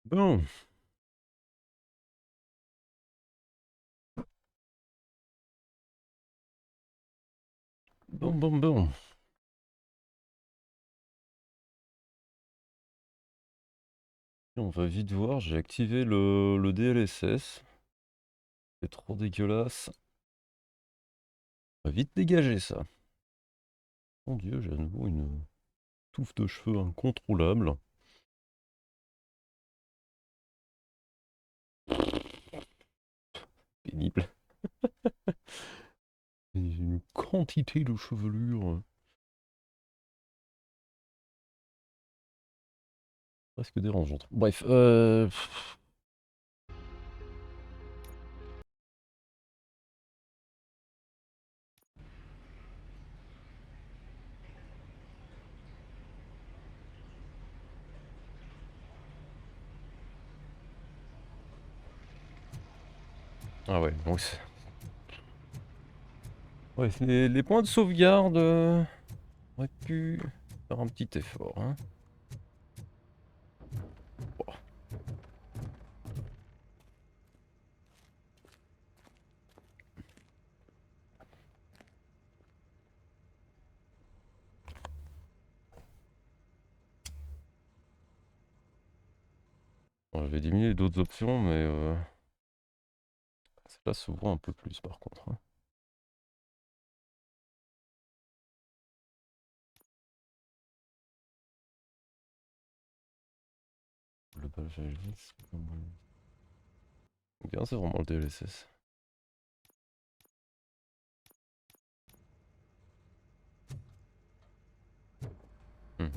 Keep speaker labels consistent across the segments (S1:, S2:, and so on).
S1: Bon, bon. On va vite voir, j'ai activé le DLSS. C'est trop dégueulasse. On va vite dégager ça. Mon dieu, j'ai à nouveau une touffe de cheveux incontrôlable. Pénible. Et une quantité de chevelure. Presque dérangeante. Bref, ah ouais, donc ouais, les points de sauvegarde auraient pu faire un petit effort, hein. Bon. Bon, je vais diminuer d'autres options, mais celle-là s'ouvre un peu plus par contre, hein. Global Valence, bien, c'est vraiment le DLSS. Hmm.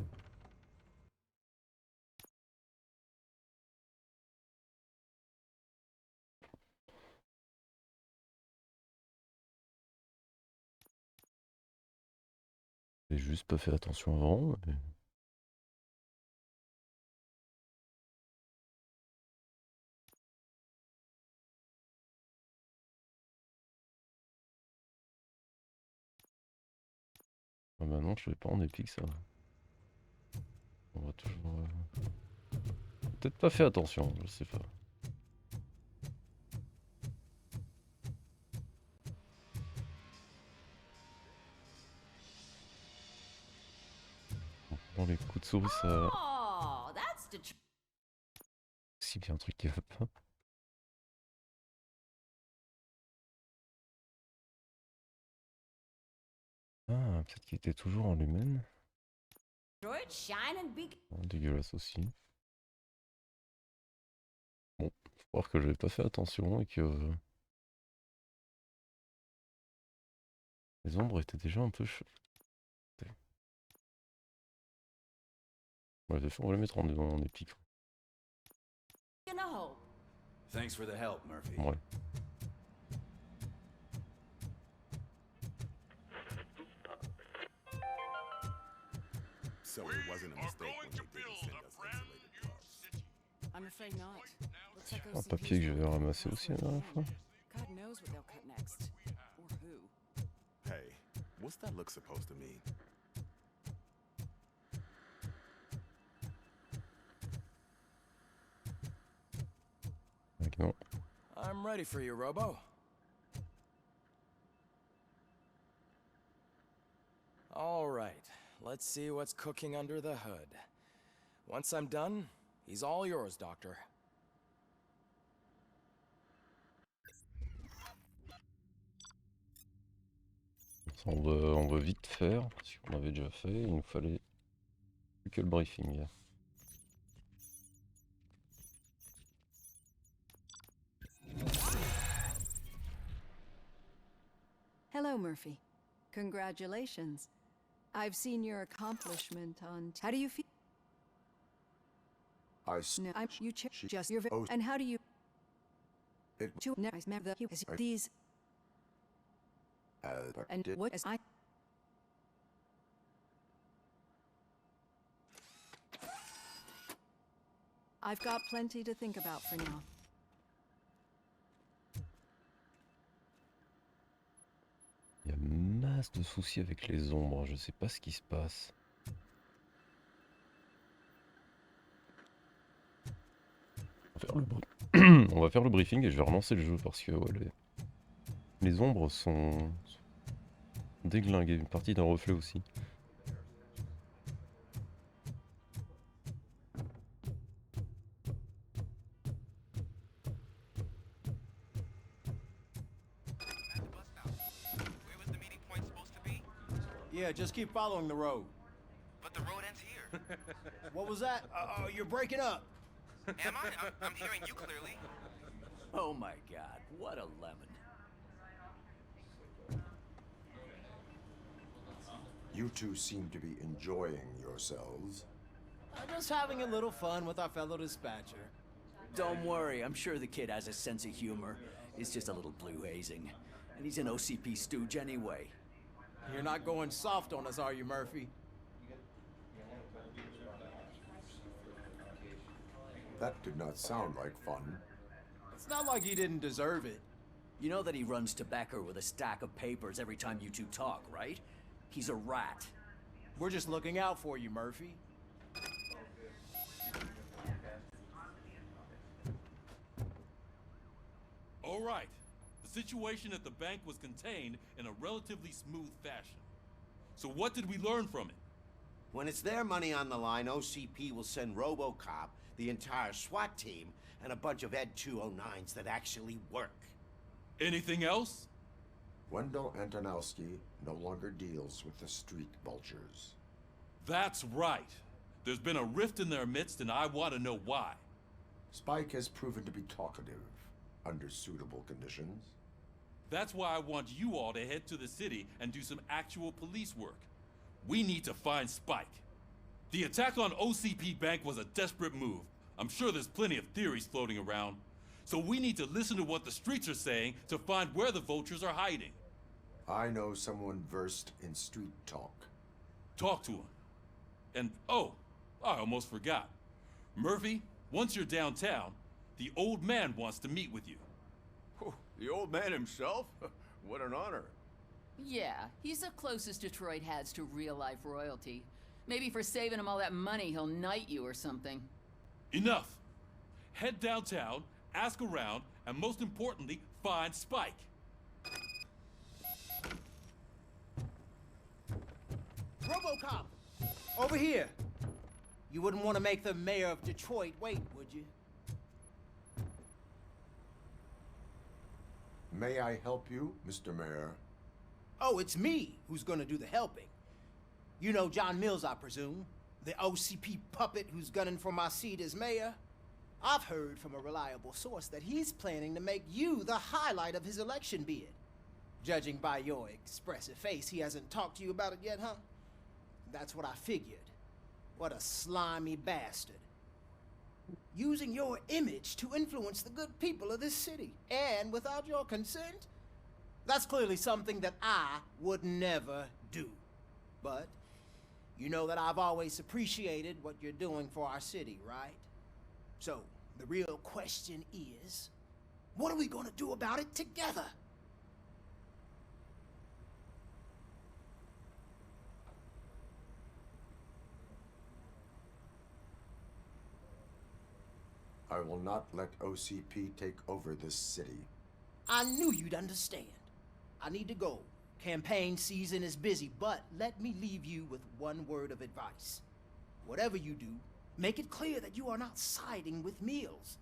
S1: J'ai juste pas fait attention avant. Ah bah non, je l'ai pas en épique ça. On va toujours. Peut-être pas fait attention, je sais pas. Dans les coups de souris, ça. Si bien un truc qui va pas. Ah, peut-être qu'il était toujours en lumen. Oh, dégueulasse aussi. Bon, faut voir que j'avais pas fait attention et que les ombres étaient déjà un peu ouais, on va les mettre en épique.
S2: Thanks for the help, Murphy.
S1: Ouais.
S3: So it wasn't a mistake when they didn't send us insulated cars.
S4: I'm afraid not. Looks like
S1: Un papier que j'avais ramassé aussi la dernière fois.
S4: God knows what they'll cut next. Or who.
S3: Hey, what's that look supposed to mean?
S1: Non.
S2: I'm ready for you, Robo. All right, let's see what's cooking under the hood. Once I'm done, he's all yours, Doctor.
S1: On va vite faire, parce qu'on avait déjà fait, il nous fallait plus que le briefing.
S4: Hello, Murphy. Congratulations. I've seen your accomplishment on. How do you feel? No, you just your. And how do you? These. And what is I? I've got plenty to think about for now.
S1: Il y a masse de soucis avec les ombres, je sais pas ce qui se passe. Faire le On va faire le briefing et je vais relancer le jeu parce que ouais, les ombres sont déglinguées. Une partie d'un reflet aussi.
S5: Where was the meeting point supposed to be?
S6: Yeah, just keep following the road.
S5: But the road ends here.
S6: What was that? You're breaking up.
S5: Am I? I'm hearing you clearly.
S6: Oh my god, what a lemon.
S7: You two seem to be enjoying yourselves.
S6: Just having a little fun with our fellow dispatcher.
S8: Don't worry, I'm sure the kid has a sense of humor. It's just a little blue hazing. And he's an OCP stooge anyway.
S6: You're not going soft on us, are you, Murphy?
S7: That did not sound like fun.
S6: It's not like he didn't deserve it.
S8: You know that he runs tobacco with a stack of papers every time you two talk, right? He's a rat.
S6: We're just looking out for you, Murphy.
S3: All right. The situation at the bank was contained in a relatively smooth fashion. So what did we learn from it?
S9: When it's their money on the line, OCP will send Robocop, the entire SWAT team, and a bunch of Ed 209s that actually work.
S3: Anything else?
S7: Wendell Antonowski no longer deals with the street vultures.
S3: That's right. There's been a rift in their midst, and I want to know why.
S7: Spike has proven to be talkative under suitable conditions.
S3: That's why I want you all to head to the city and do some actual police work. We need to find Spike. The attack on OCP Bank was a desperate move. I'm sure there's plenty of theories floating around. So we need to listen to what the streets are saying to find where the vultures are hiding.
S7: I know someone versed in street talk.
S3: Talk to him. And oh, I almost forgot. Murphy, once you're downtown, the old man wants to meet with you.
S10: Oh, the old man himself? What an honor.
S11: Yeah, he's the closest Detroit has to real-life royalty. Maybe for saving him all that money, he'll knight you or something.
S3: Enough. Head downtown, ask around, and most importantly, find Spike.
S6: Robocop! Over here! You wouldn't want to make the mayor of Detroit wait, would you?
S7: May I help you, Mr. Mayor?
S6: Oh, it's me who's gonna do the helping. You know John Mills, I presume? The OCP puppet who's gunning for my seat as mayor? I've heard from a reliable source that he's planning to make you the highlight of his election bid. Judging by your expressive face, he hasn't talked to you about it yet, huh? That's what I figured. What a slimy bastard. Using your image to influence the good people of this city, and without your consent? That's clearly something that I would never do. But you know that I've always appreciated what you're doing for our city, right? So, the real question is, what are we gonna do about it together?
S7: I will not let OCP take over this city.
S6: I knew you'd understand. I need to go. Campaign season is busy, but let me leave you with one word of advice. Whatever you do, make it clear that you are not siding with Mills.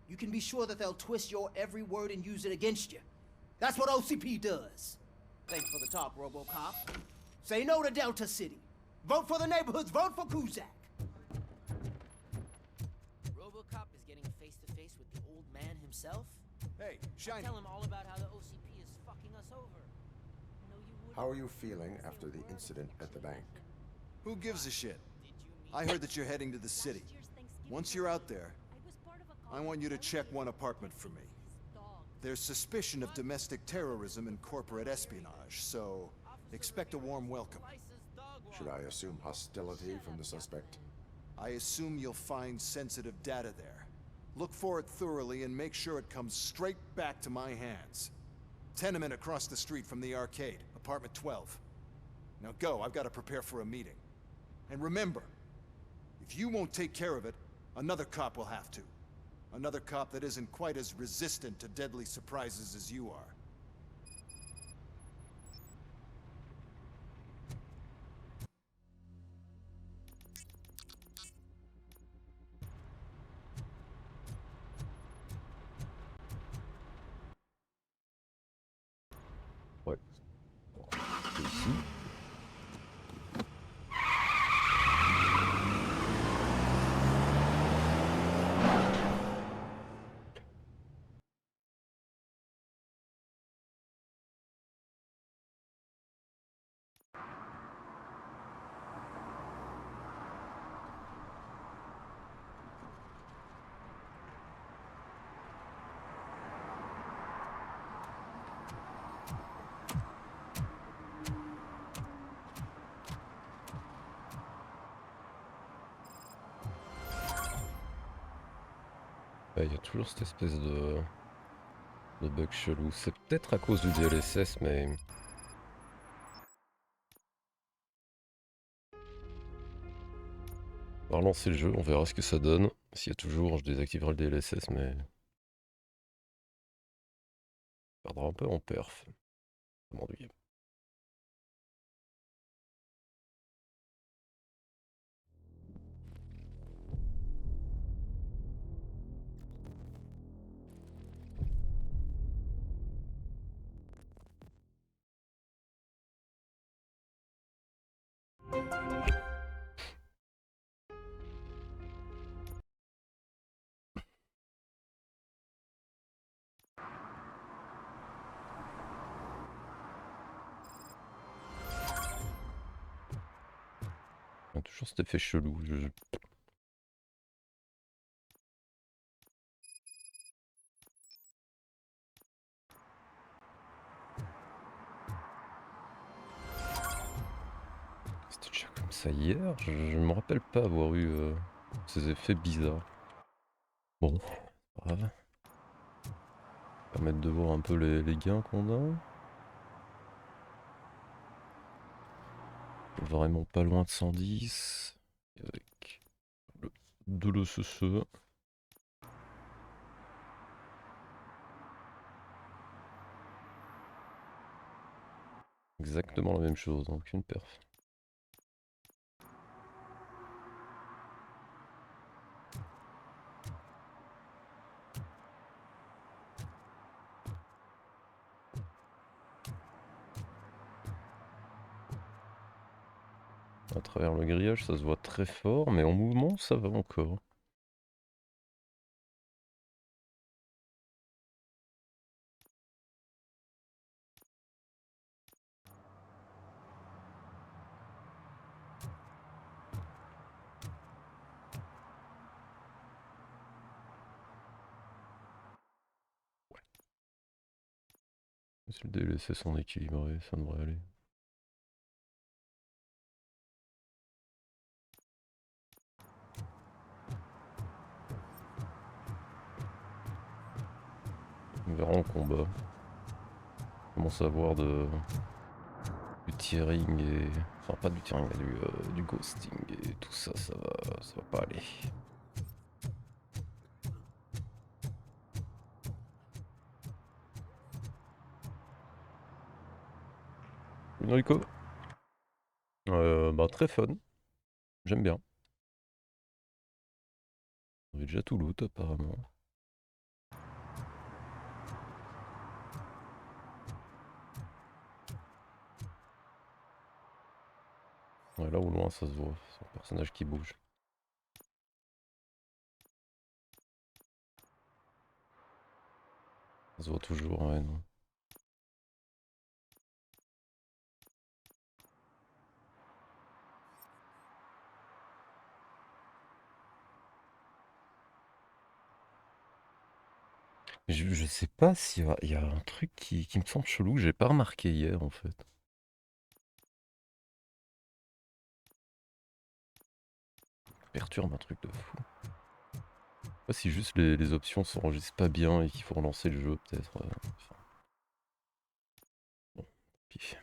S6: You can be sure that they'll twist your every word and use it against you. That's what OCP does. Thanks for the talk, Robocop. Say no to Delta City. Vote for the neighborhoods. Vote for Kuzak.
S12: Robocop is getting face-to-face with the old man himself?
S10: Hey, Shiny.
S12: Tell him all about how the OCP is fucking us over. No, you wouldn't.
S7: How are you feeling after the incident at the bank?
S10: Who gives a shit? I heard that you're heading to the city. Once you're out there, I want you to check one apartment for me. There's suspicion of domestic terrorism and corporate espionage, so expect a warm welcome.
S7: Should I assume hostility from the suspect?
S10: I assume you'll find sensitive data there. Look for it thoroughly and make sure it comes straight back to my hands. Tenement across the street from the arcade, apartment 12. Now go, I've got to prepare for a meeting. And remember, if you won't take care of it, another cop will have to. Another cop that isn't quite as resistant to deadly surprises as you are.
S1: Ouais. C'est ici. Il y a toujours cette espèce de bug chelou. C'est peut-être à cause du DLSS, mais... On va relancer le jeu, on verra ce que ça donne. S'il y a toujours, je désactiverai le DLSS, mais... On perdra un peu en perf. Ça m'ennuie. Il y a toujours cet effet chelou. C'était déjà comme ça hier. Je me rappelle pas avoir eu ces effets bizarres. Bon, pas grave. Permettre de voir un peu les gains qu'on a. Vraiment pas loin de 110. Avec de l'ESSE. Exactement la même chose, donc une perf. À travers le grillage, ça se voit très fort, mais en mouvement, ça va encore. Si le DLSS sont équilibré, ça devrait aller. On verra en combat. On commence à avoir du tearing et... Enfin pas du tearing, mais du ghosting et tout ça, ça va pas aller. Enrico. Bah très fun. J'aime bien. On avait déjà tout loot apparemment. Ouais, là au loin ça se voit, c'est un personnage qui bouge. Ça se voit toujours, ouais, non. Je sais pas s'il y a un truc qui me semble chelou, que j'ai pas remarqué hier en fait. Ça perturbe un truc de fou. Je sais pas si juste les options s'enregistrent pas bien et qu'il faut relancer le jeu peut-être. Enfin. Bon, pif.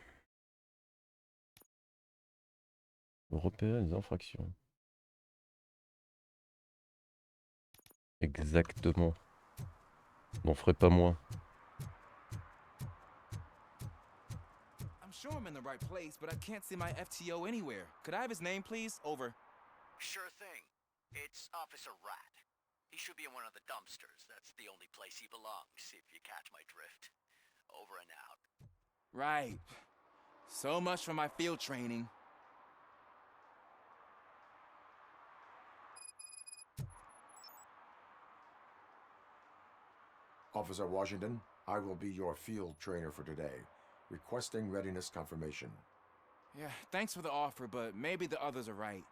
S1: Repérer les infractions. Exactement. N'en ferait pas moins.
S2: I'm sure I'm in the right place, but I can't see my FTO anywhere. Could I have his name, please? Over.
S5: Sure thing. It's Officer Rat. He should be in one of the dumpsters. That's the only place he belongs, if you catch my drift. Over and out.
S2: Right. So much for my field training.
S7: Officer Washington, I will be your field trainer for today. Requesting readiness confirmation.
S2: Yeah, thanks for the offer, but maybe the others are right.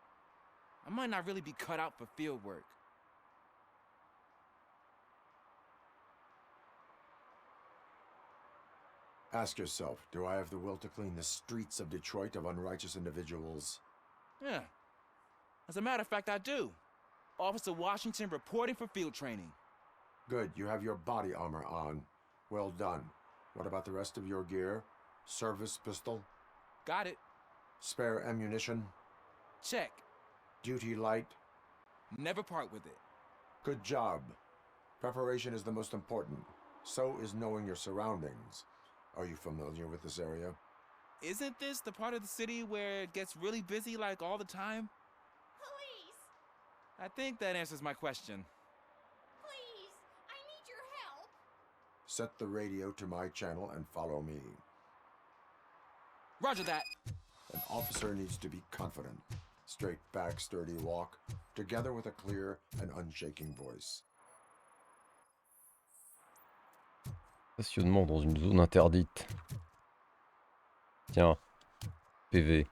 S2: I might not really be cut out for field work.
S7: Ask yourself, do I have the will to clean the streets of Detroit of unrighteous individuals?
S2: Yeah. As a matter of fact, I do. Officer Washington reporting for field training.
S7: Good, you have your body armor on. Well done. What about the rest of your gear? Service pistol?
S2: Got it.
S7: Spare ammunition?
S2: Check.
S7: Duty light?
S2: Never part with it.
S7: Good job. Preparation is the most important. So is knowing your surroundings. Are you familiar with this area?
S2: Isn't this the part of the city where it gets really busy like all the time?
S12: Police!
S2: I think that answers my question.
S12: Please! I need your help!
S7: Set the radio to my channel and follow me.
S2: Roger that.
S7: An officer needs to be confident. Straight back, sturdy walk, together with a clear and unshaking voice.
S1: Stationnement dans une zone interdite. Tiens, PV.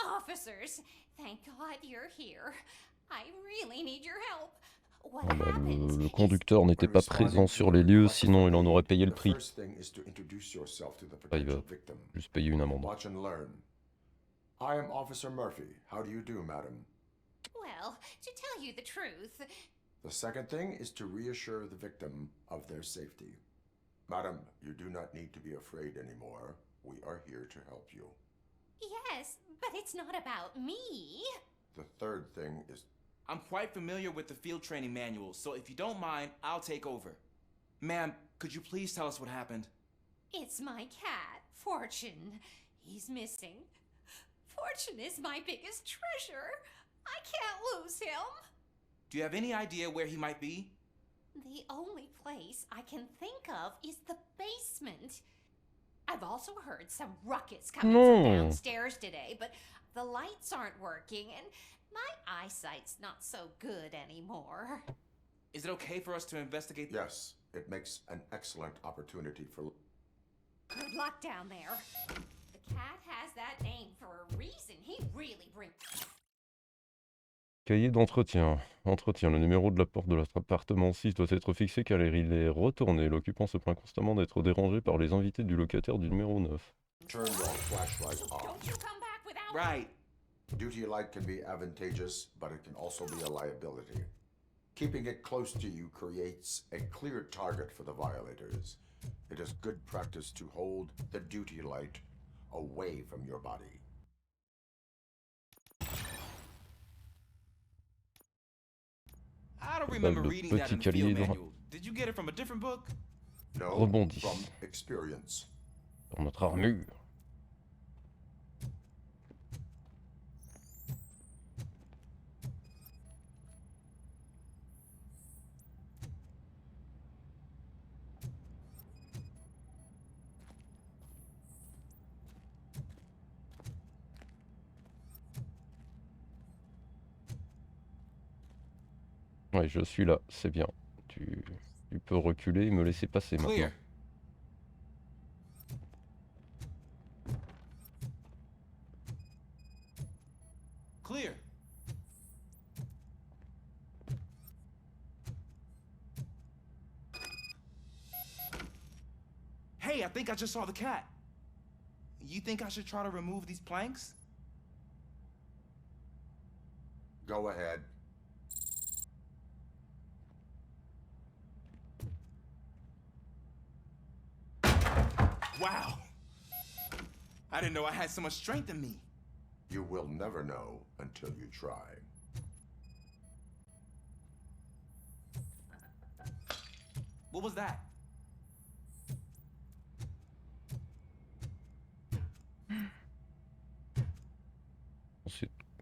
S12: Officers, thank God you're here. I really need your help. What
S1: Ah bah,
S12: happens?
S1: le conducteur n'était pas présent sur les lieux, sinon il en aurait payé le prix. Ah, il va juste payer une amende.
S7: Watch and learn. I am Officer Murphy. How do you do, madam?
S12: Well, to tell you the truth...
S7: The second thing is to reassure the victim of their safety. Madam, you do not need to be afraid anymore. We are here to help you.
S12: Yes, but it's not about me.
S7: The third thing is...
S2: I'm quite familiar with the field training manual, so if you don't mind, I'll take over. Ma'am, could you please tell us what happened?
S12: It's my cat, Fortune. He's missing. Fortune is my biggest treasure. I can't lose him.
S2: Do you have any idea where he might be?
S12: The only place I can think of is the basement. I've also heard some ruckus coming from downstairs today, but the lights aren't working and my eyesight's not so good anymore.
S2: Is it okay for us to investigate?
S7: Yes, it makes an excellent opportunity for...
S12: Good luck down there. The cat has that name for a reason. He really brings...
S1: Cahier d'entretien. Entretien. Le numéro de la porte de l'appartement 6 doit être fixé car il est retourné. L'occupant se plaint constamment d'être dérangé par les invités du locataire du numéro 9.
S7: Turn your flashlight on.
S12: Don't you come back without...
S2: Right.
S7: Duty light can be advantageous, but it can also be a liability. Keeping it close to you creates a clear target for the violators. It is good practice to hold the duty light away from your body.
S2: I don't remember
S1: Le
S2: reading that in the
S1: petit
S2: field
S1: calibre
S2: manual. Did you get it from a different book?
S7: No,
S1: rebondit
S7: from experience.
S1: sur notre armure. Ouais, je suis là, c'est bien. Tu peux reculer et me laisser passer maintenant.
S2: Clear. Clear. Hey, I think I just saw the cat. You think I should try to remove these planks?
S7: Go ahead.
S13: Wow. I didn't know I had so much strength in me.
S7: You will never know until you try.
S13: What was that?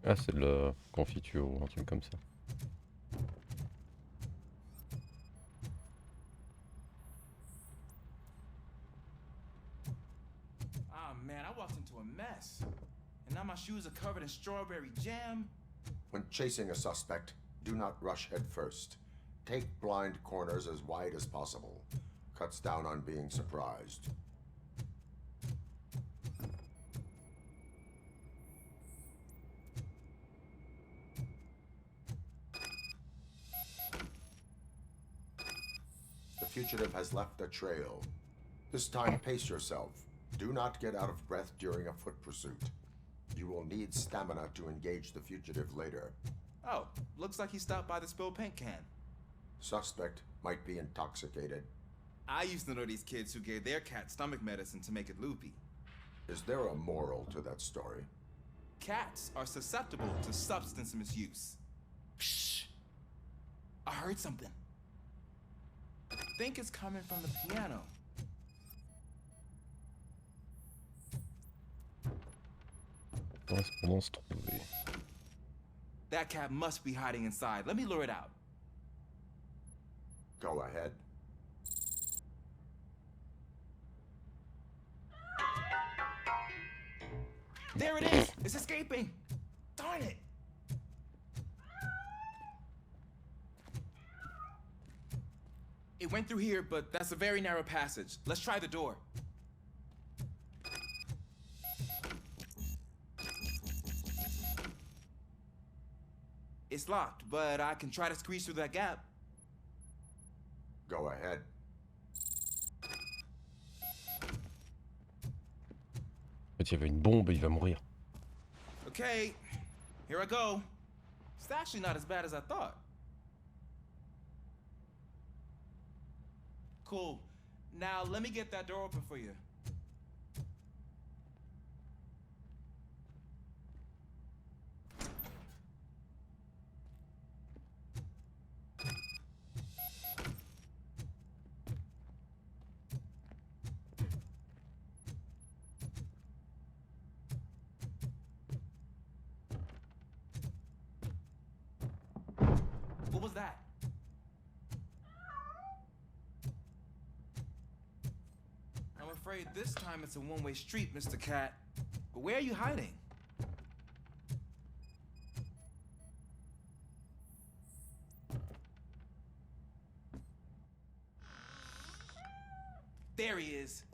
S1: Ah, c'est de la confiture ou un truc comme ça.
S13: Ah man, I walked into a mess. And now my shoes are covered in strawberry jam.
S7: When chasing a suspect, do not rush head first. Take blind corners as wide as possible. Cuts down on being surprised. The fugitive has left a trail. This time, pace yourself. Do not get out of breath during a foot pursuit. You will need stamina to engage the fugitive later.
S13: Oh, looks like he stopped by the spilled paint can.
S7: Suspect might be intoxicated.
S13: I used to know these kids who gave their cat stomach medicine to make it loopy.
S7: Is there a moral to that story?
S13: Cats are susceptible to substance misuse. Shh. I heard something. I think it's coming from the piano.
S1: Correspondance trouvée.
S13: That cat must be hiding inside. Let me lure it out.
S7: Go ahead.
S13: There it is! It's escaping! Darn it! It went through here, but that's a very narrow passage. Let's try the door. It's locked, but I can try to squeeze through that gap.
S7: Go ahead.
S1: En fait, il y avait une bombe et il va mourir.
S13: Okay, here I go. It's actually not as bad as I thought. Cool. Now let me get that door open for you. What was that? I'm afraid this time it's a one-way street, Mr. Cat. But where are you hiding? There he is.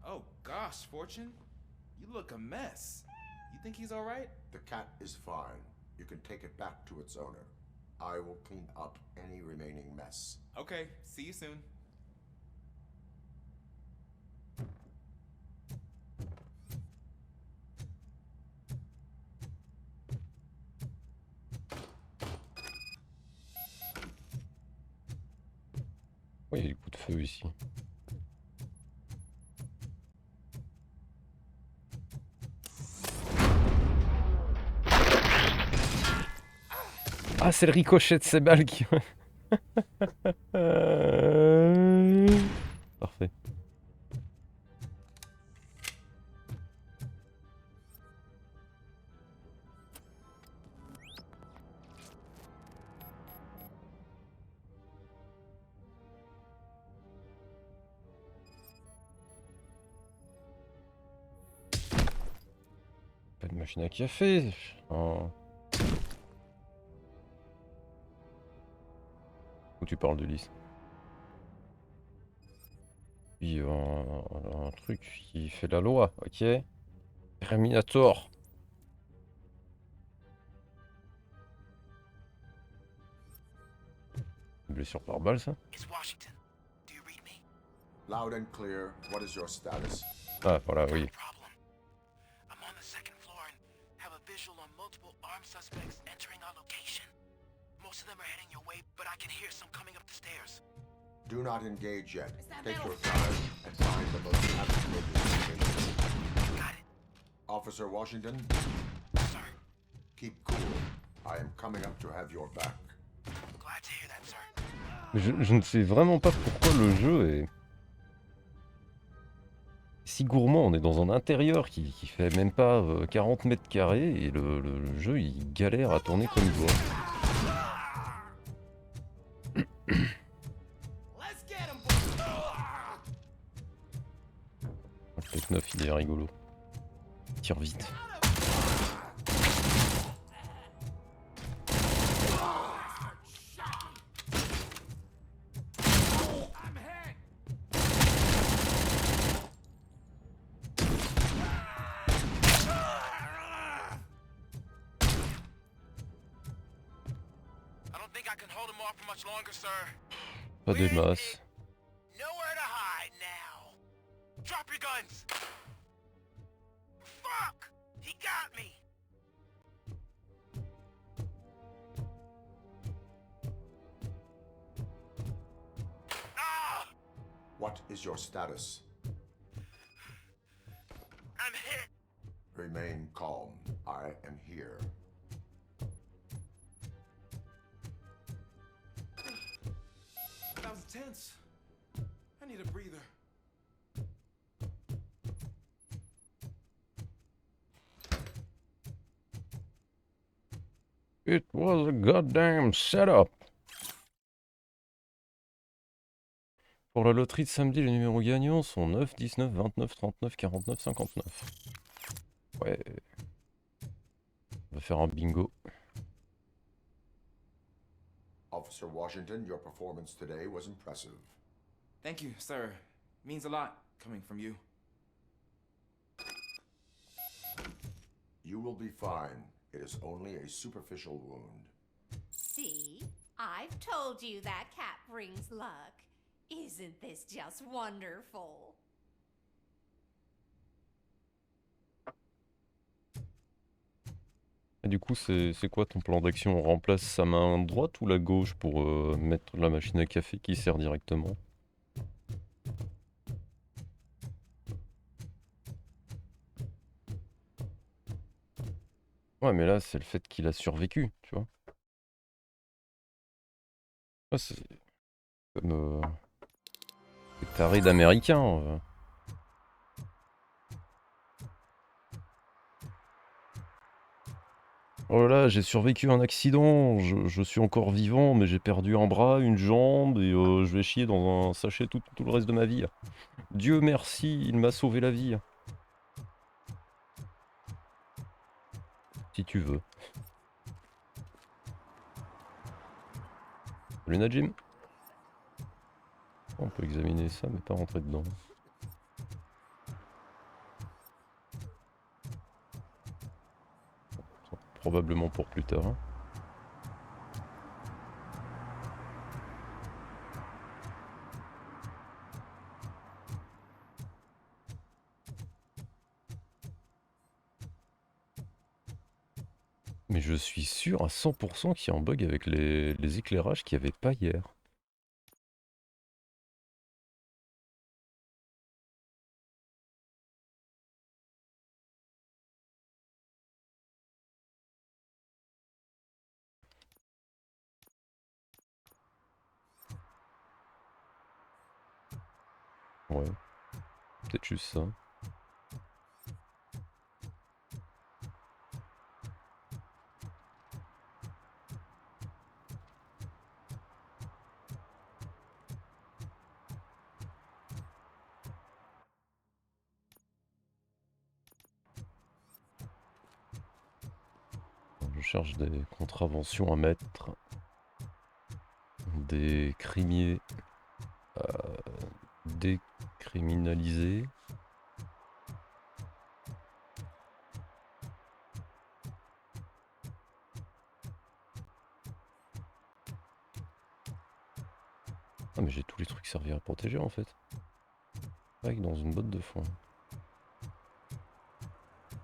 S13: Oh gosh, Fortune. You look a mess. You think he's all right?
S7: The cat is fine. You can take it back to its owner. I will clean up any remaining mess.
S13: Okay, see you soon.
S1: Oh, il y a des coups de feu ici. Ah, c'est le ricochet de ces balles qui... Parfait. Pas de machine à café. Oh. Où tu parles de lys? Oui, un truc qui fait la loi, ok. Terminator. Blessure par balle, ça?
S7: Loud and clear. What is your status?
S1: Ah, voilà, oui.
S5: visual on multiple armed suspects entering our location. Most of them are heading your way, but I can hear some coming up the stairs.
S7: Do not engage yet. Take your time and find the most advantageous location.
S5: Got it.
S7: Officer Washington,
S5: Sir.
S7: keep cool. I am coming up to have your back.
S5: Glad to hear that, sir.
S1: Je ne sais vraiment pas pourquoi le jeu est si gourmand. On est dans un intérieur qui fait même pas 40 mètres carrés et le jeu il galère à tourner comme il doit. Le Tech 9 il est rigolo. Il tire vite. Pas des masses.
S5: Nowhere to hide now. Drop your guns. Fuck! He got me. Ah!
S7: What is your status?
S5: I'm hit.
S7: Remain calm. I am here.
S13: That was tense. I need a breather.
S1: It was a goddamn setup. Pour la loterie de samedi, les numéros gagnants sont 9, 19, 29, 39, 49, 59. Ouais. On va faire un bingo.
S7: Officer Washington, your performance today was impressive.
S13: Thank you, sir. Means a lot coming from you.
S7: You will be fine. It is only a superficial wound.
S12: See? I've told you that cat brings luck. Isn't this just wonderful?
S1: Et du coup, c'est quoi ton plan d'action? On remplace sa main droite ou la gauche pour mettre la machine à café qui sert directement? Ouais, mais là, c'est le fait qu'il a survécu, tu vois. Ah, c'est comme les tarés d'américains. Oh là là, j'ai survécu à un accident, je suis encore vivant, mais j'ai perdu un bras, une jambe, et je vais chier dans un sachet tout le reste de ma vie. Dieu merci, il m'a sauvé la vie. Si tu veux. Salut Najim. On peut examiner ça, mais pas rentrer dedans. Probablement pour plus tard. Hein. Mais je suis sûr à 100% qu'il y a un bug avec les éclairages qu'il n'y avait pas hier. Ouais, peut-être juste ça. Je cherche des contraventions à mettre, des crimiers décriminalisés. Ah mais j'ai tous les trucs servis à protéger en fait. Avec dans une botte de foin.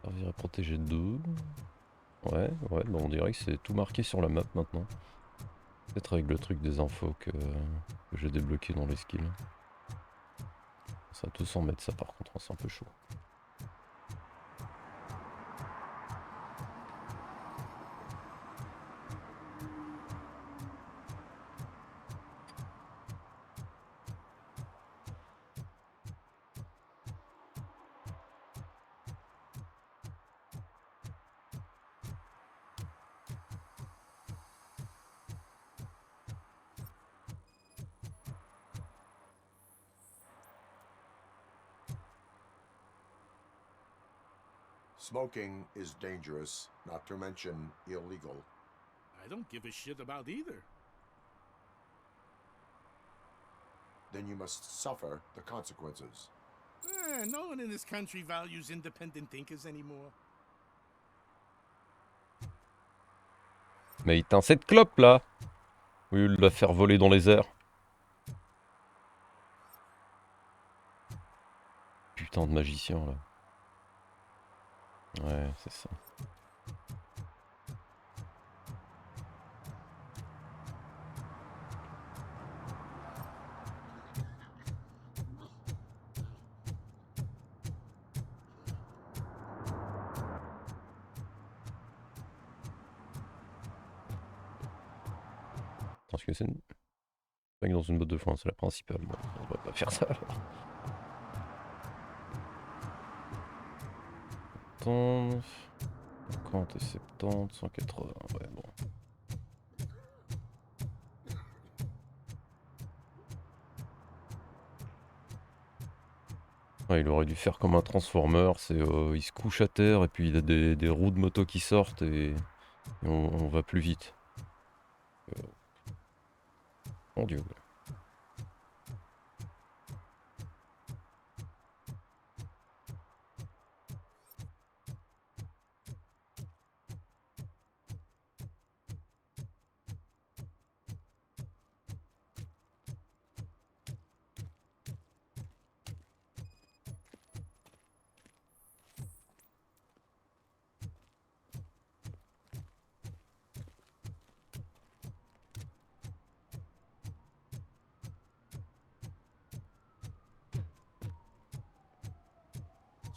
S1: Servir à protéger 2. Ouais, ouais, bah on dirait que c'est tout marqué sur la map maintenant. Peut-être avec le truc des infos que j'ai débloqué dans les skills. Ça va 200 mètres ça par contre, c'est un peu chaud.
S7: Smoking is dangerous, not to mention illegal.
S14: I don't give a shit about either.
S7: Then you must suffer the consequences.
S14: No one in this country values independent thinkers anymore.
S1: Mais éteins cette clope là! Au lieu de la faire voler dans les airs. Putain de magicien là. Ouais, c'est ça. Parce que c'est une... Pas que dans une botte de foin, c'est la principale. Bon, on va pas faire ça alors. Attends... 50 et 70, 180, ouais bon. Ouais, il aurait dû faire comme un Transformer, c'est il se couche à terre et puis il a des roues de moto qui sortent et on va plus vite. Mon dieu.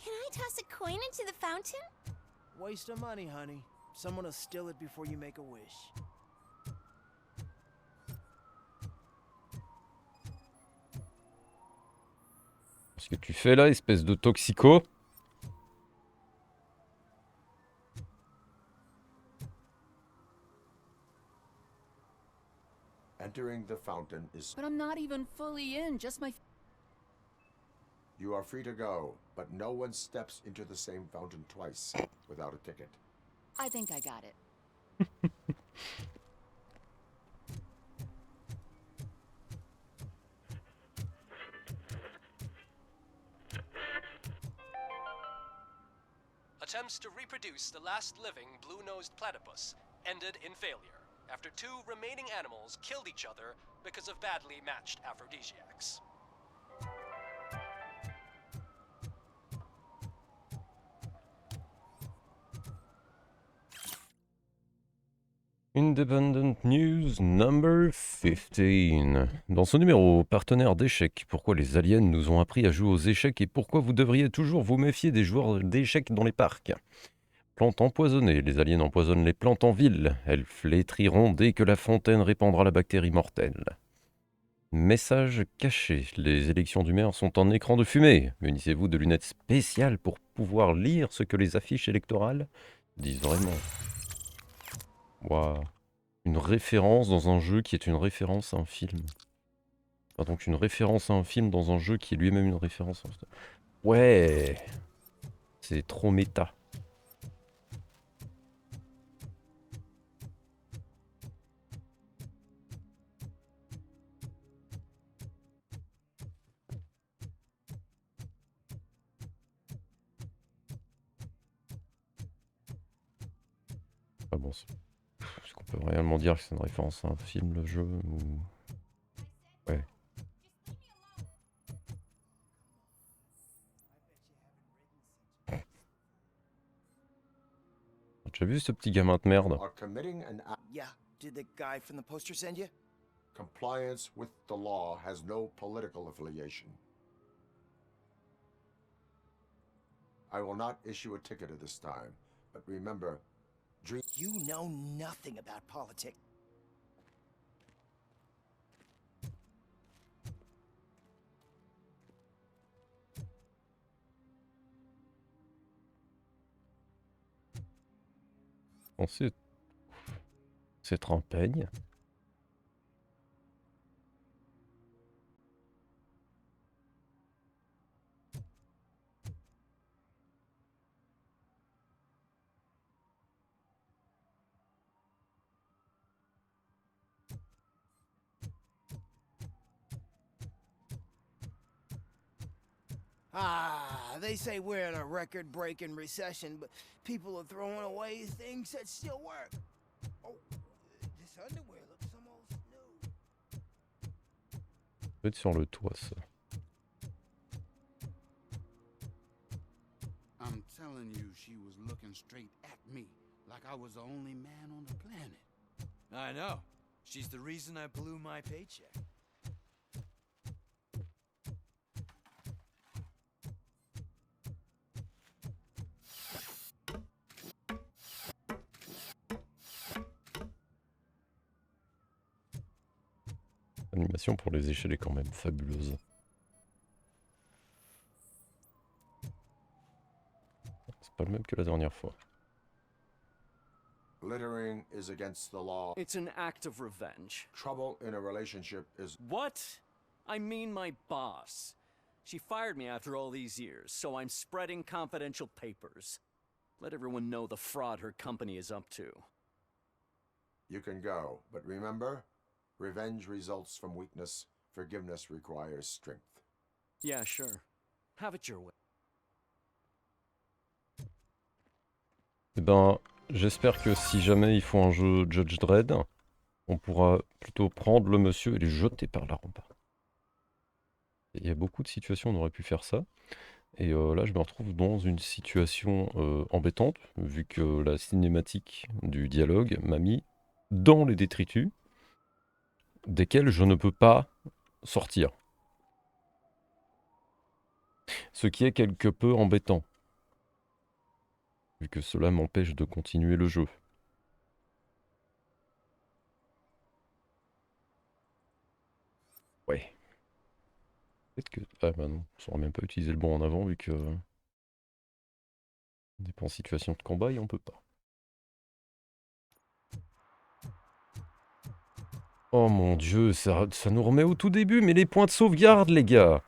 S12: Can I toss a coin into the fountain?
S6: Waste of money, honey. Someone will steal it before you make a wish.
S1: Qu'est-ce que tu fais là, espèce de toxico?
S7: Entering the fountain is...
S11: But I'm not even fully in, just my...
S7: You are free to go, but no one steps into the same fountain twice without a ticket.
S11: I think I got it.
S15: Attempts to reproduce the last living blue-nosed platypus ended in failure after two remaining animals killed each other because of badly matched aphrodisiacs.
S1: Independent News number 15. Dans ce numéro, partenaire d'échecs, pourquoi les aliens nous ont appris à jouer aux échecs et pourquoi vous devriez toujours vous méfier des joueurs d'échecs dans les parcs. Plantes empoisonnées, les aliens empoisonnent les plantes en ville. Elles flétriront dès que la fontaine répandra la bactérie mortelle. Message caché, les élections du maire sont en écran de fumée. Munissez-vous de lunettes spéciales pour pouvoir lire ce que les affiches électorales disent vraiment. Waouh. Une référence dans un jeu qui est une référence à un film. Enfin, donc une référence à un film dans un jeu qui est lui-même une référence à un film. Ouais. C'est trop méta. Ah bon, est-ce qu'on peut réellement dire que c'est une référence à un film, le jeu ou... Ouais. J'ai vu ce petit gamin de merde.
S7: Are committing an act.
S2: Yeah, did the guy from the poster send you?
S7: Compliance with the law has no political affiliation. I will not issue a ticket at this time, but remember, dream.
S2: You know nothing about politics.
S1: C'est un peigne.
S6: Ah, they say we're in a record-breaking recession, but people are throwing away things that still work. Oh, this underwear looks almost new.
S1: Peut être sur le toit, ça.
S14: I'm telling you, she was looking straight at me, like I was the only man on the planet.
S2: I know. She's the reason I blew my paycheck.
S1: L'animation pour les échelles est quand même fabuleuse. C'est pas le même que la dernière fois.
S7: Littering is against the law.
S8: It's an act of revenge.
S7: Trouble in a relationship is.
S8: What? I mean my boss. She fired me after all these years, so I'm spreading confidential papers. Let everyone know the fraud her company is up to.
S7: You can go, but remember, revenge results from weakness. Forgiveness requires strength.
S8: Yeah, sure. Have it your way.
S1: Eh ben, j'espère que si jamais ils font un jeu Judge Dredd, on pourra plutôt prendre le monsieur et le jeter par la rampe. Il y a beaucoup de situations où on aurait pu faire ça. Et là, je me retrouve dans une situation embêtante, vu que la cinématique du dialogue m'a mis dans les détritus, desquels je ne peux pas sortir. Ce qui est quelque peu embêtant, vu que cela m'empêche de continuer le jeu. Ouais. Peut-être que... Ah bah non, on ne saura même pas utiliser le bon en avant, vu que... on n'est pas en situation de combat et on peut pas. Oh mon dieu, ça nous remet au tout début, mais les points de sauvegarde, les gars!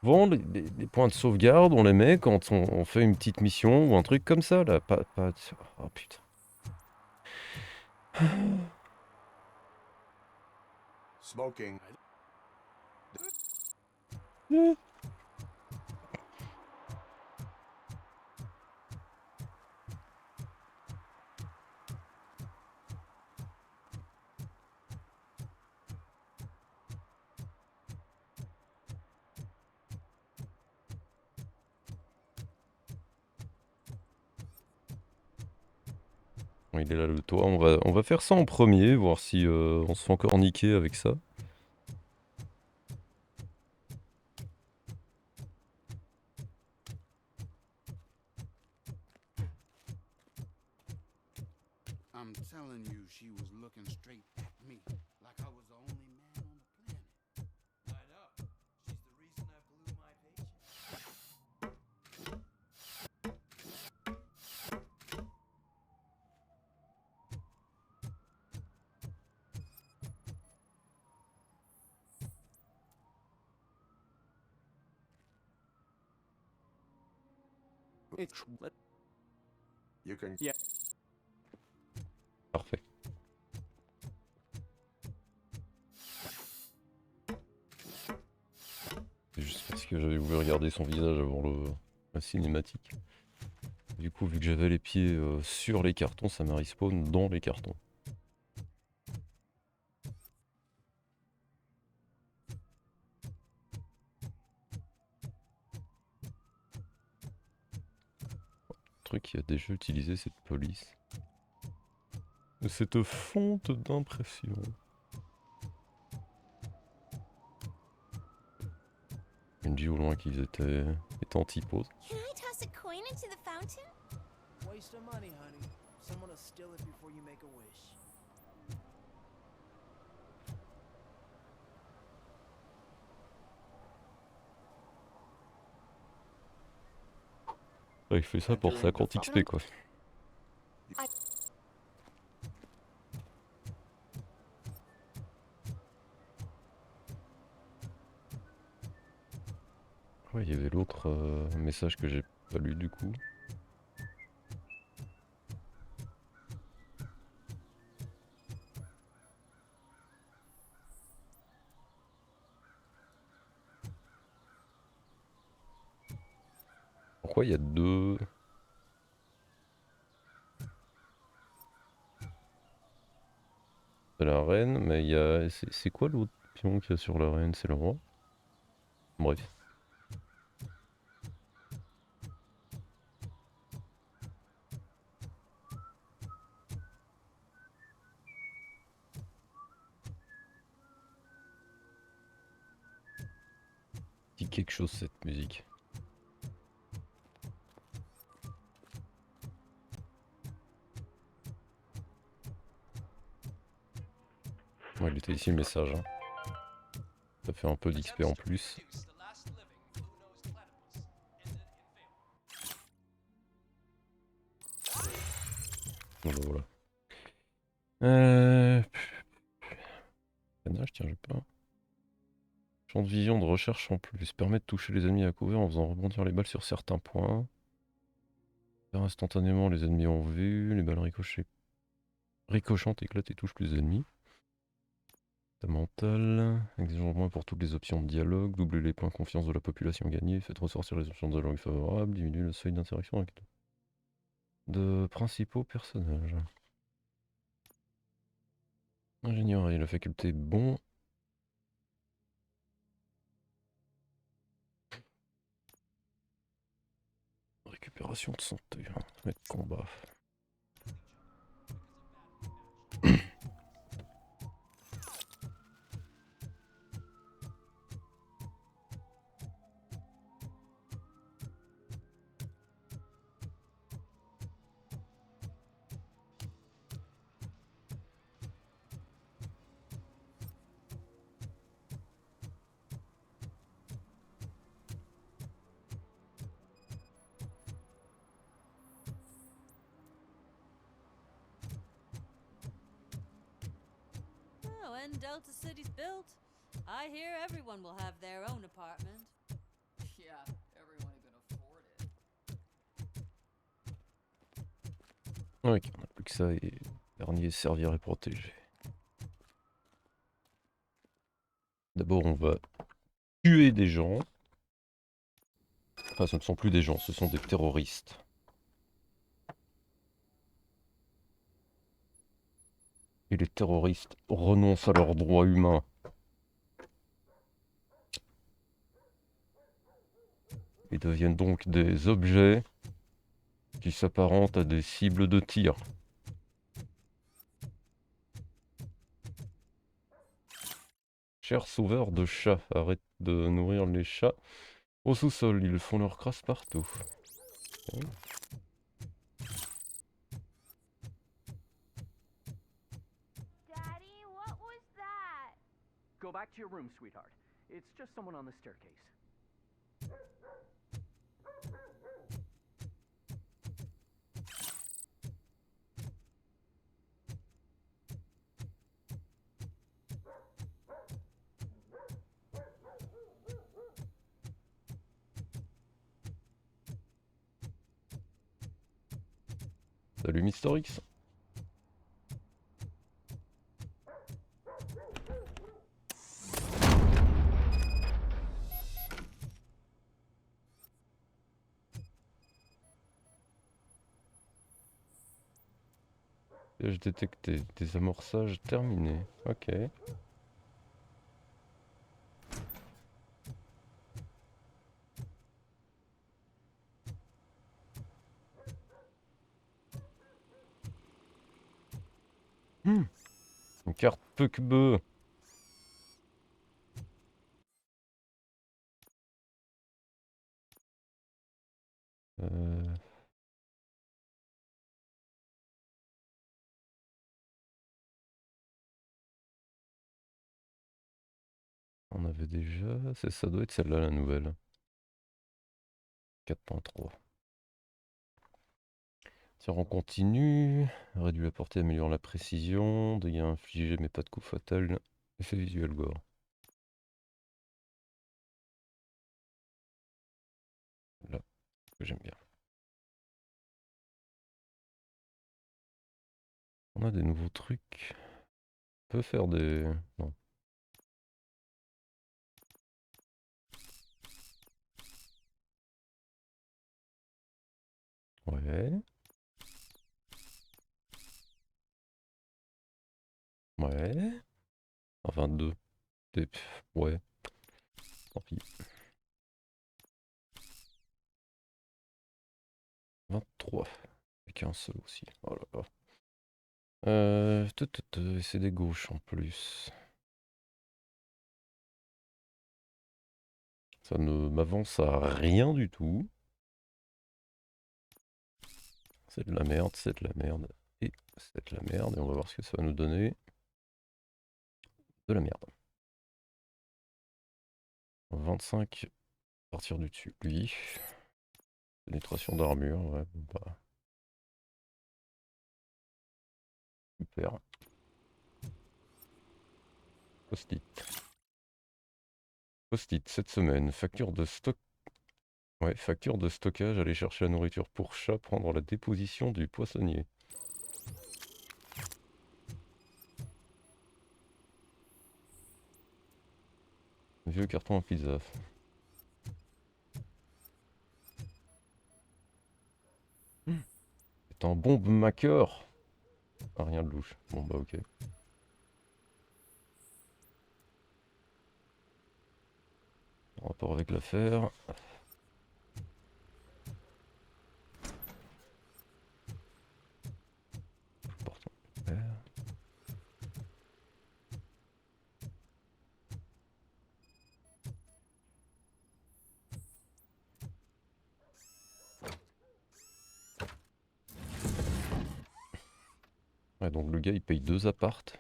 S1: Bon, les points de sauvegarde, on les met quand on fait une petite mission ou un truc comme ça, là. Pas... Oh putain.
S7: Smoking.
S1: Bon, il est là le toit, on va faire ça en premier, voir si on se fait encore niquer avec ça.
S14: I'm telling you, she was looking straight at me, like I was the only man on the planet.
S2: I know. She's the reason I blew my paycheck.
S7: You can.
S8: Yeah.
S1: Parfait. C'est juste parce que j'avais voulu regarder son visage avant la cinématique. Du coup, vu que j'avais les pieds sur les cartons, ça m'a respawn dans les cartons. Le truc, qui a déjà utilisé cette police. Cette fonte d'impression. Une G au loin qu'ils étaient en typose.
S12: Can I toss a coin into the fountain?
S6: Waste of money, honey. Someone will steal it before you make a wish.
S1: Ouais, il fait ça pour 50 XP quoi. Ouais, il y avait l'autre message que j'ai pas lu du coup. Pourquoi il y a deux... C'est la reine, mais il y a... C'est quoi l'autre pion qu'il y a sur la reine? C'est le roi? Bref. Dit quelque chose cette musique. Ouais, il était ici le message. Hein. Ça fait un peu d'XP en plus. Voilà, voilà. Panache, tiens, j'ai pas. Champ de vision de recherche en plus. Permet de toucher les ennemis à couvert en faisant rebondir les balles sur certains points. Faire instantanément les ennemis en vue. Les balles ricochantes éclatent et touchent plus d'ennemis. Mental, exigeant moins pour toutes les options de dialogue, doubler les points de confiance de la population gagnée, faites ressortir les options de dialogue favorables, diminuer le seuil d'interaction avec de principaux personnages. Ingénierie, la faculté bon. Récupération de santé, mettre combat.
S16: When Delta City's built, I hear everyone will have their own apartment.
S11: Yeah, everyone who can afford it.
S1: Ok, on n'a plus que ça et dernier servir et protéger. D'abord on va tuer des gens. Enfin ce ne sont plus des gens, ce sont des terroristes. Et les terroristes renoncent à leurs droits humains. Ils deviennent donc des objets qui s'apparentent à des cibles de tir. Chers sauveurs de chats, arrête de nourrir les chats au sous-sol, ils font leur crasse partout. Okay.
S17: Daddy, what was that?
S8: Go back to your room, sweetheart. It's just someone on the staircase.
S1: Salut Mister X. Piège détecté, désamorçage terminé. Ok. Une carte Puckbeu. On avait déjà... Ça doit être celle-là la nouvelle. 4.3. Tir en continu. Réduit la portée, améliore la précision. Dégâts infligés mais pas de coup fatal. Effet visuel gore. Là, que j'aime bien. On a des nouveaux trucs. On peut faire des... Non. Ouais. Ouais. Enfin, deux. Ouais. Tant pis. 23. Avec un seul aussi. Oh là là. C'est des gauches en plus. Ça ne m'avance à rien du tout. C'est de la merde, c'est de la merde. Et c'est de la merde. Et on va voir ce que ça va nous donner. De la merde. 25. À partir du dessus. Lui. Pénétration d'armure. Ouais, bon bah. Super. Post-it. Post-it cette semaine. Facture de stock. Ouais, facture de stockage. Aller chercher la nourriture pour chat. Prendre la déposition du poissonnier. Vieux carton à pizza. C'est un bombe maker. Ah, rien de louche. Bon bah ok. En rapport avec l'affaire. Ouais, donc le gars il paye 2 appartes.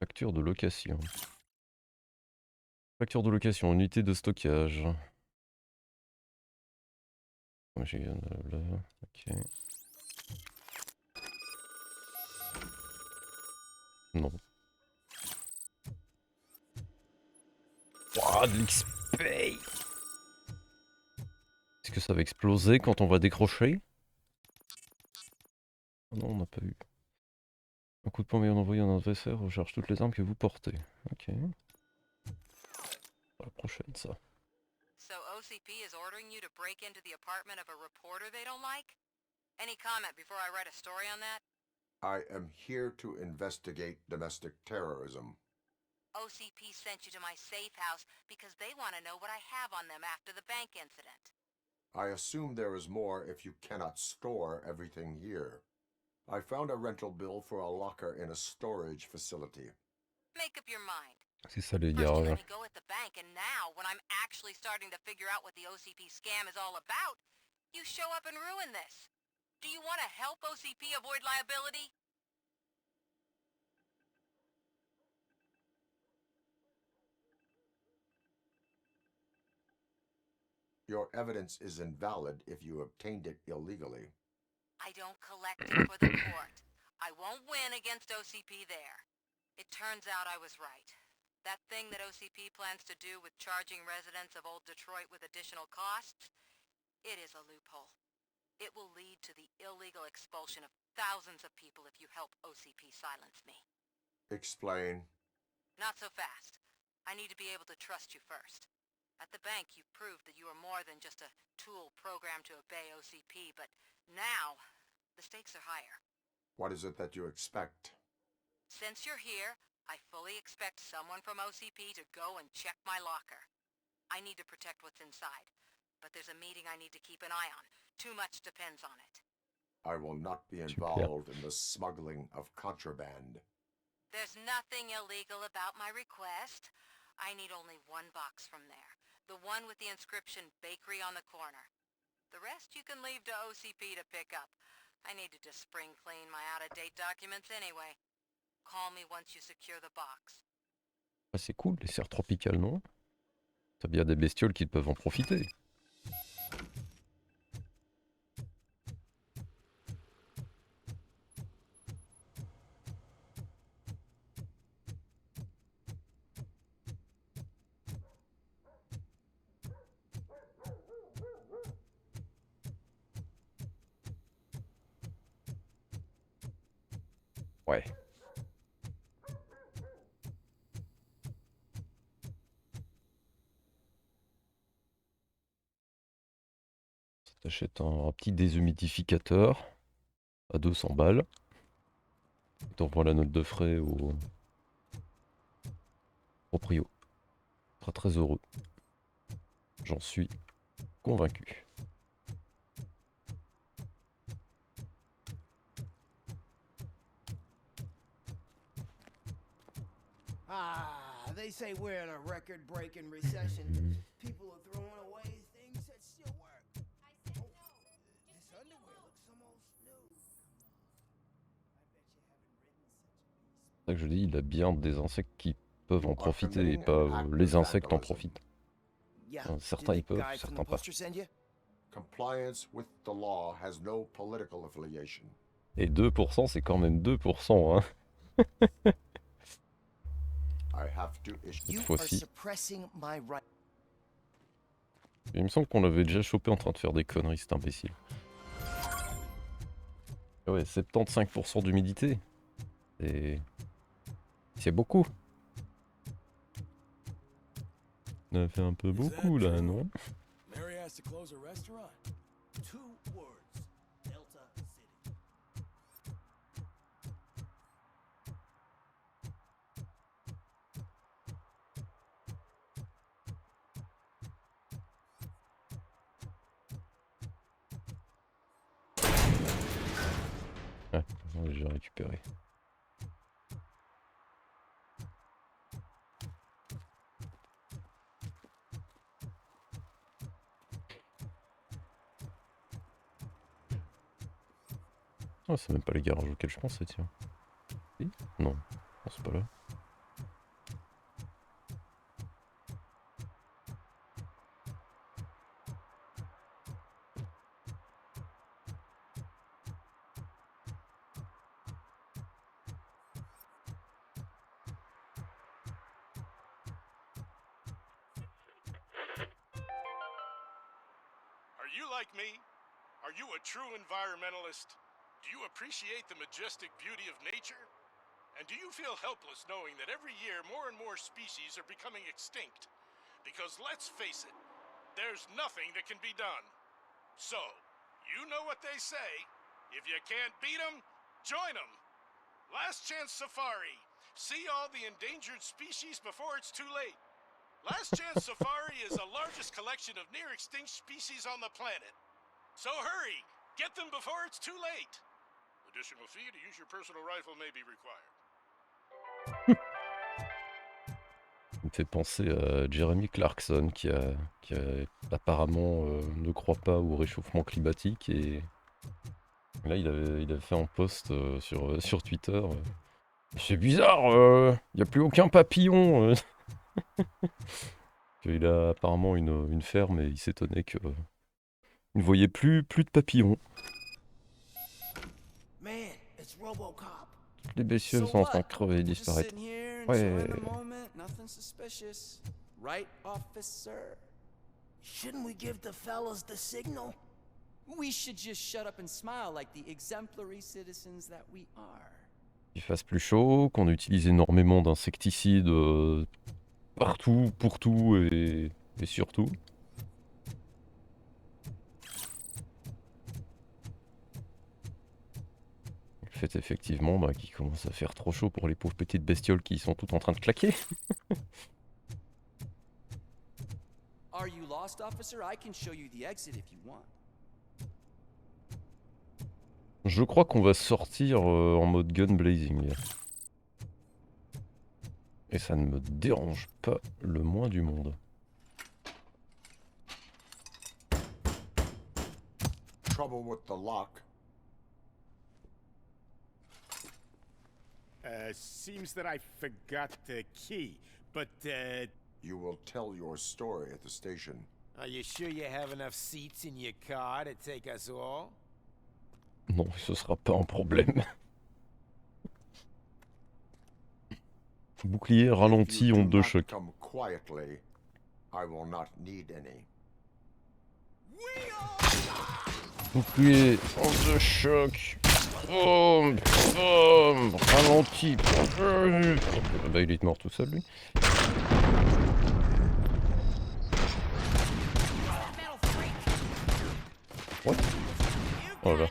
S1: Facture de location. Facture de location, unité de stockage. Moi j'ai là, ok. Non. Ouah, de l'XP. Est-ce que ça va exploser quand on va décrocher? Non, on n'a pas eu. Un coup de poing bien envoyé à un adversaire recharge toutes les armes que vous portez. Ok. La prochaine, ça.
S18: So OCP is ordering you to break into the apartment of a reporter they don't like? Any comment before I write a story on that?
S7: I am here to investigate domestic terrorism.
S18: OCP sent you to my safe house because they want to know what I have on them after the bank incident.
S7: I assume there is more if you cannot store everything here. I found a rental bill for a locker in a storage facility.
S18: Make up your mind.
S1: C'est ça les
S18: First you
S1: gars.
S18: let me go at the bank, and now, when I'm actually starting to figure out what the OCP scam is all about, you show up and ruin this. Do you want to help OCP avoid liability?
S7: Your evidence is invalid if you obtained it illegally.
S18: I don't collect it for the court. I won't win against OCP there. It turns out I was right. That thing that OCP plans to do with charging residents of Old Detroit with additional costs, it is a loophole. It will lead to the illegal expulsion of thousands of people if you help OCP silence me.
S7: Explain.
S18: Not so fast. I need to be able to trust you first. At the bank, you proved that you are more than just a tool programmed to obey OCP, but now, the stakes are higher.
S7: What is it that you expect?
S18: Since you're here, I fully expect someone from OCP to go and check my locker. I need to protect what's inside, but there's a meeting I need to keep an eye on. Too much depends on it.
S7: I will not be
S1: Super.
S7: involved in the smuggling of contraband.
S18: There's nothing illegal about my request. I need only one box from there. The one with the inscription Bakery on the corner. The rest you can leave to OCP to pick up. I needed to spring clean my out-of-date documents anyway. Call me once you secure the box.
S1: Ah, c'est cool, les serres tropicales, non? T'as bien des bestioles qui peuvent en profiter. Ouais. T'achètes un petit déshumidificateur à 200 balles. T'envoies la note de frais au proprio. Tu seras très heureux. J'en suis convaincu.
S6: Ah, they say we're in a record-breaking recession. People are throwing away things that still work. I said no. This underwear looks almost new.
S1: C'est ça que je dis, il a bien des insectes qui peuvent en profiter et pas les insectes en profitent. Certains ils peuvent, certains pas.
S7: Compliance with the law has no political affiliation.
S1: Et 2%, c'est quand même 2%, hein. Cette fois-ci. Il me semble qu'on l'avait déjà chopé en train de faire des conneries, cet imbécile. Ah ouais, 75% d'humidité. C'est beaucoup. On a fait un peu beaucoup là, non?
S2: Mary has to close a restaurant.
S6: 2 words. Delta City.
S1: Ouais, j'ai récupéré. Oh, c'est même pas les garages auxquels je pensais, tiens. Si? Non, c'est pas là.
S19: Are you like me? Are you a true environmentalist? Do you appreciate the majestic beauty of nature? And do you feel helpless knowing that every year more and more species are becoming extinct? Because let's face it, there's nothing that can be done. So, you know what they say. If you can't beat 'em, join 'em. Last Chance Safari. See all the endangered species before it's too late. Last Chance Safari is the largest collection of near-extinct species on the planet. So hurry! Get them before it's too late! Additional fee to use your personal rifle may be required.
S1: Il me fait penser à Jeremy Clarkson qui apparemment ne croit pas au réchauffement climatique et là il avait fait un post sur Twitter. C'est bizarre, il n'y a plus aucun papillon. Il a apparemment une ferme et il s'étonnait qu'il ne voyait plus de papillons.
S6: Man, it's Robocop.
S1: Toutes les bestioles sont en train de crever et disparaître. Ouais.
S2: Nothing suspicious. Right, officer?
S6: Shouldn't we give the fellas the signal?
S2: We should just shut up and smile like the exemplary citizens that we are.
S1: Il fasse plus chaud, qu'on utilise énormément d'insecticides partout, pour tout et surtout. Le fait effectivement qu'il commence à faire trop chaud pour les pauvres petites bestioles qui sont toutes en train de claquer.
S2: Are you lost, officer? I can show you the exit if you want.
S1: Je crois qu'on va sortir en mode gun blazing. Et ça ne me dérange pas le moins du monde.
S7: Trouble with the lock.
S19: Seems that I forgot the key, but,
S7: You will tell your story at the station.
S6: Are you sure you have enough seats in your car to take us all?
S1: Non, ce sera pas un problème. Bouclier ralenti, onde de choc.
S7: Come quietly. I will not need any.
S1: Bouclier, onde de choc. Oh, oh, ralenti. Bah il est mort tout seul lui. What? Oh là.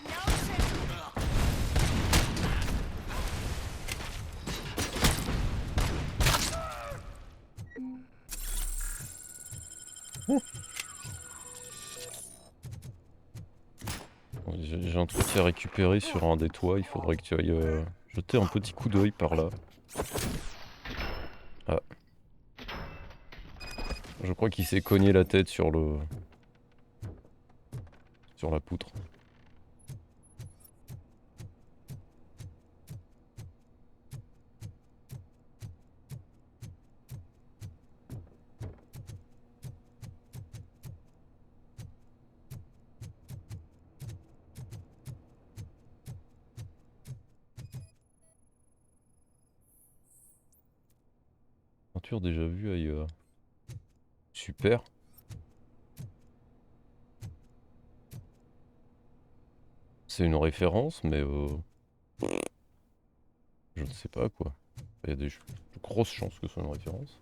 S1: J'ai un truc à récupérer sur un des toits, il faudrait que tu ailles jeter un petit coup d'œil par là. Ah. Je crois qu'il s'est cogné la tête sur le... sur la poutre. Peinture déjà vue ailleurs. Super. C'est une référence, mais je ne sais pas quoi. Il y a des grosses chances que ce soit une référence.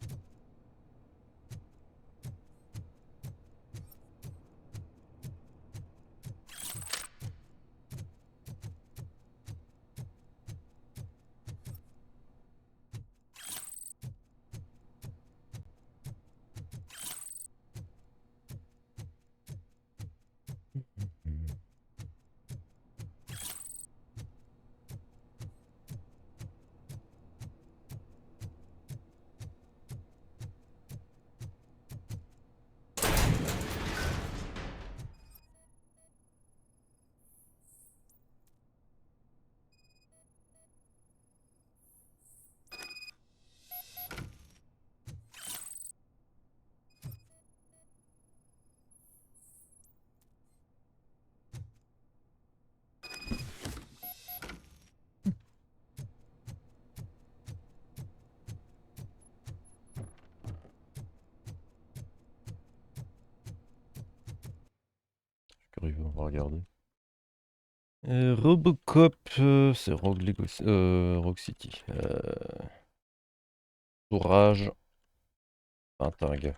S1: On va regarder. Robocop, c'est Rogue City. Orage. Pintingue.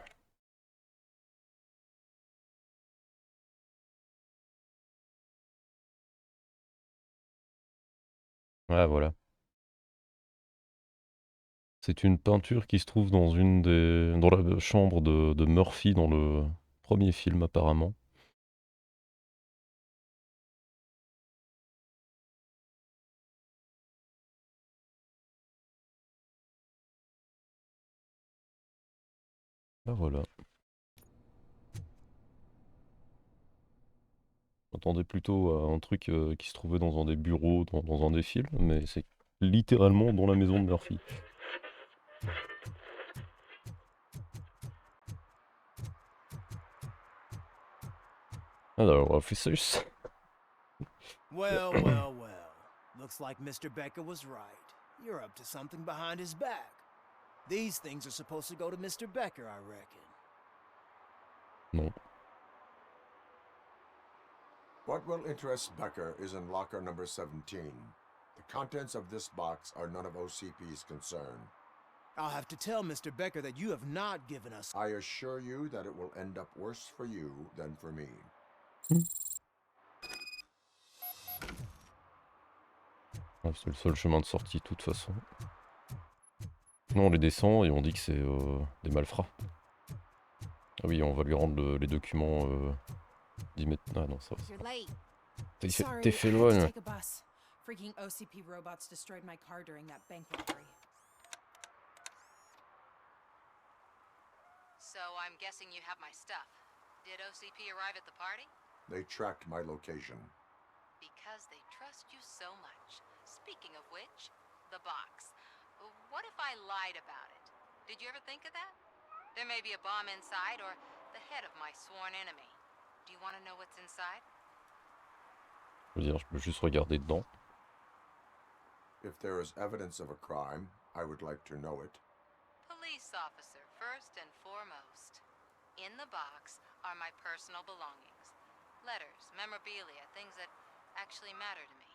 S1: Ah voilà. C'est une peinture qui se trouve dans dans la chambre de Murphy dans le premier film apparemment. Ah voilà. J'attendais plutôt à un truc qui se trouvait dans un des bureaux, dans un des films, mais c'est littéralement dans la maison de Murphy. Alors, officers.
S6: Well, well, well. Looks like Mr. Becker was right. You're up to something behind his back. These things are supposed to go to Mr. Becker, I reckon.
S1: Non.
S7: What will interest Becker is in locker number 17. The contents of this box are none of OCP's concern.
S6: I'll have to tell Mr. Becker that you have not given us...
S7: I assure you that it will end up worse for you than for me.
S1: C'est le seul chemin de sortie de toute façon. Non, on les descend et on dit que c'est des malfrats. Ah oui, on va lui rendre les documents 10 mètres. Ah non, ça va.
S12: Sorry,
S1: T'es
S12: I
S1: fait
S12: had to
S1: loin.
S12: take a bus. Freaking OCP robots destroyed my car during that bank robbery.
S18: So I'm guessing you have my stuff. Did OCP arrive at the party?
S7: They tracked my location.
S18: Because they trust you so much. Speaking of which, the box. What if I lied about it? Did you ever think of that? There may be a bomb inside or the head of my sworn enemy. Do you want to know what's inside?
S1: Je veux dire, je peux juste regarder dedans.
S7: If there is evidence of a crime, I would like to know it.
S18: Police officer, first and foremost. In the box are my personal belongings. Letters, memorabilia, things that actually matter to me.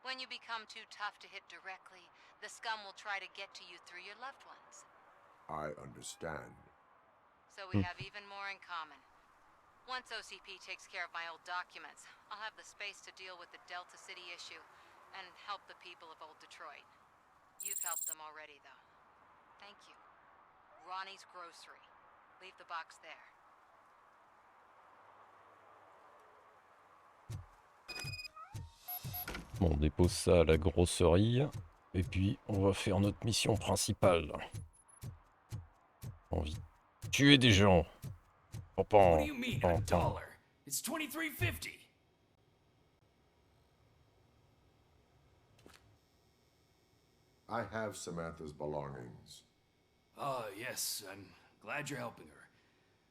S18: When you become too tough to hit directly, the scum will try to get to you through your loved ones.
S7: I understand.
S18: So we have even more in common. Once OCP takes care of my old documents, I'll have the space to deal with the Delta City issue and help the people of Old Detroit. You've helped them already, though. Thank you. Ronnie's Grocery. Leave the box there.
S1: Bon, on dépose ça à la grosserie. Et puis, on va faire notre mission principale. Envie de tuer des gens.
S20: What do you mean, $1? It's $23.50.
S7: I have Samantha's belongings.
S20: Yes, I'm glad you're helping her.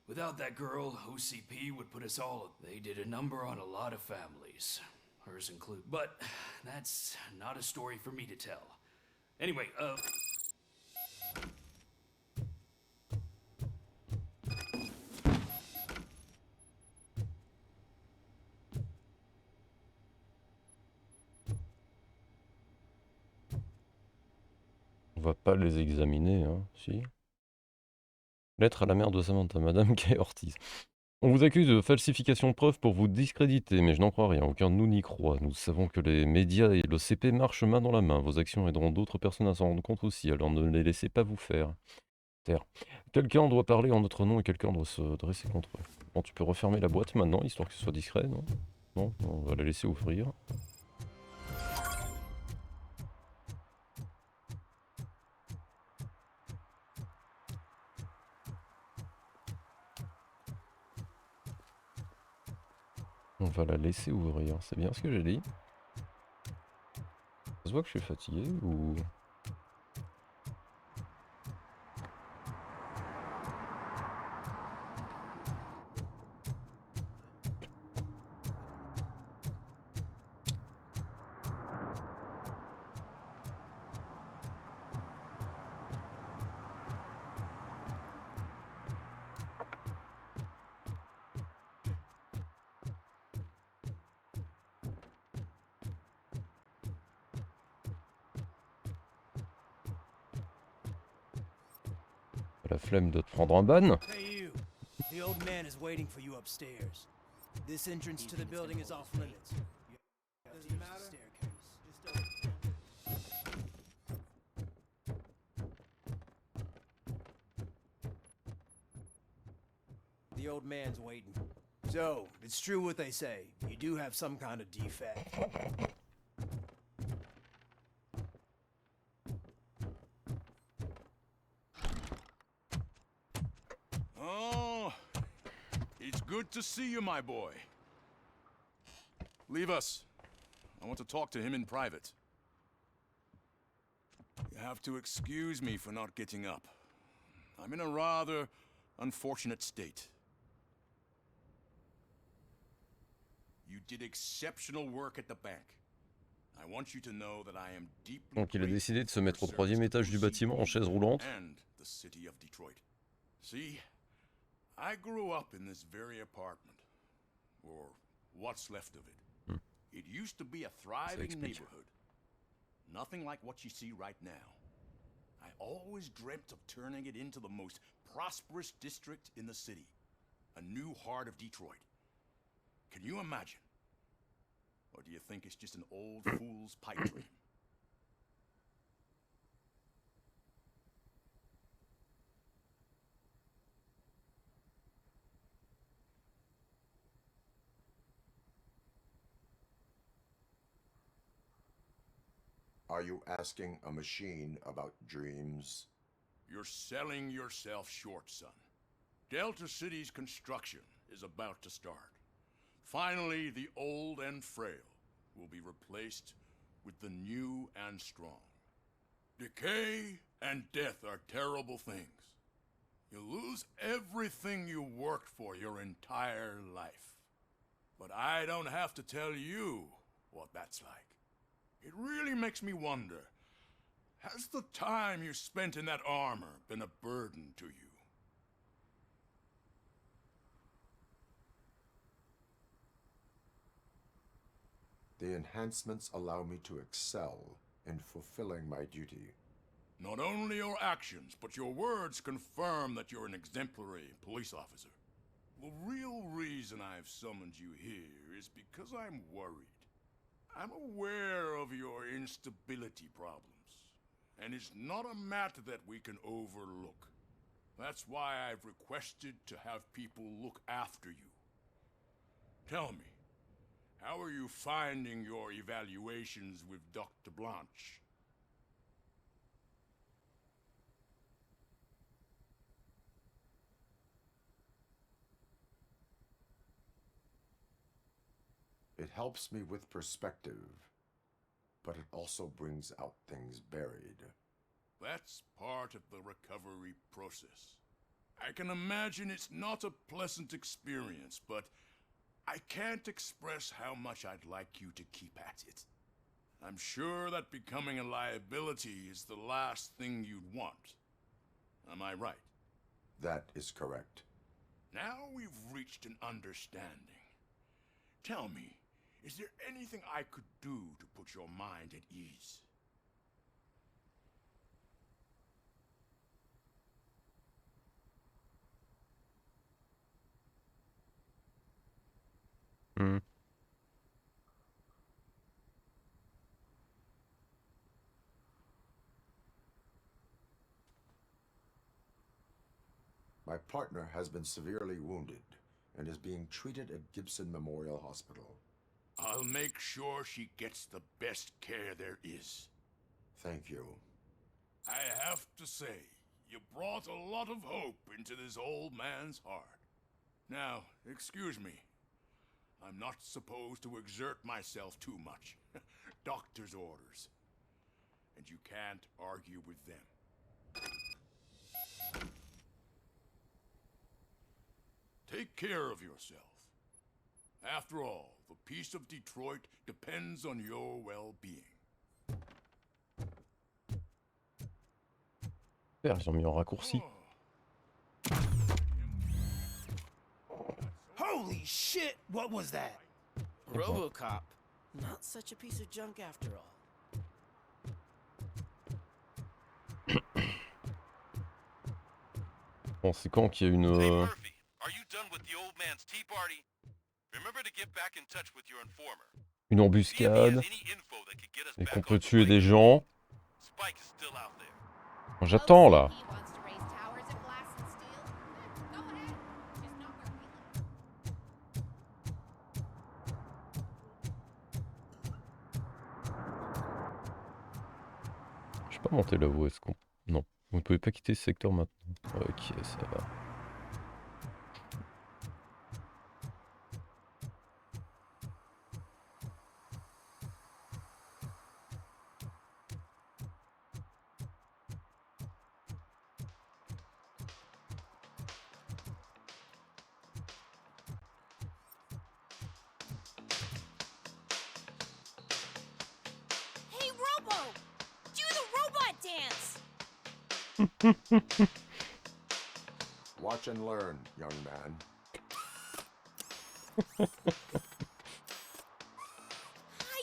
S20: Without that girl, OCP would put us all... They did a number on a lot of families. Hers include... But that's not a story for me to tell. Anyway,
S1: On va pas les examiner, hein, si. Lettre à la mère de Samantha, Madame Kay Ortiz. On vous accuse de falsification de preuves pour vous discréditer, mais je n'en crois rien, aucun de nous n'y croit. Nous savons que les médias et le CP marchent main dans la main. Vos actions aideront d'autres personnes à s'en rendre compte aussi, alors ne les laissez pas vous faire. Terre. Quelqu'un doit parler en notre nom et quelqu'un doit se dresser contre eux. Bon, tu peux refermer la boîte maintenant, histoire que ce soit discret, non? Non, on va la laisser ouvrir. On va la laisser ouvrir, c'est bien ce que j'ai dit. Ça se voit que je suis fatigué ou... La flemme de te prendre un ban.
S6: Hey you. The old man is waiting for you upstairs. This entrance to the building is off limits. Doesn't matter. The old man's waiting. So, it's true what they say. You do have some kind of defect.
S19: Oh, it's good to see you, my boy. Leave us. I want to talk to him in private. You have to excuse me for not getting up. I'm in a rather unfortunate state. You did exceptional work at the bank. I want you to know that I am deeply
S1: Donc il a décidé de se mettre au troisième étage du bâtiment en chaise roulante.
S19: and the city of Detroit. See, I grew up in this very apartment, or what's left of it. It used to be a thriving neighborhood. Nothing like what you see right now. I always dreamt of turning it into the most prosperous district in the city. A new heart of Detroit. Can you imagine? Or do you think it's just an old fool's pipe dream?
S7: Are you asking a machine about dreams?
S19: You're selling yourself short, son. Delta City's construction is about to start. Finally, the old and frail will be replaced with the new and strong. Decay and death are terrible things. You lose everything you worked for your entire life. But I don't have to tell you what that's like. It really makes me wonder, has the time you spent in that armor been a burden to you?
S7: The enhancements allow me to excel in fulfilling my duty.
S19: Not only your actions, but your words confirm that you're an exemplary police officer. The real reason I've summoned you here is because I'm worried. I'm aware of your instability problems, and it's not a matter that we can overlook. That's why I've requested to have people look after you. Tell me, how are you finding your evaluations with Dr. Blanche?
S7: It helps me with perspective, but it also brings out things buried.
S19: That's part of the recovery process. I can imagine it's not a pleasant experience, but I can't express how much I'd like you to keep at it. I'm sure that becoming a liability is the last thing you'd want. Am I right?
S7: That is correct.
S19: Now we've reached an understanding. Tell me, is there anything I could do to put your mind at ease?
S1: Hmm.
S7: My partner has been severely wounded and is being treated at Gibson Memorial Hospital.
S19: I'll make sure she gets the best care there is.
S7: Thank you.
S19: I have to say, you brought a lot of hope into this old man's heart. Now, excuse me. I'm not supposed to exert myself too much. Doctor's orders. And you can't argue with them. Take care of yourself. After all, the peace of Detroit depends on your well-being.
S1: Super, ils ont mis en raccourci.
S6: Holy shit! What was that? Robocop. Not such a piece of junk after all.
S1: Bon, c'est quand qu'il y a une...
S3: Are you done with the old man's tea party? Remember to get back in touch with your informer.
S1: Une embuscade, et qu'on peut tuer des gens. J'attends là. Je peux pas monter là-haut, est-ce qu'on... Non, vous ne pouvez pas quitter ce secteur maintenant. Ok, ça va.
S12: Hey, Robo! Do the robot dance!
S7: Watch and learn, young man.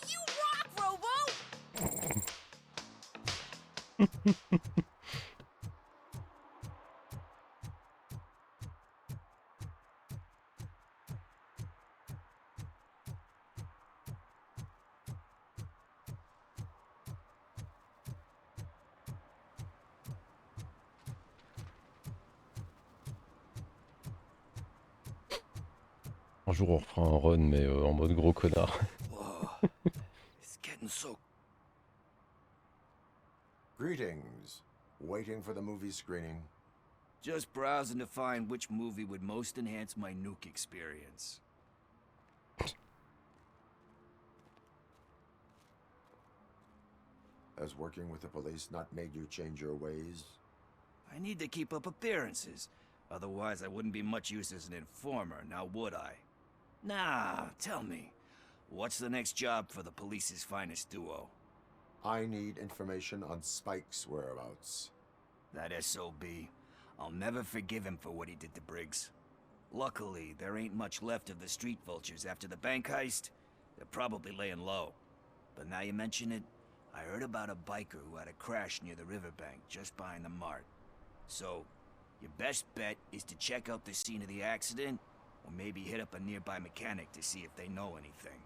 S12: You rock, Robo!
S1: Un jour on refera un run, mais en mode gros connard.
S9: It's getting so
S7: Greetings. Waiting for the movie screening?
S21: Just browsing to find which movie would most enhance my nuke experience.
S7: Has working with the police not made you change your ways?
S21: I need to keep up appearances. Otherwise, I wouldn't be much use as an informer, now would I? Nah, tell me. What's the next job for the police's finest duo?
S7: I need information on Spike's whereabouts.
S21: That SOB. I'll never forgive him for what he did to Briggs. Luckily, there ain't much left of the street vultures after the bank heist. They're probably laying low. But now you mention it, I heard about a biker who had a crash near the riverbank just behind the mart. So, your best bet is to check out the scene of the accident, or maybe hit up a nearby mechanic to see if they know anything.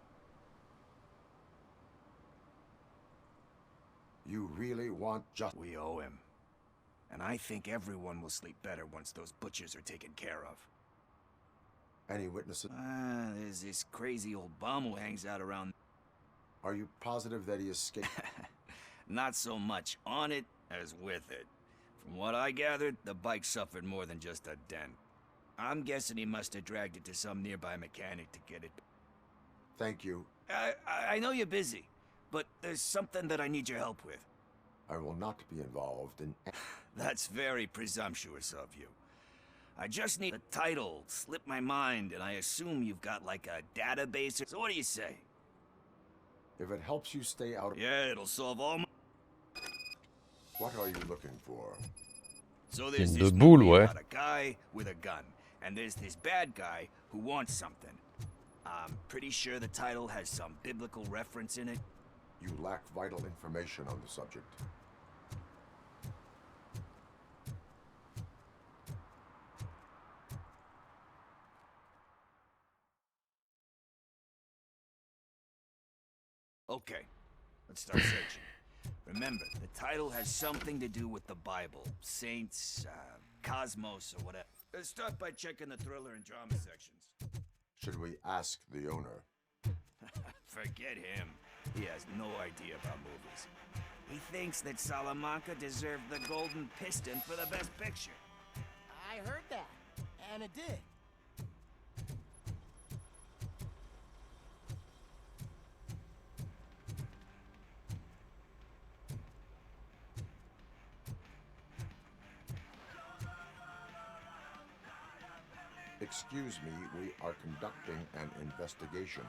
S7: You really want just...
S21: We owe him. And I think everyone will sleep better once those butchers are taken care of.
S7: Any witnesses?
S21: There's this crazy old bum who hangs out around...
S7: Are you positive that he escaped?
S21: Not so much on it as with it. From what I gathered, the bike suffered more than just a dent. I'm guessing he must have dragged it to some nearby mechanic to get it.
S7: Thank you.
S21: I know you're busy, but there's something that I need your help with.
S7: I will not be involved in...
S21: That's very presumptuous of you. I just need a title, slipped my mind, and I assume you've got like a database. So what do you say?
S7: If it helps you stay out of...
S21: Yeah, it'll solve all my...
S7: What are you looking for?
S21: So there's
S1: De
S21: this
S1: boule,
S21: movie
S1: ouais.
S21: about a guy with a gun, and there's this bad guy who wants something. I'm pretty sure the title has some biblical reference in it.
S7: You lack vital information on the subject.
S21: Okay, let's start searching. Remember, the title has something to do with the Bible, saints, cosmos, or whatever. Let's start by checking the thriller and drama sections.
S7: Should we ask the owner?
S21: Forget him. He has no idea about movies. He thinks that Salamanca deserved the Golden Piston for the Best Picture.
S6: I heard that, and it did.
S7: Excuse me, we are conducting an investigation.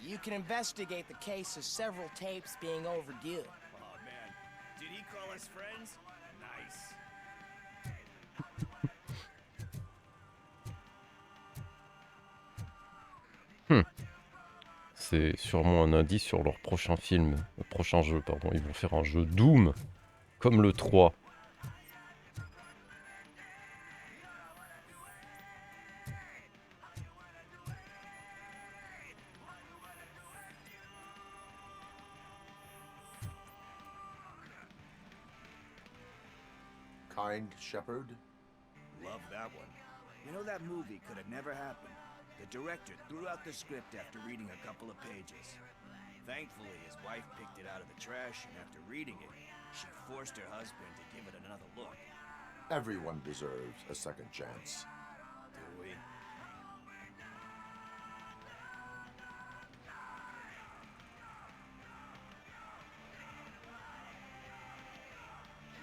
S6: You can investigate the case of several tapes being overdue.
S21: Oh man, did he call us friends? Nice.
S1: C'est sûrement un indice sur leur prochain film, prochain jeu, pardon. Ils vont faire un jeu Doom, comme le 3.
S7: Kind Shepherd?
S21: Love that one. You know, that movie could have never happened. The director threw out the script after reading a couple of pages. Thankfully, his wife picked it out of the trash, and after reading it, she forced her husband to give it another look.
S7: Everyone deserves a second chance.
S21: Do we?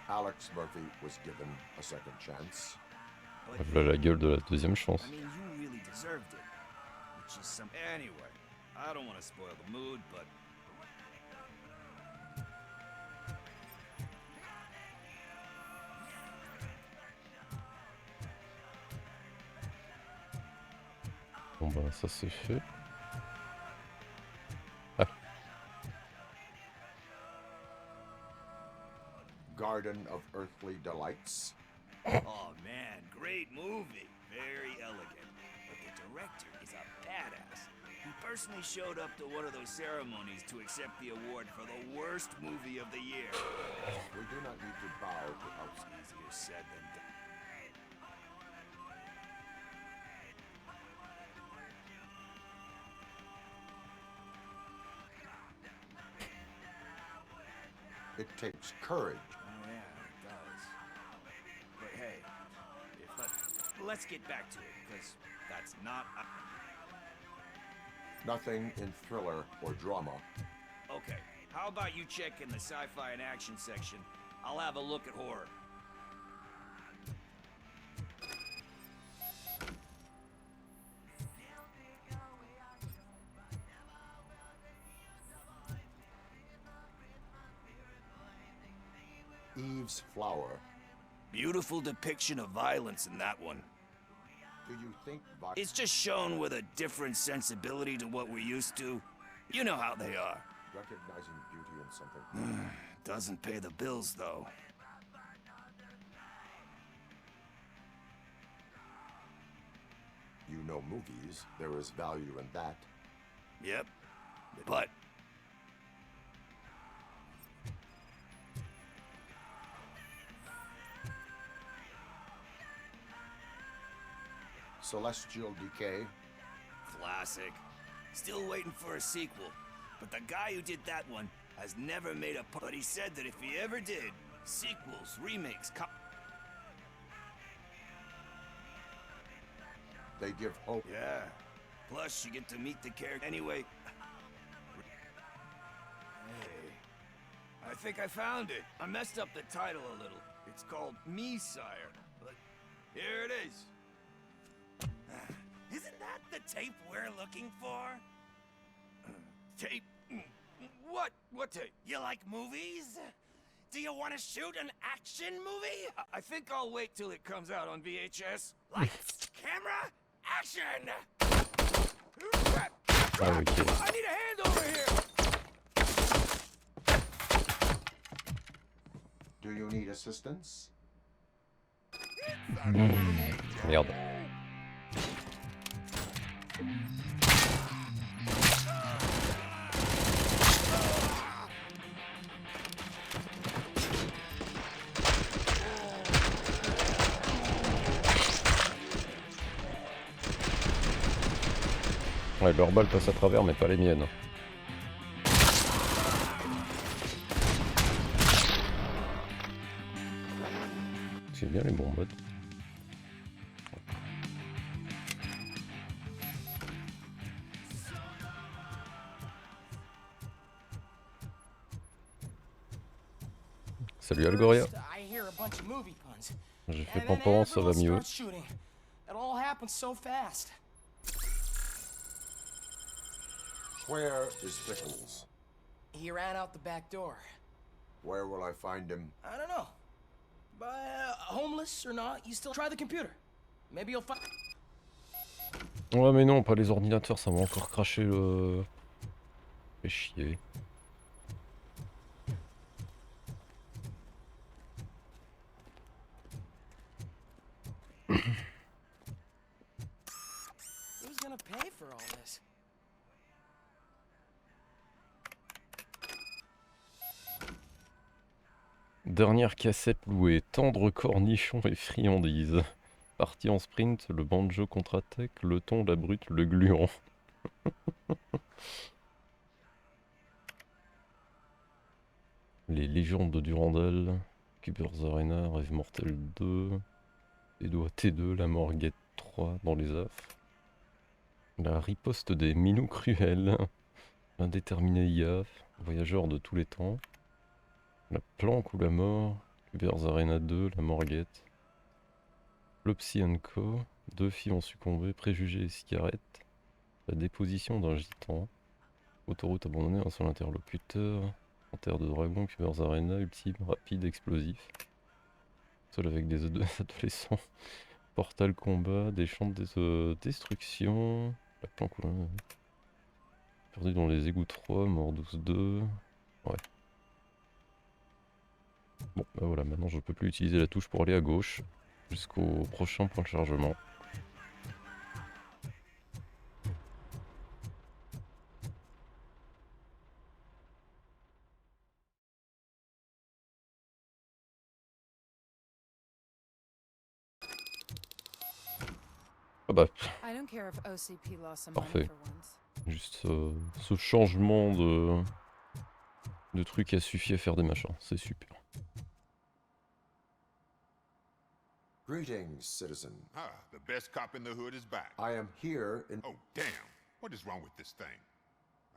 S7: Alex Murphy was given a second chance.
S1: Voilà la gueule de la deuxième chance.
S21: I mean, you really deserved it. Which is some... Anyway, I don't want to spoil the mood, but...
S1: Bon bah ça c'est fait.
S7: Garden of Earthly Delights.
S21: Oh man, great movie. Very elegant. But the director is a badass. He personally showed up to one of those ceremonies to accept the award for the worst movie of the year.
S7: We do not need to bow to us.
S21: Easier said than done.
S7: It takes courage.
S21: Oh yeah, it does. But hey, let's get back to it, because that's not...
S7: Nothing in thriller or drama.
S21: Okay, how about you check in the sci-fi and action section? I'll have a look at horror.
S7: Eve's Flower.
S21: Beautiful depiction of violence in that one.
S7: Do you think
S21: it's just shown with a different sensibility to what we're used to? You know how they are.
S7: recognizing beauty in something?
S21: Doesn't pay the bills, though.
S7: You know movies. There is value in that.
S21: Yep. But...
S7: Celestial Decay.
S21: Classic. Still waiting for a sequel. But the guy who did that one has never made a... But he said that if he ever did, sequels, remakes...
S7: They give hope.
S21: Yeah. Plus, you get to meet the character. Anyway... Hey... I think I found it. I messed up the title a little. It's called Me, Sire. But here it is. Isn't that the tape we're looking for? Tape? What? What tape? You like movies? Do you want to shoot an action movie? I think I'll wait till it comes out on VHS. Lights, camera, action! I need a hand over here!
S7: Do you need assistance?
S1: Merde. Ouais, leurs balles passent à travers, mais pas les miennes. C'est bien les bonbonnes. Salut Algoria. J'ai fait Pampan, ça va mieux.
S7: Where is Pickles?
S2: He ran out the back door.
S7: Where will I find him?
S2: I don't know. But homeless or not, you still try the computer. Maybe you'll find.
S1: Ouais mais non, pas les ordinateurs, ça va encore cracher le... Fait chier.
S2: Who's gonna pay for all this?
S1: Dernière cassette louée, tendre cornichon et friandises. Partie en sprint, le banjo contre-attaque, le thon, la brute, le gluant. Les légendes de Durandal, Cubers Arena, Rêve Mortel 2, Edo T2, La Morguette 3 dans les affres. La riposte des minous cruels, l'indéterminé IA, voyageur de tous les temps. La planque ou la mort, Cubers Arena 2, La Morguette. L'Opsy Co, 2 filles ont succombé, préjugés et cigarettes. La déposition d'un gitan. Autoroute abandonnée, un seul interlocuteur. En terre de dragon, Cubers Arena, ultime, rapide, explosif. Seul avec des adolescents. Portal combat, des champs de destruction. La planque ou la... Perdu dans les égouts 3, mort 12-2. Ouais. Bon, bah voilà, maintenant je peux plus utiliser la touche pour aller à gauche. Jusqu'au prochain point de chargement. Ah bah, parfait. Juste ce changement de de trucs a suffi à faire des machins, c'est super.
S7: Greetings, citizen.
S4: Ah, the best cop in the hood is back.
S7: I am here in...
S4: Oh, damn. What is wrong with this thing?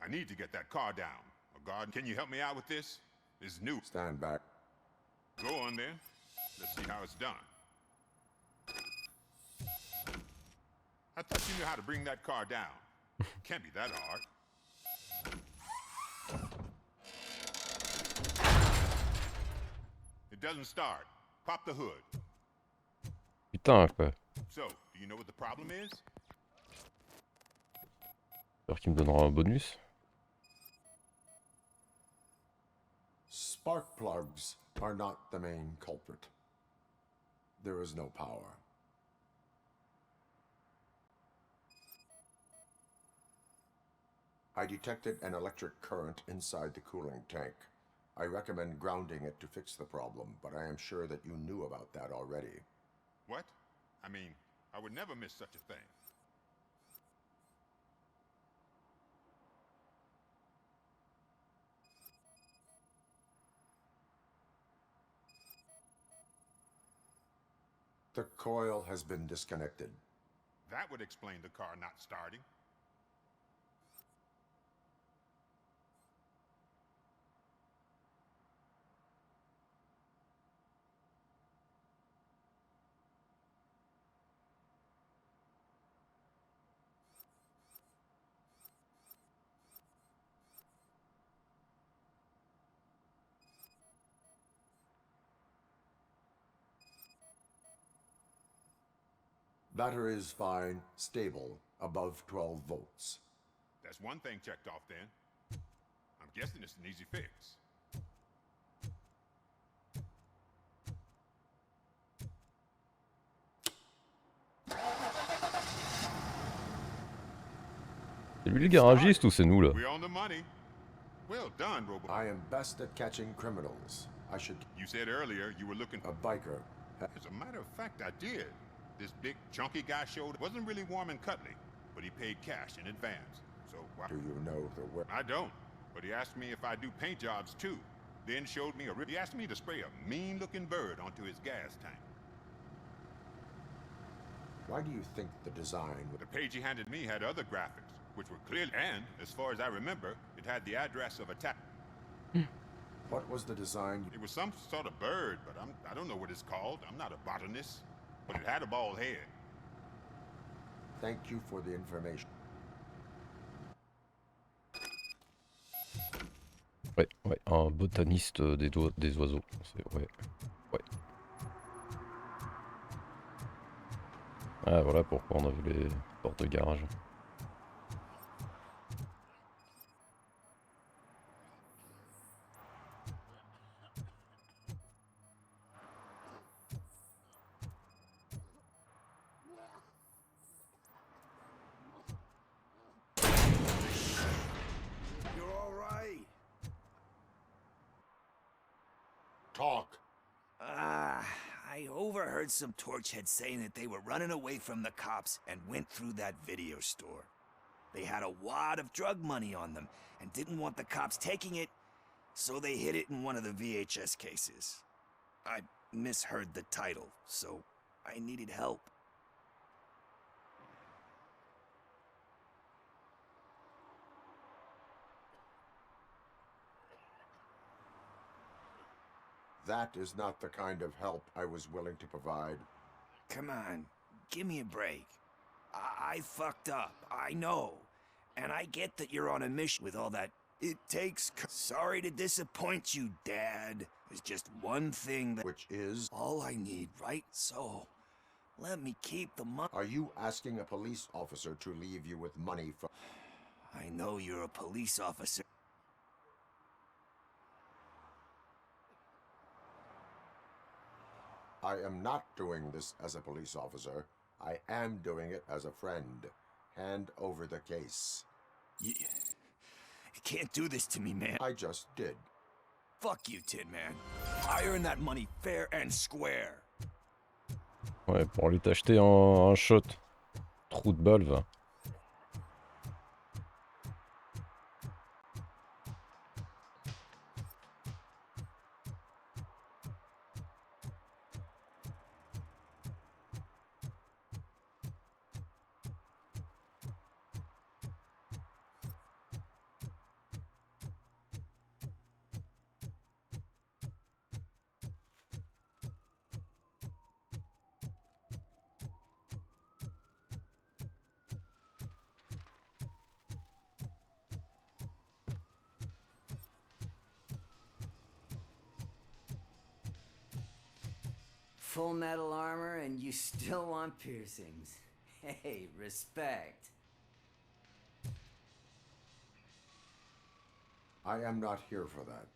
S4: I need to get that car down. Oh, God, can you help me out with this? It's new.
S7: Stand back.
S4: Go on then. Let's see how it's done. I thought you knew how to bring that car down. Can't be that hard. It doesn't start. Pop the hood.
S1: Putain quoi.
S4: So, do you know what the problem is?
S1: J'espère qu'il me donnera un bonus.
S7: Spark plugs are not the main culprit. There is no power. I detected an electric current inside the cooling tank. I recommend grounding it to fix the problem, but I am sure that you knew about that already.
S4: What? I mean, I would never miss such a thing.
S7: The coil has been disconnected.
S4: That would explain the car not starting.
S7: Battery is fine, stable, above 12 volts.
S4: That's one thing checked off then. I'm guessing it's an easy fix.
S1: C'est lui le garagiste ou c'est nous là?
S4: We're on the money. Well done, Robo.
S7: I am best at catching criminals. I should...
S4: You said earlier you were looking...
S7: A biker.
S4: As a matter of fact, I did. This big, chunky guy showed... Wasn't really warm and cuddly, but he paid cash in advance. So why...
S7: Do you know the way?
S4: I don't, but he asked me if I do paint jobs too. Then showed me a... He asked me to spray a mean-looking bird onto his gas tank.
S7: Why do you think the design...
S4: The page he handed me had other graphics, which were clearly... And, as far as I remember, it had the address of a tap...
S7: What was the design?
S4: It was some sort of bird, but I don't know what it's called. I'm not a botanist. But it had a bald head.
S7: Thank you for the information.
S1: Ouais, ouais, un botaniste des oiseaux. Ouais, ouais. Ah voilà pourquoi on a vu les portes de garage.
S7: Talk.
S21: I overheard some torchheads saying that they were running away from the cops and went through that video store. They had a wad of drug money on them and didn't want the cops taking it, so they hid it in one of the VHS cases. I misheard the title, so I needed help.
S7: That is not the kind of help I was willing to provide.
S21: Come on, give me a break. I fucked up, I know. And I get that you're on a mission with all that. It takes... Sorry to disappoint you, Dad. There's just one thing that...
S7: Which is?
S21: All I need, right? So, let me keep the money.
S7: Are you asking a police officer to leave you with money from...
S21: I know you're a police officer.
S7: I am not doing this as a police officer. I am doing it as a friend. Hand over the case.
S21: You can't do this to me, man.
S7: I just did.
S21: Fuck you, Tin Man. I earned that money fair and square.
S1: Ouais, pour aller t'acheter un shot. Trou de balle, va.
S10: full metal armor and you still want piercings. Hey, respect.
S7: I am not here for that.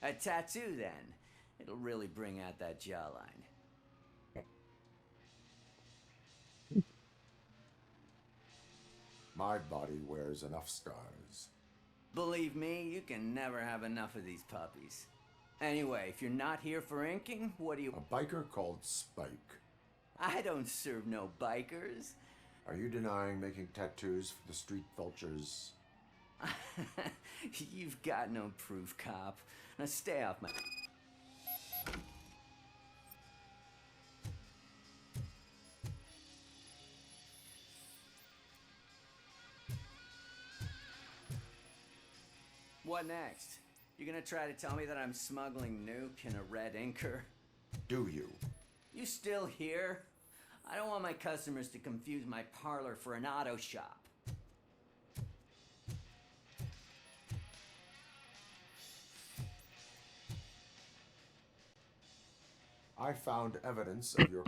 S10: A tattoo, then. It'll really bring out that jawline.
S7: My body wears enough scars.
S10: Believe me, you can never have enough of these puppies. Anyway, if you're not here for inking, what do you...
S7: A biker called Spike.
S10: I don't serve no bikers.
S7: Are you denying making tattoos for the street vultures?
S10: You've got no proof, cop. Now stay off my... What next? You gonna try to tell me that I'm smuggling nuke in a red inker?
S7: Do you?
S10: You still here? I don't want my customers to confuse my parlor for an auto shop.
S7: I found evidence of your...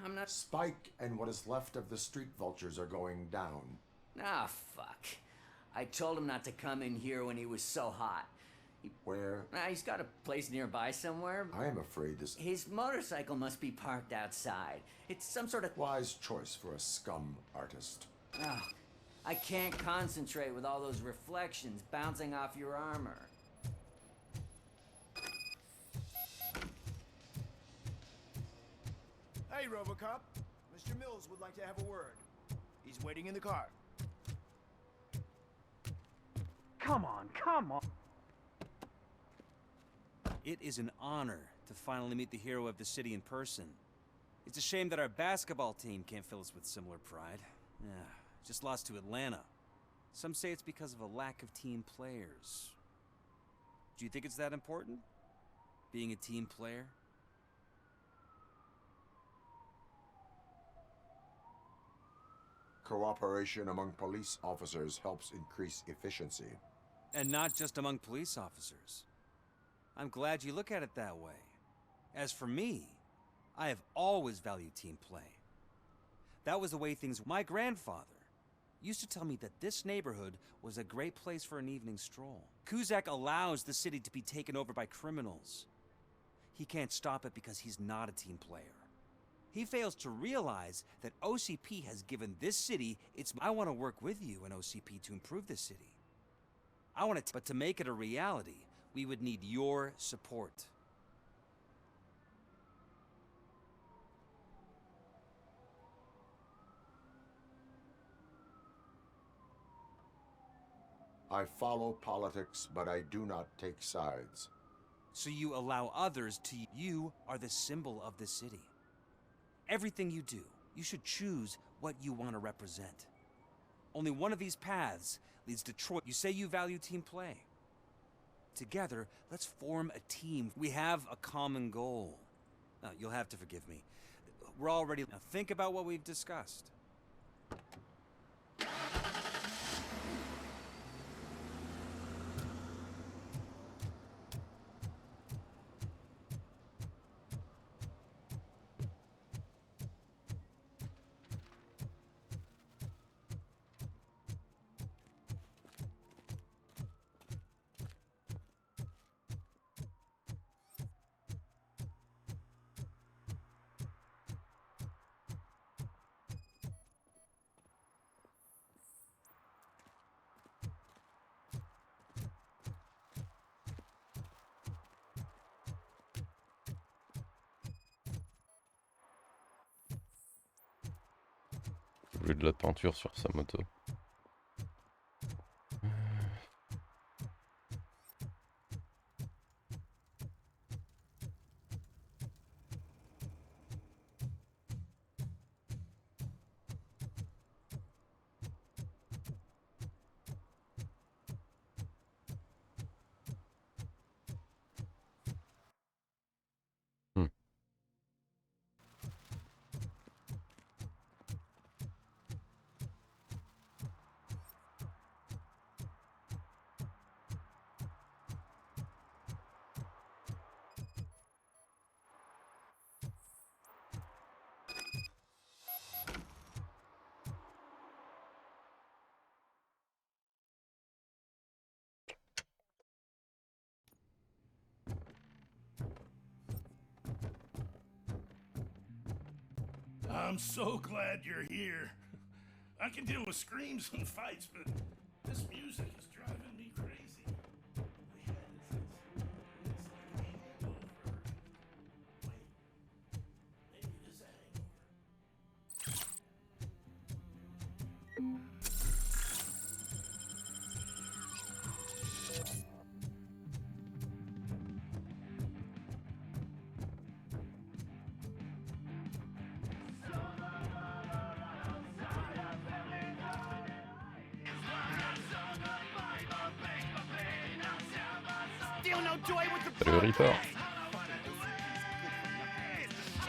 S10: I'm not...
S7: Spike and what is left of the street vultures are going down.
S10: Ah, fuck. I told him not to come in here when he was so hot.
S7: Where?
S10: He's got a place nearby somewhere.
S7: I am afraid this...
S10: His motorcycle must be parked outside. It's some sort of...
S7: Wise choice for a scum artist.
S10: Oh, I can't concentrate with all those reflections bouncing off your armor.
S6: Hey, Robocop. Mr. Mills would like to have a word. He's waiting in the car.
S22: Come on, come on.
S23: It is an honor to finally meet the hero of the city in person. It's a shame that our basketball team can't fill us with similar pride. Yeah, just lost to Atlanta. Some say it's because of a lack of team players. Do you think it's that important? Being a team player?
S7: Cooperation among police officers helps increase efficiency.
S23: And not just among police officers. I'm glad you look at it that way. As for me, I have always valued team play. That was the way things... My grandfather used to tell me that this neighborhood was a great place for an evening stroll. Kuzak allows the city to be taken over by criminals. He can't stop it because he's not a team player. He fails to realize that OCP has given this city its... I want to work with you and OCP to improve this city. I want to... But to make it a reality, we would need your support.
S7: I follow politics, but I do not take sides.
S23: So you allow others to... You are the symbol of the city. Everything you do, you should choose what you want to represent. Only one of these paths leads to Detroit. You say you value team play. Together, let's form a team. We have a common goal. Now, you'll have to forgive me. We're already... Now, think about what we've discussed.
S1: J'ai voulu de la peinture sur sa moto.
S19: I'm so glad you're here. I can deal with screams and fights, but this music is driving me crazy.
S6: Still no joy with the
S1: Salut Reaper.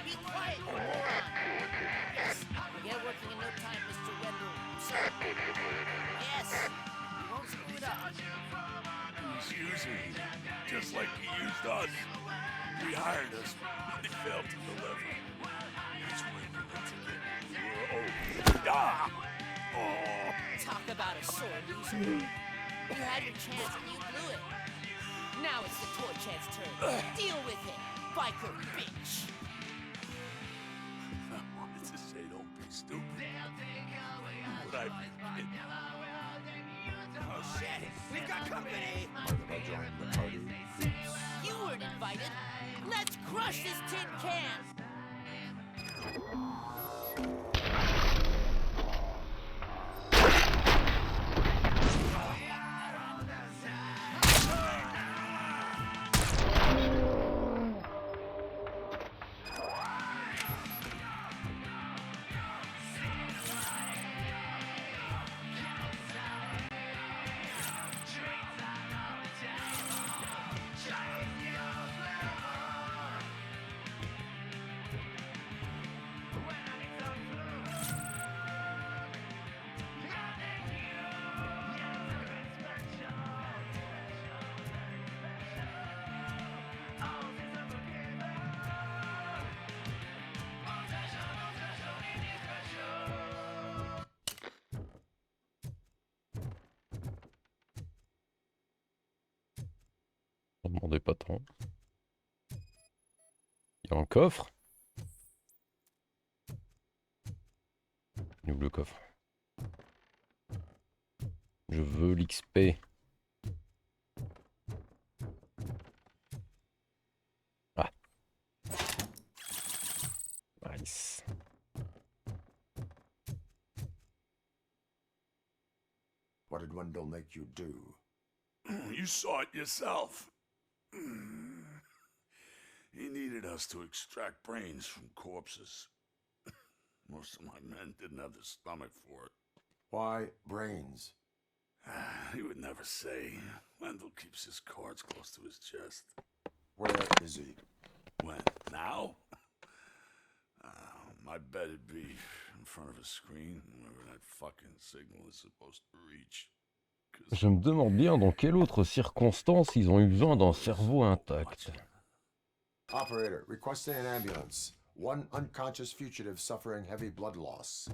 S6: Be quiet, you moron! Yes, get working in no time, Mr. Wendell. Sir. Yes, we won't screw it up.
S19: He's using you, just like he used us. He hired us, but he failed to deliver. He's waiting to get your oath. Ah! Oh!
S6: Talk about a sore loser. You had your chance and you blew it. Now it's the toy cat's turn. Deal with it, biker bitch.
S19: I wanted to say don't be stupid. But I did.
S6: Oh shit, we've got company.
S7: Mind if I join the party?
S6: You weren't invited. Let's crush this tin can.
S1: On ne demandait pas tant. Il y a un coffre. Il ouvre le coffre. Je veux l'XP. Ah. Nice.
S7: What did Wendell make you do?
S19: You saw it yourself. He needed us to extract brains from corpses. Most of my men didn't have the stomach for it.
S7: Why brains?
S19: He would never say. Wendell keeps his cards close to his chest.
S7: Where is he?
S19: When? Now? I bet it'd be in front of a screen, wherever that fucking signal is supposed to reach.
S1: Je me demande bien dans quelle autre circonstance ils ont eu besoin d'un cerveau intact.
S7: Operator, requesting an ambulance. One unconscious fugitive suffering heavy blood loss.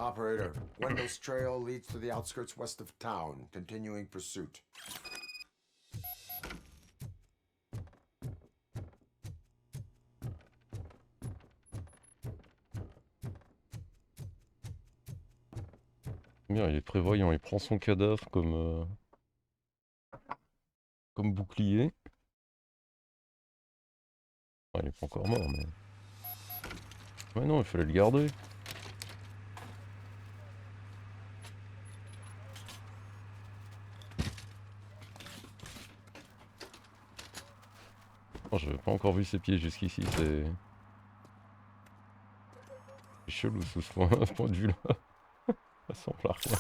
S7: Operator, Wendell's trail leads to the outskirts west of town, continuing pursuit.
S1: Bien, il est prévoyant, il prend son cadavre comme bouclier. Ah, il est pas encore mort, mais... Ouais non, il fallait le garder. Oh, j'avais pas encore vu ses pieds jusqu'ici, c'est chelou sous ce point, ce point de vue-là. Ça ressemble à rien.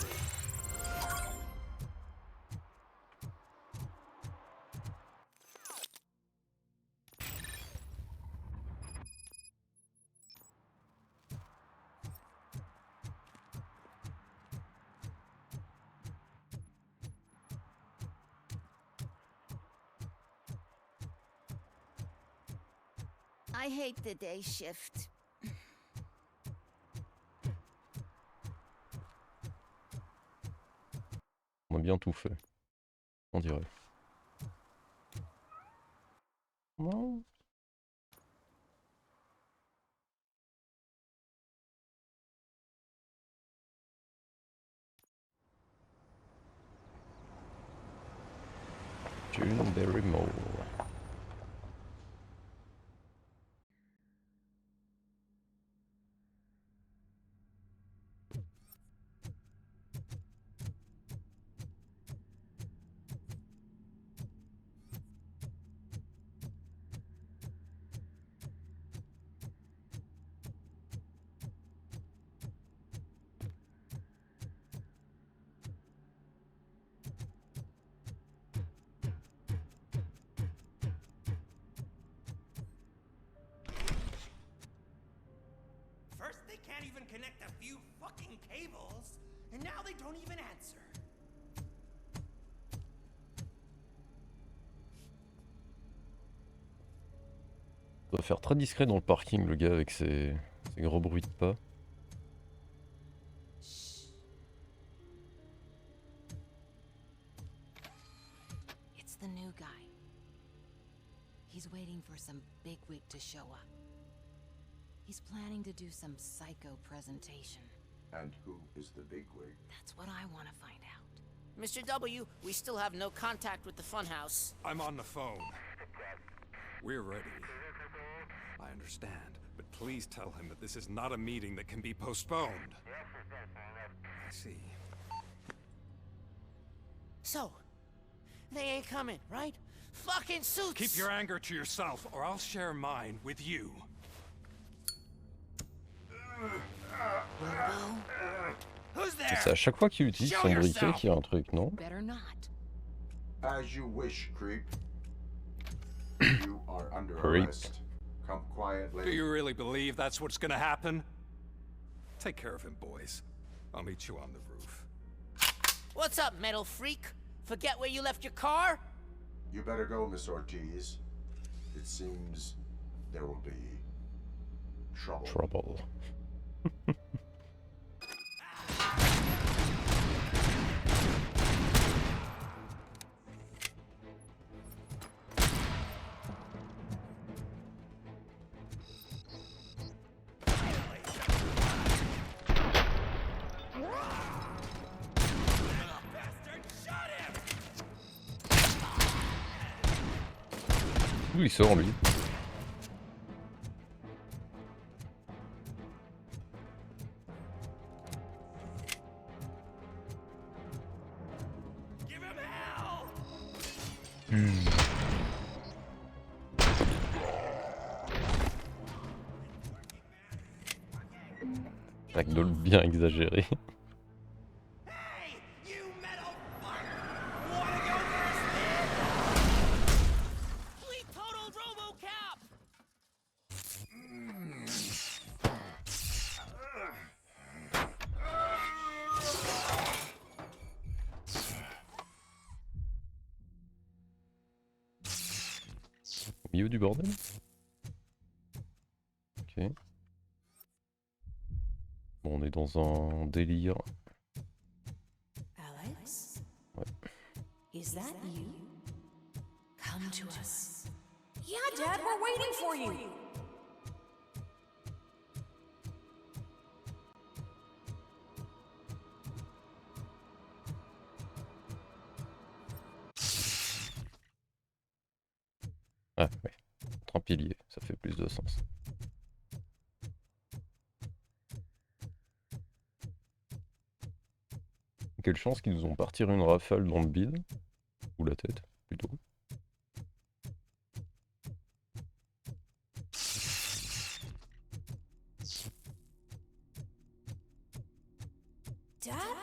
S5: I hate the day shift.
S1: On a bien tout fait. On dirait. Non. June Barrymore.
S9: First, they can't even connect a few fucking cables, and now they don't even answer.
S1: Il doit faire très discret dans le parking, le gars, avec ses gros bruits de pas.
S13: It's the new guy. He's waiting for some bigwig to show up. He's planning to do some psycho presentation.
S7: And who is the bigwig?
S13: That's what I want to find out.
S6: Mr. W, we still have no contact with the funhouse.
S15: I'm on the phone. We're ready. I understand, but please tell him that this is not a meeting that can be postponed. I see.
S6: So, they ain't coming, right? Fucking suits!
S15: Keep your anger to yourself, or I'll share mine with you.
S1: C'est à chaque fois qu'il utilise son briquet qu'il y a un truc, non?
S13: Better not.
S7: As you wish, creep. You are under arrest. Come quietly.
S15: Do you really believe that's what's gonna happen? Take care of him, boys. I'll meet you on the roof.
S6: What's up, metal freak? Forget where you left your car?
S7: You better go, Miss Ortiz. It seems there will be trouble.
S1: Trouble. D'où il sort, lui? Ragdoll bien exagéré.
S6: We totaled Robocop!
S1: Au milieu du bordel? Ok. Bon, on est dans un délire.
S5: Alex?
S1: Ouais.
S5: Is that you? Come to us. Yeah, Dad, we're waiting for you.
S1: Ah, ouais. Entre un pilier, ça fait plus de sens. Quelle chance qu'ils nous ont pas tiré une rafale dans le bide. Ou la tête, plutôt.
S5: Dad?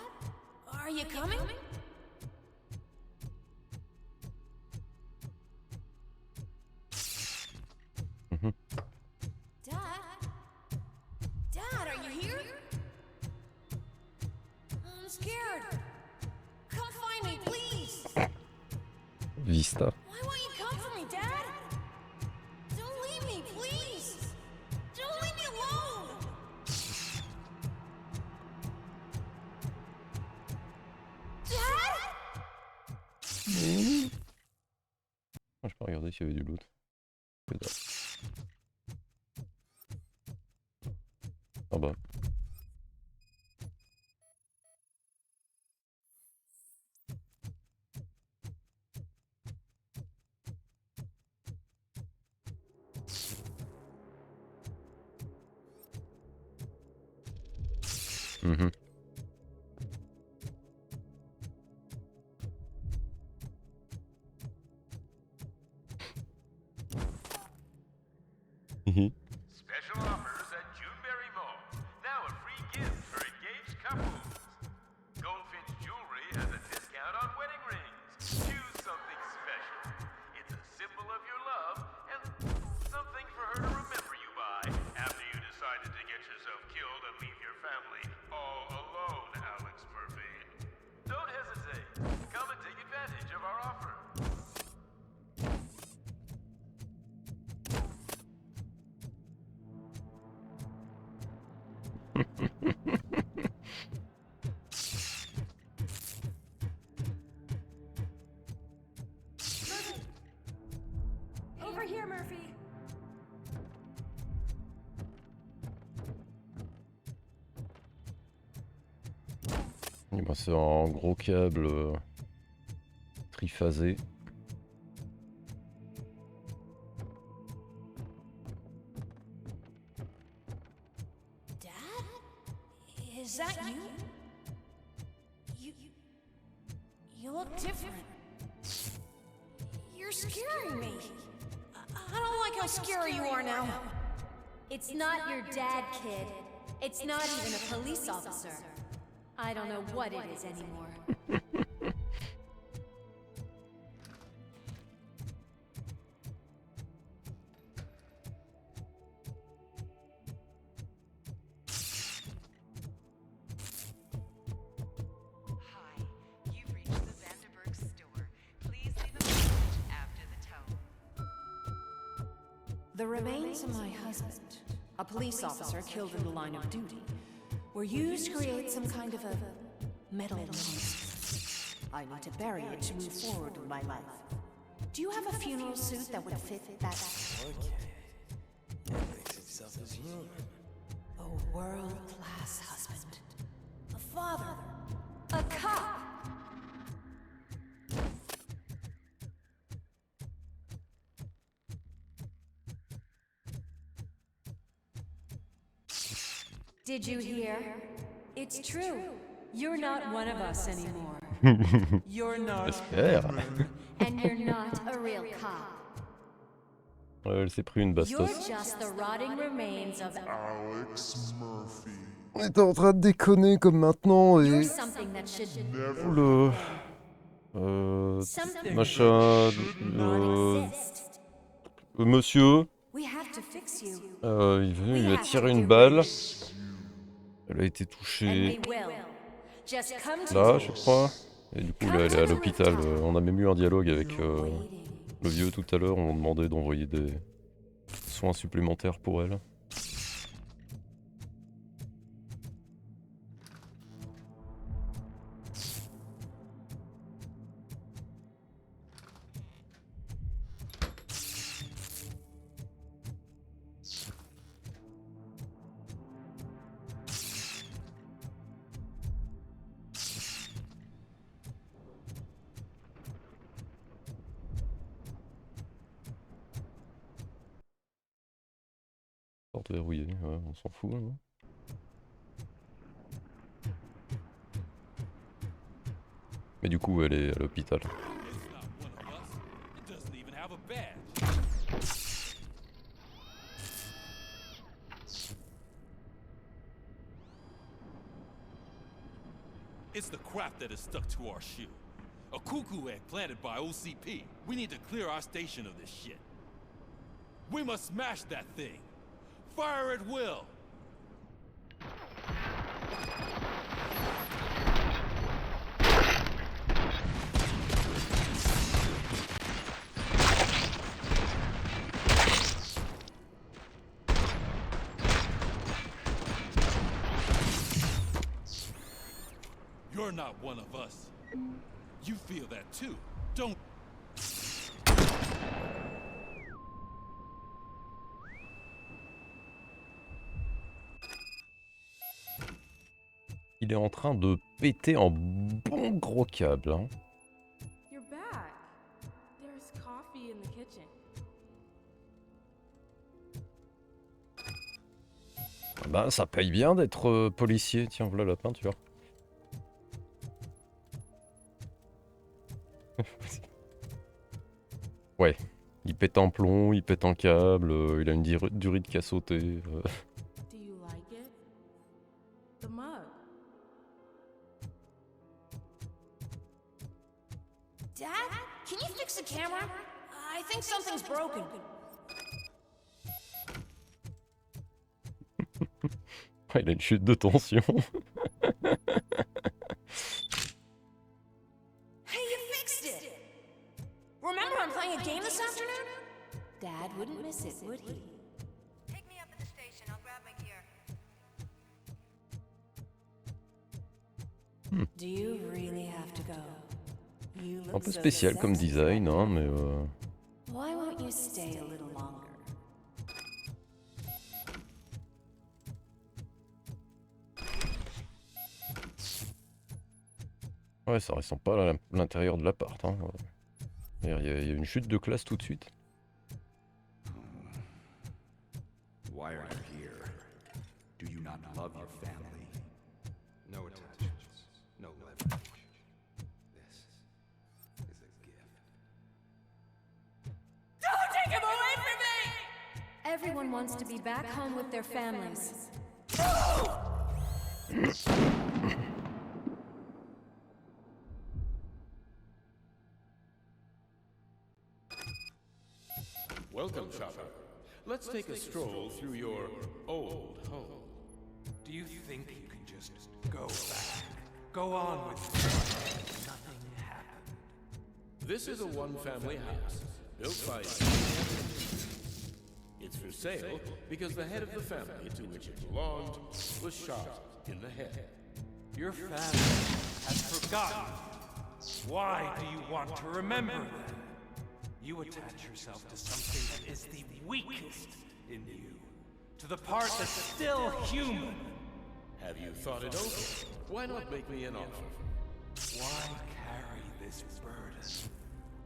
S5: Are you coming? Dad? Dad, are you here? I'm scared. Come find me, please.
S1: Vista.
S5: Why won't you come for me, Dad? Don't leave me, please. Don't leave me alone. Dad?
S1: Je peux regarder s'il y avait du loot. Que dalle. Ah bah. Mhm.
S11: Special offers at Juneberry Mall. Now a free gift for engaged couples. Goldfinch Jewelry has a discount on wedding rings. Choose something special. It's a symbol of your love and something for her to remember you by after you decided to get yourself killed and leave your family all alone, Alex Murphy. Don't hesitate. Come and take advantage of our offer.
S5: Over here, Murphy.
S1: Et bah, c'est un gros câble triphasé.
S5: Dad? Is that you? You look different. You're scaring me. I don't like how scary you are now.
S14: It's not your dad, kid. It's not even a police officer. I don't know what it is anymore.
S5: The remains of my husband, a police officer killed in the line of duty, were used to create some kind of a metal monster. I need to bury it to move forward with my life. Do you have a funeral suit that would fit that?
S2: Okay. It thinks itself as human.
S5: A world-class husband. A father. A cop.
S14: Did you hear? It's true. You're not one of us anymore. You're not
S1: J'espère.
S14: And you're not a real cop.
S1: Elle s'est pris une
S14: You're
S1: bastos.
S14: just the rotting remains of
S16: Alex Murphy.
S1: On était en train de déconner comme maintenant et...
S14: You're something that should
S1: Le... machin... monsieur...
S14: We have to fix you.
S1: il est venu, il lui a tiré une balle. Elle a été touchée...
S14: And we will. Just come to
S1: Là, je crois. Et du coup, là, elle est à l'hôpital. On a même eu un dialogue avec le vieux tout à l'heure. On demandait d'envoyer des soins supplémentaires pour elle. Porte verrouillée, ouais, on s'en fout. Hein. Mais du coup, elle est à l'hôpital.
S3: It's the crap that is stuck to our shoe. A cuckoo egg planted by OCP. We need to clear our station of this shit. We must smash that thing. Fire at will. You're not one of us. You feel that too, don't?
S1: Il est en train de péter en bon gros câble. Hein.
S8: You're back. There's coffee in the kitchen.
S1: Ah bah ça paye bien d'être policier. Tiens, voilà la peinture. Ouais, il pète un plomb, il pète un câble, il a une durée de casse sauter.
S8: Do you like it? The mug.
S5: Dad, can you fix the camera? I think something's broken.
S1: Il a une chute de tension.
S5: Hey, you fixed it! Remember I'm playing a game this afternoon? Dad wouldn't miss it, would he?
S17: Take me up at the station. I'll grab my gear.
S5: Do you really have to go? You
S1: Un
S5: look
S1: peu
S5: so
S1: spécial comme
S5: sexy.
S1: design, hein, mais...
S5: Why won't you stay a little longer?
S1: Ouais, ça ressemble pas à l'intérieur de l'appart. Hein. Il y a une chute de classe tout de suite.
S18: Why are you here? Do you not love your family?
S15: No attachments, no leverage. This is a gift.
S5: Don't take him away from me!
S14: Everyone wants to be back home with their families.
S24: Welcome, shopper. Let's take a stroll through your old home.
S15: Do you think you can just go back? Go on with it. Nothing happened.
S24: This is a one-family house, built by... It's for sale because the head of the family to which it belonged was shot in the head.
S15: Your family has forgotten. Why do you want to remember them? You attach yourself to something that is the weakest in you. To the part that's still human.
S24: Have you thought it over? Why not make me an offer?
S15: Why carry this burden?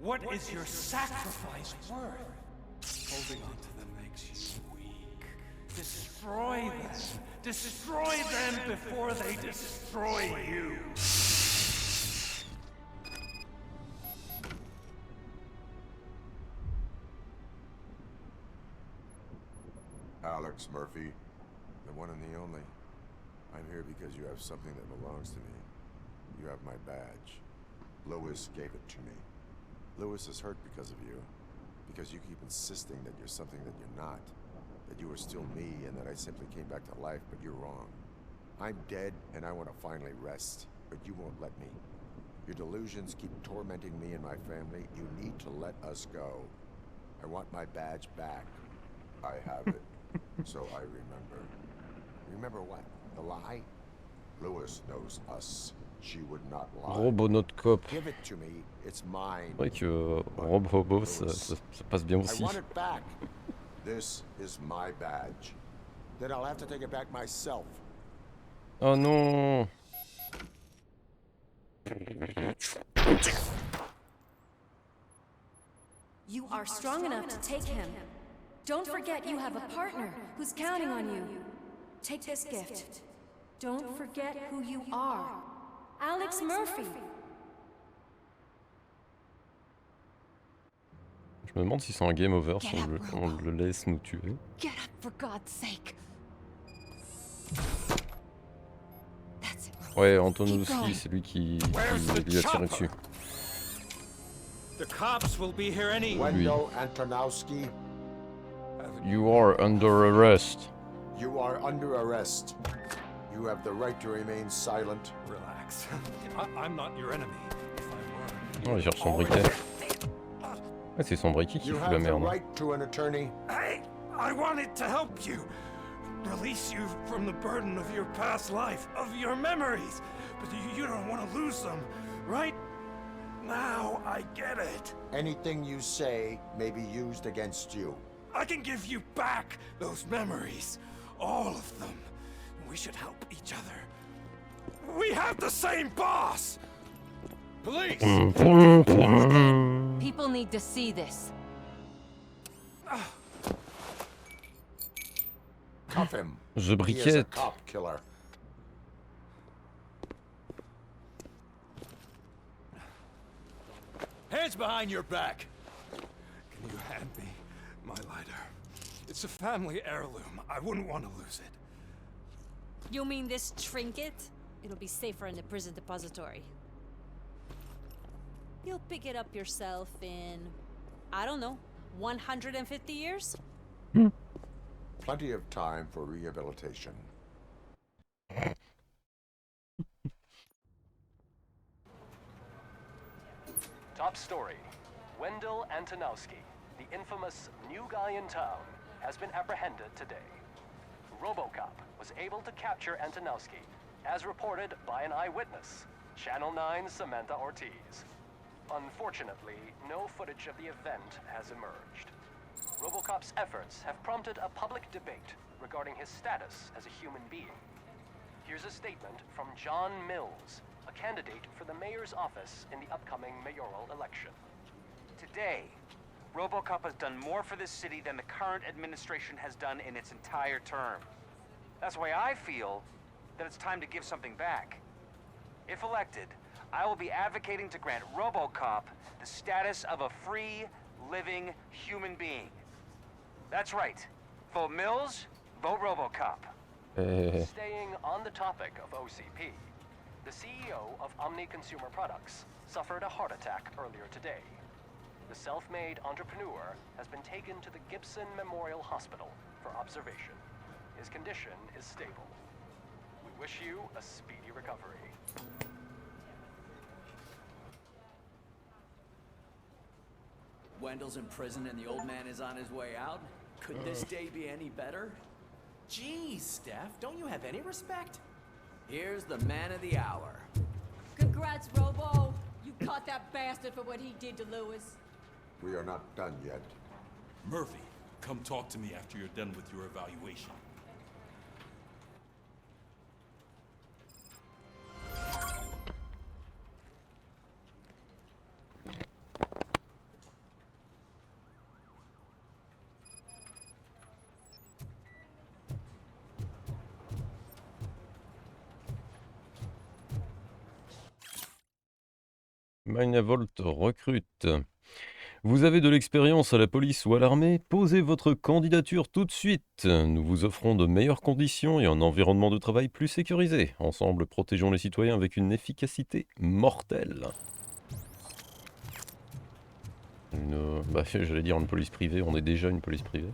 S15: What is your sacrifice worth? Holding on to them makes you weak. Destroy them. Destroy them before they destroy you.
S7: Alex Murphy, the one and the only. I'm here because you have something that belongs to me. You have my badge. Lewis gave it to me. Lewis is hurt because of you. Because you keep insisting that you're something that you're not. That you are still me and that I simply came back to life, but you're wrong. I'm dead and I want to finally rest, but you won't let me. Your delusions keep tormenting me and my family. You need to let us go. I want my badge back. I have it. So I remember. Remember what? The lie? Lewis knows us. She would not lie.
S1: Robocop.
S7: Give it to me. It's mine.
S1: C'est vrai que Robocop, ça passe bien aussi.
S7: I want it back. This is my badge. Then I'll have to take it back myself.
S1: Oh non.
S14: You are strong enough to take him. Don't forget you have a partner who's counting on you. Take this gift. Don't forget who you are. Alex Murphy.
S1: Je me demande si c'est un game over, si on le laisse nous tuer.
S13: Get up, for God's sake. That's it,
S1: Ouais, Antonowski, c'est lui qui lui a tiré dessus.
S15: The cops will be here any.
S7: Wendell Antonowski,
S1: You are under arrest.
S7: you are under arrest. You have the right to remain silent.
S15: Relax. I'm not your enemy. If I were,
S1: Oh, il cherche son briquet. Ah, c'est son briquet qui
S7: You
S1: fout
S7: have
S1: la
S7: the
S1: merde.
S7: right to an attorney.
S15: Hey, I wanted to help you. Release you from the burden of your past life, of your memories. But you don't want to lose them, right? Now I get it.
S7: Anything you say may be used against you.
S15: I can give you back those memories. All of them. We should help each other. We have the same boss! Police!
S13: People need to see this.
S7: Cuff him.
S1: The
S7: He is a
S1: briquette.
S7: cop killer.
S15: Hands behind your back! Can you hand me my lighter? It's a family heirloom. I wouldn't want to lose it.
S4: You mean this trinket? It'll be safer in the prison depository. You'll pick it up yourself in, I don't know, 150 years?
S7: Plenty of time for rehabilitation.
S12: Top story. Wendell Antonowski, the infamous new guy in town, has been apprehended today. Robocop was able to capture Antonowski, as reported by an eyewitness, Channel 9's Samantha Ortiz. Unfortunately, no footage of the event has emerged. Robocop's efforts have prompted a public debate regarding his status as a human being. Here's a statement from John Mills, a candidate for the mayor's office in the upcoming mayoral election.
S20: Today, Robocop has done more for this city than the current administration has done in its entire term. That's why I feel that it's time to give something back. If elected, I will be advocating to grant Robocop the status of a free, living human being. That's right. Vote Mills, vote Robocop.
S12: Staying on the topic of OCP, the CEO of Omni Consumer Products suffered a heart attack earlier today. The self-made entrepreneur has been taken to the Gibson Memorial Hospital for observation. His condition is stable. We wish you a speedy recovery.
S10: Wendell's in prison and the old man is on his way out? Could this day be any better?
S2: Jeez, Steph, don't you have any respect?
S10: Here's the man of the hour.
S4: Congrats, Robo! You caught that bastard for what he did to Lewis.
S7: We are not done yet.
S3: Murphy, come talk to me after you're done with your evaluation.
S1: Minavolt recrute. Vous avez de l'expérience à la police ou à l'armée? Posez votre candidature tout de suite. Nous vous offrons de meilleures conditions et un environnement de travail plus sécurisé. Ensemble, protégeons les citoyens avec une efficacité mortelle. J'allais dire une police privée, on est déjà une police privée.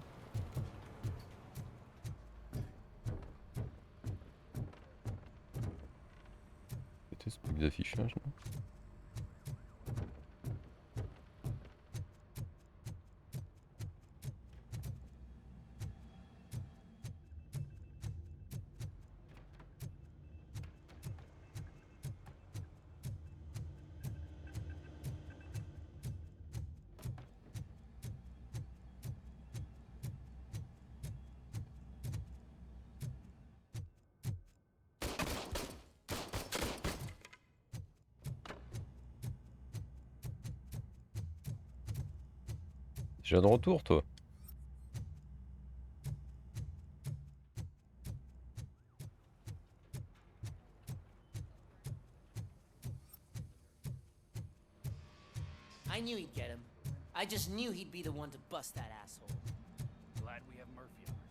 S1: C'était ce truc d'affichage, non? Déjà de retour, toi?
S6: I knew he'd get him. I just knew he'd be the one to bust that asshole.
S22: Glad we have Murphy on our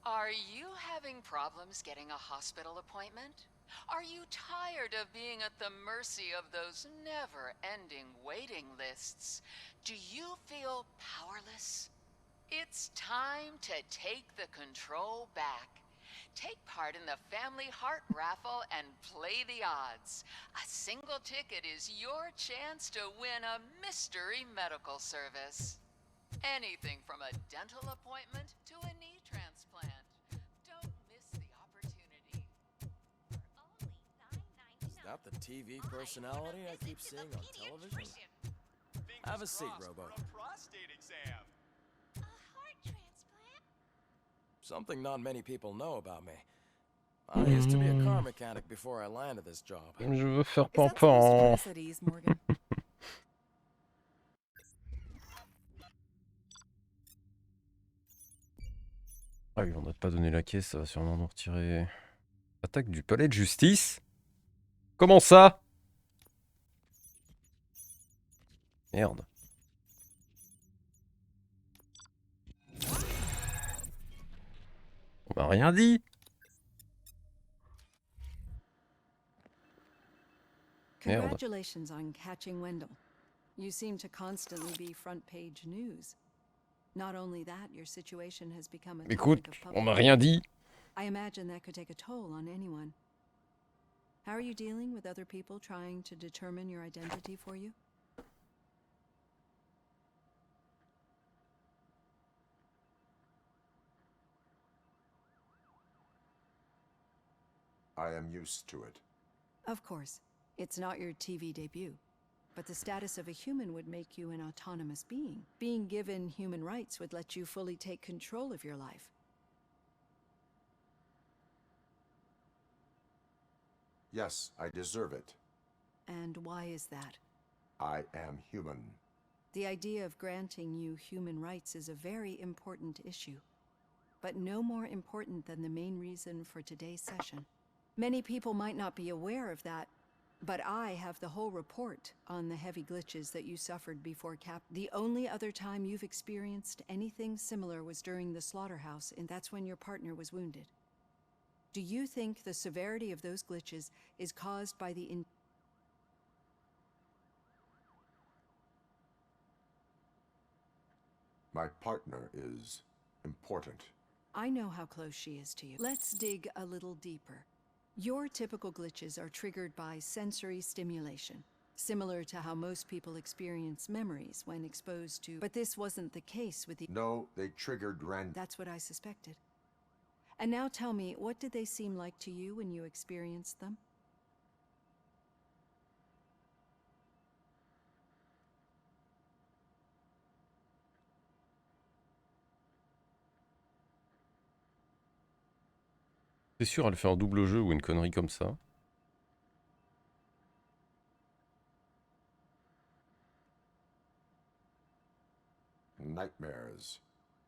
S22: team.
S9: Are you having problems getting a hospital appointment? Are you tired of being at the mercy of those never-ending waiting lists? Do you feel powerless? It's time to take the control back. Take part in the Family Heart Raffle and play the odds. A single ticket is your chance to win a mystery medical service. Anything from a dental appointment to a knee transplant. Don't miss the opportunity.
S2: Is that the TV personality I keep seeing on television? Have a seat, Robo.
S11: Prostate exam.
S2: Something not many people know about me. I used to be a car mechanic before I landed this job.
S1: Je veux faire pampan. Ah oui, on n'a pas donné la caisse, ça va sûrement nous retirer. Attaque du palais de justice? Comment ça? Merde. On m'a rien dit. Merde.
S5: Congratulations on catching Wendell. You seem to constantly be front page news. Not only that, your situation has become a
S1: Écoute,
S5: topic of
S1: on m'a
S5: public
S1: rien dit.
S5: I imagine that could take a toll on anyone. How are you dealing with other people trying to determine your identity for you?
S7: I am used to it.
S5: Of course, it's not your TV debut. But the status of a human would make you an autonomous being. Being given human rights would let you fully take control of your life.
S7: Yes, I deserve it.
S5: And why is that?
S7: I am human.
S5: The idea of granting you human rights is a very important issue, but no more important than the main reason for today's session. Many people might not be aware of that, but I have the whole report on the heavy glitches that you suffered before Cap. The only other time you've experienced anything similar was during the slaughterhouse, and that's when your partner was wounded. Do you think the severity of those glitches is caused by the
S7: My partner is important.
S5: I know how close she is to you. Let's dig a little deeper. Your typical glitches are triggered by sensory stimulation, similar to how most people experience memories when exposed to... But this wasn't the case with the...
S7: No, they triggered random...
S5: That's what I suspected. And now tell me, what did they seem like to you when you experienced them?
S1: C'est sûr, elle fait un double jeu ou une connerie comme ça.
S7: Nightmares.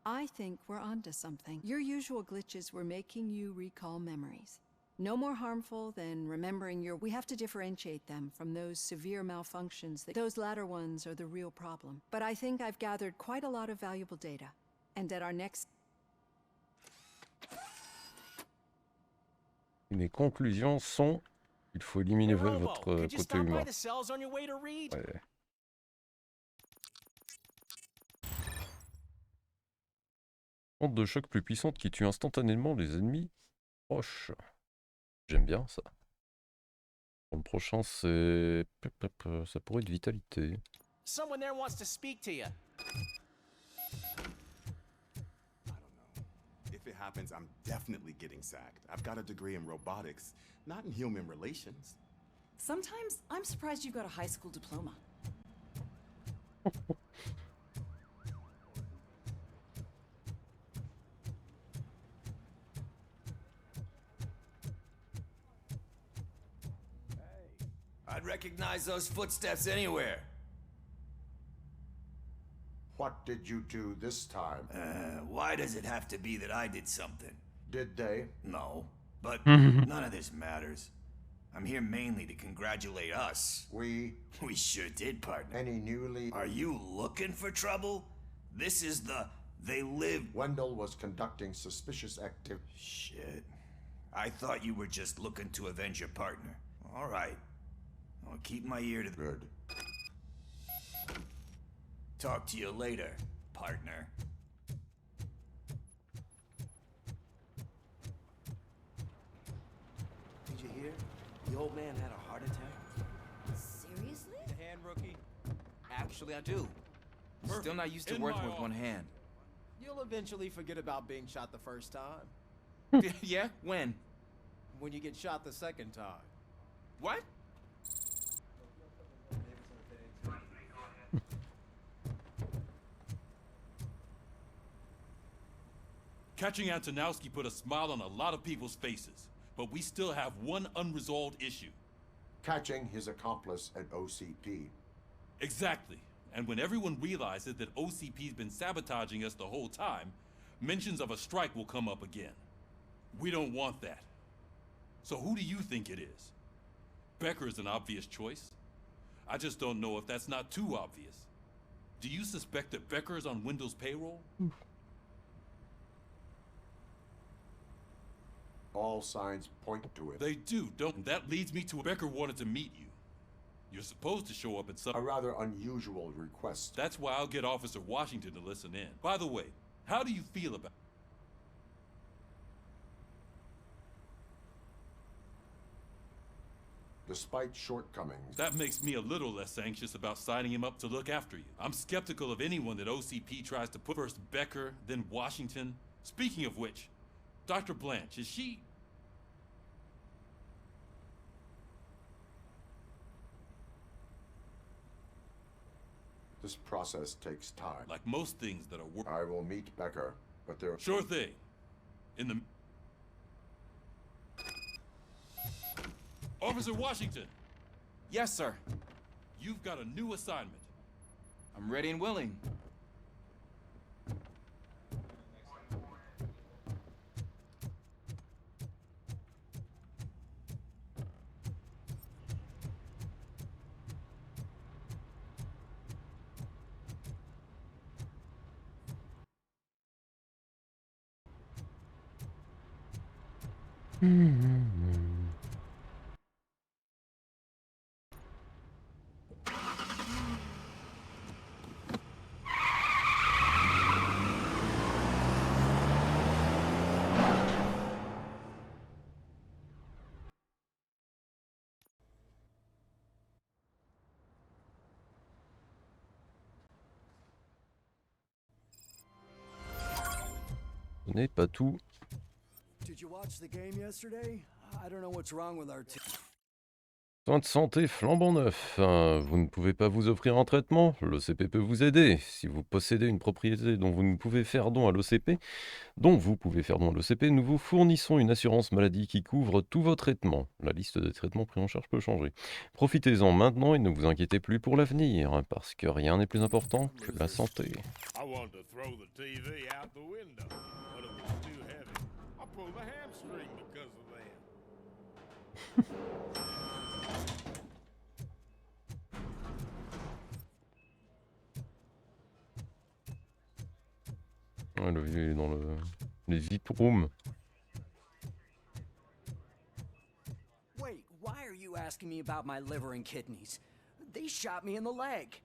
S5: I think we're onto something. Your usual glitches were making you recall memories. No more harmful than remembering your... We have to differentiate them from those severe malfunctions. Those latter ones are the real problem. But I think I've gathered quite a lot of valuable data. And at our next...
S1: Mes conclusions sont... Il faut éliminer votre côté humain. Ouais. Onde de choc plus puissante qui tue instantanément les ennemis proches. J'aime bien ça. Pour le prochain, c'est... Ça pourrait être vitalité.
S6: Someone there wants to speak to you.
S18: If it happens, I'm definitely getting sacked. I've got a degree in robotics, not in human relations.
S19: Sometimes I'm surprised you got a high school diploma.
S21: I'd recognize those footsteps anywhere.
S7: What did you do this time?
S21: Why does it have to be that I did something?
S7: Did they?
S21: No, but none of this matters. I'm here mainly to congratulate us.
S7: We
S21: sure did, partner.
S7: Any newly...
S21: Are you looking for trouble? This is the They live...
S7: Wendell was conducting suspicious activity.
S21: Shit. I thought you were just looking to avenge your partner. All right. I'll keep my ear to the...
S7: Good.
S21: Talk to you later, partner.
S6: Did you hear? The old man had a heart attack.
S14: Seriously?
S8: The hand, rookie? Actually, I do. Still not used to working with one hand.
S6: You'll eventually forget about being shot the first time.
S8: Yeah? When?
S6: When you get shot the second time.
S8: What?
S3: Catching Antonowski put a smile on a lot of people's faces, but we still have one unresolved issue.
S7: Catching his accomplice at OCP.
S3: Exactly. And when everyone realizes that OCP's been sabotaging us the whole time, mentions of a strike will come up again. We don't want that. So who do you think it is? Becker is an obvious choice. I just don't know if that's not too obvious. Do you suspect that Becker is on Wendell's payroll?
S7: All signs point to it.
S3: They do, don't. That leads me to Becker wanted to meet you. You're supposed to show up at some...
S7: A rather unusual request.
S3: That's why I'll get Officer Washington to listen in. By the way, how do you feel about...
S7: Despite shortcomings.
S3: That makes me a little less anxious about signing him up to look after you. I'm skeptical of anyone that OCP tries to put first Becker, then Washington. Speaking of which, Dr. Blanche, is she...
S7: This process takes time.
S3: Like most things that are
S7: I will meet Becker, but there...
S3: Sure thing. In the... Officer Washington!
S8: Yes, sir.
S3: You've got a new assignment.
S8: I'm ready and willing.
S1: Ce n'est pas tout.
S16: Did you watch the game yesterday? I don't know what's wrong with our team.
S1: Soins de santé flambant neuf. Vous ne pouvez pas vous offrir un traitement? L'OCP peut vous aider. Si vous possédez une propriété dont vous pouvez faire don à l'OCP, nous vous fournissons une assurance maladie qui couvre tous vos traitements. La liste des traitements pris en charge peut changer. Profitez-en maintenant et ne vous inquiétez plus pour l'avenir, parce que rien n'est plus important que la santé.
S24: I wanted to throw the TV out the window, but it was too heavy. I pulled a hamstring because of that.
S1: Ouais, le vieux est dans les VIP rooms.
S16: Wait, why are you asking me about my liver and kidneys? They shot me in the leg.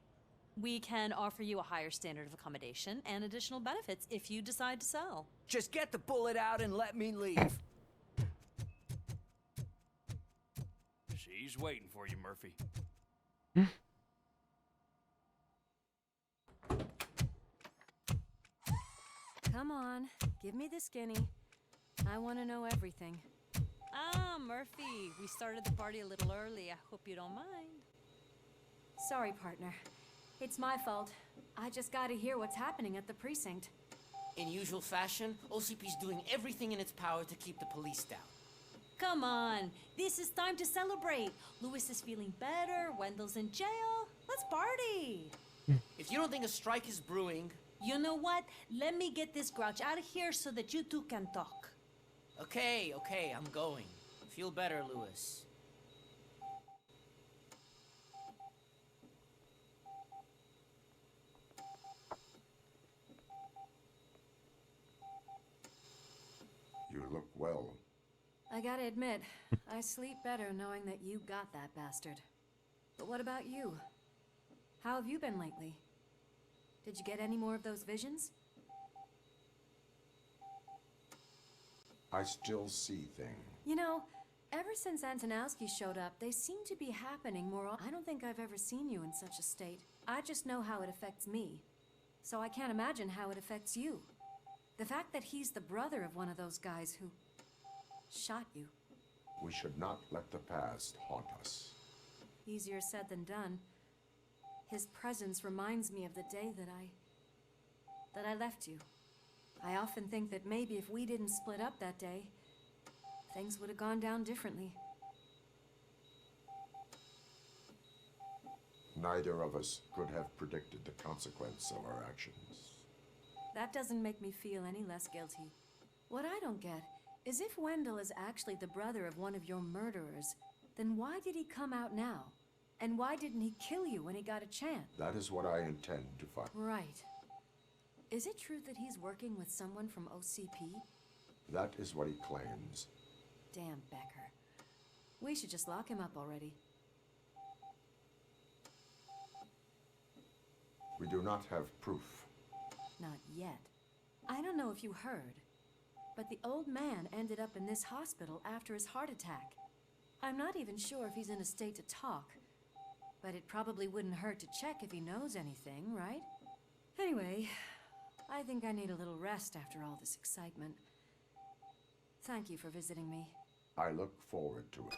S4: We can offer you a higher standard of accommodation and additional benefits if you decide to sell.
S16: Just get the bullet out and let me leave.
S22: She's waiting for you, Murphy.
S14: Come on, give me the skinny. I want to know everything.
S4: Ah, Murphy, we started the party a little early. I hope you don't mind.
S14: Sorry, partner. It's my fault. I just gotta hear what's happening at the precinct.
S6: In usual fashion, OCP's doing everything in its power to keep the police down.
S4: Come on, this is time to celebrate. Lewis is feeling better, Wendell's in jail. Let's party.
S6: If you don't think a strike is brewing...
S4: You know what? Let me get this grouch out of here so that you two can talk.
S6: Okay, I'm going. Feel better, Lewis.
S7: You look well.
S14: I gotta admit, I sleep better knowing that you got that bastard. But what about you? How have you been lately? Did you get any more of those visions?
S7: I still see things.
S14: You know, ever since Antonowski showed up, they seem to be happening more often. I don't think I've ever seen you in such a state. I just know how it affects me. So I can't imagine how it affects you. The fact that he's the brother of one of those guys who shot you.
S7: We should not let the past haunt us.
S14: Easier said than done. His presence reminds me of the day that I left you. I often think that maybe if we didn't split up that day, things would have gone down differently.
S7: Neither of us could have predicted the consequence of our actions.
S14: That doesn't make me feel any less guilty. What I don't get is if Wendell is actually the brother of one of your murderers, then why did he come out now? And why didn't he kill you when he got a chance?
S7: That is what I intend to find.
S14: Right. Is it true that he's working with someone from OCP?
S7: That is what he claims.
S14: Damn Becker. We should just lock him up already.
S7: We do not have proof.
S14: Not yet. I don't know if you heard, but the old man ended up in this hospital after his heart attack. I'm not even sure if he's in a state to talk, but it probably wouldn't hurt to check if he knows anything, right? Anyway, I think I need a little rest after all this excitement. Thank you for visiting me.
S7: I look forward to it.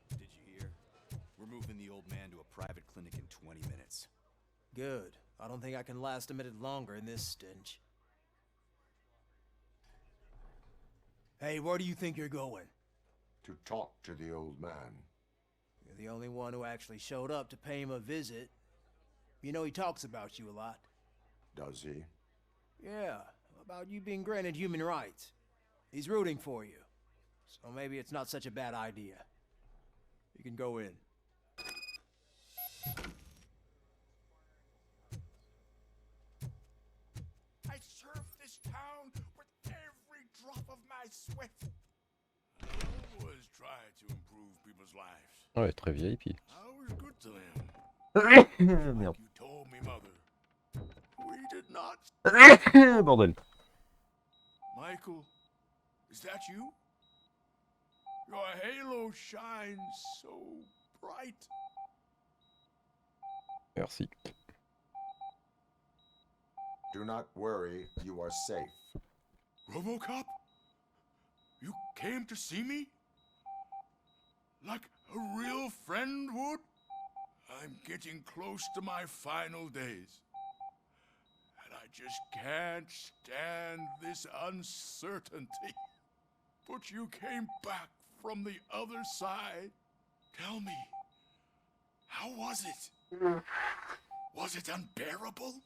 S13: Did you hear? We're moving the old man to a private clinic in 20 minutes.
S6: Good. I don't think I can last a minute longer in this stench. Hey, where do you think you're going?
S7: To talk to the old man.
S6: You're the only one who actually showed up to pay him a visit. You know he talks about you a lot.
S7: Does he?
S6: Yeah, about you being granted human rights. He's rooting for you. So maybe it's not such a bad idea. You can go in.
S24: I serve this town with every drop of my sweat. I always try to improve people's lives.
S1: Ouais, très VIP.
S24: I was good to them.
S1: Merde.
S24: You told me, Mother. We did not.
S1: Bordel.
S24: Michael, is that you? Your halo shines so bright.
S1: Merci.
S7: Do not worry, you are safe.
S24: Robocop? You came to see me? Like a real friend would? I'm getting close to my final days. And I just can't stand this uncertainty. But you came back from the other side. Tell me, how was it? Was it unbearable?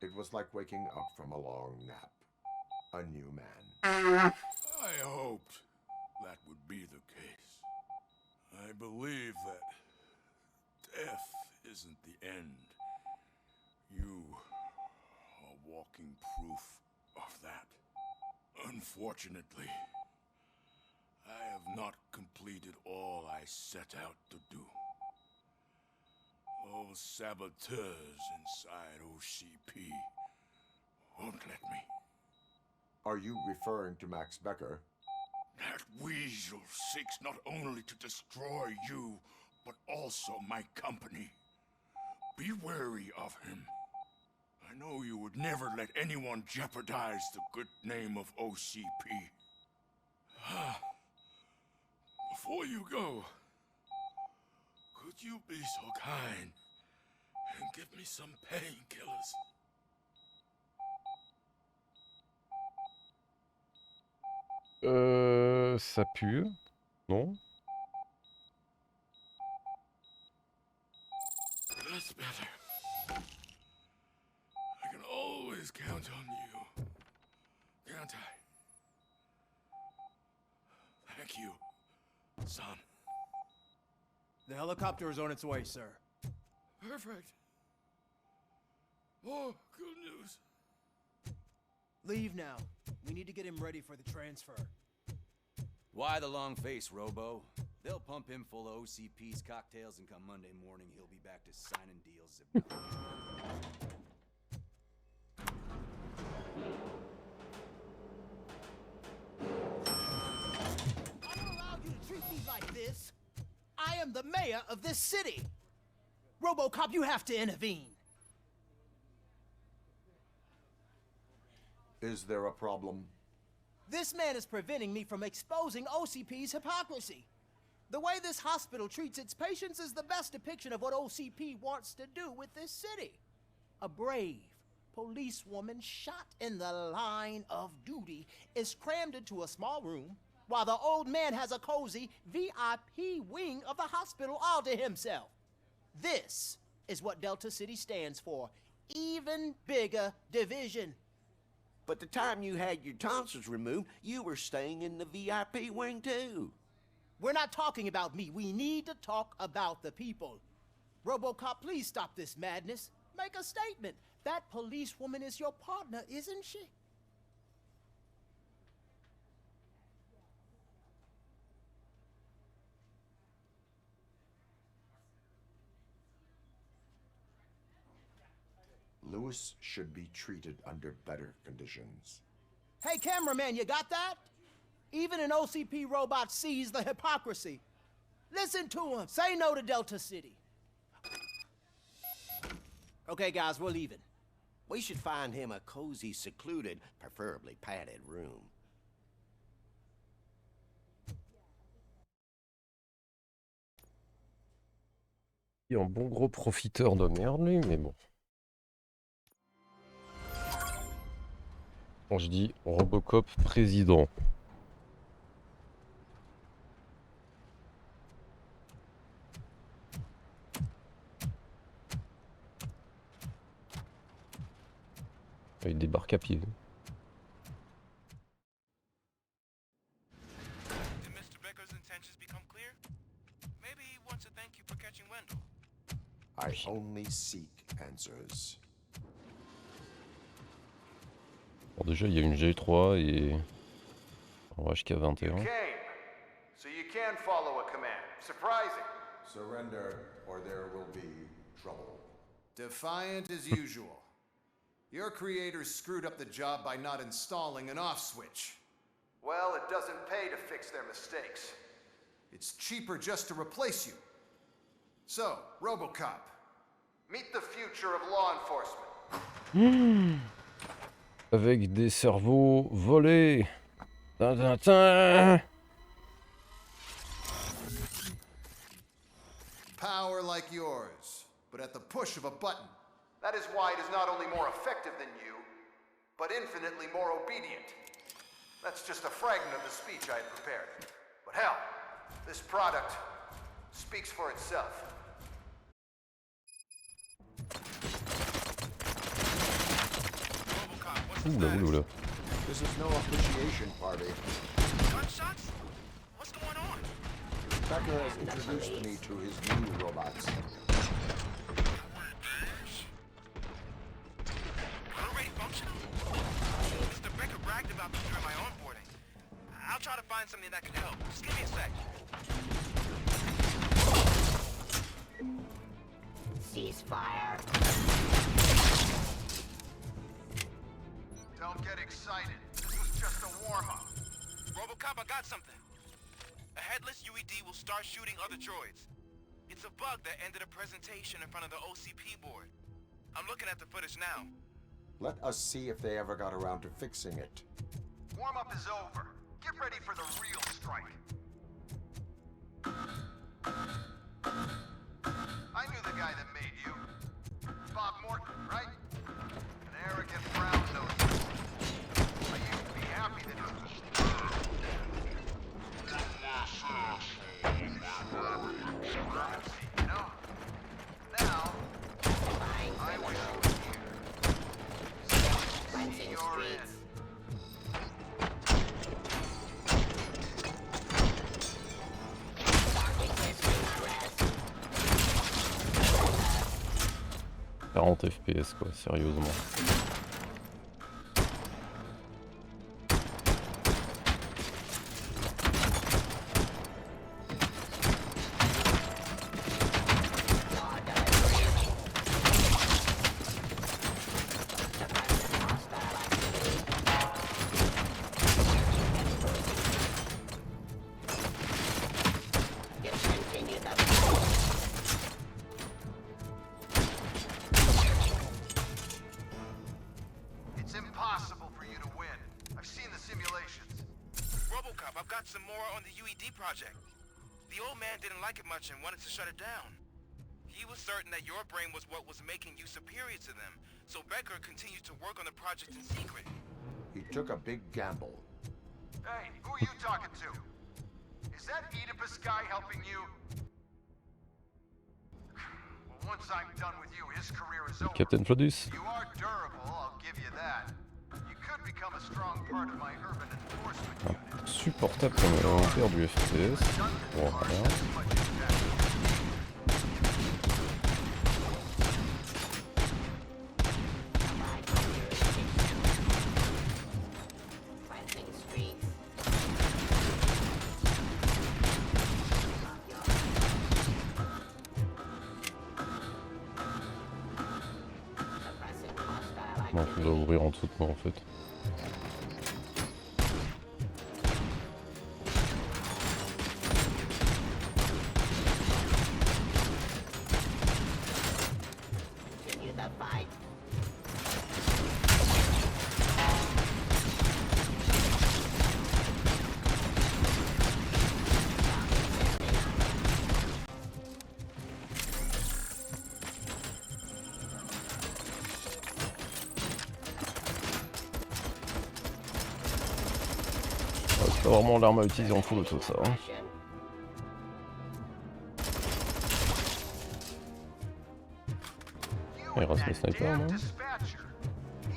S7: It was like waking up from a long nap. A new man.
S24: I hoped that would be the case. I believe that death isn't the end. You are walking proof of that. Unfortunately, I have not completed all I set out to do. Those saboteurs inside OCP won't let me.
S7: Are you referring to Max Becker?
S24: That weasel seeks not only to destroy you, but also my company. Be wary of him. I know you would never let anyone jeopardize the good name of OCP. Before you go, could you be so kind and give me some painkillers?
S1: Ça pue. Non?
S24: That's better. I can always count on you. can't I? Thank you, son.
S6: The helicopter is on its way, sir.
S24: Perfect. Oh, good news.
S6: Leave now. We need to get him ready for the transfer.
S13: Why the long face, Robo? They'll pump him full of OCP's cocktails, and come Monday morning, he'll be back to signing deals.
S6: I don't allow you to treat me like this. I am the mayor of this city. Robocop, you have to intervene.
S7: Is there a problem?
S6: This man is preventing me from exposing OCP's hypocrisy. The way this hospital treats its patients is the best depiction of what OCP wants to do with this city. A brave policewoman shot in the line of duty is crammed into a small room, while the old man has a cozy VIP wing of the hospital all to himself. This is what Delta City stands for. Even bigger division.
S15: But the time you had your tonsils removed, you were staying in the VIP wing too.
S6: We're not talking about me. We need to talk about the people. Robocop, please stop this madness. Make a statement. That policewoman is your partner, isn't she?
S7: Lewis should be treated under better conditions.
S6: Hey, cameraman, you got that? Even an OCP robot sees the hypocrisy. Listen to him. Say no to Delta City. Okay, guys, we're leaving.
S15: We should find him a cozy, secluded, preferably padded room.
S1: Il est un bon gros profiteur de merde, lui, mais bon. Quand je dis Robocop président. Il débarque à pied.
S17: Did Mr. Becker's intentions become clear? Maybe he wants to thank you for catching Wendell.
S7: I only seek answers.
S1: Bon, déjà, il y a une G3 et un HK21.
S20: Came, so you can follow a command. Surprising.
S7: Surrender, or there will be trouble.
S20: Defiant as usual. Your creators screwed up the job by not installing an off switch. Well, it doesn't pay to fix their mistakes. It's cheaper just to replace you. So, Robocop, meet the future of law enforcement.
S1: Avec des cerveaux volés. Tin, tin, tin.
S20: Power like yours, but at the push of a button. That is why it is not only more effective than you, but infinitely more obedient. That's just a fragment of the speech I had prepared. But hell, this product speaks for itself.
S1: Oula.
S7: This is no appreciation party.
S17: Gunshots? What's going on?
S7: Becker has introduced me to his new robots.
S17: Already functional? Mr. Becker bragged about me during my onboarding. I'll try to find something that can help. Just give me a sec.
S20: Ceasefire. Don't get excited. This was just a warm-up.
S17: Robocop, I got something. A headless UED will start shooting other droids. It's a bug that ended a presentation in front of the OCP board. I'm looking at the footage now.
S7: Let us see if they ever got around to fixing it.
S20: Warm-up is over. Get ready for the real strike. I knew the guy that made you. Bob Morton, right? An arrogant brown nose. I used to be happy that you know? Now, I wish you were here. See your end.
S1: 40 FPS quoi, sérieusement.
S17: Robocop, I've got some more on the UED project. The old man didn't like it much and wanted to shut it down. He was certain that your brain was what was making you superior to them, so Becker continued to work on the project in secret.
S7: He took a big gamble.
S20: Hey, who are you talking to? Is that Oedipus guy helping you? Well, once I'm done with you, his career is over.
S1: Captain Flodus.
S20: You are durable, I'll give you that. You could become a strong part of my urban enforcement unit.
S1: Supportable quand on perd du FPS. Bon, rien. Non, je dois ouvrir en dessous de moi en fait. C'est pas vraiment l'arme à utiliser en full auto ça. Hein. Il reste mes snipers non?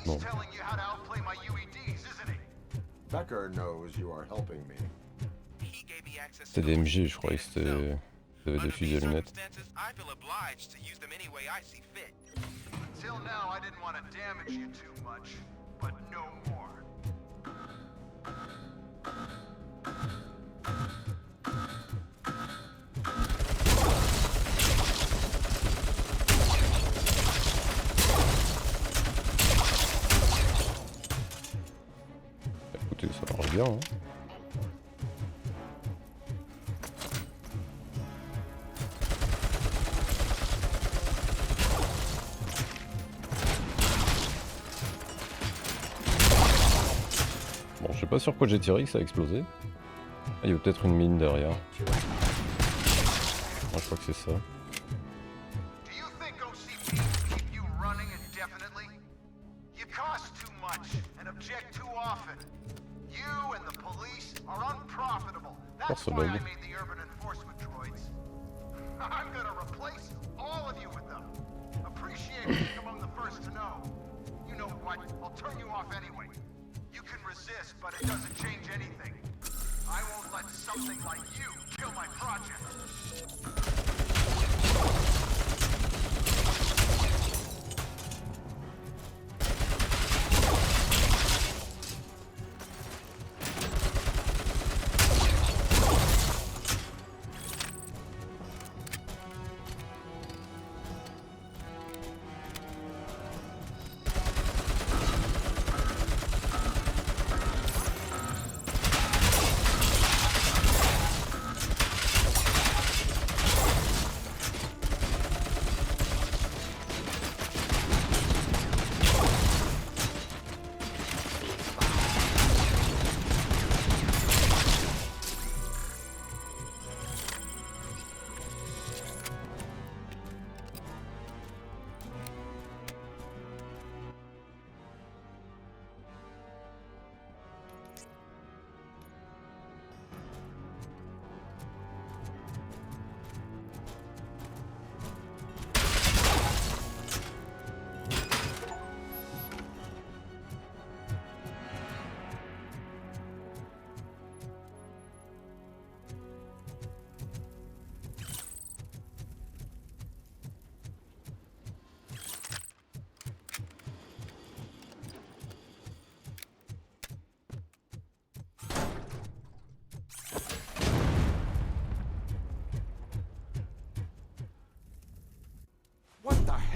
S1: Non.
S7: Becker knows you are helping me.
S1: C'était des MG, je croyais que c'était des fusils à lunettes.
S17: I feel obliged to use them any way I see fit.
S20: Until now, I didn't want to damage you too much, but no more.
S1: Écoutez, ça marche bien. Hein. Bon, je sais pas sur quoi j'ai tiré que ça a explosé. Ah, il y a peut-être une mine derrière. Moi, je crois que c'est ça.
S20: Do you think OCP will keep you running indefinitely? You cost too much and object too often. You and the police are unprofitable. That's why I made the urban enforcement droids. I'm gonna replace all of you with them. Appreciate being among the first to know. You know what? I'll turn you off anyway. You can resist, but it doesn't change anything. I won't let something like you kill my project.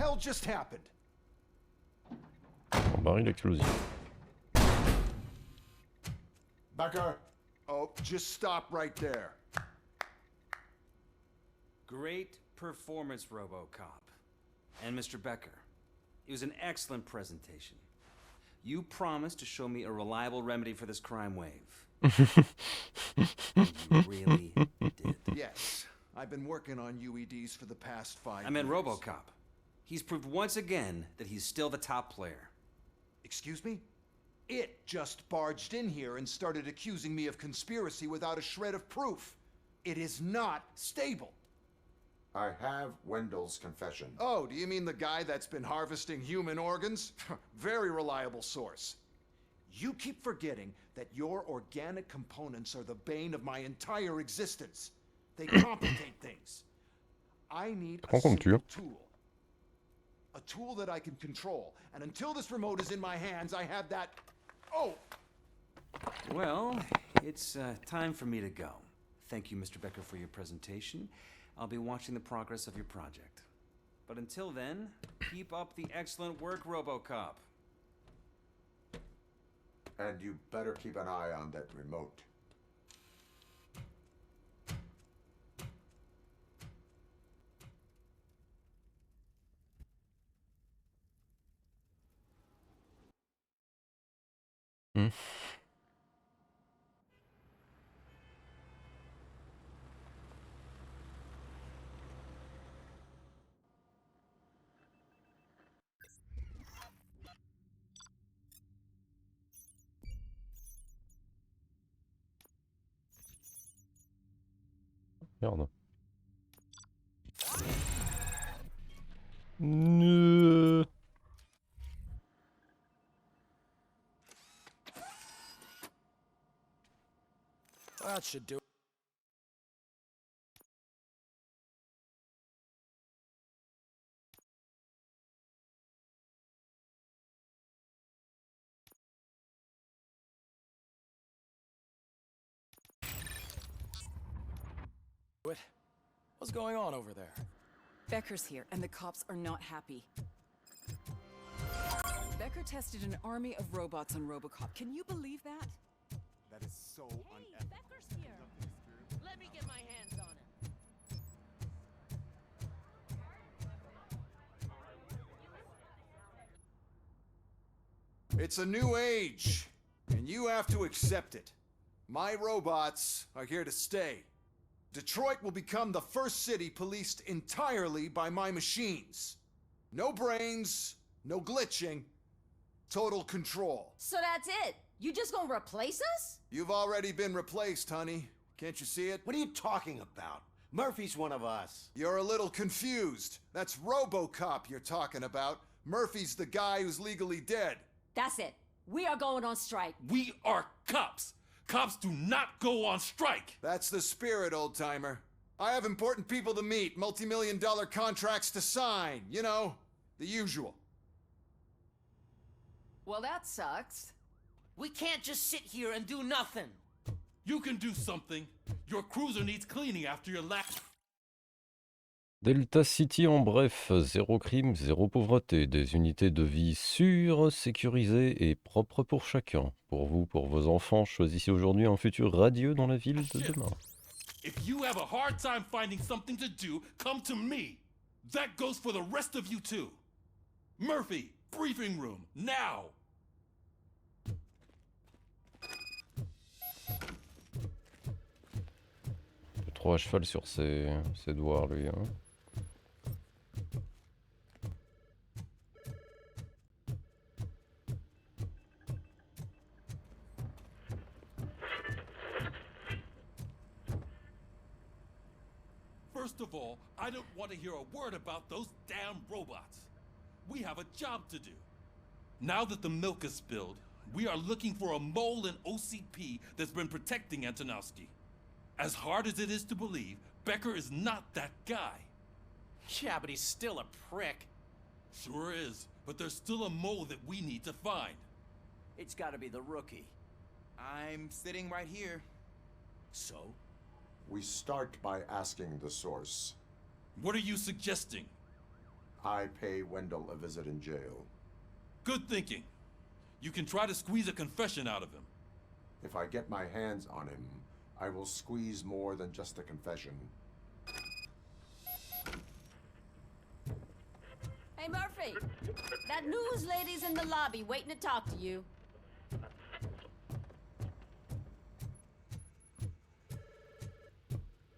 S20: hell just happened?
S1: Un baril explosif.
S20: Becker. Oh, just stop right there.
S16: Great performance, Robocop. And Mr. Becker, it was an excellent presentation. You promised to show me a reliable remedy for this crime wave. You really did.
S20: Yes, I've been working on UEDs for the past 5 years.
S16: I meant Robocop. He's proved once again that he's still the top player.
S20: Excuse me? It just barged in here and started accusing me of conspiracy without a shred of proof. It is not stable.
S7: I have Wendell's confession.
S20: Oh, do you mean the guy that's been harvesting human organs? Very reliable source. You keep forgetting that your organic components are the bane of my entire existence. They complicate things. I need a simple tool. A tool that I can control. And until this remote is in my hands, I have that... Oh!
S16: Well, it's time for me to go. Thank you, Mr. Becker, for your presentation. I'll be watching the progress of your project. But until then, keep up the excellent work, Robocop.
S7: And you better keep an eye on that remote.
S1: Merde.
S2: That should do it. What's going on over there?
S19: Becker's here, and the cops are not happy. Becker tested an army of robots on Robocop. Can you believe that?
S18: That is so unethical.
S9: Becker's here. Let me get my hands on him.
S20: It's a new age, and you have to accept it. My robots are here to stay. Detroit will become the first city policed entirely by my machines. No brains, no glitching, total control.
S9: So that's it? You just gonna replace us?
S20: You've already been replaced, honey. Can't you see it?
S15: What are you talking about? Murphy's one of us.
S20: You're a little confused. That's Robocop you're talking about. Murphy's the guy who's legally dead.
S9: That's it. We are going on strike.
S3: We are cops. Cops do not go on strike.
S20: That's the spirit, old-timer. I have important people to meet, multi-million-dollar contracts to sign. You know, the usual.
S9: Well, that sucks. We can't just sit here and do nothing.
S3: You can do something. Your cruiser needs cleaning after your last...
S1: Delta City en bref, zéro crime, zéro pauvreté, des unités de vie sûres, sécurisées et propres pour chacun. Pour vous, pour vos enfants, choisissez aujourd'hui un futur radieux dans la ville de demain.
S3: If you have a hard time finding something to do, come to me. That goes for the rest of you too. Murphy, briefing room, now.
S1: Trop à cheval sur ses doigts, lui. Hein.
S3: First of all, I don't want to hear a word about those damn robots. We have a job to do. Now that the milk is spilled, we are looking for a mole in OCP that's been protecting Antonowski. As hard as it is to believe, Becker is not that guy.
S2: Yeah, but he's still a prick.
S3: Sure is, but there's still a mole that we need to find.
S16: It's gotta be the rookie.
S8: I'm sitting right here.
S16: So?
S7: We start by asking the source.
S3: What are you suggesting?
S7: I pay Wendell a visit in jail.
S3: Good thinking. You can try to squeeze a confession out of him.
S7: If I get my hands on him, I will squeeze more than just a confession.
S10: Hey, Murphy! That news lady's in the lobby waiting to talk to you.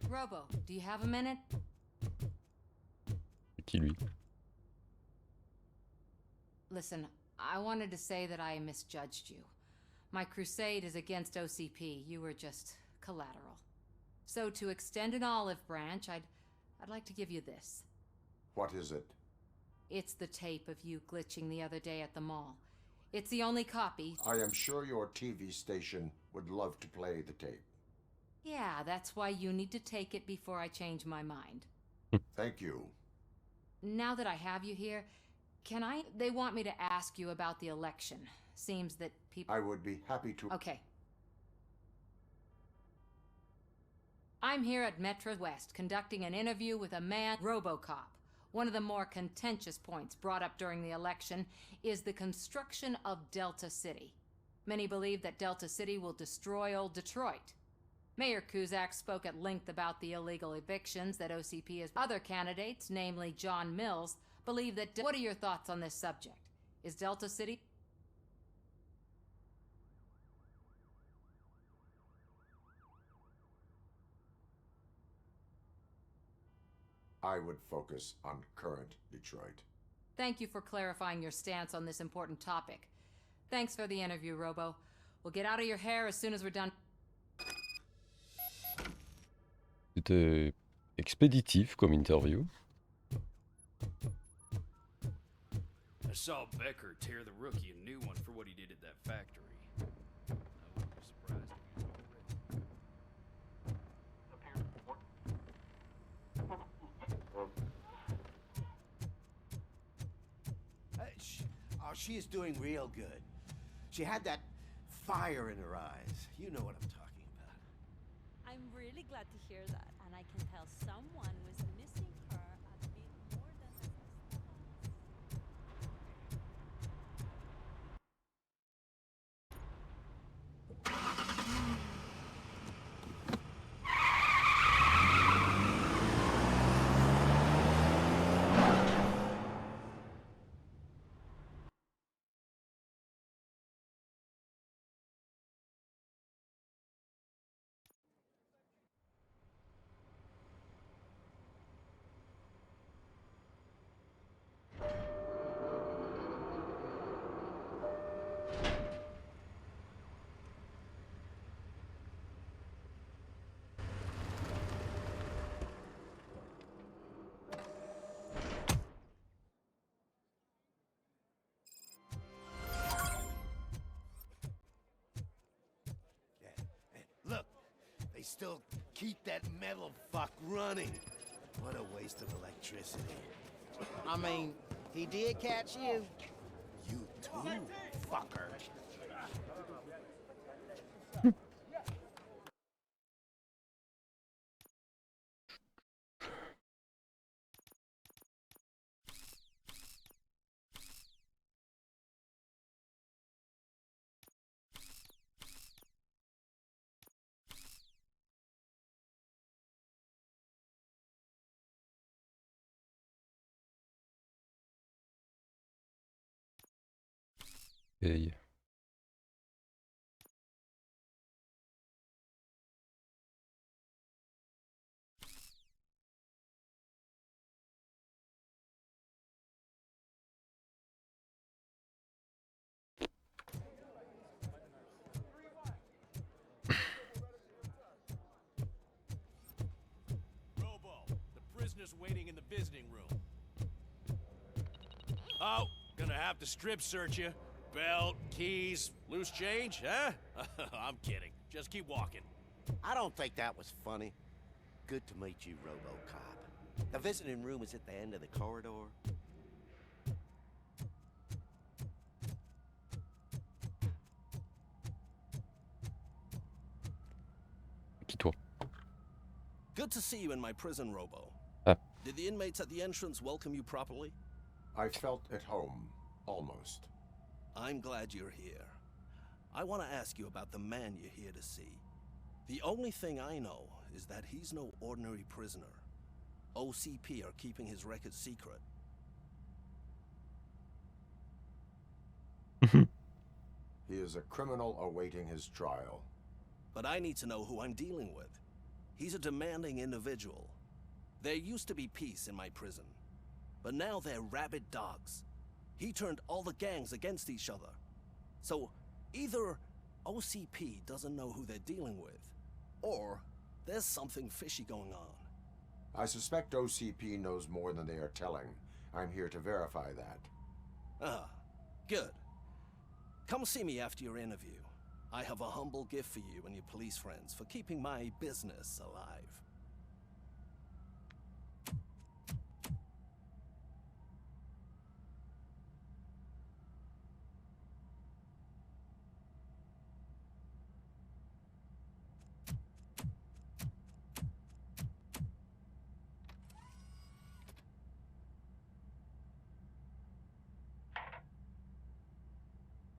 S5: Robo, do you have a minute?
S1: Qui lui?
S5: Listen, I wanted to say that I misjudged you. My crusade is against OCP. You were just collateral. So to extend an olive branch, I'd like to give you this.
S7: What is it?
S5: It's the tape of you glitching the other day at the mall. It's the only copy.
S7: I am sure your TV station would love to play the tape.
S5: Yeah, that's why you need to take it before I change my mind.
S7: Thank you.
S5: Now that I have you here, they want me to ask you about the election. Seems that people...
S7: I would be happy to...
S5: Okay. I'm here at Metro West conducting an interview with a man, Robocop. One of the more contentious points brought up during the election is the construction of Delta City. Many believe that Delta City will destroy old Detroit. Mayor Cusack spoke at length about the illegal evictions that OCP has. Other candidates, namely John Mills, believe that... What are your thoughts on this subject? Is Delta City...
S7: I would focus on current Detroit.
S5: Thank you for clarifying your stance on this important topic. Thanks for the interview, Robo. We'll get out of your hair as soon as we're done.
S1: C'était expéditif comme interview.
S22: I saw Becker tear the rookie a new one for what he did at that factory. I wouldn't be surprised if he was
S15: She is doing real good. She had that fire in her eyes. You know what I'm talking about.
S4: I'm really glad to hear that, and I can tell someone was missing her a bit more than the rest of us.
S15: Still keep that metal fuck running. What a waste of electricity.
S6: I mean, he did catch you.
S15: You too, fucker.
S1: Hey.
S22: Prisoners waiting in the visiting room. Oh, gonna have to strip search you. Belt, keys, loose change, huh? I'm kidding. Just keep walking.
S15: I don't think that was funny. Good to meet you, Robocop. The visiting room is at the end of the corridor.
S1: Qui toi?
S11: Good to see you in my prison, Robo.
S1: Ah.
S11: Did the inmates at the entrance welcome you properly?
S7: I felt at home, almost.
S11: I'm glad you're here. I want to ask you about the man you're here to see. The only thing I know is that he's no ordinary prisoner. OCP are keeping his record secret.
S7: He is a criminal awaiting his trial.
S11: But I need to know who I'm dealing with. He's a demanding individual. There used to be peace in my prison, but now they're rabid dogs. He turned all the gangs against each other. So either OCP doesn't know who they're dealing with, or there's something fishy going on.
S7: I suspect OCP knows more than they are telling. I'm here to verify that.
S11: Ah, good. Come see me after your interview. I have a humble gift for you and your police friends for keeping my business alive.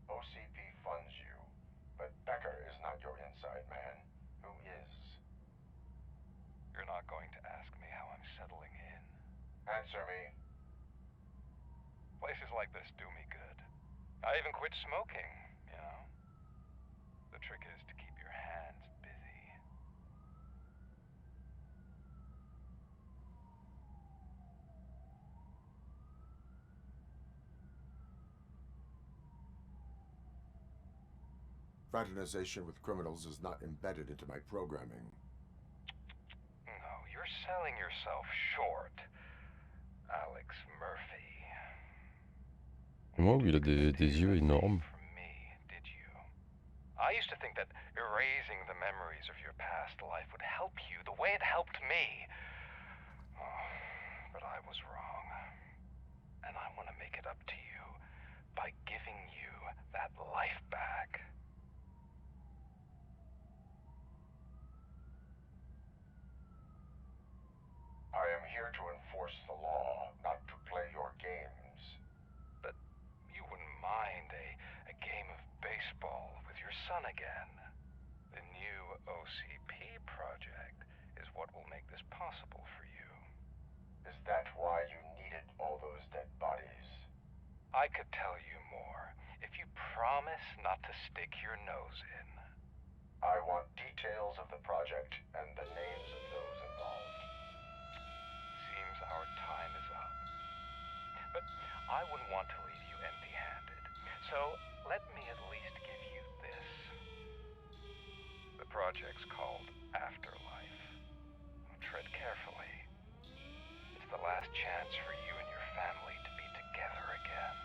S7: OCP funds you, but Becker is not your inside man. Who is?
S12: You're not going to ask me how I'm settling in.
S7: Answer me.
S12: Places like this do me good. I even quit smoking, you know. The trick is to keep your hands busy.
S7: Fraternization with criminals is not embedded into my programming.
S12: No, you're selling yourself short, Alex Murphy.
S1: Moi où il a des yeux énormes.
S12: I used to think that erasing the memories of your past life would help you the way it helped me. Oh, but I was wrong. And I want to make it up to you by giving you that life back.
S7: I am here to enforce the law, not to play your games.
S12: But you wouldn't mind a game of baseball with your son again. The new OCP project is what will make this possible for you.
S7: Is that why you needed all those dead bodies?
S12: I could tell you more if you promise not to stick your nose in.
S7: I want details of the project and the names of those involved.
S12: Seems our time is up. But I wouldn't want to leave you empty-handed. So let me at least give you this. The project's called Afterlife. Tread carefully. It's the last chance for you and your family to be together again.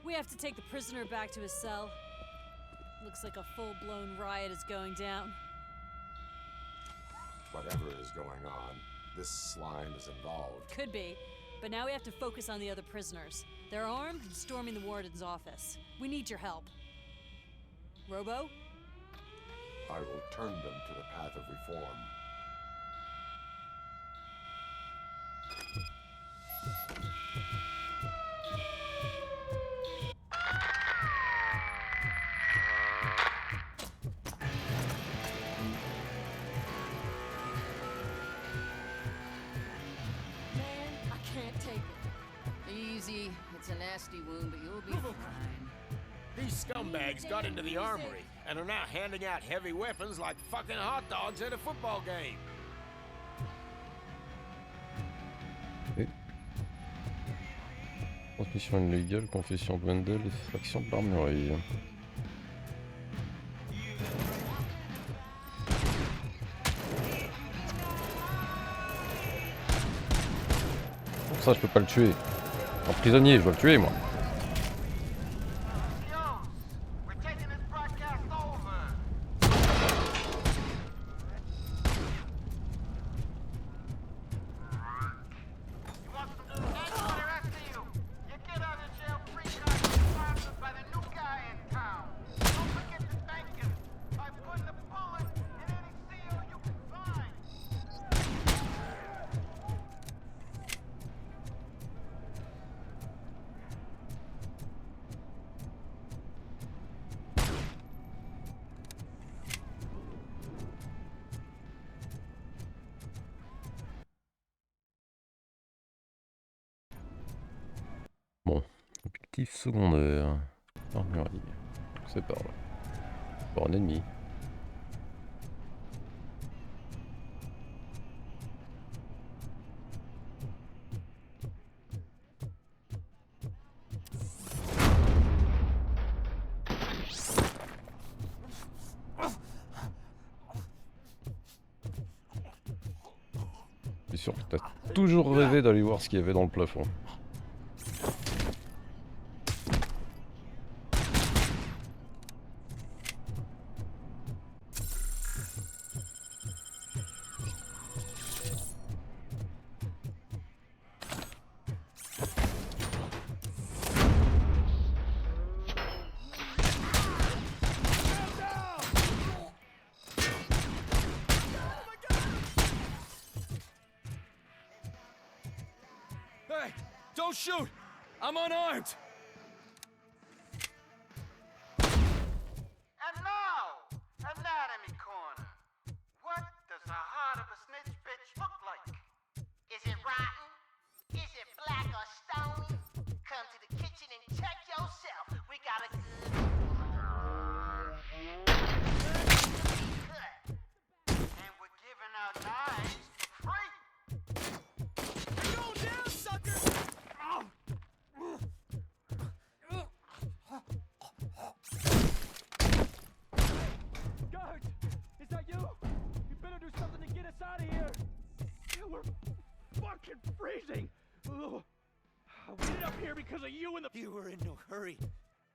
S4: We have to take the prisoner back to his cell. Looks like a full-blown riot is going down.
S7: Whatever is going on, this slime is involved.
S4: Could be, but now we have to focus on the other prisoners. They're armed and storming the warden's office. We need your help. Robo?
S7: I will turn them to the path of reform.
S10: Man, I can't take it. Easy. It's a nasty wound, but you'll be fine.
S6: These scumbags got into the armory and are now handing out heavy weapons like fucking hot dogs at a football game.
S1: Transmission illégale, confession Wendell, extraction de l'armurerie. Pour ça, je peux pas le tuer. En prisonnier, je dois le tuer, moi. Objectif secondaire. Armurerie. C'est par là. Pour un ennemi. Je suis sûr que t'as toujours rêvé d'aller voir ce qu'il y avait dans le plafond.
S2: Hey, don't shoot! I'm unarmed!
S17: And now, Anatomy Corner. What does the heart of a snitch bitch look like? Is it rotten? Is it black or stony? Come to the kitchen and check yourself. We got a good and we're giving out knives for free. Go down, sucker!
S2: Guard! Is that you? You better do something to get us out of here! We're fucking freezing! Ugh. We ended up here because of you and the—
S13: You were in no hurry.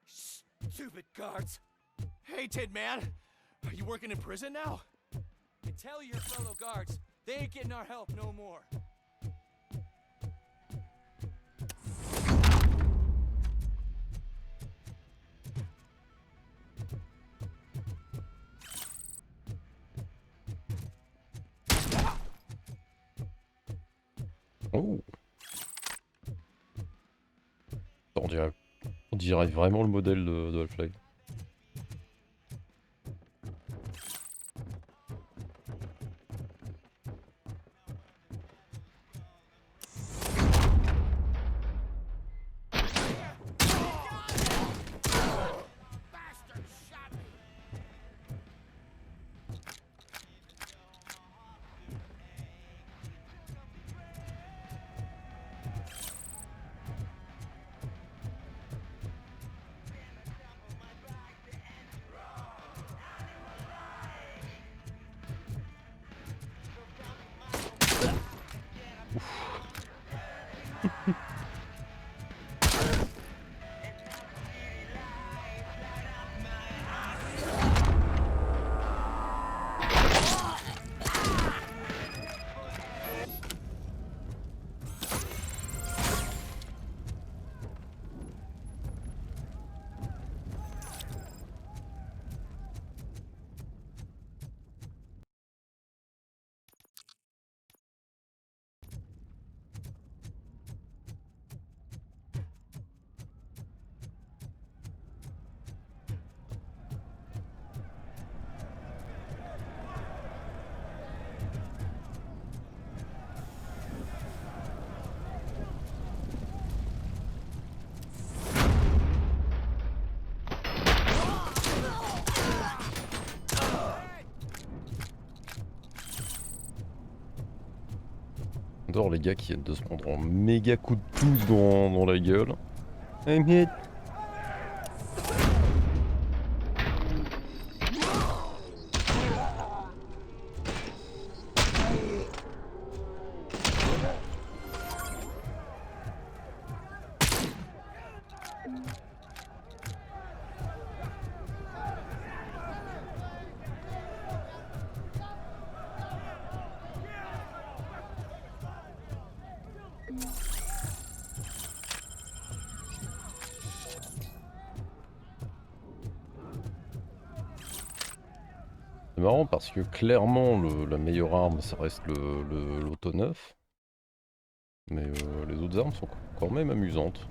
S13: Stupid guards.
S2: Hey, Tin Man! Are you working in prison now?
S13: And tell your fellow guards, they ain't getting our help no more.
S1: Oh. On dirait vraiment le modèle de Half-Life. J'adore les gars qui viennent de se prendre un méga coup de pouce dans la gueule. C'est marrant parce que clairement la meilleure arme ça reste l'auto-neuf. Mais les autres armes sont quand même amusantes.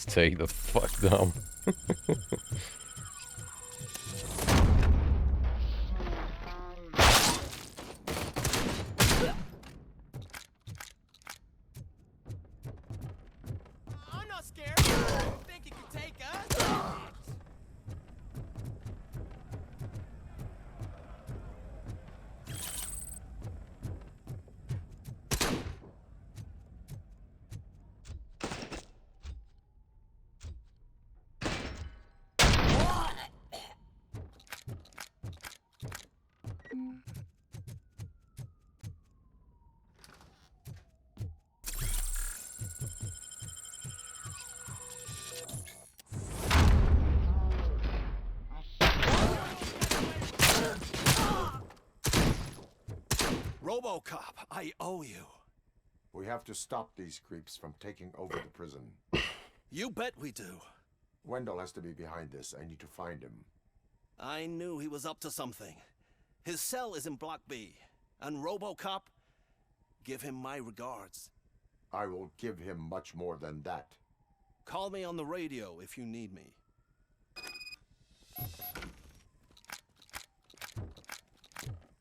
S1: Take the fuck down.
S6: I'm not scared. Think you can take us?
S11: Robocop, I owe you.
S7: We have to stop these creeps from taking over the prison.
S11: You bet we do.
S7: Wendell has to be behind this. I need to find him.
S11: I knew he was up to something. His cell is in Block B. And Robocop, give him my regards.
S7: I will give him much more than that.
S11: Call me on the radio if you need me.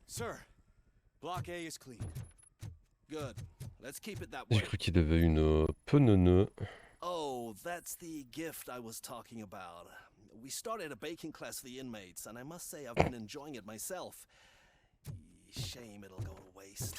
S11: Sir, Block A is clean. Good. Let's keep it that way.
S1: J'ai cru qu'il avait une pneu.
S11: Oh, that's the gift I was talking about. We started a baking class for the inmates, and I must say I've been enjoying it myself. Shame it'll go to waste.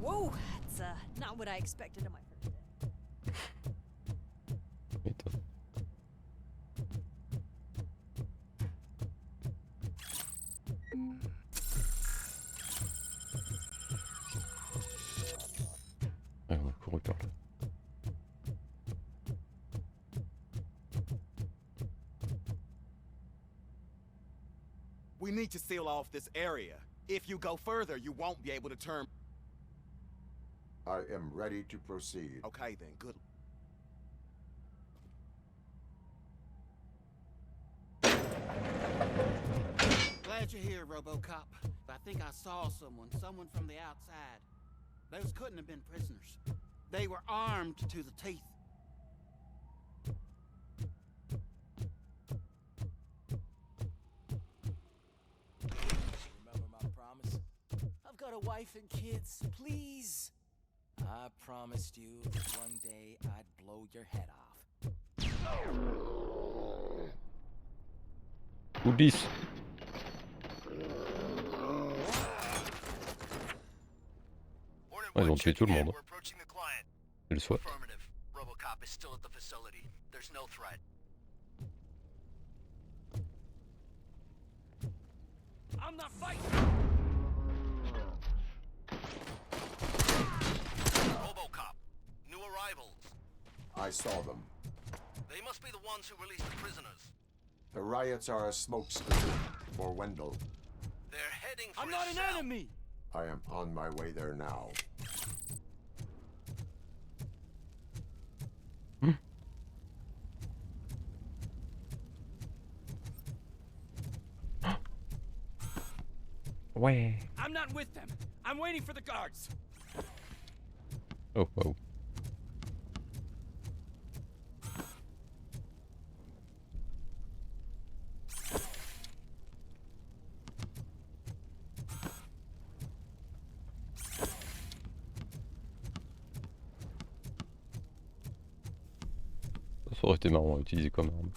S4: Whoa, that's not what I expected on my first day.
S1: Putain. Ouais, on a couru par là.
S18: We need to seal off this area. If you go further, you won't be able to turn.
S7: I am ready to proceed.
S18: Okay then, good.
S9: Glad you're here, Robocop. I think I saw someone from the outside. Those couldn't have been prisoners. They were armed to the teeth.
S6: Remember my promise? I've got a wife and kids. Please. I promised you that one day I'd blow your head off.
S1: Oublis. Ah, ils ont tué tout le monde. Je le souhaite.
S17: Affirmative. Robocop is still at the facility. There's no threat.
S2: I'm not fighting!
S17: Robocop. New arrivals.
S7: I saw them.
S17: They must be the ones who released the prisoners.
S7: The riots are a smokescreen for Wendell.
S17: They're heading for
S2: I'm not
S17: his
S2: an
S17: cell.
S2: enemy!
S7: I am on my way there now.
S1: Ouais.
S2: I'm not with them. I'm waiting for the guards.
S1: Oh, oh. Ça aurait été marrant à utiliser comme arme.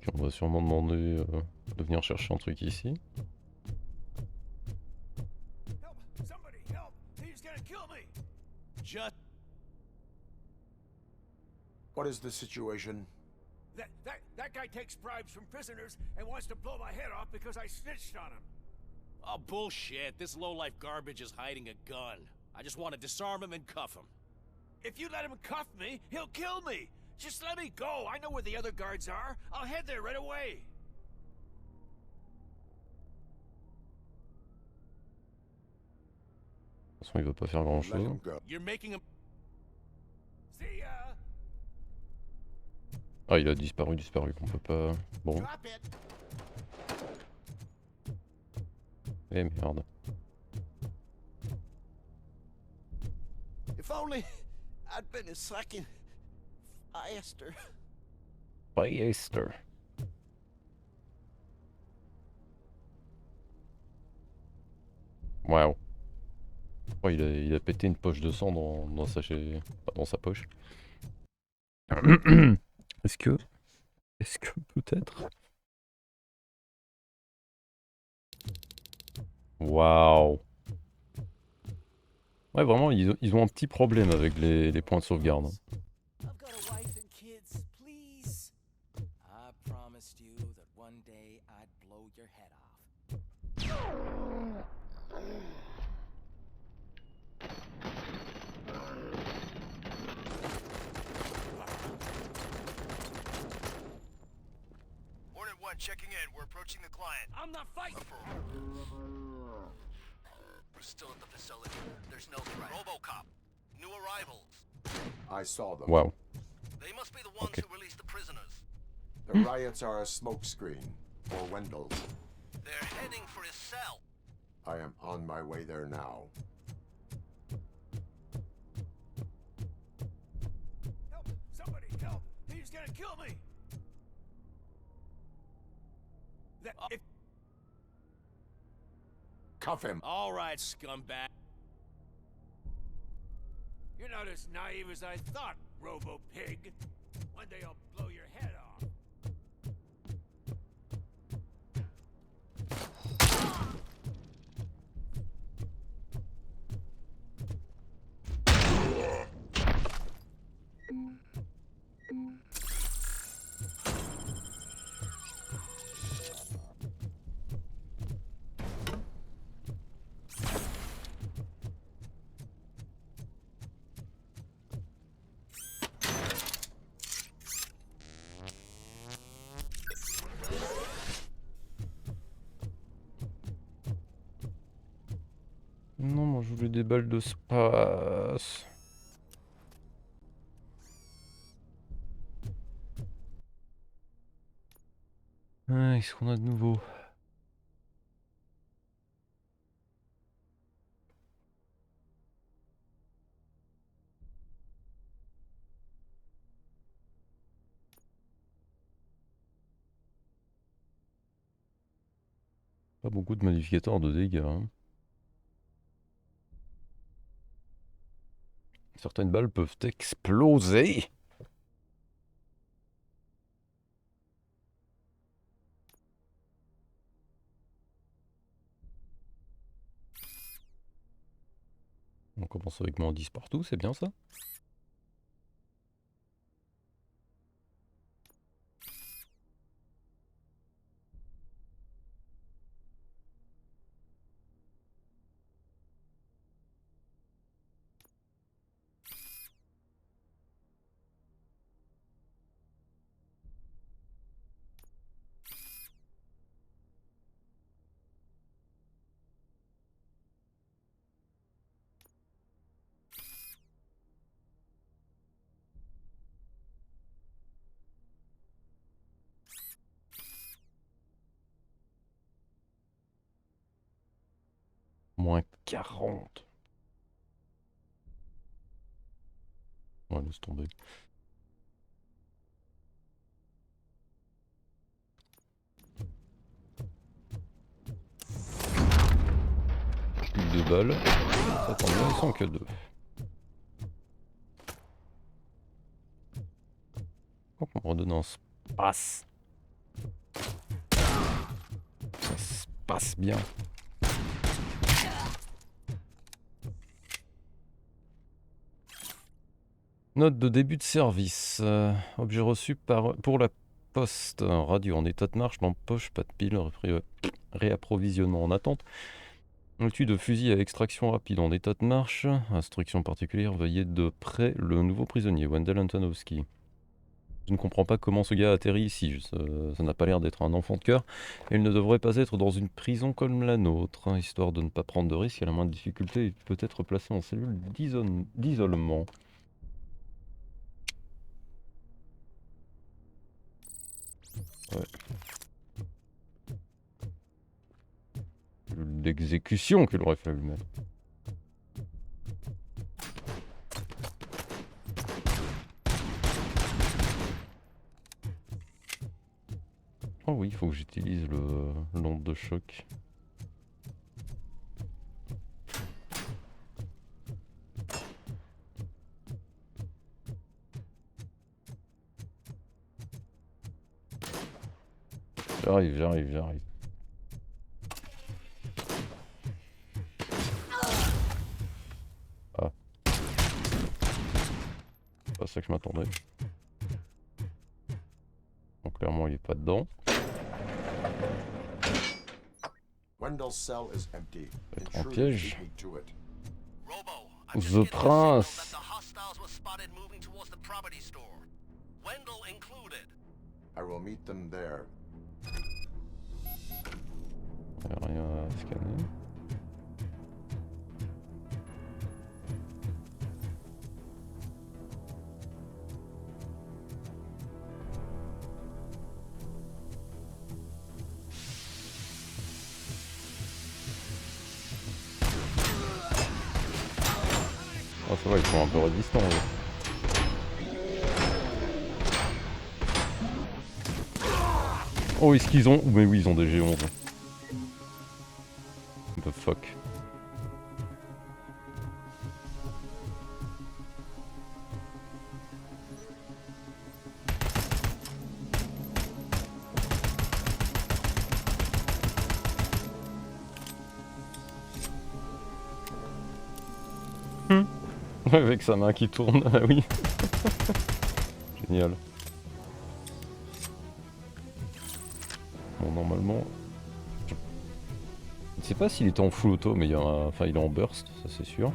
S1: Puis on va sûrement demander de venir chercher un truc ici.
S2: Somebody help! He's gonna kill me! Just
S7: What is the situation?
S2: that guy takes bribes from prisoners and wants to blow my head off because I snitched on him.
S14: Oh, bullshit. This lowlife garbage is hiding a gun. I just want to disarm him and cuff him.
S2: If you let him cuff me, he'll kill me. Just let me go. I know where the other guards are. I'll head there right away.
S1: De toute façon, il va pas faire grand chose.
S14: You're making him.
S2: See ya.
S1: Ah, il a disparu, on peut pas. Bon. Eh merde.
S15: If only I'd been a second faster.
S1: Faster. Waouh. Oh, il a pété une poche de sang dans sa poche. Est-ce que peut-être. Waouh. Ouais, vraiment, ils ont un petit problème avec les points de sauvegarde.
S8: I've got a wife and kids, please. I promised you that one day I'd blow your head off.
S17: Hornet 1 checking in. We're approaching the client.
S2: I'm not fighting.
S17: We're still at the facility. There's no threat. Robocop. New arrivals.
S7: I saw them.
S1: Wow.
S17: They must be the ones who released the prisoners.
S7: The riots are a smokescreen for Wendell.
S17: They're heading for his cell.
S7: I am on my way there now.
S2: Help! Somebody help! He's gonna kill me. If
S7: Cuff him.
S14: All right, scumbag.
S2: you're not as naive as I thought, Robo-Pig. One day I'll blow your head off.
S1: Non, moi je voulais des balles de space. Ah, qu'est-ce qu'on a de nouveau? Pas beaucoup de modificateurs de dégâts. Hein. Certaines balles peuvent exploser. On commence avec moins 10 partout, c'est bien ça? Moins 40. Ouais, laisse tomber. Plus de balles. Ça tombe bien, ils sont que 2. Pourquoi on me redonne un space? race, bien. Note de début de service. Objet reçu pour la poste. Radio en état de marche, lampe poche, pas de pile, réapprovisionnement en attente. Outil de fusil à extraction rapide en état de marche. Instruction particulière, veuillez de près le nouveau prisonnier, Wendell Antonowski. Je ne comprends pas comment ce gars a atterri ici. Ça n'a pas l'air d'être un enfant de cœur. Et il ne devrait pas être dans une prison comme la nôtre. Hein, histoire de ne pas prendre de risques, à la moindre difficulté, il peut être placé en cellule d'isolement. Ouais. L'exécution qu'il aurait fallu mettre. Oh oui, il faut que j'utilise l'onde de choc. J'arrive. Ah. C'est pas ça que je m'attendais. Donc clairement il est pas dedans.
S7: Wendell's cell is empty.
S1: Un piège.
S11: Robo,
S1: The Prince.
S11: the hostiles were spotted moving towards the property store. Wendell included.
S7: I will meet them there.
S1: Il n'y a rien à scanner. Ah ça va, ils sont un peu résistants. Ouais. Oh, est-ce qu'ils ont... Mais oui, ils ont des G11. The fuck. Avec sa main qui tourne, ah oui. Génial. Bon, normalement... Je ne sais pas s'il était en full auto, mais il y a un... enfin, il est en burst, ça c'est sûr.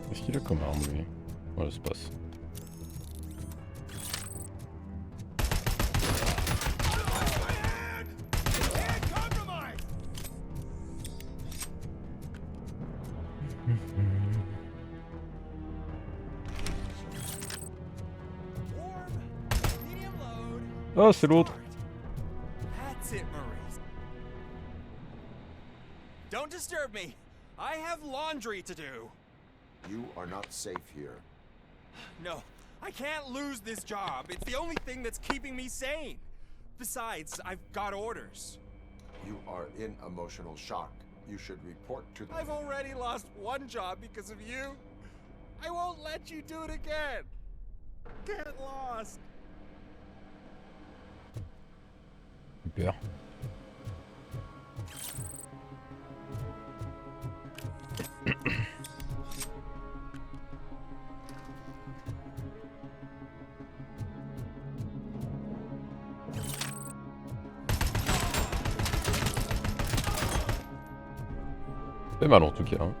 S1: Qu'est-ce qu'il a comme arme lui? Voilà, ça passe. Ah, c'est l'autre.
S8: That's it, Maurice. Don't disturb me. I have laundry to do.
S7: You are not safe here.
S8: No, I can't lose this job. It's the only thing that's keeping me sane. Besides, I've got orders.
S7: You are in emotional shock. You should report to the...
S8: I've already lost one job because of you. I won't let you do it again. Get lost.
S1: Super. Fait mal en tout cas. Hein.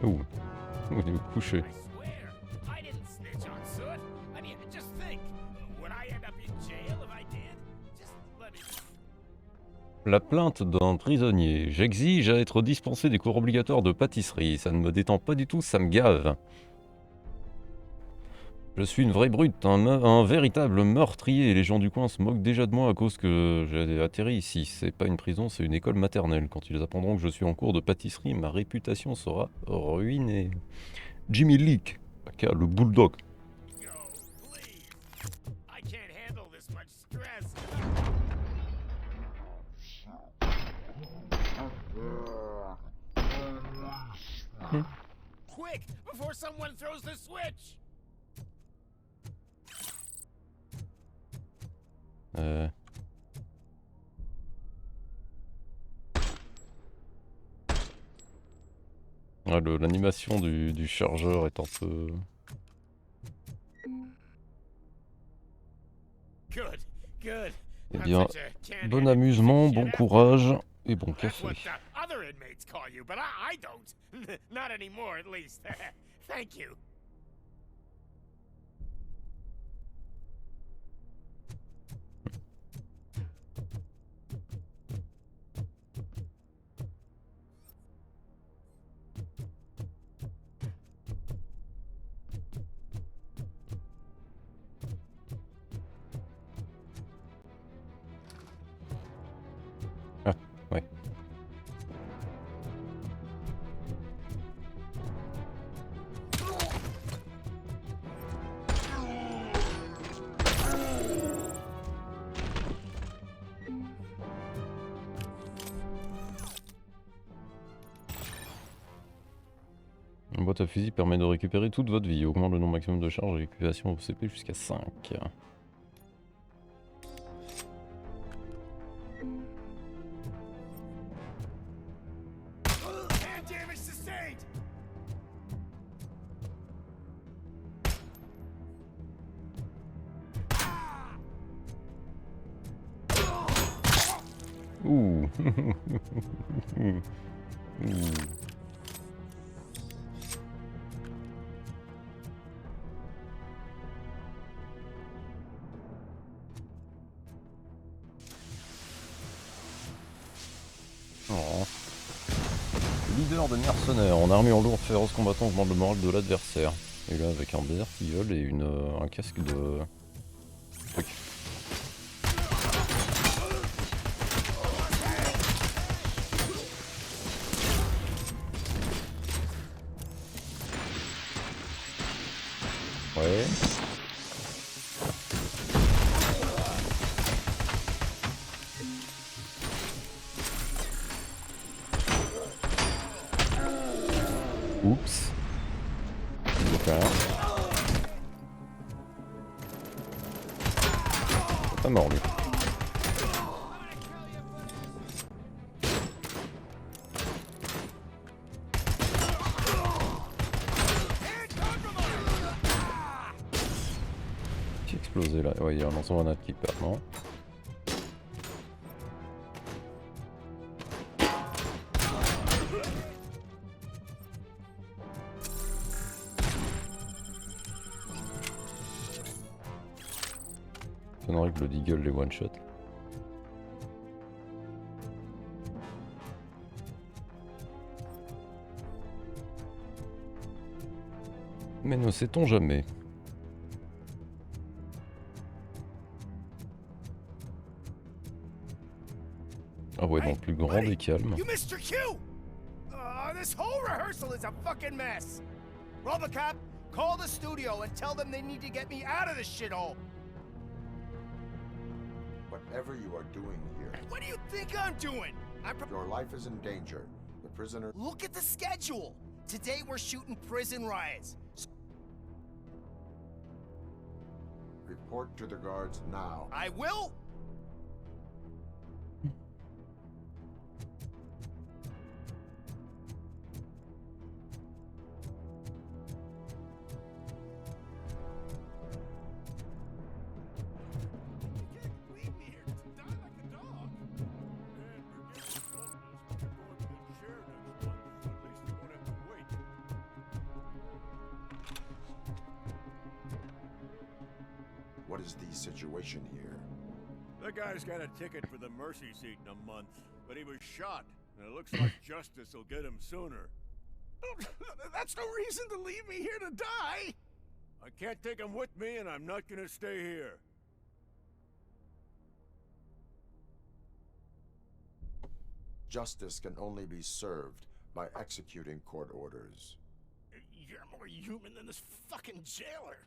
S1: Ouh, il est couché. La plainte d'un prisonnier. J'exige à être dispensé des cours obligatoires de pâtisserie. Ça ne me détend pas du tout, ça me gave. Je suis une vraie brute, un véritable meurtrier, et les gens du coin se moquent déjà de moi à cause que j'ai atterri ici. C'est pas une prison, c'est une école maternelle. Quand ils apprendront que je suis en cours de pâtisserie, ma réputation sera ruinée. Jimmy Leak, aka le bulldog.
S22: I can't handle this much stress. Quick, before someone throws the switch.
S1: Ah, l'animation du chargeur est un peu...
S22: Good, good.
S1: Eh
S22: I'm
S1: bien,
S22: such a can't-handed
S1: bon
S22: piece of
S1: amusement,
S22: shit,
S1: bon
S22: huh?
S1: courage et bon
S22: That's
S1: café.
S22: what the other inmates call you, but I don't. Not anymore, at least. Thank you.
S1: Ah, ouais. Une boîte à fusil permet de récupérer toute votre vie. Augmente le nombre maximum de charges et récupération au CP jusqu'à 5.
S22: And damage sustained.
S1: Ouh. Ouh. Oh. Leader de mercenaires en armure lourde, féroce combattant augmente le moral de l'adversaire. Et là avec un berserk qui vole et un casque de... truc. Ouais. Oups. Okay. Pas mort lui. Qui a explosé là? Ouais, il y a un lance-grenade qui perd, non? J'étonnerait que le Deagle les one-shot. Mais ne sait-on jamais. Ah ouais, donc plus grand des calmes.
S2: You Mr. Q! This whole rehearsal is a fucking mess. Robocop, call the studio and tell them they need to get me out of this shithole.
S7: Whatever you are doing here,
S2: What do you think I'm doing?
S7: your life is in danger. The prisoner...
S2: Look at the schedule. Today we're shooting prison riots.
S7: Report to the guards now.
S2: I will.
S7: What is the situation here?
S19: The guy's got a ticket for the mercy seat in a month, but he was shot, and it looks like justice will get him sooner.
S2: That's no reason to leave me here to die.
S19: I can't take him with me, and I'm not gonna stay here.
S7: Justice can only be served by executing court orders.
S14: You're more human than this fucking jailer.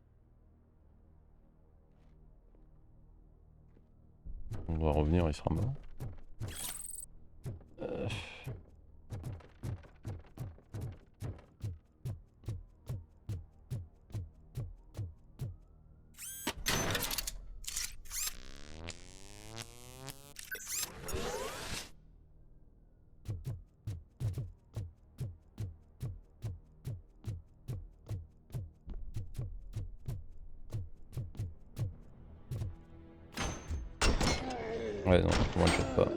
S1: On doit revenir, il sera mort. Ouais, non, moi je pas.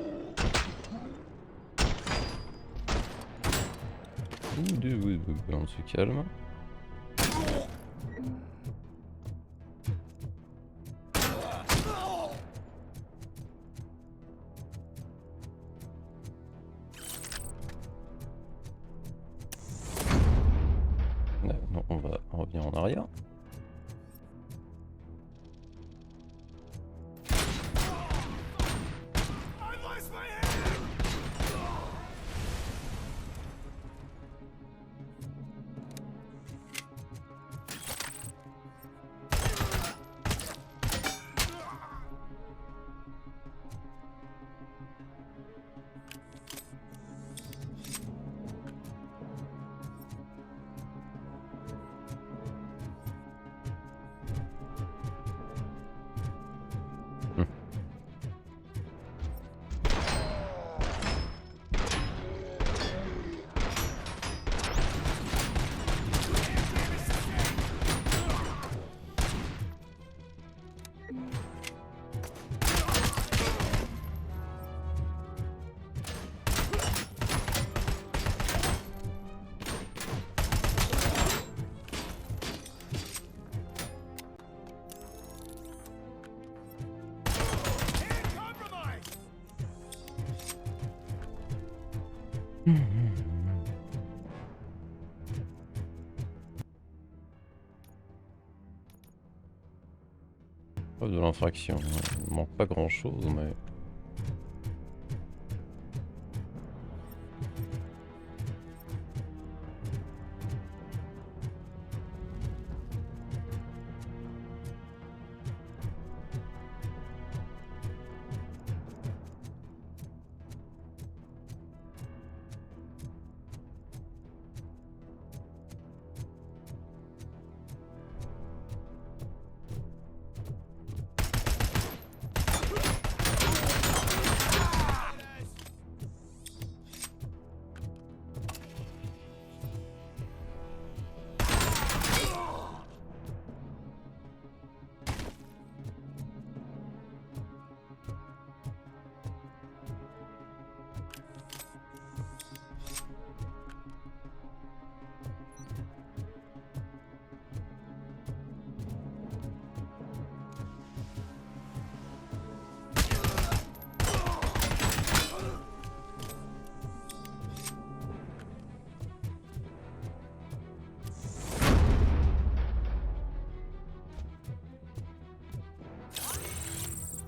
S1: Oui, on se calme. Non, on va revenir en arrière. De l'infraction, il manque pas grand chose, mais.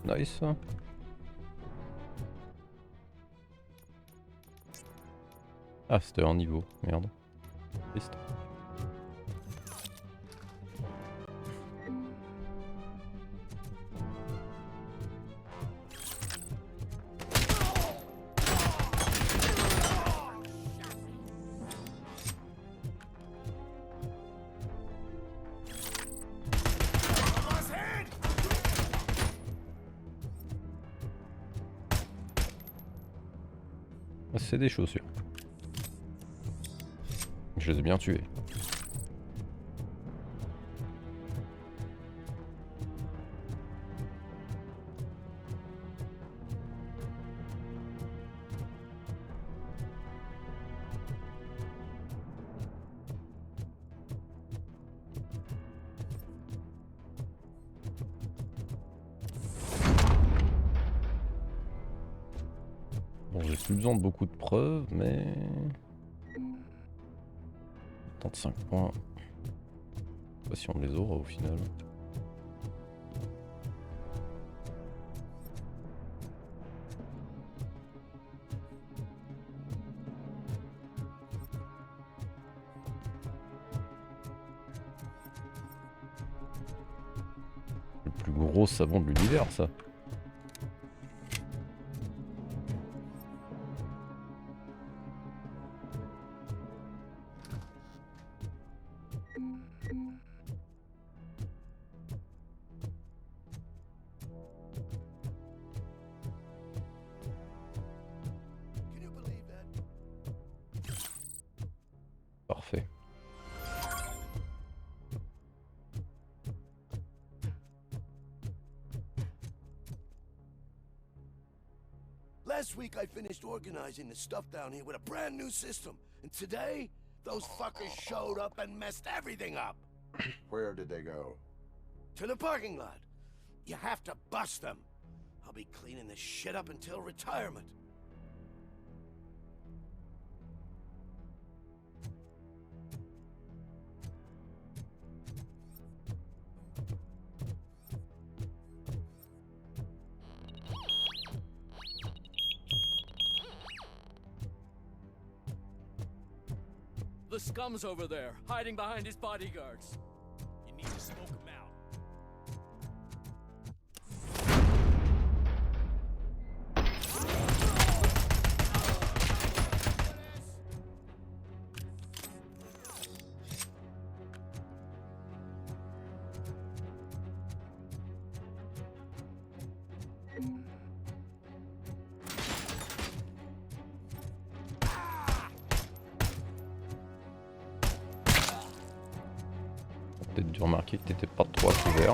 S1: Nice. Ah, c'était un niveau, merde. Triste. C'est des chaussures. Je les ai bien tués. Bon, j'ai plus besoin de beaucoup de preuves, mais... 35 points. pas si on les aura au final. Le plus gros savon de l'univers, ça. Parfait.
S20: Last week I finished organizing the stuff down here with a brand new system. And today, those fuckers showed up and messed everything up.
S7: Where did they go?
S20: To the parking lot. You have to bust them. I'll be cleaning this shit up until retirement.
S22: The scum's over there, hiding behind his bodyguards. You need to smoke him out.
S1: Peut-être dû remarquer que t'étais pas trop à couvert.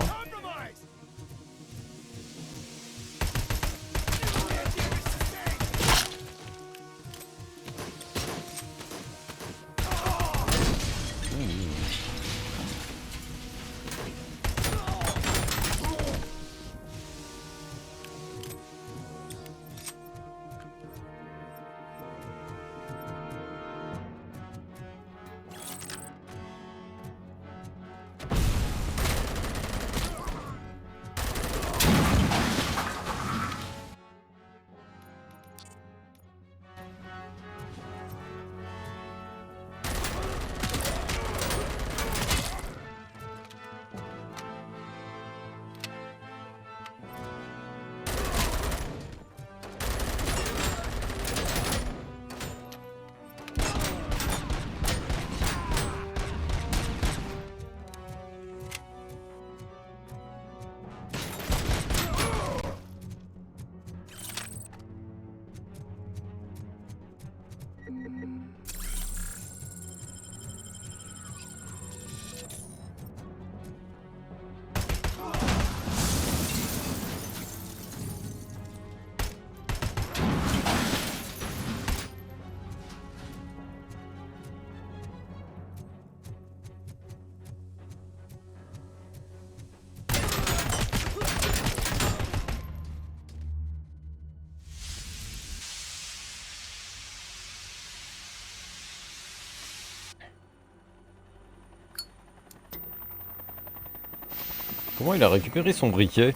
S1: Comment il a récupéré son briquet?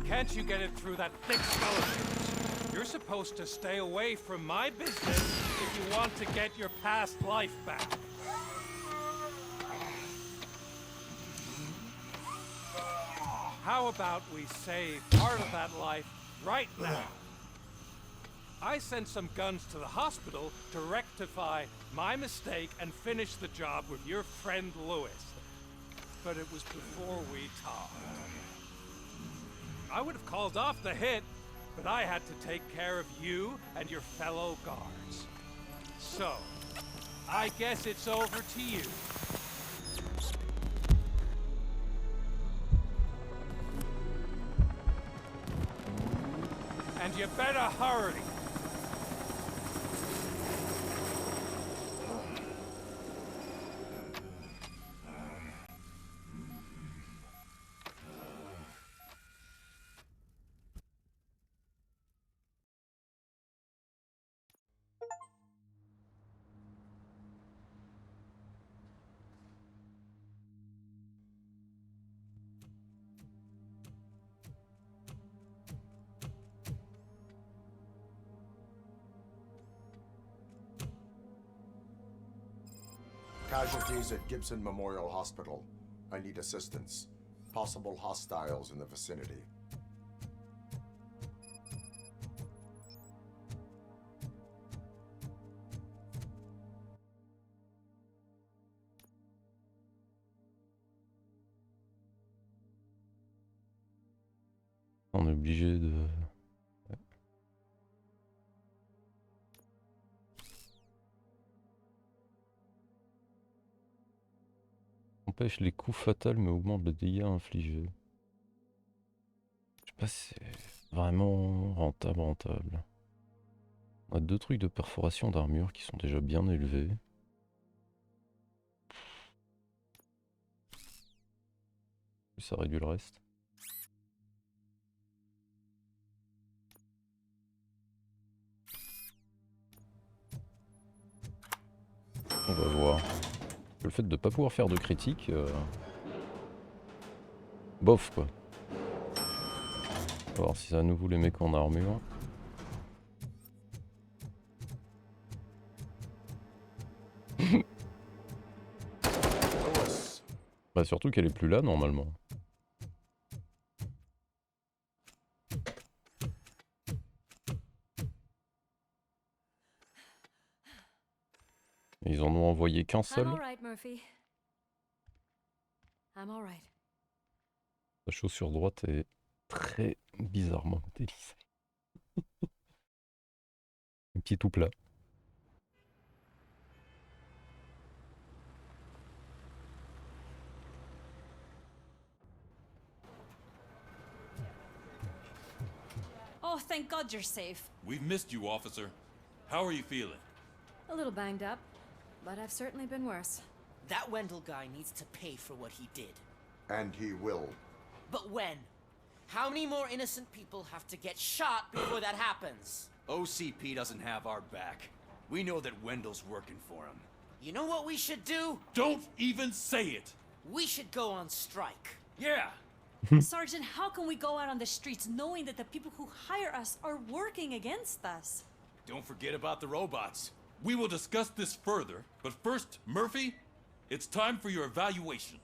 S2: Can't you get it through that thick skeleton? You're supposed to stay away from my business if you want to get your past life back. How about we save part of that life right now? I sent some guns to the hospital to rectify my mistake and finish the job with your friend Lewis. But it was before we talked. I would have called off the hit, but I had to take care of you and your fellow guards. So, I guess it's over to you. And you better hurry.
S7: Casualties at Gibson Memorial Hospital. I need assistance. Possible hostiles in the vicinity.
S1: On est obligé de... Empêche les coups fatals mais augmente le dégât infligé. Je sais pas si c'est vraiment rentable. On a 2 trucs de perforation d'armure qui sont déjà bien élevés. Ça réduit le reste. On va voir. Le fait de ne pas pouvoir faire de critique... bof quoi. On va voir si c'est à nouveau les mecs en armure. Bah surtout qu'elle est plus là normalement. Ils en ont envoyé qu'un seul.
S5: I'm all right, Murphy. I'm all right.
S1: La chaussure droite est très bizarrement modélisée. Un petit tout plat.
S4: Oh, thank God you're safe.
S3: We've missed you, officer. How are you feeling?
S5: A little banged up, but I've certainly been worse.
S8: That Wendell guy needs to pay for what he did.
S7: And he will.
S8: But when? How many more innocent people have to get shot before that happens?
S13: OCP doesn't have our back. We know that Wendell's working for him.
S8: You know what we should do?
S3: Don't even say it!
S8: We should go on strike.
S13: Yeah!
S4: Sergeant, how can we go out on the streets knowing that the people who hire us are working against us?
S13: Don't forget about the robots.
S3: We will discuss this further, but first, Murphy, it's time for your evaluation.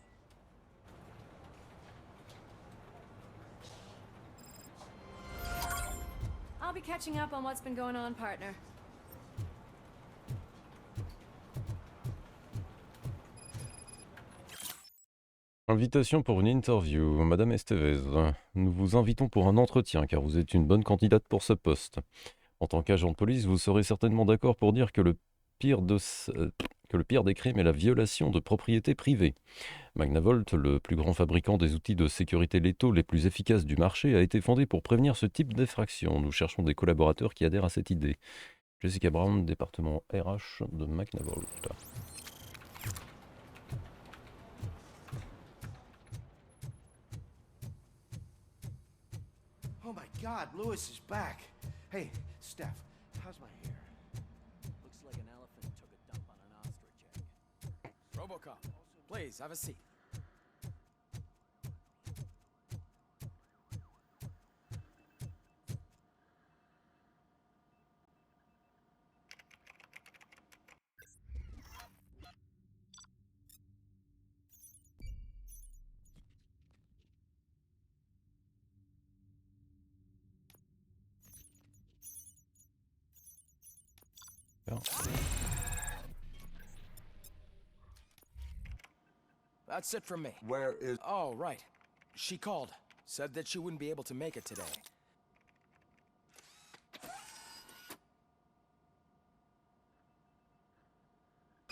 S5: I'll be catching up on what's been going on, partner.
S1: Invitation pour une interview. Madame Estevez, nous vous invitons pour un entretien car vous êtes une bonne candidate pour ce poste. En tant qu'agent de police, vous serez certainement d'accord pour dire que le pire des crimes est la violation de propriété privée. Magnavolt, le plus grand fabricant des outils de sécurité létaux les plus efficaces du marché, a été fondé pour prévenir ce type d'effraction. Nous cherchons des collaborateurs qui adhèrent à cette idée. Jessica Brown, département RH de Magnavolt.
S15: Oh my God, Lewis is back. Hey, Steph, how's my hair?
S10: Looks like an elephant took a dump on an ostrich egg. Robocop, please, have a seat. That's it from me.
S7: Where is...
S10: Oh, right. She called. Said that she wouldn't be able to make it today.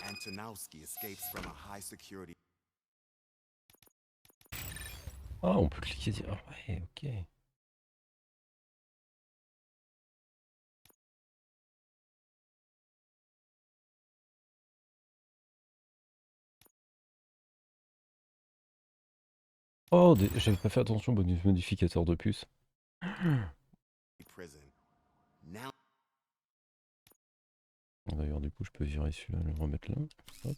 S18: Antonowski escapes from a high security...
S1: Ah, on peut cliquer dire. Ouais, ok. Oh, j'avais pas fait attention au modificateur de puce.
S18: prison. Now...
S1: D'ailleurs, du coup, je peux virer celui-là, le remettre là. Hop.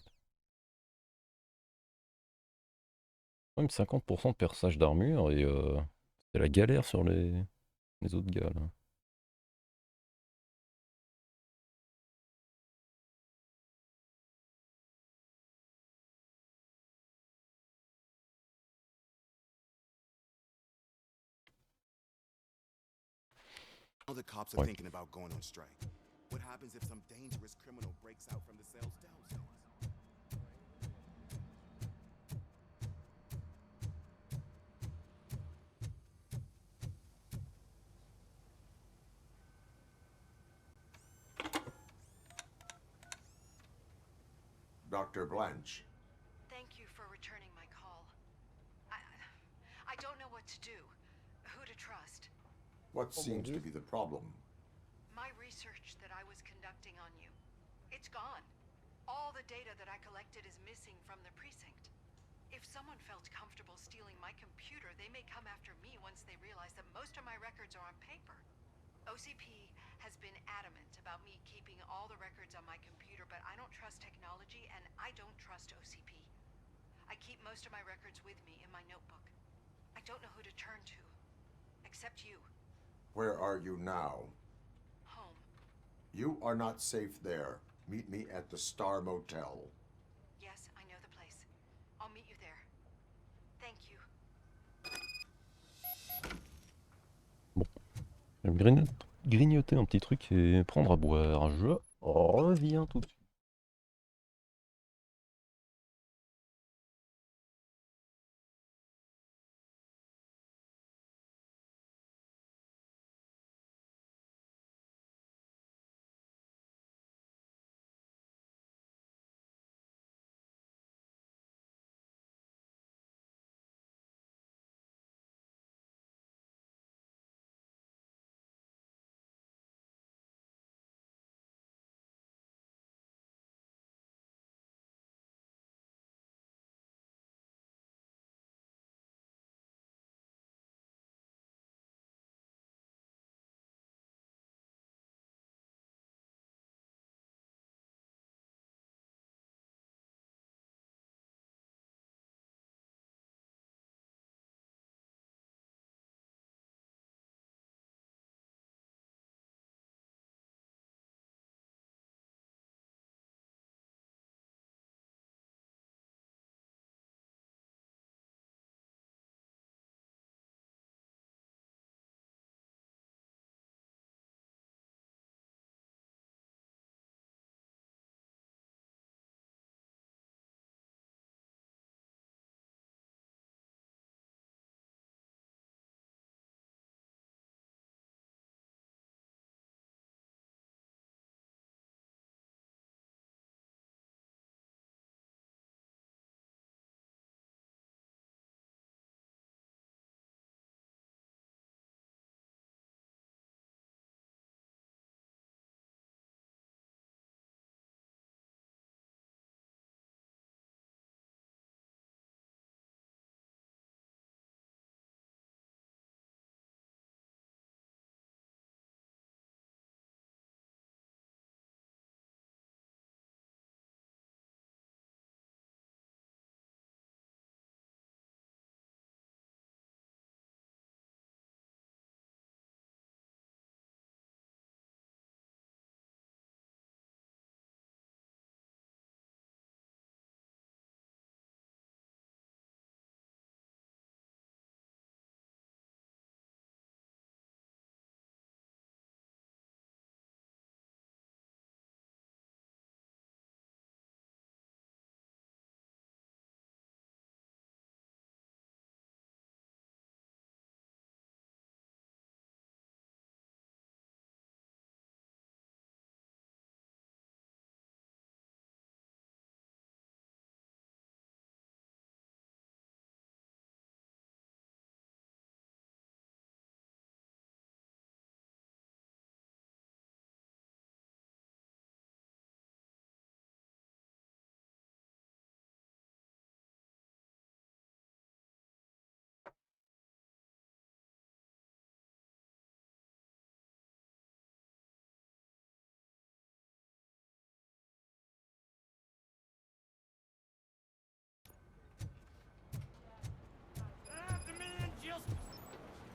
S1: Quand même 50% de perçage d'armure et c'est la galère sur les autres gars là.
S18: Now the cops are
S1: Ouais.
S18: thinking about going on strike. What happens if some dangerous criminal breaks out from the cell's downstairs?
S7: Dr. Blanche.
S5: Thank you for returning my call. I don't know what to do. Who to trust.
S7: What seems to be the problem?
S5: My research that I was conducting on you. It's gone. All the data that I collected is missing from the precinct. If someone felt comfortable stealing my computer, they may come after me once they realize that most of my records are on paper. OCP has been adamant about me keeping all the records on my computer, but I don't trust technology and I don't trust OCP. I keep most of my records with me in my notebook. I don't know who to turn to, except you.
S7: Where are you now?
S5: Home.
S7: You are not safe there. Meet me at the Star Motel.
S5: Yes, I know the place. I'll meet you there. Thank you.
S1: Je vais me grignoter un petit truc et prendre à boire. Je reviens tout de suite.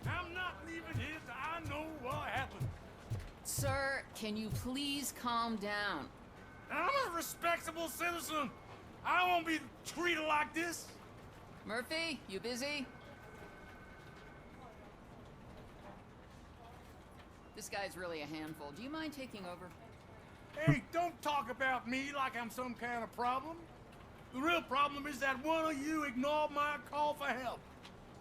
S2: I'm not leaving here till I know what happened.
S16: Sir, can you please calm down?
S2: I'm a respectable citizen. I won't be treated like this.
S16: Murphy, you busy? This guy's really a handful. Do you mind taking over?
S19: Hey, don't talk about me like I'm some kind of problem. The real problem is that one of you ignored my call for help.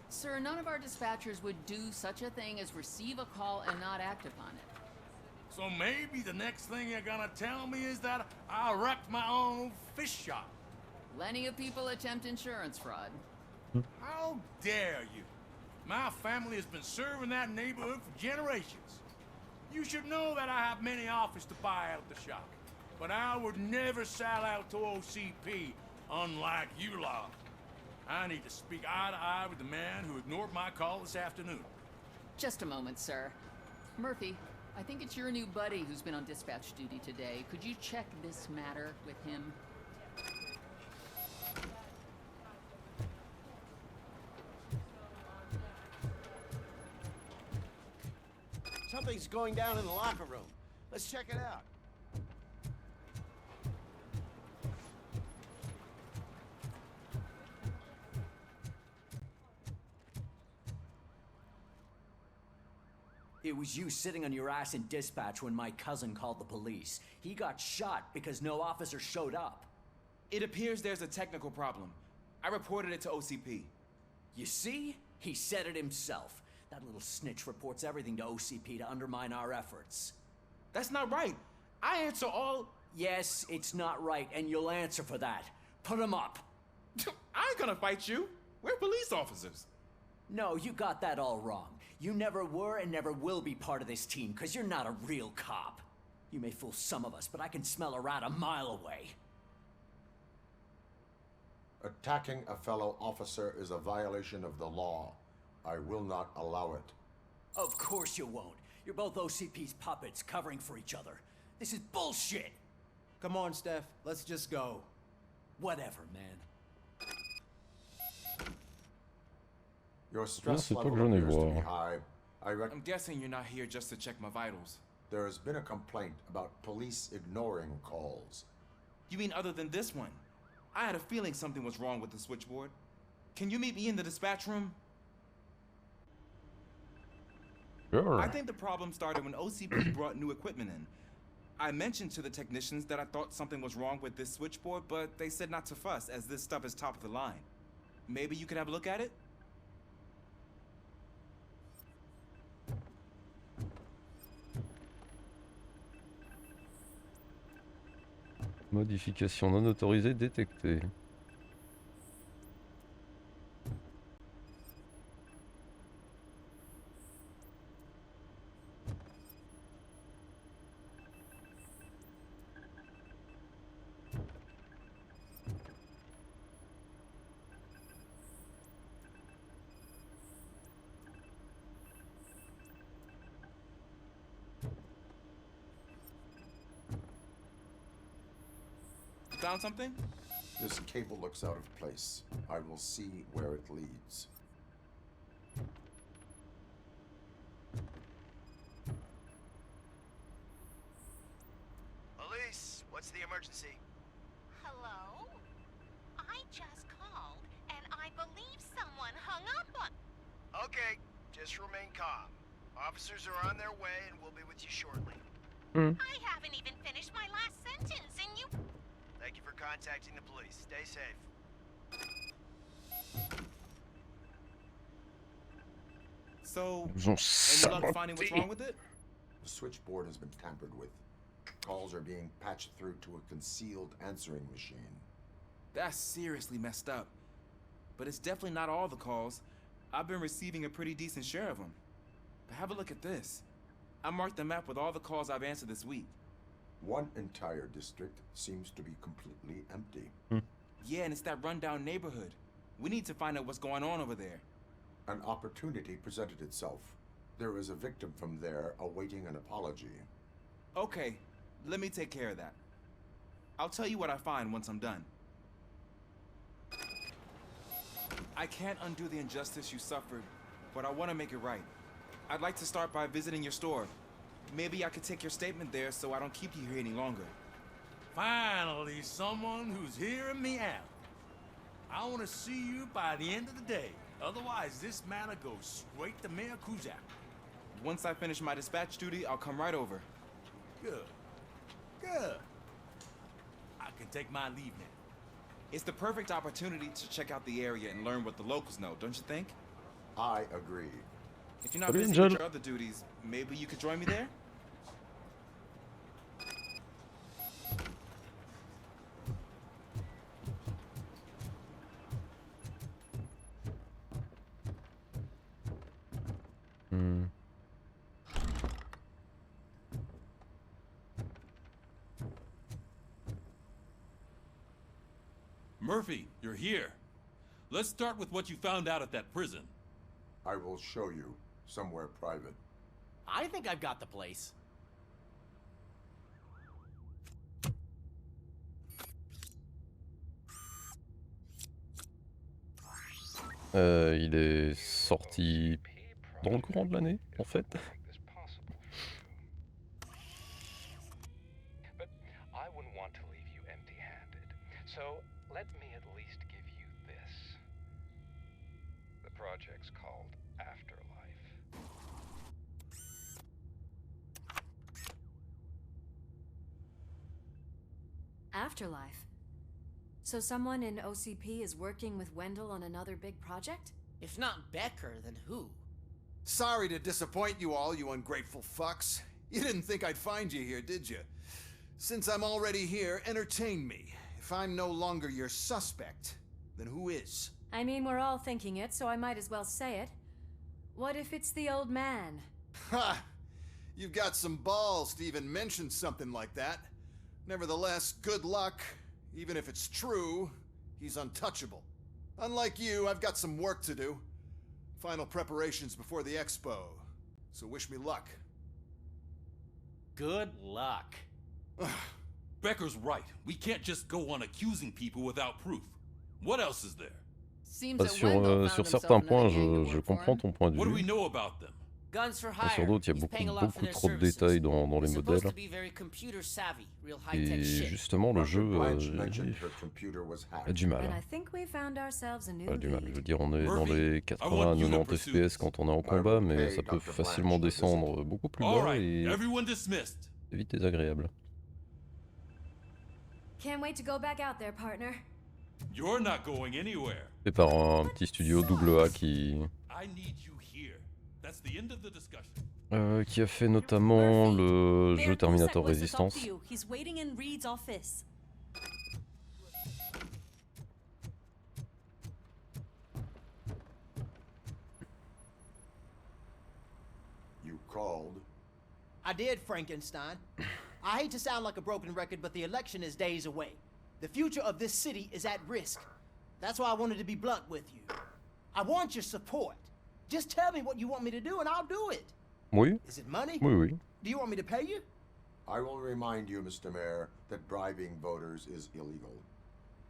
S16: Sir, none of our dispatchers would do such a thing as receive a call and not act upon it.
S19: So maybe the next thing you're gonna tell me is that I wrecked my own fish shop.
S16: Plenty of people attempt insurance fraud.
S19: How dare you? My family has been serving that neighborhood for generations. You should know that I have many offers to buy out the shop. But I would never sell out to OCP, unlike you lot. I need to speak eye to eye with the man who ignored my call this afternoon.
S16: Just a moment, sir. Murphy, I think it's your new buddy who's been on dispatch duty today. Could you check this matter with him?
S15: Something's going down in the locker room. Let's check it out.
S8: It was you sitting on your ass in dispatch when my cousin called the police. He got shot because no officer showed up.
S12: It appears there's a technical problem. I reported it to OCP.
S8: You see? He said it himself. That little snitch reports everything to OCP to undermine our efforts.
S12: That's not right. I answer all...
S8: Yes, it's not right, and you'll answer for that. Put him up.
S12: I ain't gonna fight you. We're police officers.
S8: No, you got that all wrong. You never were and never will be part of this team, because you're not a real cop. You may fool some of us, but I can smell a rat a mile away.
S7: Attacking a fellow officer is a violation of the law. I will not allow it.
S8: Of course you won't. You're both OCP's puppets covering for each other. This is bullshit!
S6: Come on, Steph. Let's just go.
S8: Whatever, man.
S7: Your stress
S1: c'est pas
S7: level
S1: que j'en ai
S7: appears to be
S1: voir.
S7: high.
S12: I'm guessing you're not here just to check my vitals.
S7: There has been a complaint about police ignoring calls.
S12: You mean other than this one? I had a feeling something was wrong with the switchboard. Can you meet me in the dispatch room?
S1: Sure.
S12: I think the problem started when OCP brought new equipment in. I mentioned to the technicians that I thought something was wrong with this switchboard, but they said not to fuss, as this stuff is top of the line. Maybe you could have a look at it?
S1: Modification non autorisée détectée.
S12: Found something?
S7: This cable looks out of place. I will see where it leads.
S21: Police, what's the emergency?
S23: Hello? I just called, and I believe someone hung up on...
S21: Okay, just remain calm. Officers are on their way and we'll be with you shortly.
S23: I haven't even finished my last sentence, and you...
S21: Thank you for contacting the police. Stay safe.
S12: So,
S1: Ils ont
S12: any luck finding what's wrong with it?
S7: The switchboard has been tampered with. Calls are being patched through to a concealed answering machine.
S12: That's seriously messed up. But it's definitely not all the calls. I've been receiving a pretty decent share of them. But have a look at this. I marked the map with all the calls I've answered this week.
S7: One entire district seems to be completely empty.
S12: Yeah, and it's that rundown neighborhood. We need to find out what's going on over there.
S7: An opportunity presented itself. There is a victim from there awaiting an apology.
S12: Okay, let me take care of that. I'll tell you what I find once I'm done. I can't undo the injustice you suffered, but I want to make it right. I'd like to start by visiting your store. Maybe I could take your statement there so I don't keep you here any longer.
S19: Finally, someone who's hearing me out. I want to see you by the end of the day. Otherwise, this matter goes straight to Mayor Kuzak.
S12: Once I finish my dispatch duty, I'll come right over.
S19: Good. Good. I can take my leave now.
S12: It's the perfect opportunity to check out the area and learn what the locals know, don't you think?
S7: I agree.
S12: If you're not
S1: Salut,
S12: busy
S1: Angel.
S12: with your other duties, maybe you could join me there?
S1: Hmm.
S3: Murphy, you're here. Let's start with what you found out at that prison.
S7: I will show you somewhere private.
S14: I think I've got the place.
S1: Il est sorti dans le courant de l'année, en fait.
S9: But I wouldn't want to leave you empty-handed. So let me at least give you this. The project's called Afterlife.
S5: Afterlife. So someone in OCP is working with Wendell on another big project?
S10: If not Becker, then who?
S11: Sorry to disappoint you all, you ungrateful fucks. You didn't think I'd find you here, did you? Since I'm already here, entertain me. If I'm no longer your suspect, then who is?
S5: I mean, we're all thinking it, so I might as well say it. What if it's the old man?
S11: Ha! You've got some balls to even mention something like that. Nevertheless, good luck. Even if it's true, he's untouchable. Unlike you, I've got some work to do. Final preparations before the expo. So wish me luck.
S14: Good luck.
S3: Becker's right. We can't just go on accusing people without proof. What else is there?
S16: Seems
S1: Bah,
S16: that Wendell
S1: sur
S16: found
S1: certains
S16: himself another
S1: points,
S16: gang to
S1: je
S16: work for
S1: comprends
S16: him.
S1: ton point de
S3: What do we
S1: vue.
S3: know about them?
S10: Guns for
S1: Mais
S10: hire.
S1: sur d'autres, il y a
S10: He's
S1: beaucoup,
S10: paying a lot for
S1: beaucoup
S10: their
S1: trop de
S10: services.
S1: détails dans les
S10: He's supposed
S1: modèles.
S10: to be very computer savvy, real
S1: Et
S10: high-tech shit.
S1: justement, le jeu
S7: Blanche mentioned her computer was
S1: a
S7: hacked.
S1: du mal.
S5: And I think we found ourselves a new
S1: Pas du mal. Je
S5: lead.
S1: veux dire, on est dans
S3: Murphy,
S1: les
S3: I
S1: 80
S3: want
S1: à
S3: you to
S1: 90
S3: pursue
S1: FPS
S3: this.
S1: quand on est en
S7: I
S1: combat,
S7: will
S1: mais
S7: pay
S1: ça peut
S7: Dr.
S1: facilement
S7: Blanche a visit.
S1: descendre beaucoup plus
S3: All
S1: bas
S3: right,
S1: et
S3: everyone dismissed.
S1: c'est vite désagréable.
S5: Can't wait to go back out there, partner.
S3: You're not going anywhere.
S1: Fait par un petit studio AA
S3: I need you here. That's the end of the discussion.
S1: qui a fait notamment le jeu Terminator
S4: wants to talk
S1: Resistance.
S4: to you. He's waiting in Reed's office.
S7: You called.
S6: I did, Frankenstein. I hate to sound like a broken record, but the election is days away. The future of this city is at risk. That's why I wanted to be blunt with you. I want your support. Just tell me what you want me to do and I'll do it.
S1: Oui.
S6: Is it money?
S1: Oui, oui.
S6: Do you want me to pay you?
S7: I will remind you, Mr. Mayor, that bribing voters is illegal.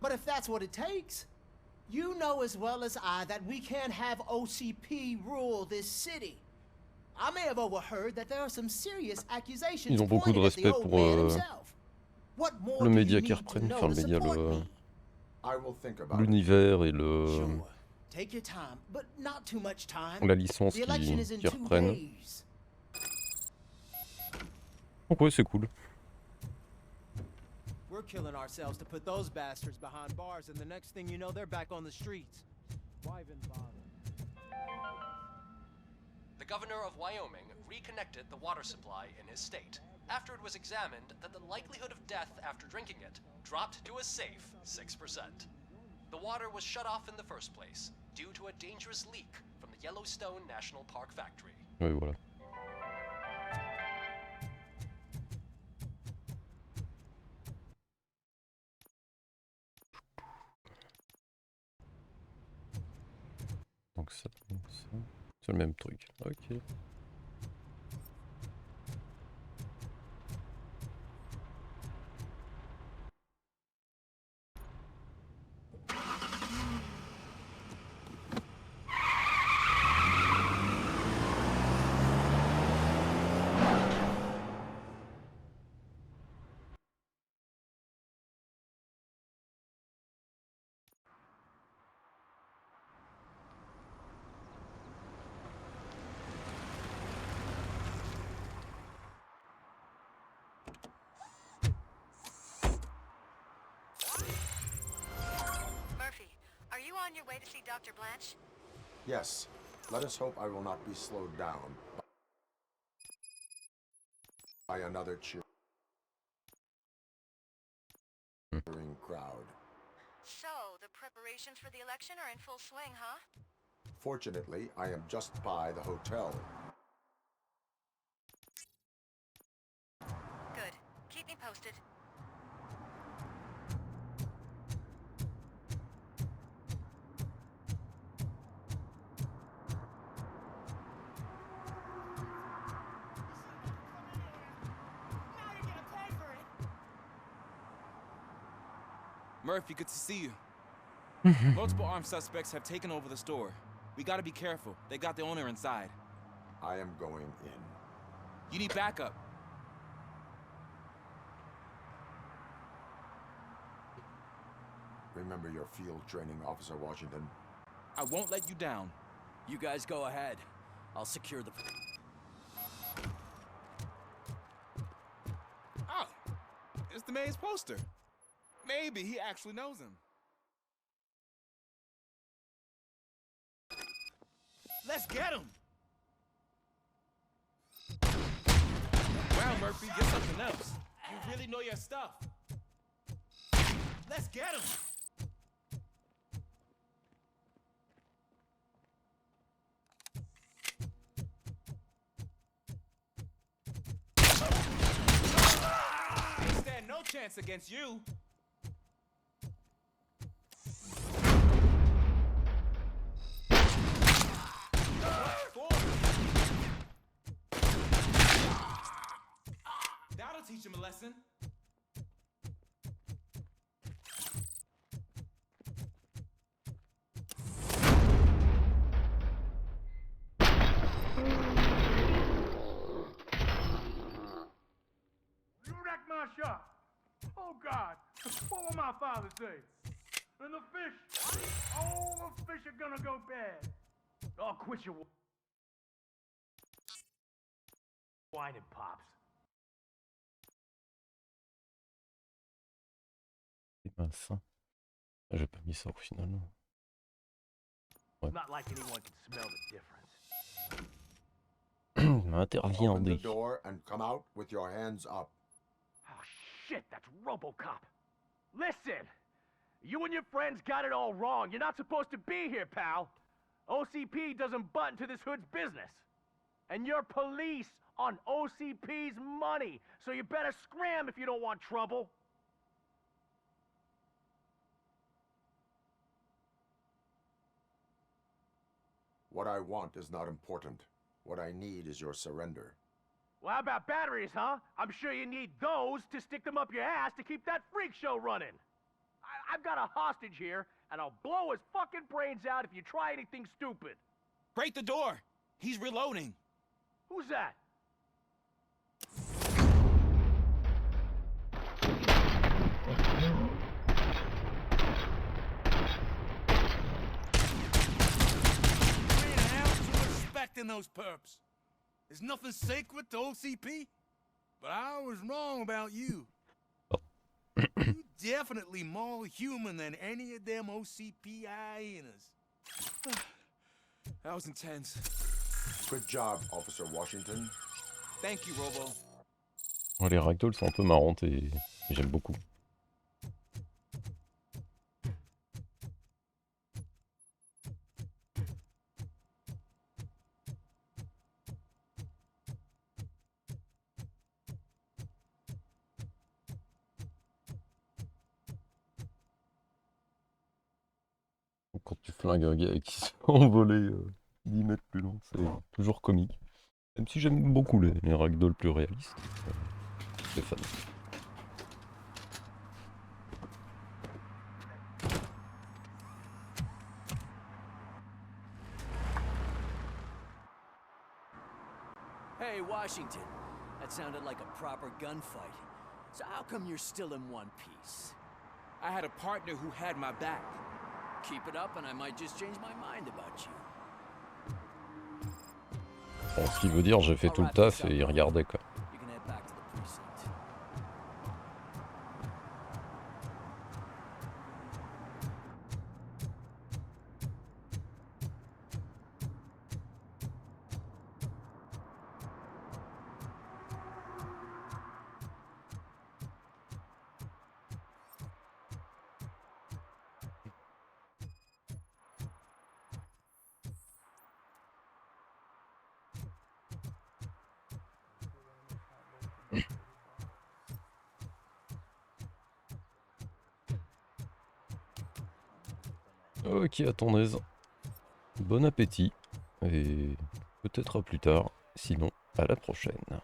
S6: But if that's what it takes, you know as well as I that we can't have OCP rule this city. I may have overheard that there are some serious accusations
S1: Ils ont beaucoup de
S6: pointed at the
S1: respect
S6: old
S1: pour
S6: man himself. What more
S1: le
S6: do you
S1: média
S6: need
S1: qui
S6: to
S1: reprennent,
S6: know
S1: enfin
S6: to
S1: le média,
S6: support me?
S7: I will think about it.
S1: l'univers et le
S6: Sure. Take your time, but not too much time.
S1: la licence
S6: The election is in
S1: qui
S6: 2
S1: reprennent.
S6: days.
S1: Donc ouais, c'est cool.
S6: We're killing ourselves to put those bastards behind bars, and the next thing you know, they're back on the streets. Why even bother?
S17: The governor of Wyoming reconnected the water supply in his state after it was examined that the likelihood of death after drinking it dropped to a safe 6%. The water was shut off in the first place due to a dangerous leak from the Yellowstone National Park factory.
S1: Oui, voilà. Donc ça, c'est le même truc. Ok.
S23: on your way to see Dr. Blanche?
S7: Yes, let us hope I will not be slowed down by another cheering crowd.
S23: So, the preparations for the election are in full swing, huh?
S7: Fortunately, I am just by the hotel.
S23: Good. Keep me posted.
S12: Murphy, good to see you. Multiple armed suspects have taken over the store. We gotta be careful. They got the owner inside.
S7: I am going in.
S12: You need backup.
S7: Remember your field training, Officer Washington.
S12: I won't let you down.
S8: You guys go ahead. I'll secure the...
S12: Oh, it's the mayor's poster. Maybe he actually knows him.
S19: Let's get him!
S12: Wow, Murphy, you're something else. You really know your stuff.
S19: Let's get him!
S12: They stand no chance against you. That'll teach him a lesson.
S19: You wrecked my shop! Oh God! What will my father say? And the fish! Oh, the fish are gonna go bad! Oh, quit your whining, Pops.
S1: C'est mince. Hein. Ah, j'ai pas mis ça au final. Ouais.
S19: Not like anyone can smell the difference.
S1: Interviens,
S7: Open the
S1: Andy.
S7: door and come out with your hands up.
S19: Oh shit, that's Robocop. Listen! You and your friends got it all wrong. You're not supposed to be here, pal. OCP doesn't butt into this hood's business. And you're police on OCP's money, so you better scram if you don't want trouble.
S7: What I want is not important. What I need is your surrender.
S19: Well, how about batteries, huh? I'm sure you need those to stick them up your ass to keep that freak show running. I've got a hostage here, and I'll blow his fucking brains out if you try anything stupid.
S12: Break the door! He's reloading.
S19: Who's that? In those perps. There's nothing sacred to OCP, but I was wrong about you. You definitely more human than any of them OCP hyenas.
S12: That was intense.
S7: Good job, Officer Washington.
S12: Thank you, Robo.
S1: Ouais, les ragdolls sont un peu marrantes et j'aime beaucoup. Quand tu flingues un gars qui s'est envolé 10 mètres plus loin, c'est toujours comique. Même si j'aime beaucoup les ragdolls plus réalistes. C'est fan.
S8: Hey, Washington. That sounded like a proper gunfight. So how come you're still in one piece?
S12: I had a partner who had my back.
S8: Keep it up and I might just change my mind about you.
S1: Bon, ce qui veut dire j'ai fait tout le taf et il regardait quoi.
S8: You can head back to the precinct.
S1: Ok, à ton aise. Bon appétit. Et peut-être à plus tard. Sinon, à la prochaine.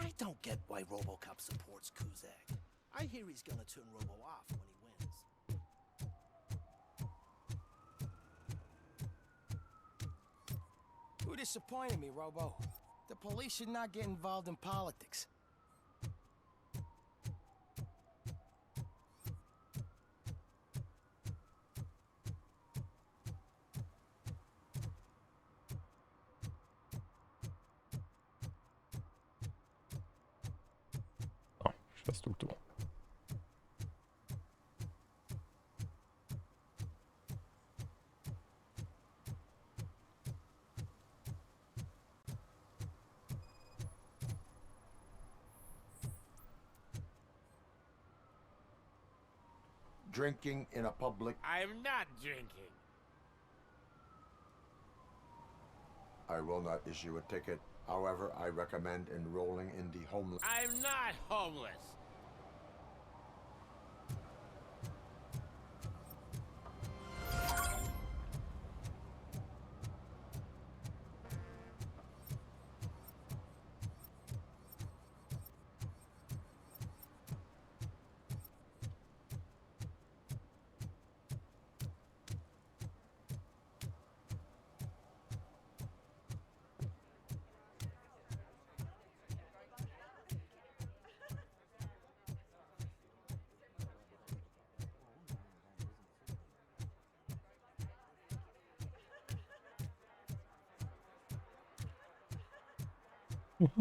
S15: I don't get why Robocop supports Kuzak. I hear he's gonna turn Robo off when he wins.
S10: Who disappointed me, Robo? The police should not get involved in politics.
S1: Ah, je fasse tout le tour.
S7: Drinking in a public...
S14: I'm not drinking.
S7: I will not issue a ticket. However, I recommend enrolling in the homeless...
S14: I'm not homeless.
S4: You're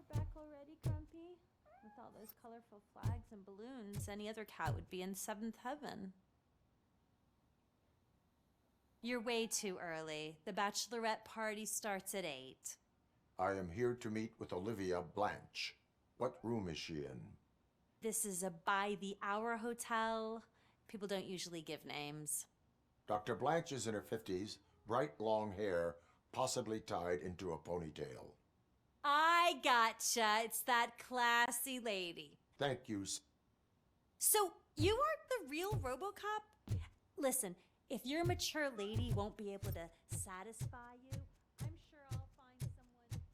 S4: back already, Grumpy? With all those colorful flags and balloons, any other cat would be in seventh heaven. You're way too early. The bachelorette party starts at 8.
S7: I am here to meet with Olivia Blanche. What room is she in?
S4: This is a by-the-hour hotel. People don't usually give names.
S7: Dr. Blanche is in her 50s, bright long hair, possibly tied into a ponytail.
S4: I gotcha. It's that classy lady.
S7: Thank you.
S4: So, you aren't the real Robocop? Listen, if your mature lady won't be able to satisfy you, I'm sure I'll find someone younger.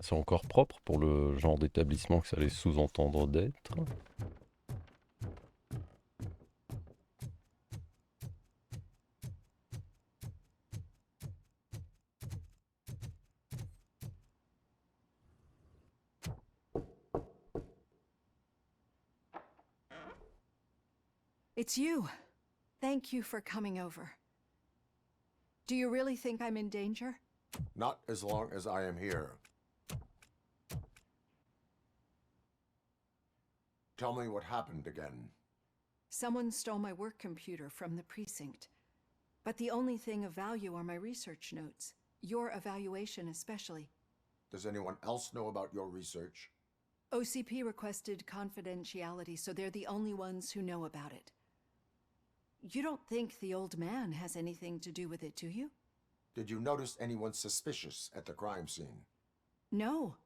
S1: C'est encore propre pour le genre d'établissement que ça allait sous-entendre d'être.
S5: It's you. Thank you for coming over. Do you really think I'm in danger?
S7: Not as long as I am here. Tell me what happened again.
S5: Someone stole my work computer from the precinct. But the only thing of value are my research notes. Your evaluation especially.
S7: Does anyone else know about your research?
S5: OCP requested confidentiality, so they're the only ones who know about it. You don't think the old man has anything to do with it, do you?
S7: Did you notice anyone suspicious at the crime scene?
S5: No.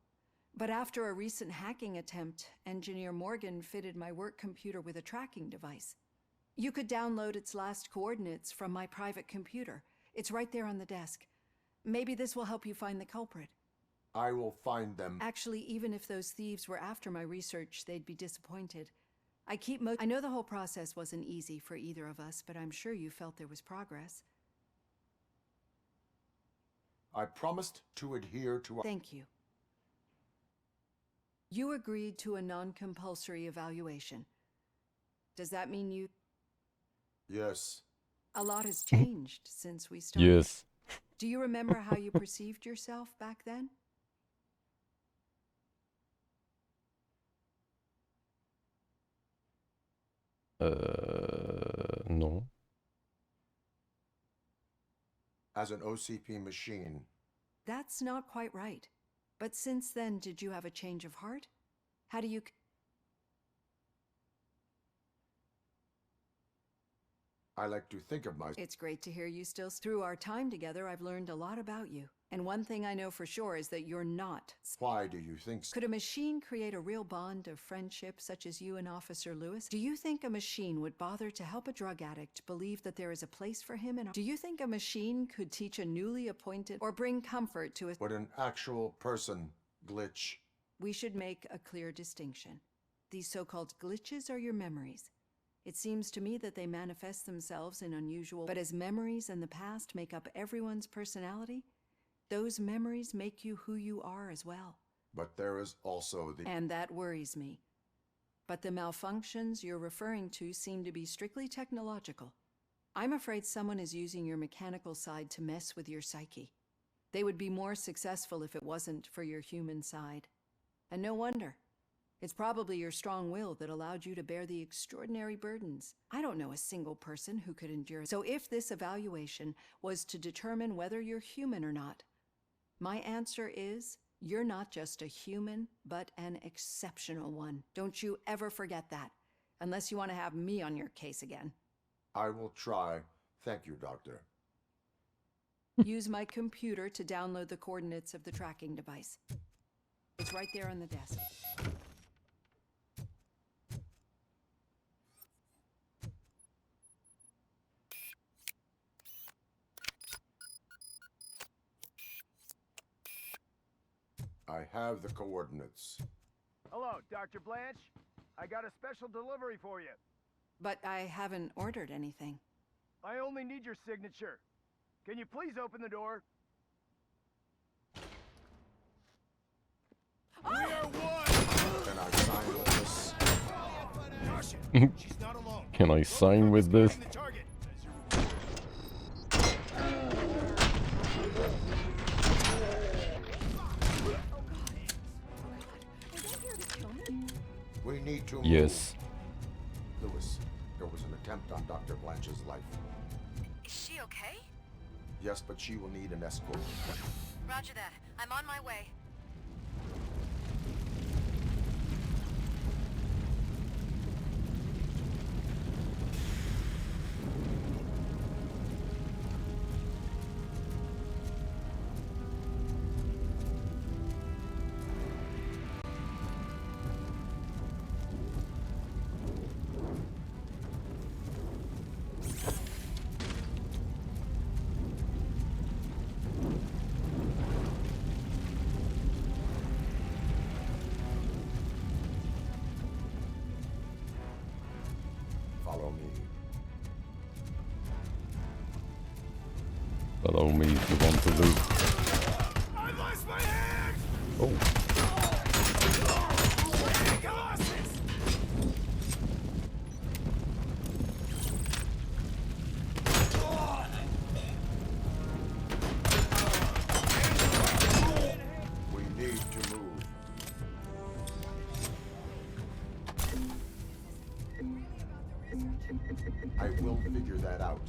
S5: But after a recent hacking attempt, Engineer Morgan fitted my work computer with a tracking device. You could download its last coordinates from my private computer. It's right there on the desk. Maybe this will help you find the culprit.
S7: I will find them.
S5: Actually, even if those thieves were after my research, they'd be disappointed. I know the whole process wasn't easy for either of us, but I'm sure you felt there was progress.
S7: I promised to adhere to our—
S5: Thank you. You agreed to a non-compulsory evaluation. Does that mean you...
S7: Yes.
S5: A lot has changed since we started.
S1: Yes.
S5: Do you remember how you perceived yourself back then?
S1: Non.
S7: As an OCP machine.
S5: That's not quite right. But since then, did you have a change of heart? How do you...
S7: I like to think of myself.
S5: It's great to hear you still... Through our time together, I've learned a lot about you. And one thing I know for sure is that you're not...
S7: Why do you think so?
S5: Could a machine create a real bond of friendship such as you and Officer Lewis? Do you think a machine would bother to help a drug addict believe that there is a place for him in... Do you think a machine could teach a newly appointed or bring comfort to a...
S7: Would an actual person glitch?
S5: We should make a clear distinction. These so-called glitches are your memories. It seems to me that they manifest themselves in unusual... But as memories in the past make up everyone's personality, those memories make you who you are as well.
S7: But there is also the...
S5: And that worries me. But the malfunctions you're referring to seem to be strictly technological. I'm afraid someone is using your mechanical side to mess with your psyche. They would be more successful if it wasn't for your human side. And no wonder. It's probably your strong will that allowed you to bear the extraordinary burdens. I don't know a single person who could endure. So if this evaluation was to determine whether you're human or not, my answer is, you're not just a human, but an exceptional one. Don't you ever forget that, unless you want to have me on your case again.
S7: I will try. Thank you, Doctor.
S5: Use my computer to download the coordinates of the tracking device. It's right there on the desk.
S7: I have the coordinates.
S21: Hello, Dr. Blanche. I got a special delivery for you.
S5: But I haven't ordered anything.
S21: I only need your signature. Can you please open the door? We are one!
S7: Can I sign this?
S21: Gosh, she's not alone.
S1: Can I sign with this?
S21: The target.
S7: We need to
S1: Yes.
S7: move. Lewis, there was an attempt on Dr. Blanche's life.
S13: Is she okay?
S7: Yes, but she will need an escort.
S13: Roger that. I'm on my way.
S7: Follow me.
S1: Follow me if you want to loot.
S21: I lost my hand!
S1: Oh.
S7: We need to move. I will figure that out.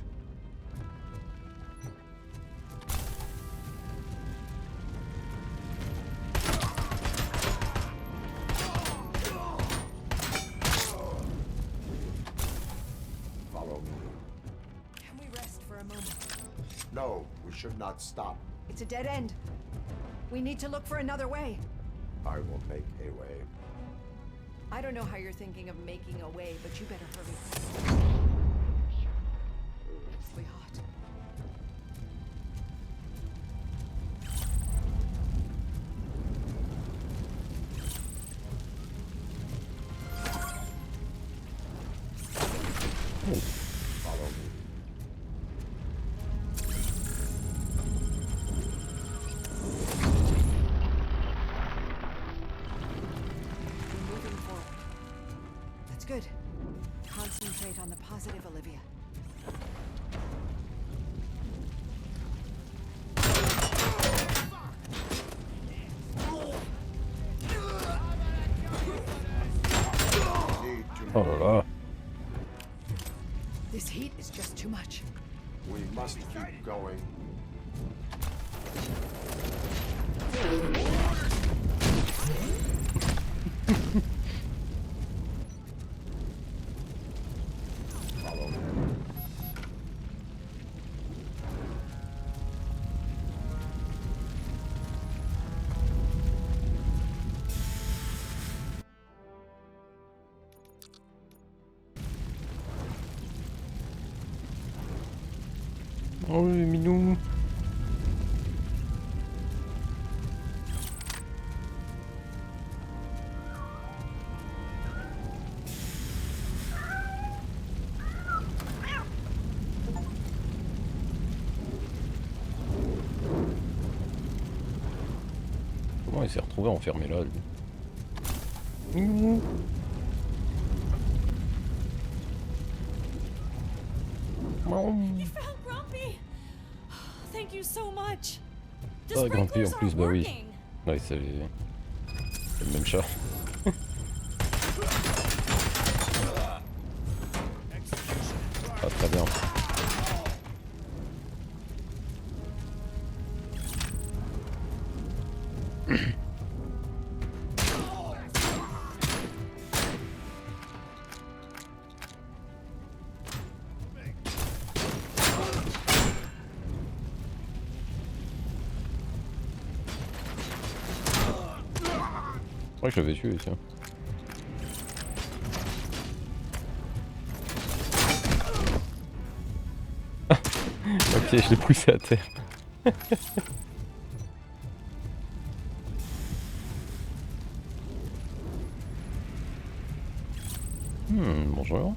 S7: No, we should not stop.
S5: It's a dead end. We need to look for another way.
S7: I will make a way.
S5: I don't know how you're thinking of making a way, but you better hurry. It's hot.
S7: Follow me.
S5: We're moving forward. That's good. Concentrate on the positive, Olivia.
S1: Oh là là.
S5: This heat is just too much.
S7: We must keep going. Follow me.
S1: Oh le minou. Comment il s'est retrouvé enfermé là, lui? Minou.
S4: You found Grumpy! Thank you so much. The
S1: Ah, Grumpy en
S4: sprinklers
S1: plus,
S4: aren't
S1: bah oui.
S4: working.
S1: Ouais, c'est le même chat. Ah, très bien. Ouais, je l'avais tué, tiens. Ok, je l'ai poussé à terre. Bonjour.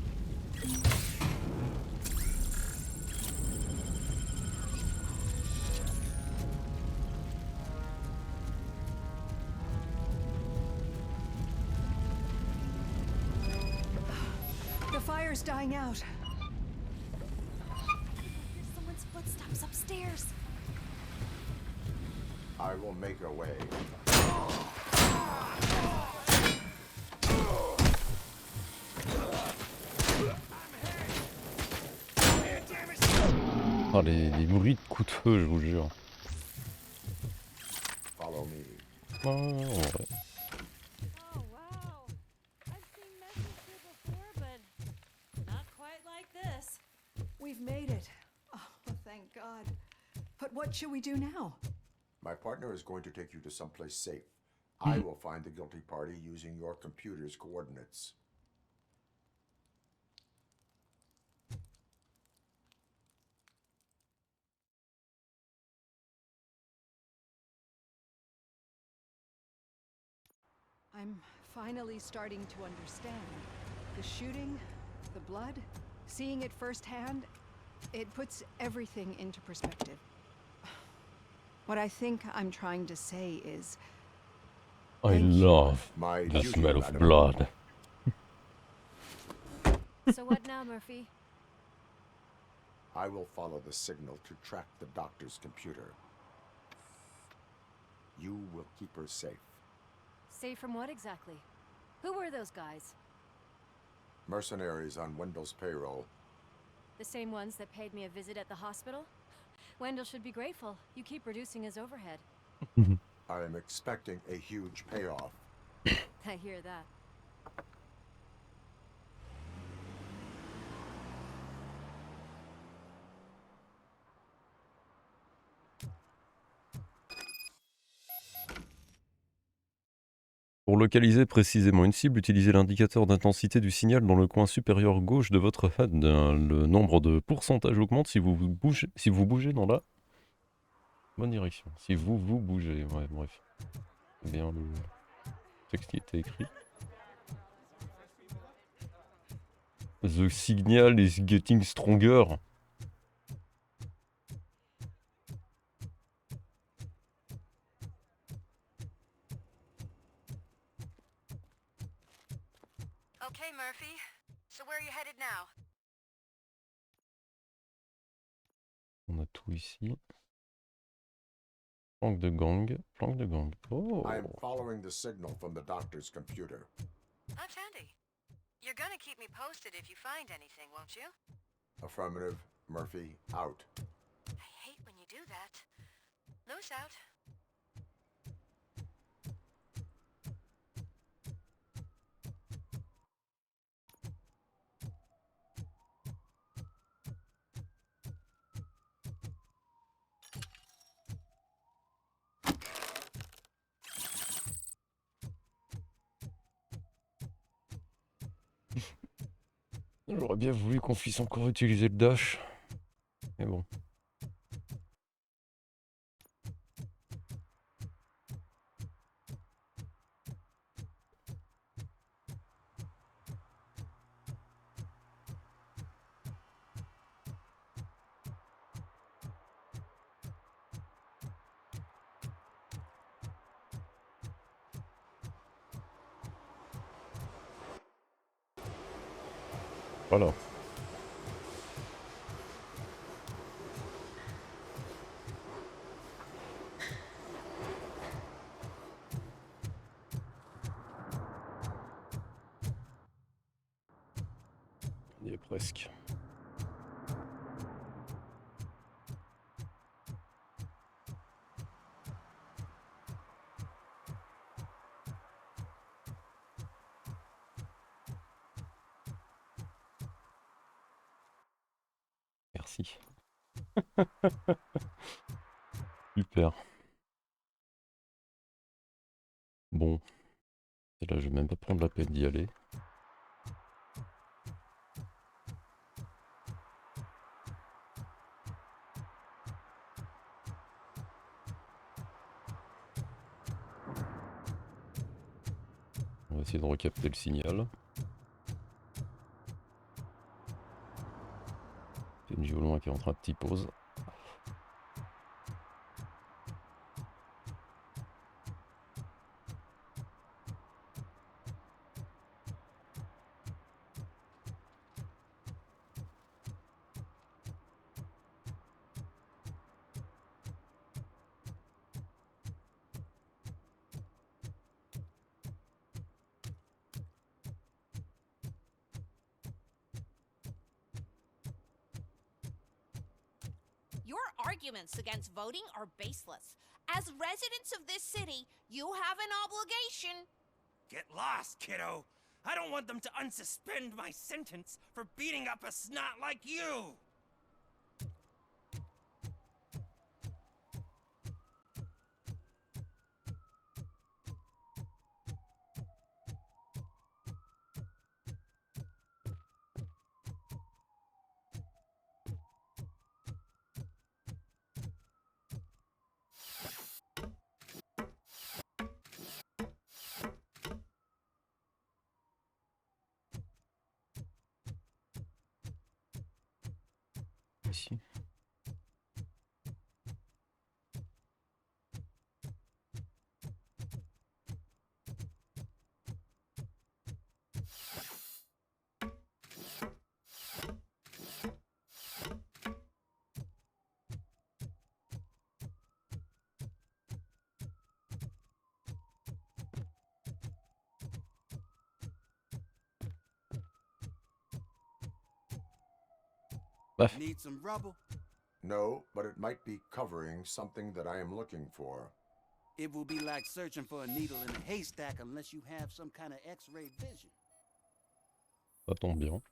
S5: The fire's dying out.
S4: Here's someone's footsteps upstairs.
S7: I will make a way.
S1: Oh, les bruits de coups de feu, je vous jure.
S7: Follow me.
S1: Oh, ouais.
S4: Oh wow. I've seen messes here before, but not quite like this.
S5: We've made it. Oh, thank God. But what should we do now?
S7: My partner is going to take you to someplace safe. I will find the guilty party using your computer's coordinates.
S5: I'm finally starting to understand. The shooting, the blood, seeing it firsthand, it puts everything into perspective. What I think I'm trying to say is...
S1: I love the smell of blood.
S4: So what now, Murphy?
S7: I will follow the signal to track the doctor's computer. You will keep her safe.
S4: Safe from what exactly? Who were those guys?
S7: Mercenaries on Wendell's payroll.
S4: The same ones that paid me a visit at the hospital? Wendell should be grateful. You keep reducing his overhead.
S7: I am expecting a huge payoff.
S4: I hear that.
S1: Pour localiser précisément une cible, utilisez l'indicateur d'intensité du signal dans le coin supérieur gauche de votre HUD. Le nombre de pourcentage augmente si vous bougez dans la bonne direction. Si vous bougez, ouais, bref. C'est bien le texte qui était écrit. The signal is getting stronger.
S13: Okay, Murphy. So where are you headed now?
S1: On a tout ici. Planque de gang, planque de gang. Oh.
S7: I am following the signal from the doctor's computer.
S13: That's handy. You're gonna keep me posted if you find anything, won't you?
S7: Affirmative. Murphy, out.
S13: I hate when you do that. Loose out.
S1: J'aurais bien voulu qu'on puisse encore utiliser le dash. Mais bon. Voilà. On y est presque. Merci. Super. Bon. Et là, je vais même pas prendre la peine d'y aller. On va essayer de recapter le signal. C'est une violon qui est en train de petit pause.
S18: Your arguments against voting are baseless. As residents of this city, you have an obligation.
S20: Get lost, kiddo. I don't want them to unsuspend my sentence for beating up a snot like you.
S1: Ici. Bref.
S15: Need some rubble?
S7: No, but it might be covering something that I am looking for.
S15: It will be like searching for a needle in a haystack unless you have some kind of X-ray vision.
S1: Ça tombe bien.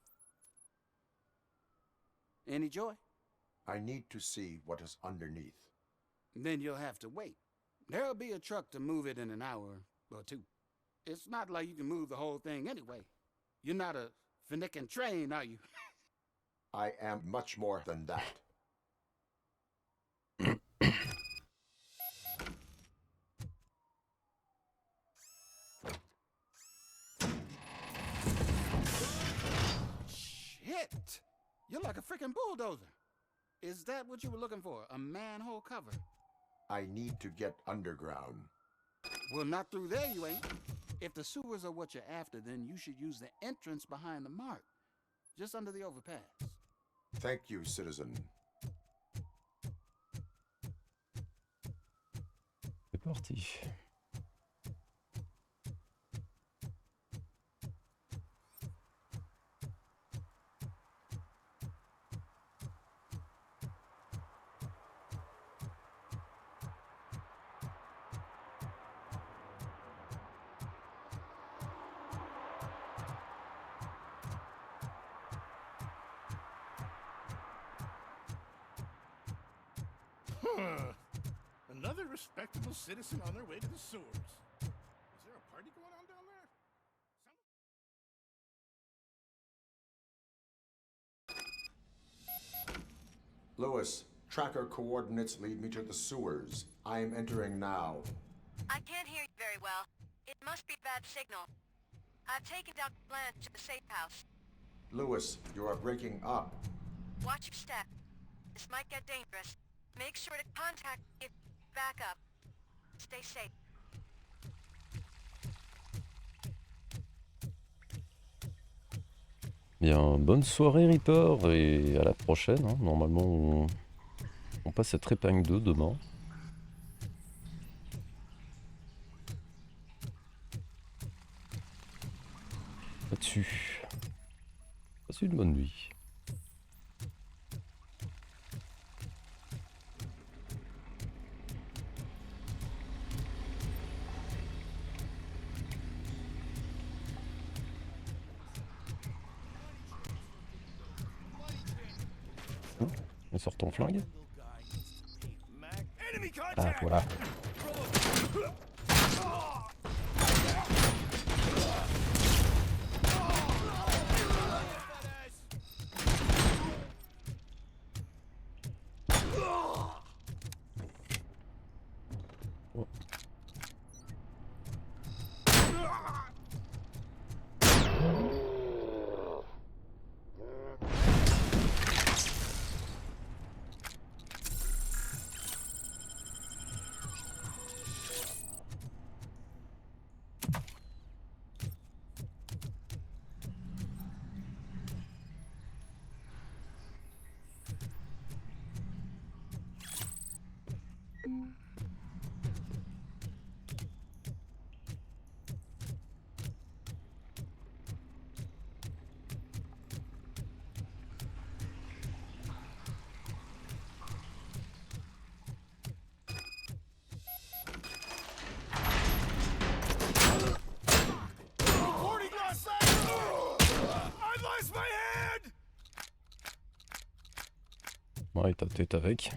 S15: Any joy?
S7: I need to see what is underneath.
S15: Then you'll have to wait. There'll be a truck to move it in an hour or two.
S19: It's not like you can move the whole thing anyway. You're not a finicking train, are you?
S7: I am much more than that.
S19: Shit! You're like a freaking bulldozer. Is that what you were looking for? A manhole cover?
S7: I need to get underground.
S19: Well, not through there, you ain't. If the sewers are what you're after, then you should use the entrance behind the mark. Just under the overpass.
S7: Thank you, citizen.
S1: C'est parti.
S19: Another respectable citizen on their way to the sewers. Is there a party going on down there?
S7: Lewis, tracker coordinates lead me to the sewers. I am entering now.
S13: I can't hear you very well. It must be a bad signal. I've taken down plans to the safe house.
S7: Lewis, you are breaking up.
S13: Watch your step. This might get dangerous. Make sure to contact if back up. Stay safe.
S1: Bien, bonne soirée Reaper et à la prochaine. Hein. Normalement, on passe à Trépang 2 demain. Là-dessus. Passe une bonne nuit. On sort ton flingue. Ah voilà. Oh. Ouais, ta tête avec.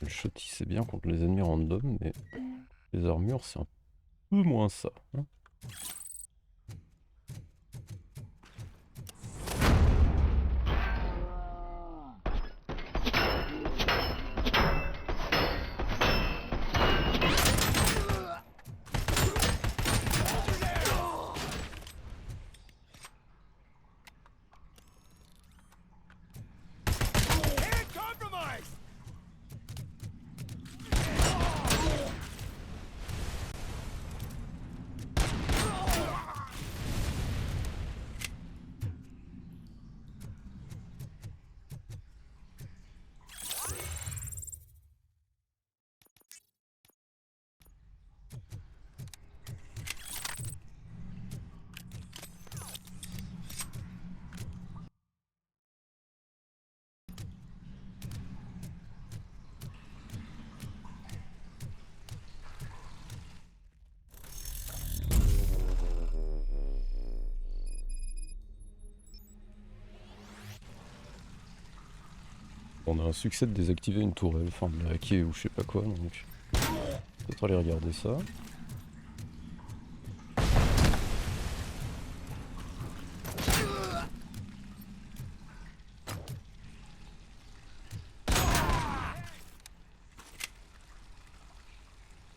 S1: Le shotty c'est bien contre les ennemis random, mais les armures c'est un peu moins ça. Hein. On a un succès de désactiver une tourelle, enfin de la hacker ou je sais pas quoi, donc peut-être aller regarder ça.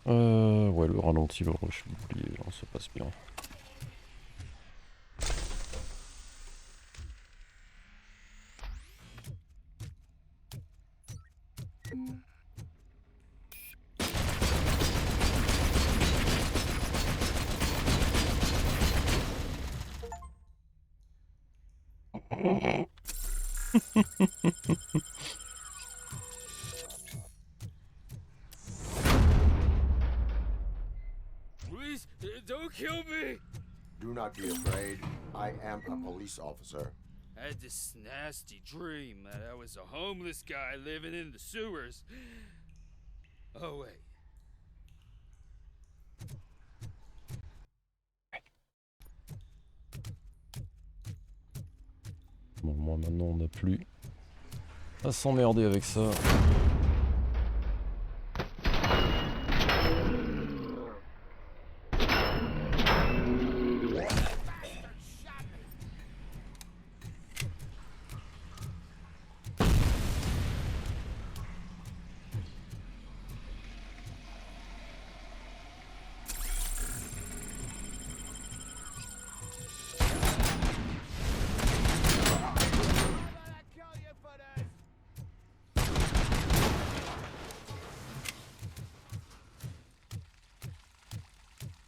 S1: Ouais, le ralenti, le rush, oublié, on se passe bien.
S2: Please, don't kill me!
S7: Do not be afraid. I am a police officer.
S2: I had this nasty dream that I was a homeless guy living in the sewers. Oh, wait.
S1: Bon, moi maintenant on n'a plus à s'emmerder avec ça.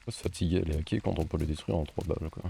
S1: Faut se fatiguer à les hacker quand on peut les détruire en 3 balles quoi.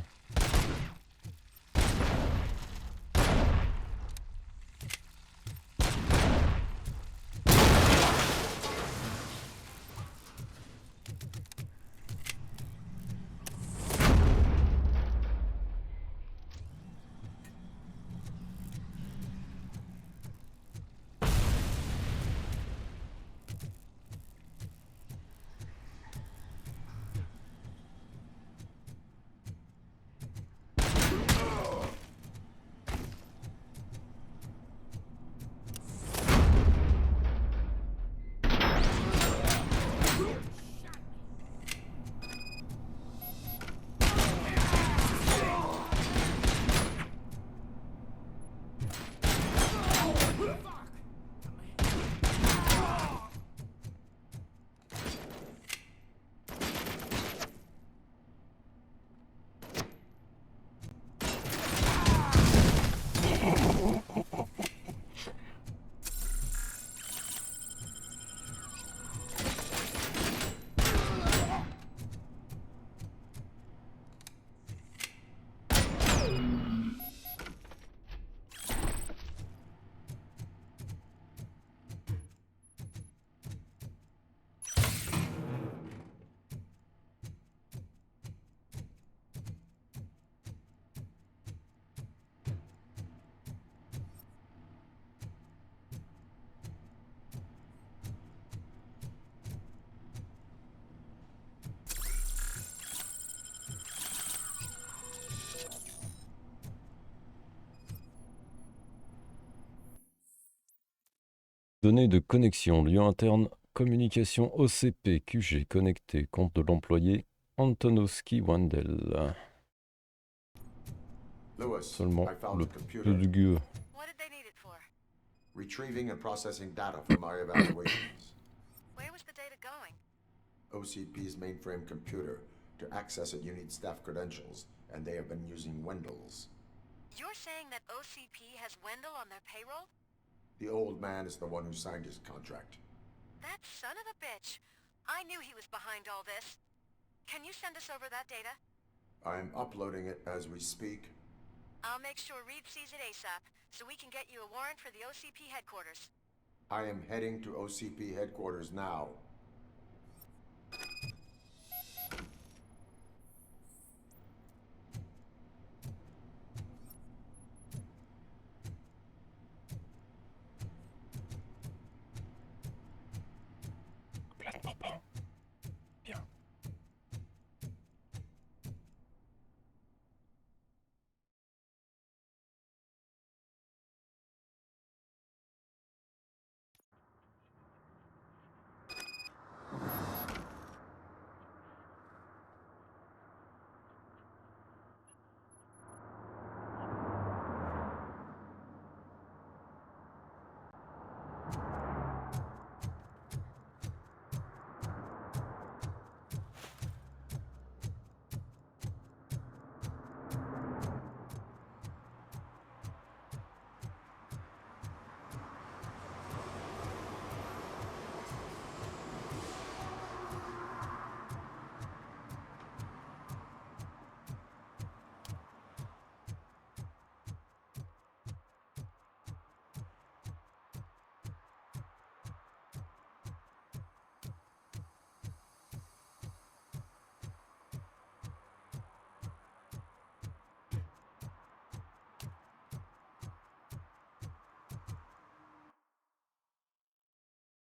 S1: Données de connexion, lieu interne, communication OCP, QG, connecté, compte de l'employé Antonowski Wendell.
S7: Lewis,
S1: Seulement
S7: I found
S1: le
S7: the computer.
S1: peu de gueux.
S13: What did they need it for?
S7: Retrieving and processing data from my evaluations.
S13: Where was the data going?
S7: OCP's mainframe computer. To access it, you need staff credentials, and they have been using Wendell's.
S13: You're saying that OCP has Wendell on their payroll?
S7: The old man is the one who signed his contract.
S13: That son of a bitch. I knew he was behind all this. Can you send us over that data?
S7: I'm uploading it as we speak.
S13: I'll make sure Reed sees it ASAP, so we can get you a warrant for the OCP headquarters.
S7: I am heading to OCP headquarters now.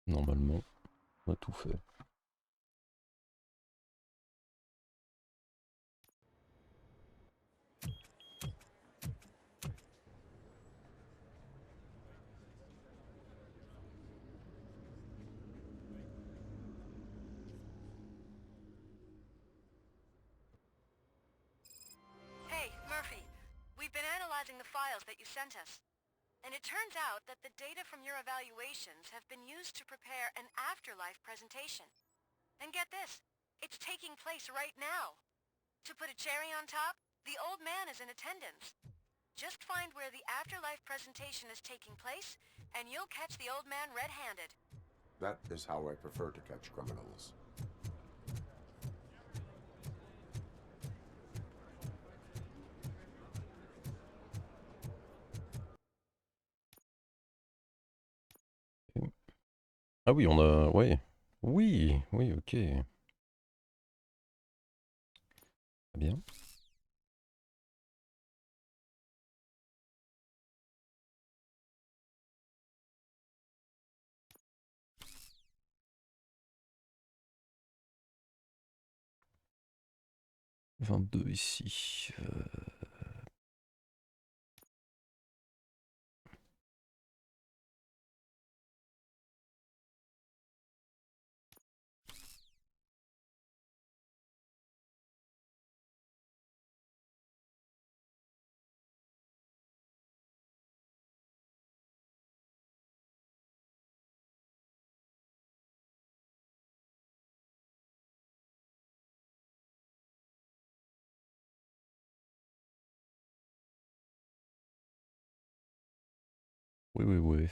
S1: Normalement, on a tout fait.
S13: Hey, Murphy. We've been analyzing the files that you sent us. And it turns out that the data from your evaluations have been used to prepare an afterlife presentation. And get this, it's taking place right now. To put a cherry on top, the old man is in attendance. Just find where the afterlife presentation is taking place, and you'll catch the old man red-handed.
S7: That is how I prefer to catch criminals.
S1: Ah oui, on a... Ouais. Oui, oui, ok. Très bien. « 22 ici. Oui, oui, oui.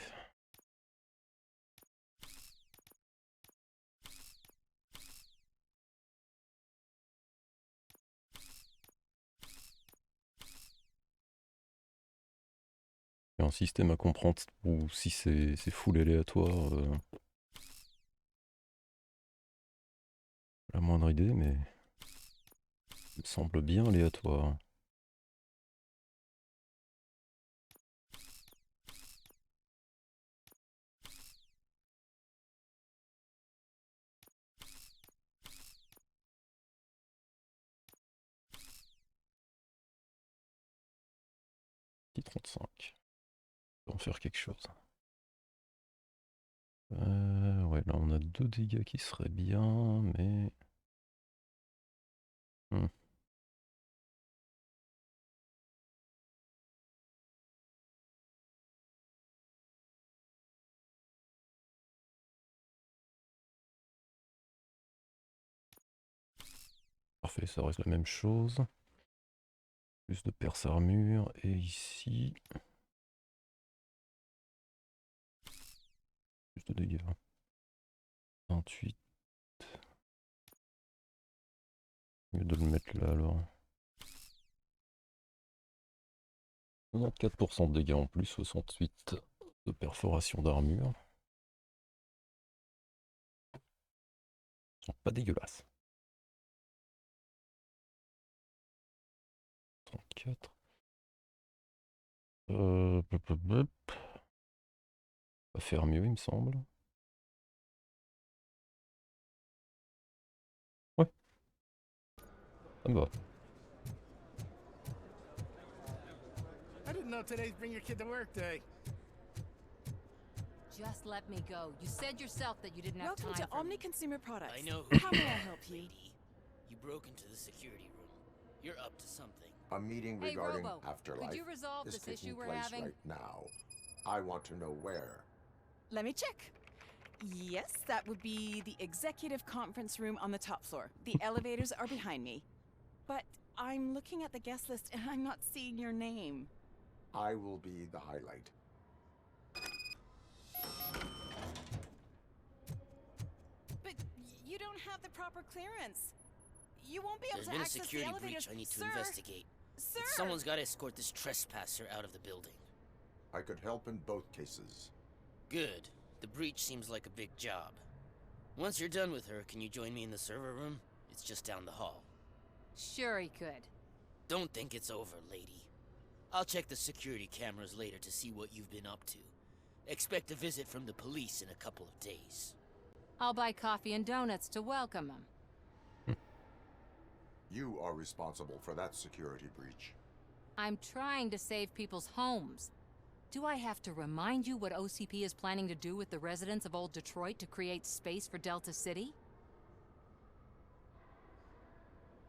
S1: Il y a un système à comprendre, ou si c'est full aléatoire. La moindre idée, mais... Il me semble bien aléatoire. Petit 35. On va en faire quelque chose. Ouais, là on a 2 dégâts qui seraient bien, mais... Parfait, ça reste la même chose. Plus de perce armure, et ici... Plus de dégâts. 28. Mieux de le mettre là alors. 94% de dégâts en plus, 68 de perforation d'armure. Ils sont pas dégueulasses. 34. On va faire mieux, il me semble. Ouais. Ça me va.
S10: I didn't know today's bring your kid to work day.
S16: Just let me go. You said yourself that you didn't have
S9: Welcome
S16: time
S9: to
S16: for
S9: Omni
S16: me.
S9: Consumer Products.
S20: I know who
S9: How may I help you?
S20: Lady, you broke into the security room. You're up to something.
S7: A meeting
S16: Hey,
S7: regarding
S16: Robo,
S7: afterlife
S16: could you resolve
S7: is
S16: this
S7: taking
S16: issue we're
S7: place
S16: having?
S7: right now. I want to know where.
S9: Let me check. Yes, that would be the executive conference room on the top floor. The elevators are behind me. But I'm looking at the guest list and I'm not seeing your name.
S7: I will be the highlight.
S9: But you don't have the proper clearance. You won't be able
S14: There's
S9: to
S14: been a
S9: access the
S14: security
S9: elevators.
S14: breach I need to
S9: Sir!
S14: investigate.
S9: Sir!
S14: Someone's got to escort this trespasser out of the building.
S7: I could help in both cases.
S14: Good. The breach seems like a big job. Once you're done with her, can you join me in the server room? It's just down the hall.
S16: Sure he could.
S14: Don't think it's over, lady. I'll check the security cameras later to see what you've been up to. Expect a visit from the police in a couple of days.
S16: I'll buy coffee and donuts to welcome him.
S7: You are responsible for that security breach.
S16: I'm trying to save people's homes. Do I have to remind you what OCP is planning to do with the residents of Old Detroit to create space for Delta City?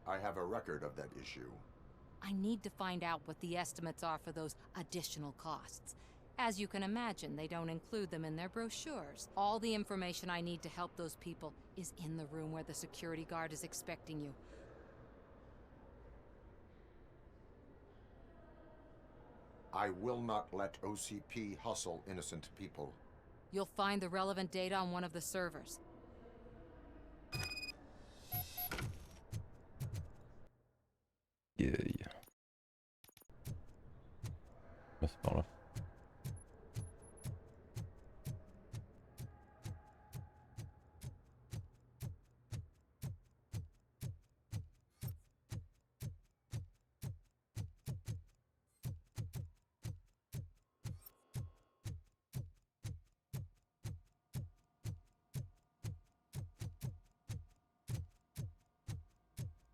S7: I have a record of that issue.
S16: I need to find out what the estimates are for those additional costs. As you can imagine, they don't include them in their brochures. All the information I need to help those people is in the room where the security guard is expecting you.
S7: I will not let OCP hustle innocent people.
S16: You'll find the relevant data on one of the servers.
S1: Yay. Passe par là.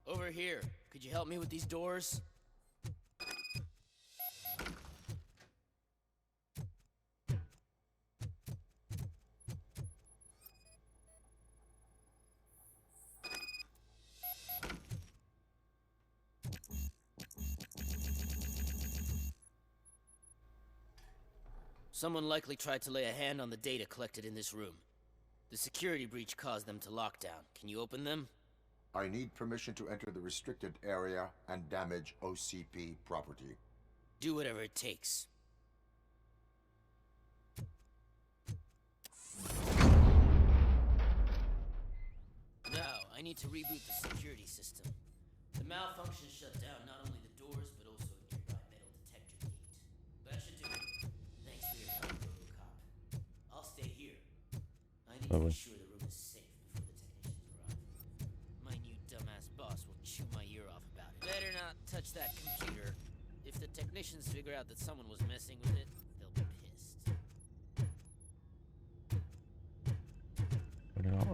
S14: Over here. Could you help me with these doors? Someone likely tried to lay a hand on the data collected in this room. The security breach caused them to lock down. Can you open them?
S7: I need permission to enter the restricted area and damage OCP property.
S14: Do whatever it takes. Now, I need to reboot the security system. The malfunction shut down not only the doors, but also a nearby metal detector gate. That should do it. Thanks for your help, Robocop. I'll stay here. I need to be sure the room is safe before the technicians arrive. My new dumbass boss will chew my ear off about it. Better not touch that computer. If the technicians figure out that someone was messing with it, they'll be pissed.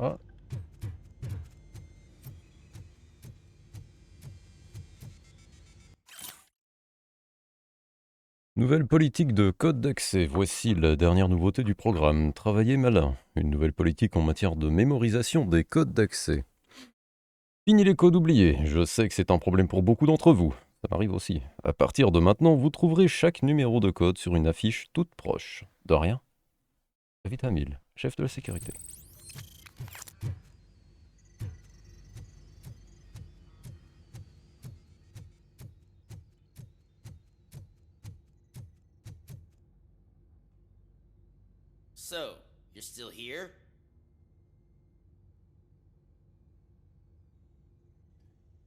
S1: Ah. Nouvelle politique de code d'accès. Voici la dernière nouveauté du programme. Travailler malin. Une nouvelle politique en matière de mémorisation des codes d'accès. Fini les codes oubliés. Je sais que c'est un problème pour beaucoup d'entre vous. Ça m'arrive aussi. À partir de maintenant, vous trouverez chaque numéro de code sur une affiche toute proche. De rien. David Hamill, chef de la sécurité.
S14: So, you're still here?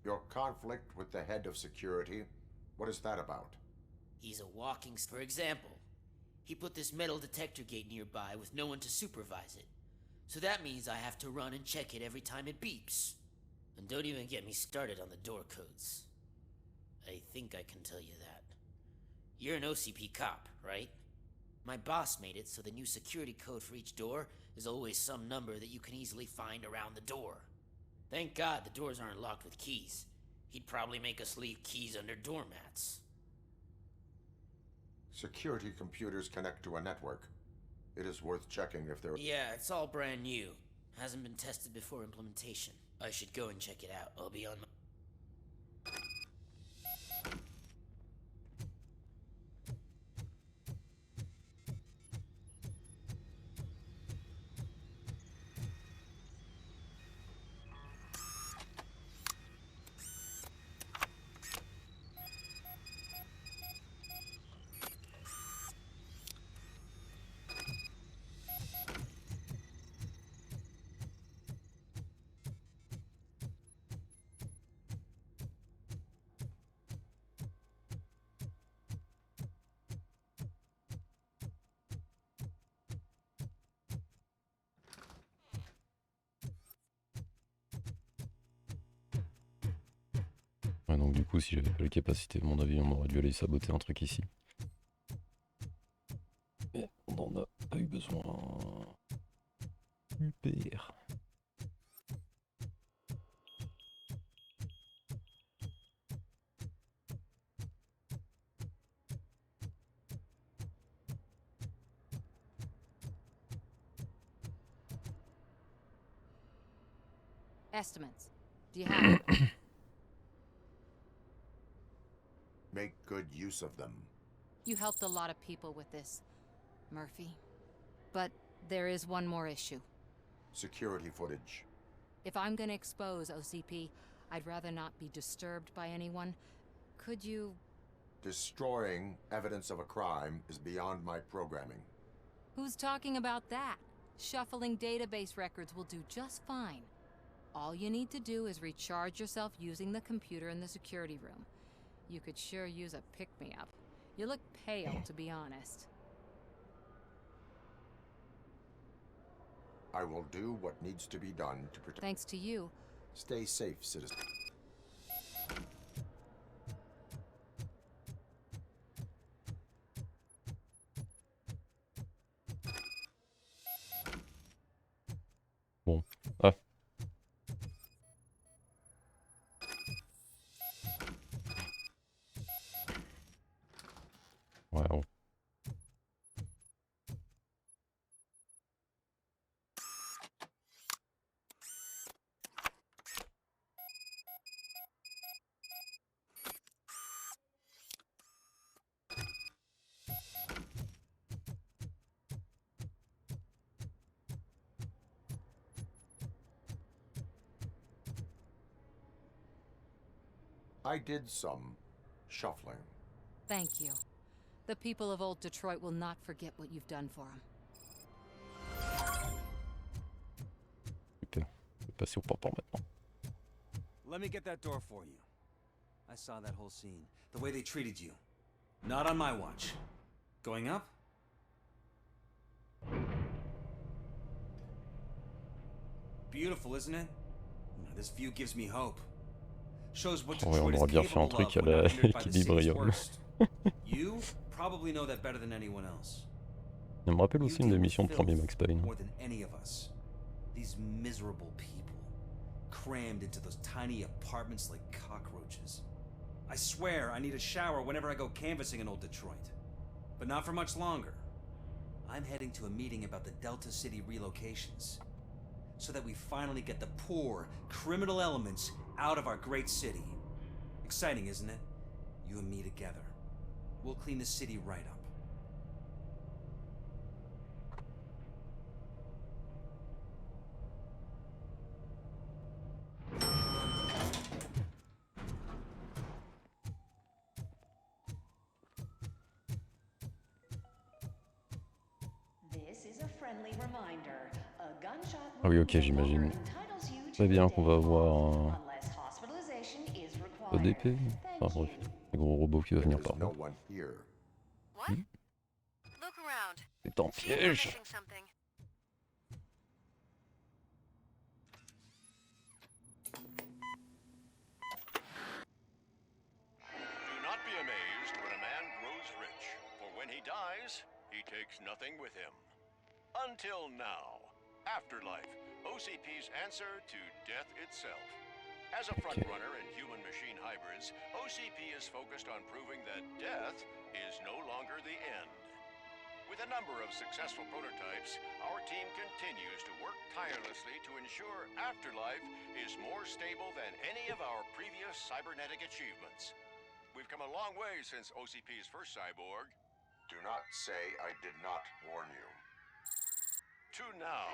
S7: Your conflict with the head of security, what is that about?
S14: He's a walking... For example, he put this metal detector gate nearby with no one to supervise it. So that means I have to run and check it every time it beeps. And don't even get me started on the door codes. I think I can tell you that. You're an OCP cop, right? My boss made it so the new security code for each door is always some number that you can easily find around the door. Thank God the doors aren't locked with keys. He'd probably make us leave keys under doormats.
S7: Security computers connect to a network. It is worth checking if they're...
S14: Yeah, it's all brand new. Hasn't been tested before implementation. I should go and check it out. I'll be on my...
S1: coup, si j'avais pas les capacités, à mon avis, on aurait dû aller saboter un truc ici. Mais on n'en a pas eu besoin. Super.
S16: Estimates. Do you have them?
S7: Make good use of them.
S16: You helped a lot of people with this, Murphy. But there is one more issue.
S7: Security footage.
S16: If I'm gonna expose OCP, I'd rather not be disturbed by anyone. Could you...
S7: Destroying evidence of a crime is beyond my programming.
S16: Who's talking about that? Shuffling database records will do just fine. All you need to do is recharge yourself using the computer in the security room. You could sure use a pick-me-up. You look pale, to be honest.
S7: I will do what needs to be done to protect...
S16: Thanks to you.
S7: Stay safe, citizen.
S1: Bon. Ah. Wow.
S7: I did some shuffling.
S16: Thank you. The people of old Detroit will not forget what you've done for them.
S1: Super. Je vais passer au portant maintenant.
S10: Let me get that door for you. I saw that whole scene. The way they treated you. Not on my watch. Going up? Beautiful, isn't it? This view gives me hope. Shows what
S1: Ouais, on
S10: Detroit is
S1: aurait bien fait un
S10: capable
S1: truc
S10: of
S1: à
S10: when
S1: la
S10: not hindered by the city's
S1: Equilibrium.
S10: worst. You probably know that better than anyone else.
S1: Ça me rappelle aussi une des missions de premier Max Payne.
S10: More than any of us. These miserable people, crammed into those tiny apartments like cockroaches. I swear I need a shower whenever I go canvassing in old Detroit. But not for much longer. I'm heading to a meeting about the Delta City relocations. So that we finally get the poor, criminal elements out of our great city. Exciting, isn't it? You and me together. We'll clean the city right up.
S5: This is a friendly reminder. A gunshot
S1: Ah oui, ok, j'imagine. Très bien qu'on va avoir un EDP. Enfin bref, un gros robot qui va venir par là. Hmm. C'est en piège.
S3: Do not be amazed when a man grows rich, for when he dies, he takes nothing with him. Until now. Afterlife, OCP's answer to death itself. As a frontrunner in human-machine hybrids, OCP is focused on proving that death is no longer the end. With a number of successful prototypes, our team continues to work tirelessly to ensure Afterlife is more stable than any of our previous cybernetic achievements. We've come a long way since OCP's first cyborg.
S7: Do not say I did not warn you.
S3: To now.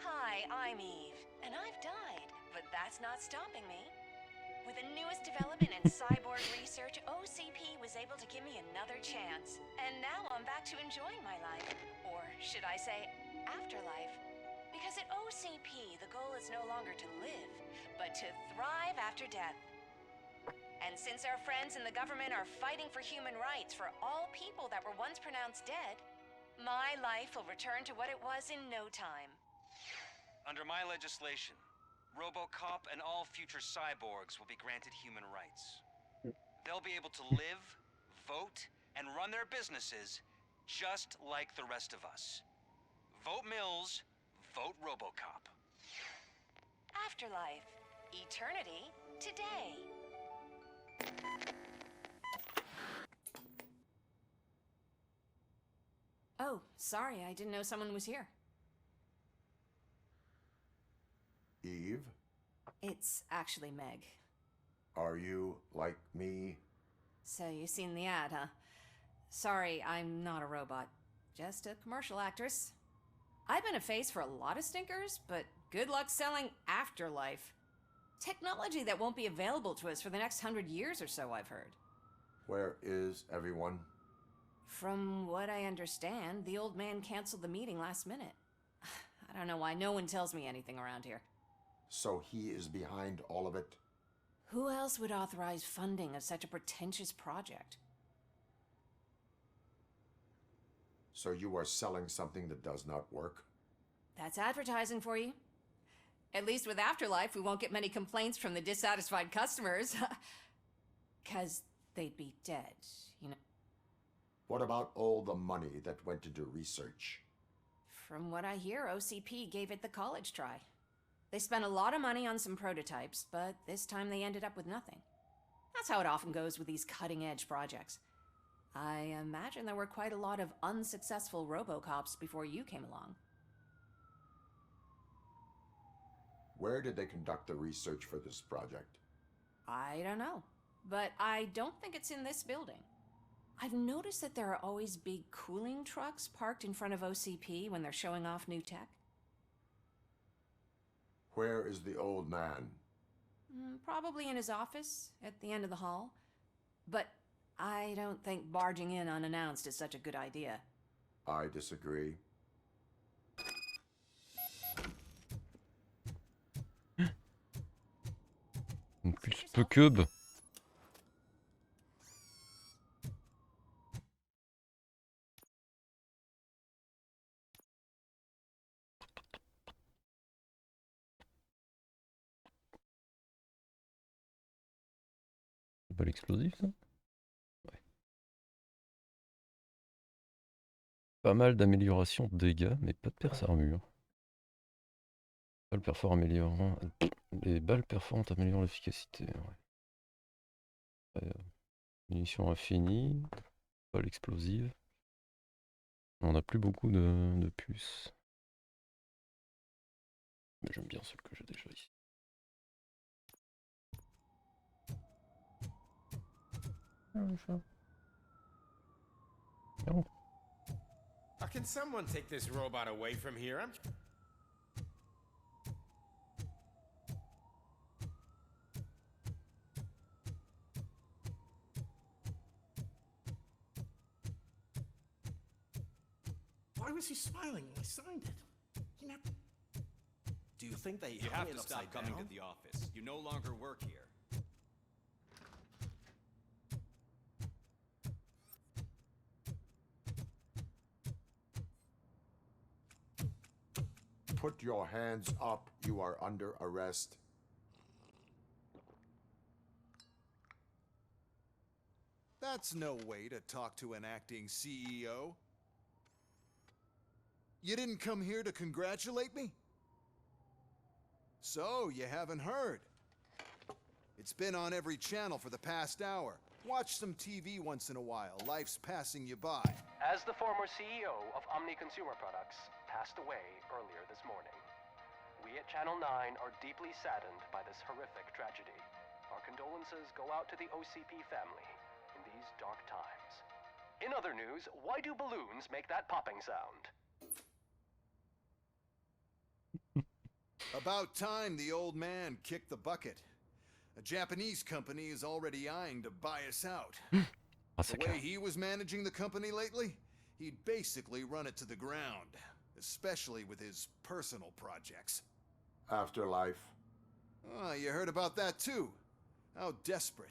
S11: Hi, I'm Eve, and I've died, but that's not stopping me. With the newest development in cyborg research, OCP was able to give me another chance. And now I'm back to enjoying my life. Or should I say, afterlife. Because at OCP, the goal is no longer to live, but to thrive after death. And since our friends in the government are fighting for human rights for all people that were once pronounced dead, my life will return to what it was in no time.
S10: Under my legislation, Robocop and all future cyborgs will be granted human rights. They'll be able to live, vote, and run their businesses just like the rest of us. Vote Mills, vote Robocop.
S11: Afterlife. Eternity. Today.
S5: Oh, sorry, I didn't know someone was here.
S7: Eve,
S5: It's actually Meg.
S7: are you like me?
S5: So you seen the ad, huh? Sorry, I'm not a robot. Just a commercial actress. I've been a face for a lot of stinkers, but good luck selling Afterlife. Technology that won't be available to us for the next 100 years or so, I've heard.
S7: Where is everyone?
S5: From what I understand, the old man canceled the meeting last minute. I don't know why no one tells me anything around here.
S7: So he is behind all of it?
S5: Who else would authorize funding of such a pretentious project?
S7: So you are selling something that does not work?
S5: That's advertising for you. At least with Afterlife, we won't get many complaints from the dissatisfied customers. 'Cause they'd be dead, you know.
S7: What about all the money that went into research?
S5: From what I hear, OCP gave it the college try. They spent a lot of money on some prototypes, but this time they ended up with nothing. That's how it often goes with these cutting-edge projects. I imagine there were quite a lot of unsuccessful Robocops before you came along.
S7: Where did they conduct the research for this project?
S5: I don't know, but I don't think it's in this building. I've noticed that there are always big cooling trucks parked in front of OCP when they're showing off new tech.
S7: Where is the old man?
S5: Probably in his office, at the end of the hall. But I don't think barging in unannounced is such a good idea.
S7: I disagree.
S1: Une pulpe cube. C'est pas l'explosif ça? Ouais. Pas mal d'améliorations de dégâts, mais pas de perce armure. Balles perforantes améliorant. Les balles perforantes améliorent l'efficacité. Ouais. Munitions infinies. Balles explosives. On n'a plus beaucoup de puces. Mais j'aime bien celles que j'ai déjà ici. Non.
S6: Can someone take this robot away from here?
S15: Why was he smiling when I signed it? He never...
S8: Do you think they
S10: You
S8: hung
S10: have
S8: it
S10: to stop
S8: upside
S10: coming
S8: down?
S10: to the office. You no longer work here.
S7: Put your hands up. You are under arrest.
S17: That's no way to talk to an acting CEO. You didn't come here to congratulate me? So, you haven't heard. It's been on every channel for the past hour. Watch some TV once in a while. Life's passing you by.
S22: As the former CEO of Omni Consumer Products passed away earlier this morning, we at Channel 9 are deeply saddened by this horrific tragedy. Our condolences go out to the OCP family in these dark times. In other news, why do balloons make that popping sound?
S17: About time the old man kicked the bucket. A Japanese company is already eyeing to buy us out. The way he was managing the company lately, he'd basically run it to the ground, especially with his personal projects.
S7: Afterlife.
S17: Oh, you heard about that too. How desperate.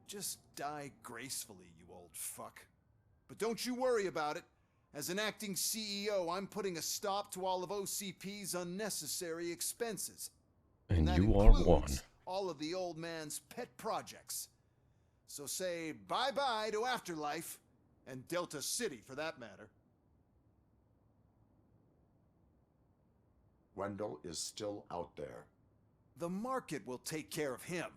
S17: Just die gracefully, you old fuck. But don't you worry about it. As an acting CEO, I'm putting a stop to all of OCP's unnecessary expenses.
S1: And
S17: that
S1: you are one.
S17: includes all of the old man's pet projects. So say bye-bye to Afterlife, and Delta City for that matter.
S7: Wendell is still out there.
S17: The market will take care of him.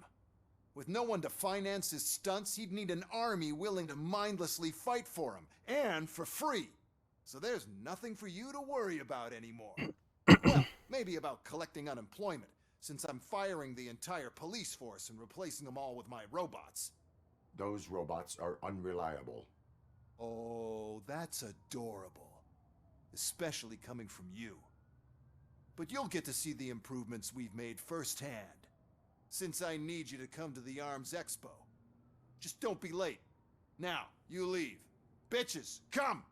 S17: With no one to finance his stunts, he'd need an army willing to mindlessly fight for him, and for free. So there's nothing for you to worry about anymore. Well, maybe about collecting unemployment, since I'm firing the entire police force and replacing them all with my robots.
S7: Those robots are unreliable.
S17: Oh, that's adorable. Especially coming from you. But you'll get to see the improvements we've made firsthand. Since I need you to come to the Arms Expo. Just don't be late. Now, you leave. Bitches, come!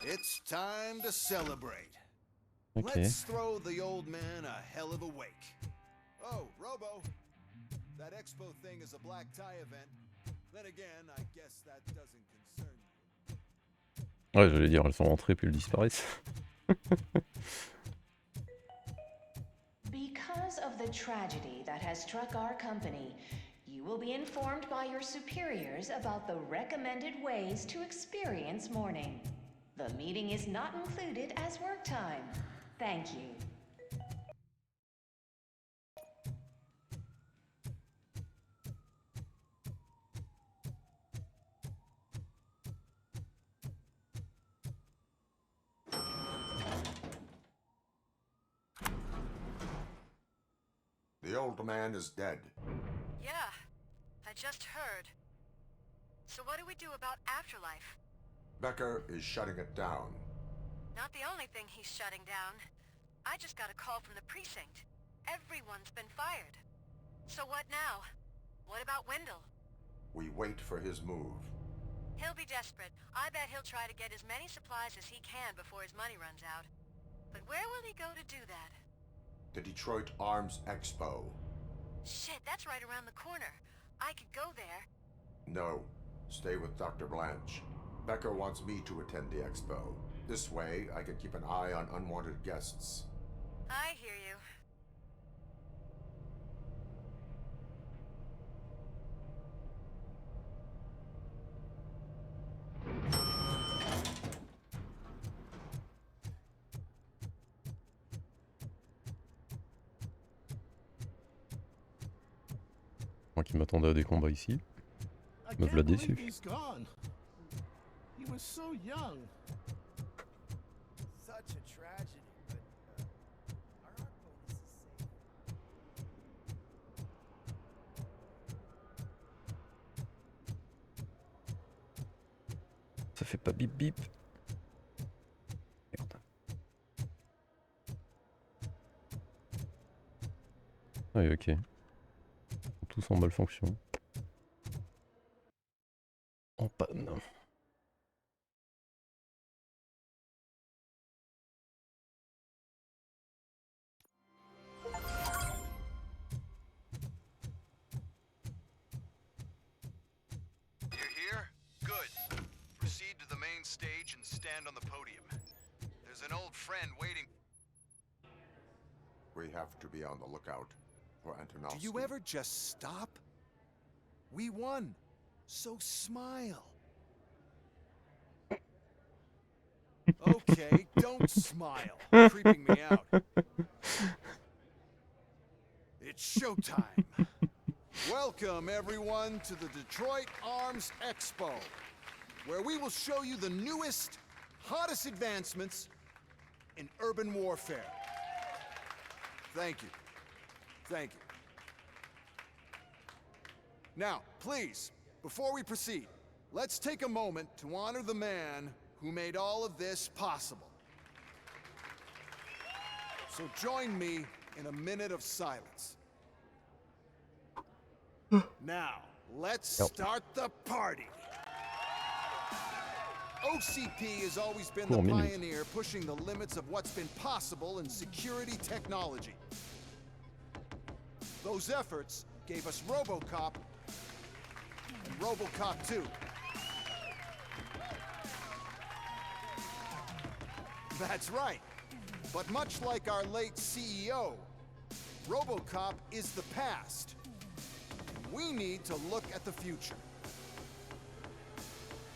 S17: It's time to celebrate.
S1: Okay.
S17: Let's throw the old man a hell of a wake. Oh, Robo. That expo thing is a black tie event. Then again, I guess that doesn't concern you.
S1: Ouais, j'allais dire, elles sont rentrées puis elles disparaissent.
S11: Because of the tragedy that has struck our company, you will be informed by your superiors about the recommended ways to experience mourning. The meeting is not included as work time. Thank you.
S7: The old man is dead.
S13: Yeah, I just heard. So what do we do about Afterlife?
S7: Becker is shutting it down.
S13: Not the only thing he's shutting down. I just got a call from the precinct. Everyone's been fired. So what now? What about Wendell?
S7: We wait for his move.
S13: He'll be desperate. I bet he'll try to get as many supplies as he can before his money runs out. But where will he go to do that?
S7: The Detroit Arms Expo.
S13: Shit, that's right around the corner. I could go there.
S7: No, stay with Dr. Blanche. Becker wants me to attend the expo. This way, I can keep an eye on unwanted guests.
S13: I hear you.
S1: Moi qui m'attendais à des combats ici. Me voilà déçu.
S15: He's gone. He was so young. Such a tragedy, but our art bonus is safe.
S1: Ça fait pas bip bip. Merde. Oui, ok. Tous en malfonction. En panne.
S17: You're here? Good. Proceed to the main stage and stand on the podium. There's an old friend waiting.
S7: We have to be on the lookout for Antonovsky.
S17: Do you ever just stop? We won. So smile. Okay, don't smile. Creeping me out. It's showtime. Welcome, everyone, to the Detroit Arms Expo, where we will show you the newest, hottest advancements in urban warfare. Thank you. Thank you. Now, please, before we proceed, let's take a moment to honor the man who made all of this possible. So join me in a minute of silence. Now, let's start the party. OCP has always been the pioneer pushing the limits of what's been possible in security technology. Those efforts gave us Robocop and Robocop 2. That's right. But much like our late CEO, Robocop is the past. We need to look at the future.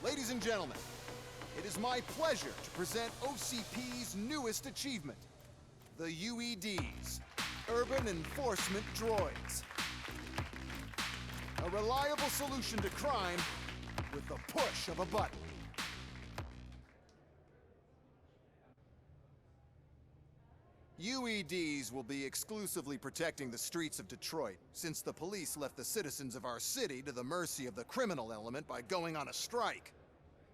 S17: Ladies and gentlemen, it is my pleasure to present OCP's newest achievement, the UEDs, Urban Enforcement Droids. A reliable solution to crime with the push of a button. UEDs will be exclusively protecting the streets of Detroit, since the police left the citizens of our city to the mercy of the criminal element by going on a strike.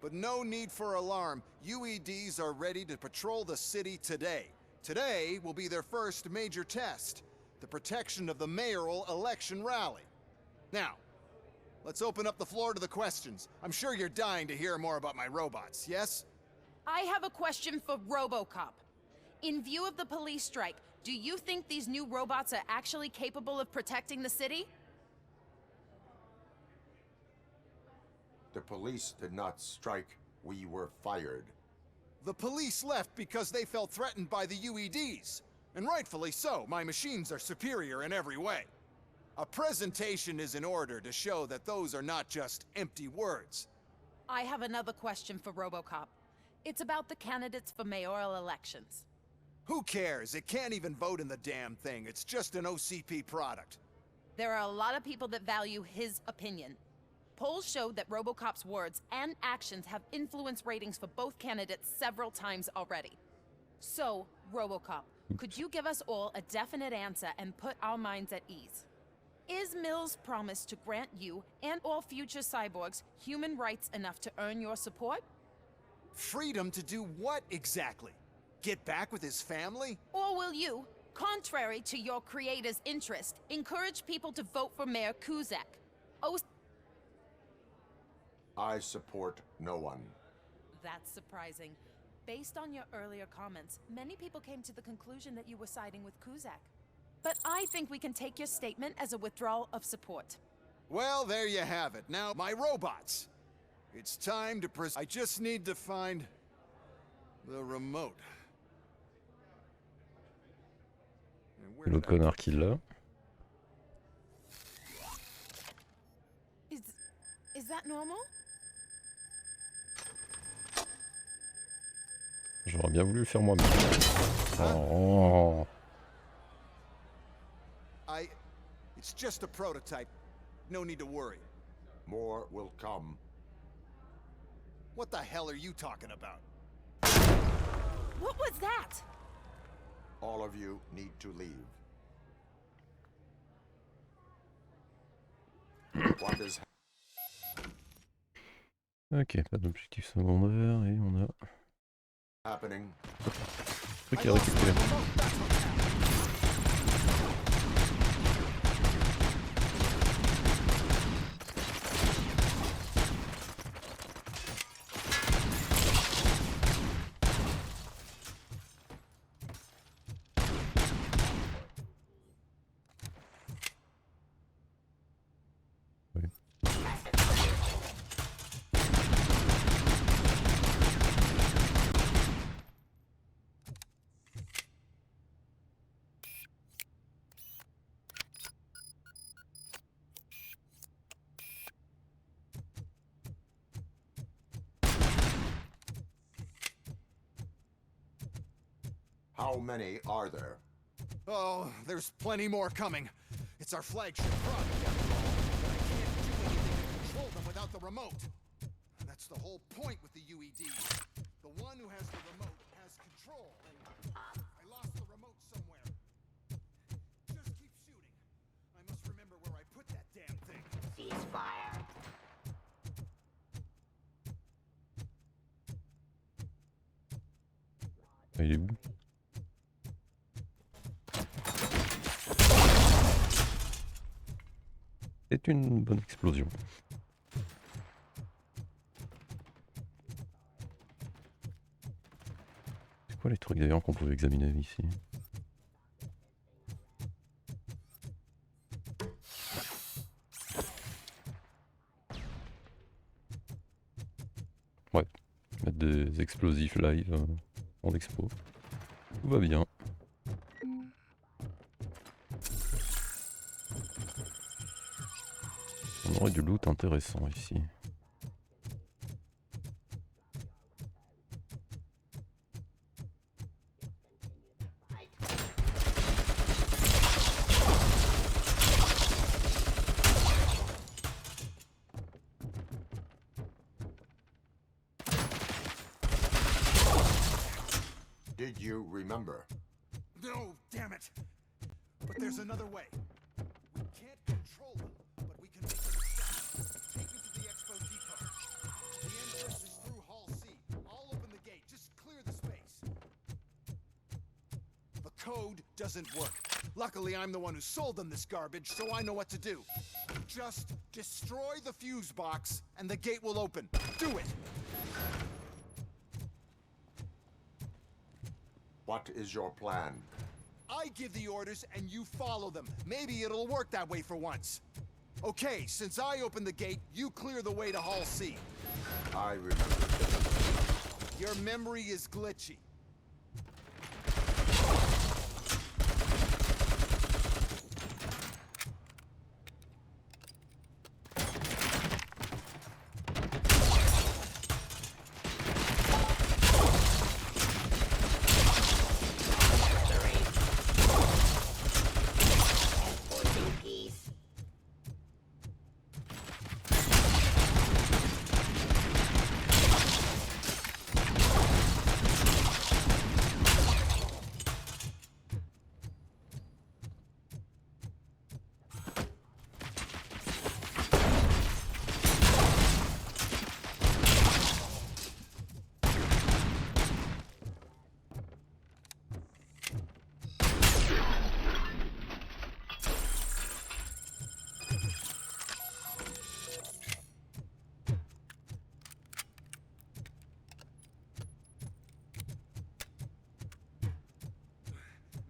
S17: But no need for alarm. UEDs are ready to patrol the city today. Today will be their first major test, the protection of the mayoral election rally. Now, let's open up the floor to the questions. I'm sure you're dying to hear more about my robots, yes?
S9: I have a question for Robocop. In view of the police strike, do you think these new robots are actually capable of protecting the city?
S7: The police did not strike. We were fired.
S17: The police left because they felt threatened by the UEDs. And rightfully so. My machines are superior in every way. A presentation is in order to show that those are not just empty words.
S9: I have another question for Robocop. It's about the candidates for mayoral elections.
S17: Who cares? It can't even vote in the damn thing. It's just an OCP product.
S9: There are a lot of people that value his opinion. Polls showed that Robocop's words and actions have influenced ratings for both candidates several times already. So, Robocop, could you give us all a definite answer and put our minds at ease? Is Mills' promise to grant you and all future cyborgs human rights enough to earn your support?
S17: Freedom to do what exactly? Get back with his family?
S9: Or will you, contrary to your creator's interest, encourage people to vote for Mayor Kuzak?
S7: I support no one.
S9: That's surprising. Based on your earlier comments, many people came to the conclusion that you were siding with Kuzak. But I think we can take your statement as a withdrawal of support.
S17: Well, there you have it. Now, my robots. It's time to I just need to find the remote.
S1: L'autre connard qui l'a.
S9: Is that normal?
S1: J'aurais bien voulu le faire moi-même. Oh.
S17: It's just a prototype. No need to worry.
S7: More will come.
S17: What the hell are you talking about?
S9: What was that?
S7: All of you need to leave. What is
S1: Ok, pas d'objectif secondaire et on a
S7: happening?
S1: truc à récupérer.
S7: How many are there?
S17: Oh, there's plenty more coming. It's our flagship product, after all. But I can't do anything to control them without the remote. That's the whole point with the UED. The one who has the remote has control. I lost the remote somewhere. Just keep shooting. I must remember where I put that damn thing.
S18: Ceasefire.
S1: Il est où? C'est une bonne explosion. C'est quoi les trucs d'ailleurs qu'on pouvait examiner ici? Ouais, mettre des explosifs live en expo. Tout va bien. On aurait du loot intéressant ici.
S7: Did you remember?
S17: No, damn it! But there's another way. We can't control them, but we can make them stop. Take me to the Expo Depot. The entrance is through Hall C. I'll open the gate. Just clear the space. The code doesn't work. Luckily, I'm the one who sold them this garbage, so I know what to do. Just destroy the fuse box, and the gate will open. Do it!
S7: What is your plan?
S17: I give the orders and you follow them. Maybe it'll work that way for once. Okay, since I opened the gate, you clear the way to Hall C.
S7: I remember.
S17: Your memory is glitchy.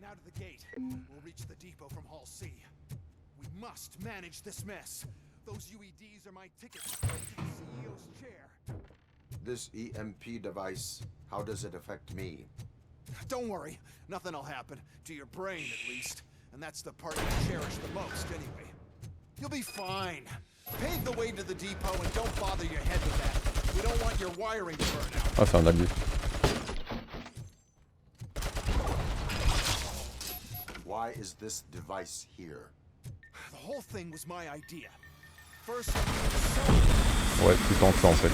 S17: Now to the gate. We'll reach the depot from Hall C. We must manage this mess. Those UEDs are my ticket straight to the CEO's chair.
S7: This EMP device, how does it affect me?
S17: Don't worry, nothing will happen. To your brain, at least. And that's the part you cherish the most, anyway. You'll be fine. Pave the way to the depot and don't bother your head with that. We don't want your wiring to burn out.
S1: Ah, c'est un allié.
S7: Why is this device here?
S17: The whole thing was my idea. First,
S1: Ouais, plus tant que ça en fait.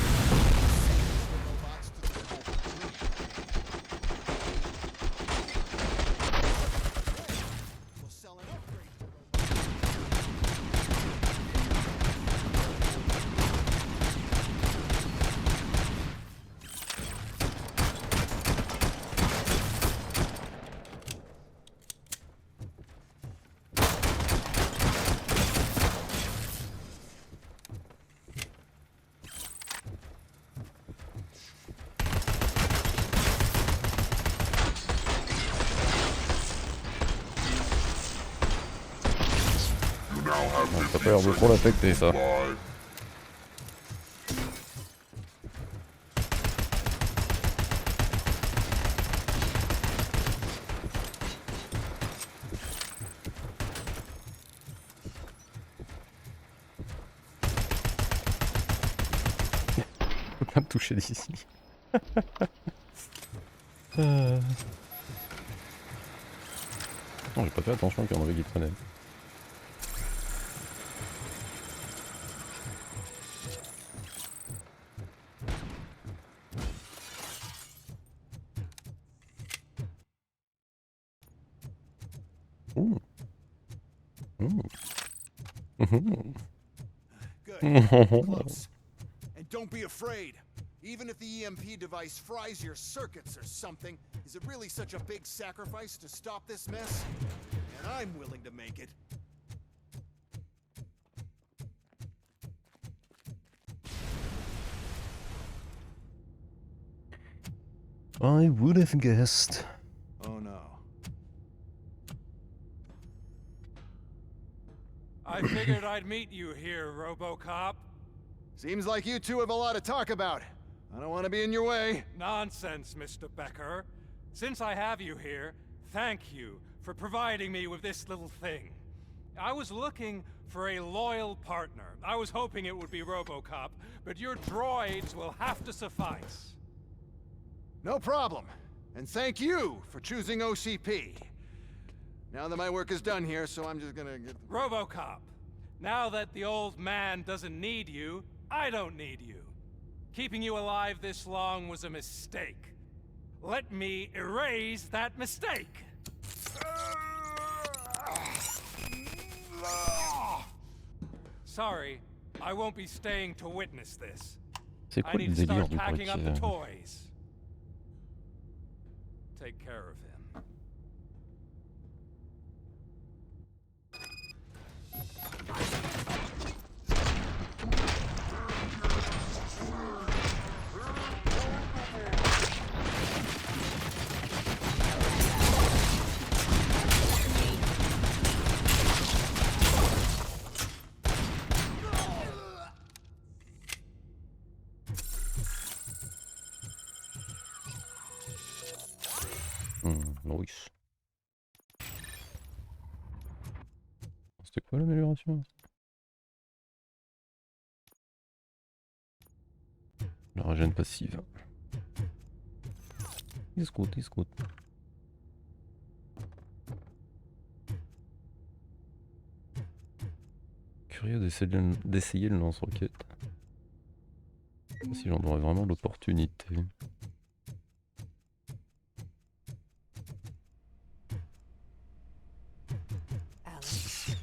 S1: Ça a pas l'air de trop l'affecter ça. Faut pas me toucher d'ici. Non, j'ai pas fait attention qu'il y en avait qui traînaient. Ooh. Ooh.
S17: Good. Close. And don't be afraid. Even if the EMP device fries your circuits or something, is it really such a big sacrifice to stop this mess? And I'm willing to make it.
S1: I would have guessed.
S17: Oh no.
S12: I figured I'd meet you here, Robocop.
S17: Seems like you two have a lot to talk about. I don't want to be in your way.
S12: Nonsense, Mr. Becker. Since I have you here, thank you for providing me with this little thing. I was looking for a loyal partner. I was hoping it would be Robocop, but your droids will have to suffice.
S17: No problem. And thank you for choosing OCP. Now that my work is done here, so I'm just gonna get...
S12: Robocop, now that the old man doesn't need you, I don't need you. Keeping you alive this long was a mistake. Let me erase that mistake! Sorry, I won't be staying to witness this.
S1: C'est
S12: I
S1: quoi le
S12: need to
S1: délire
S12: start
S1: du
S12: packing up the
S1: Partie?
S12: toys. Take care of him.
S1: Nice. C'était quoi l'amélioration? La régène passive. Is good, is good. Curieux d'essayer le lance-roquette. Je sais pas si j'en aurais vraiment l'opportunité.
S5: Alex.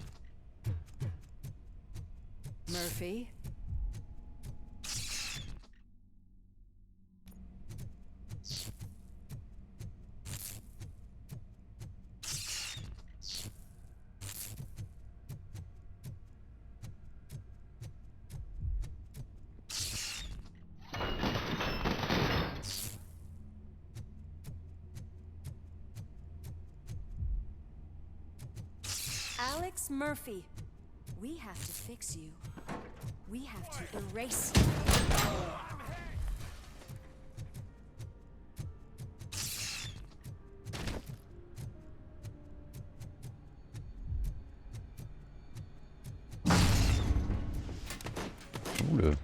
S5: Murphy. Alex Murphy, we have to fix you. We have to erase you.
S1: Oula.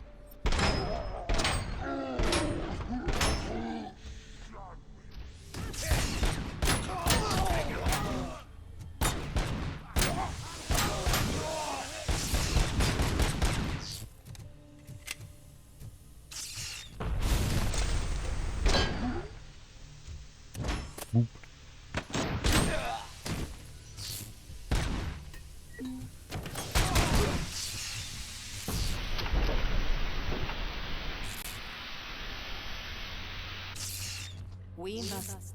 S5: We must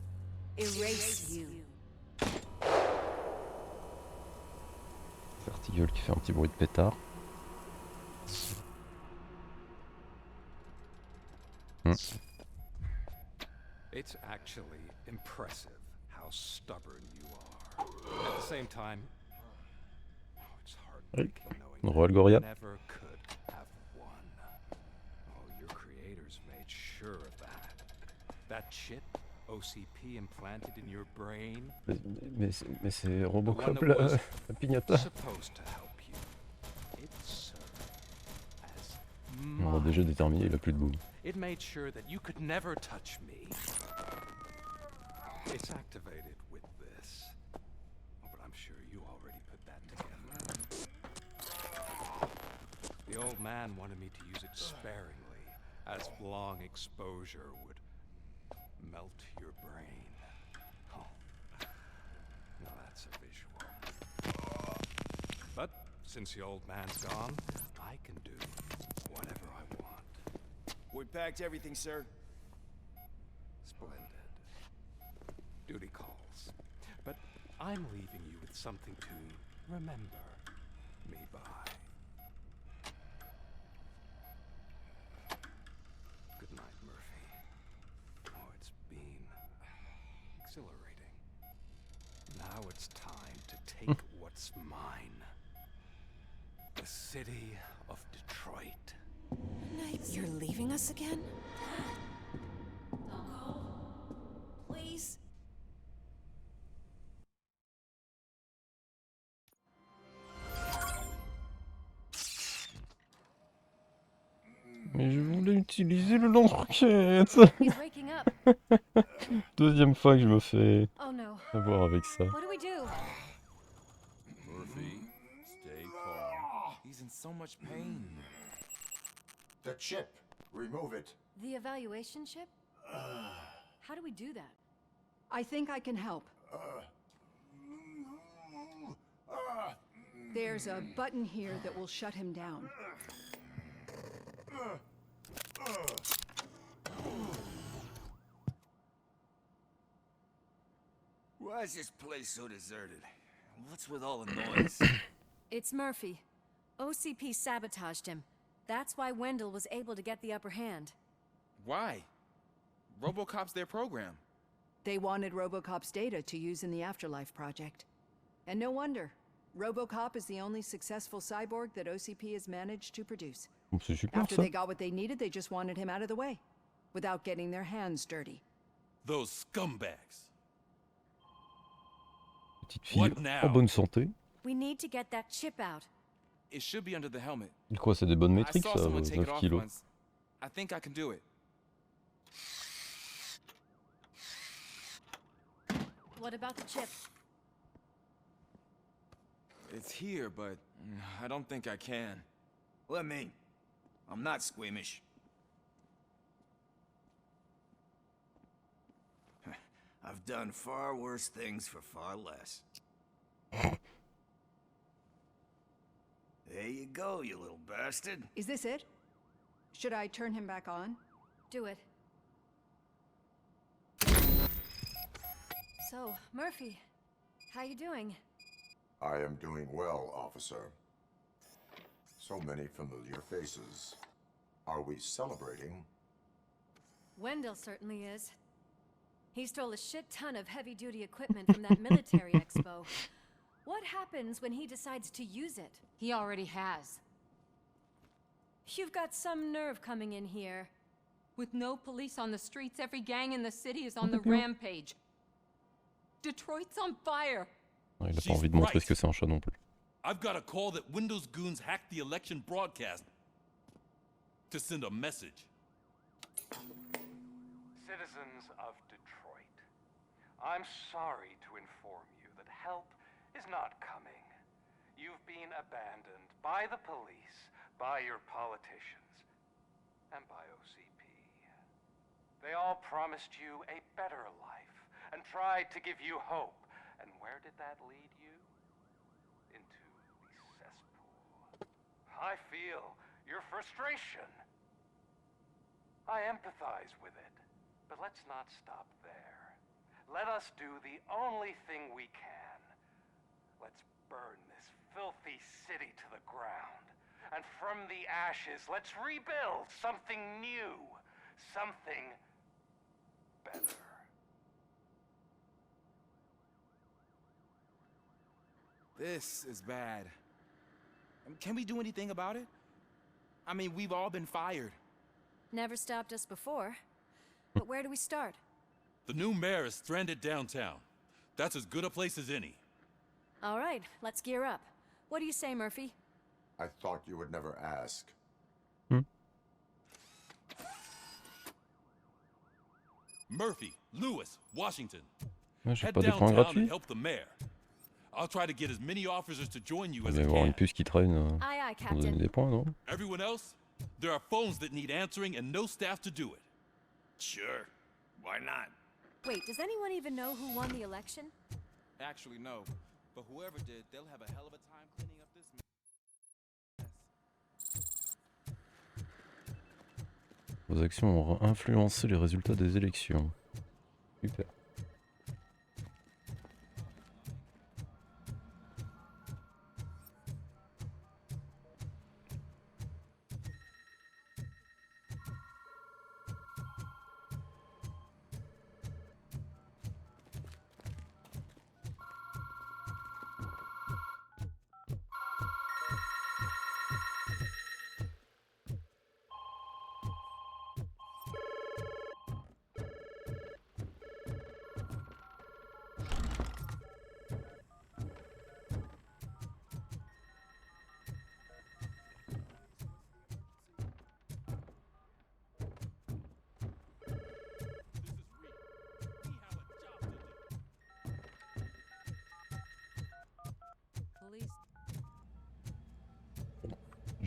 S5: erase you.
S1: Vertigueule qui fait un petit bruit de pétard.
S12: It's actually impressive how stubborn you are. At the same time, it's heartbreaking knowing that you never could have won. Oh, your creators made sure of that. That chip OCP implanted in your brain.
S1: Mais c'est Robocop la pignata.
S12: Supposed to help you. It served as
S1: On va déjà déterminer, il a plus de boum.
S12: It made sure that you could never touch me. It's activated with this. Oh, but I'm sure you already put that together. The old man wanted me to use it sparingly, as long exposure would melt your brain. Oh, now that's a visual. But since the old man's gone, I can do whatever I want.
S4: We packed everything, sir.
S12: Splendid. Duty calls. But I'm leaving you with something to remember me by. Good night, Murphy. Oh, it's been exhilarating. Now it's time to take what's mine. The city of Detroit.
S5: You're leaving us again? Don't go. Please.
S1: utiliser le lance-roquette.
S5: He's waking up.
S1: Deuxième fois que je me fais
S5: Oh no.
S1: avoir avec ça.
S5: What do we do?
S6: Murphy, stay calm. He's in so much pain.
S7: The chip. Remove it.
S5: The evaluation chip? How do we do that?
S4: I think I can help. There's a button here that will shut him down.
S20: Why is this place so deserted? What's with all the noise?
S5: It's Murphy. OCP sabotaged him. That's why Wendell was able to get the upper hand.
S6: Why? Robocop's their program.
S4: They wanted Robocop's data to use in the Afterlife project. And no wonder. Robocop is the only successful cyborg that OCP has managed to produce.
S1: C'est super
S4: After
S1: ça.
S4: they got what they needed, they just wanted him out of the way, without getting their hands dirty.
S19: Those scumbags.
S1: Petite fille en bonne santé.
S5: We need to get that chip out.
S6: It should be under the helmet.
S1: Quoi, c'est des bonnes
S6: I
S1: métriques
S6: saw
S1: ça,
S6: someone take it
S1: 9
S6: off
S1: kilos.
S6: once. I think I can do it.
S5: What about the chip?
S6: It's here, but I don't think I can.
S20: Let me. I'm not squeamish. I've done far worse things for far less. There you go, you little bastard.
S4: Is this it? Should I turn him back on?
S5: Do it. So, Murphy, how you doing?
S7: I am doing well, officer. So many familiar faces. Are we celebrating?
S5: Wendell certainly is. He stole a shit ton of heavy-duty equipment from that military expo. What happens when he decides to use it?
S16: He already has.
S5: You've got some nerve coming in here.
S16: With no police on the streets, every gang in the city is on the rampage. Detroit's on fire.
S1: Il a pas envie de montrer ce que c'est un chat non plus.
S19: I've got a call that Windows goons hacked the election broadcast to send a message.
S22: Citizens of Detroit, I'm sorry to inform you that help is not coming. You've been abandoned by the police, by your politicians, and by OCP. They all promised you a better life and tried to give you hope. And where did that lead you? Into the cesspool. I feel your frustration. I empathize with it, but let's not stop there. Let us do the only thing we can. Let's burn this filthy city to the ground. And from the ashes, let's rebuild something new. Something better.
S6: This is bad. Can we do anything about it? I mean, we've all been fired.
S5: Never stopped us before. But where do we start?
S19: The new mayor is stranded downtown. That's as good a place as any.
S5: All right, let's gear up. What do you say, Murphy?
S7: I thought you would never ask.
S19: Murphy, Lewis, Washington.
S1: J'ai
S19: Head
S1: pas des points
S19: downtown
S1: gratuits.
S19: and help the mayor. I'll try to get as many officers to join you
S1: Il
S19: as
S1: va y
S19: I
S1: avoir
S19: can.
S1: une puce qui traîne
S5: Aye, aye,
S1: pour donner
S5: Captain.
S1: des points, non?
S19: Everyone else, there are phones that need answering and no staff to do it.
S20: Sure. Why not?
S5: Wait, does anyone even know who won the election?
S6: Actually, no. But whoever did, they'll have a hell of a time cleaning up this mess.
S1: Vos actions ont influencé les résultats des élections. Super.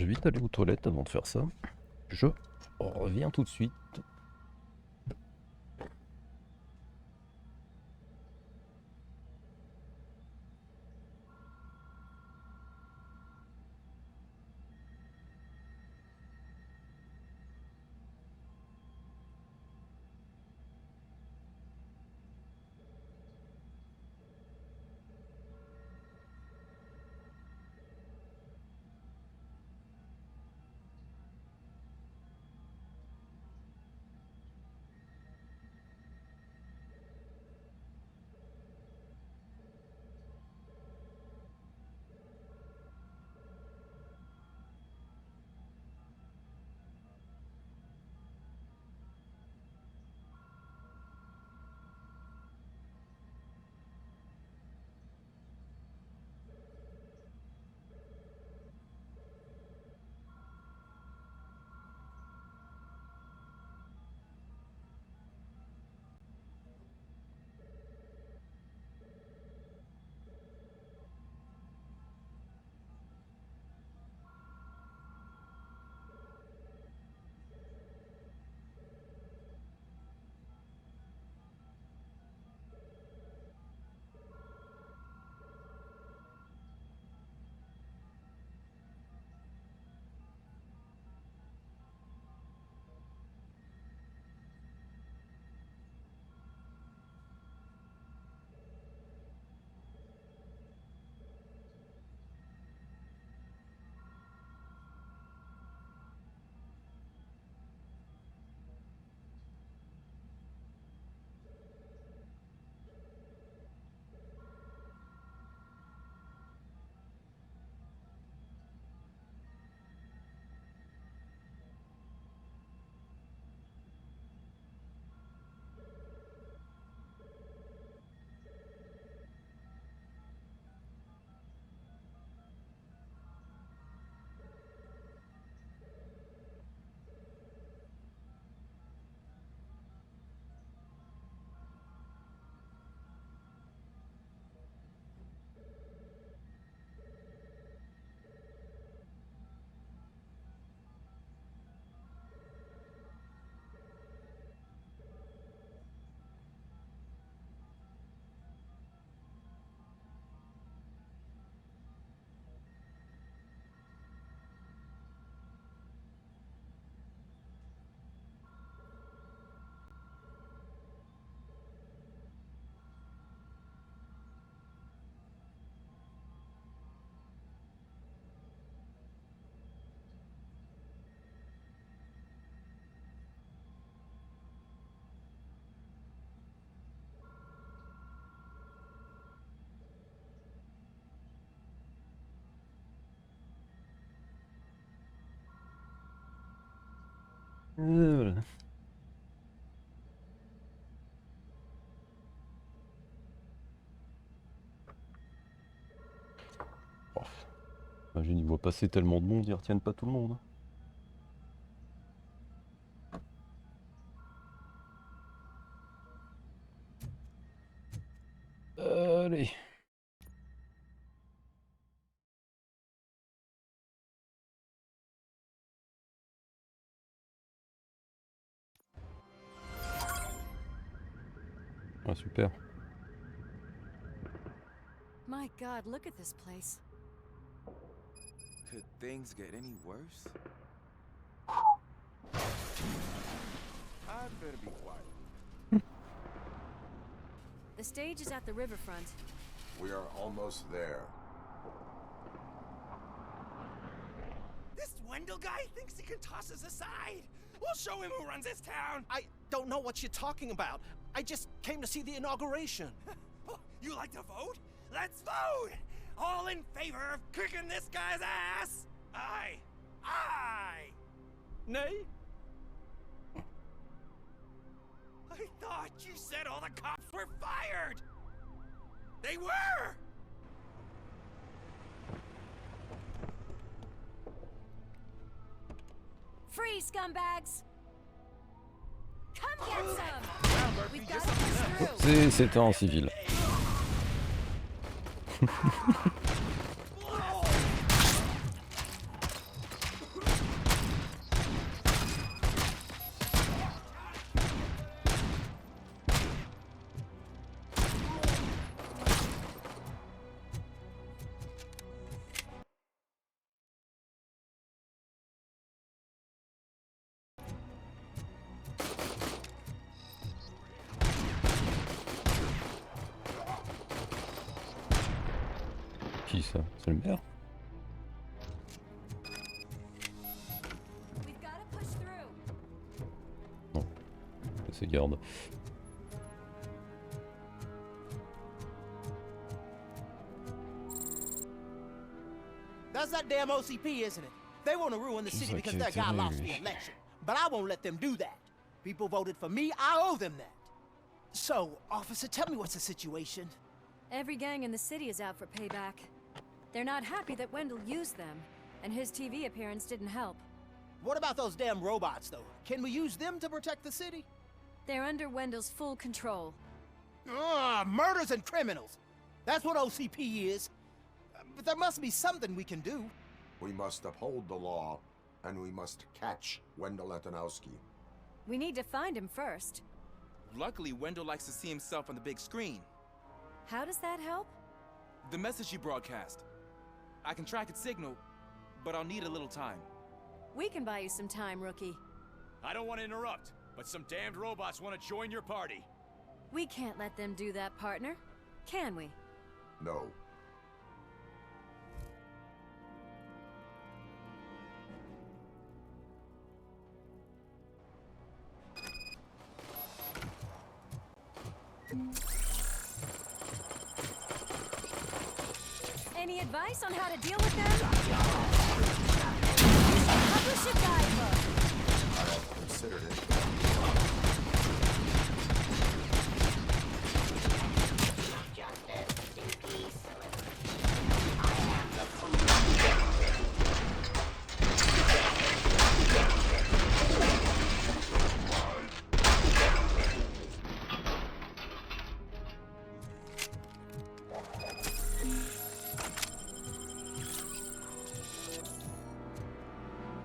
S1: vite aller aux toilettes avant de faire ça. Je reviens tout de suite. Voilà. Oh. Imagine, ils voient passer tellement de monde, ils retiennent pas tout le monde. Allez. Ah, super.
S5: My God, look at this place.
S6: Could things get any worse? I'd better be quiet.
S5: The stage is at the riverfront.
S7: We are almost there.
S20: This Wendell guy thinks he can toss us aside. We'll show him who runs this town.
S15: I don't know what you're talking about. I just came to see the inauguration.
S20: Oh, you like to vote? Let's vote! All in favor of kicking this guy's ass? Aye. Aye!
S15: Nay?
S20: I thought you said all the cops were fired! They were!
S5: Free, scumbags! Come get some! We've got to push through!
S1: C'était en civil. Qui ça? C'est le maire? Non, c'est garde.
S15: That's that damn OCP, isn't it? They want to ruin the city because their guy lost the election. But I won't let them do that. People voted for me, I owe them that. So, officer, tell me what's the situation.
S2: Every gang in the city is out for payback. They're not happy that Wendell used them, and his TV appearance didn't help.
S15: What about those damn robots, though? Can we use them to protect the city?
S2: They're under Wendell's full control.
S15: Murders and criminals. That's what OCP is. But there must be something we can do.
S7: We must uphold the law, and we must catch Wendell Antonowski.
S2: We need to find him first.
S6: Luckily, Wendell likes to see himself on the big screen.
S2: How does that help?
S6: The message you broadcast. I can track its signal, but I'll need a little time.
S2: We can buy you some time, rookie.
S21: I don't want to interrupt, but some damned robots want to join your party.
S2: We can't let them do that, partner. Can we?
S7: No.
S2: Any advice on how to deal with them? Publish a guidebook.
S7: I have considered it.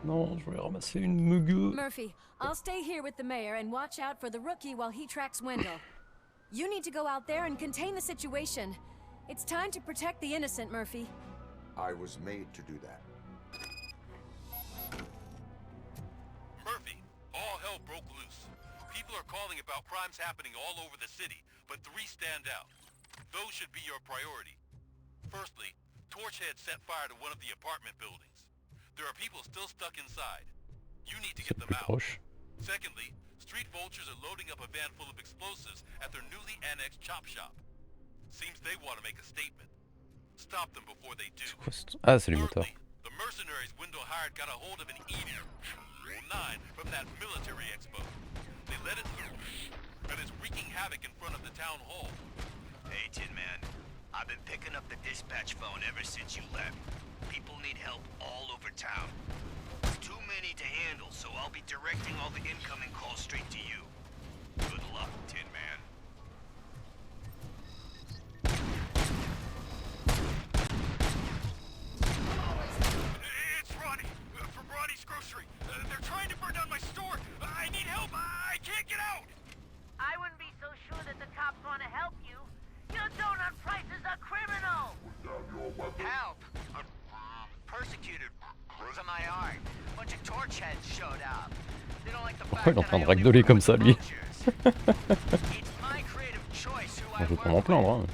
S1: Non, je voulais ramasser une mugueux.
S2: Murphy, I'll stay here with the mayor and watch out for the rookie while he tracks Wendell. You need to go out there and contain the situation. It's time to protect the innocent, Murphy.
S7: I was made to do that.
S23: Murphy, all hell broke loose. People are calling about crimes happening all over the city, but 3 stand out. Those should be your priority. Firstly, Torchhead set fire to one of the apartment buildings. There are people still stuck inside. You need to get them out. Secondly, street vultures are loading up a van full of explosives at their newly annexed chop shop. Seems they want to make a statement. Stop them before they do.
S1: Ah, c'est les moteurs.
S23: The mercenaries Wendell hired got a hold of an E-9 from that military expo. They let it through, and it's wreaking havoc in front of the town hall.
S24: Hey, Tin Man. I've been picking up the dispatch phone ever since you left. People need help all over town. It's too many to handle, so I'll be directing all the incoming calls straight to you. Good luck, Tin Man.
S23: It's Ronnie, from Ronnie's Grocery. They're trying to burn down my store. I need help. I can't get out.
S25: I wouldn't be so sure that the cops want to help you. Your donut price is a criminal.
S24: Help! Persecuted. Where's my art? Bunch of torch heads showed up. They don't like the
S1: Pourquoi il est en train de ragdoler comme ça, lui? Je vais pas m'en plaindre, hein.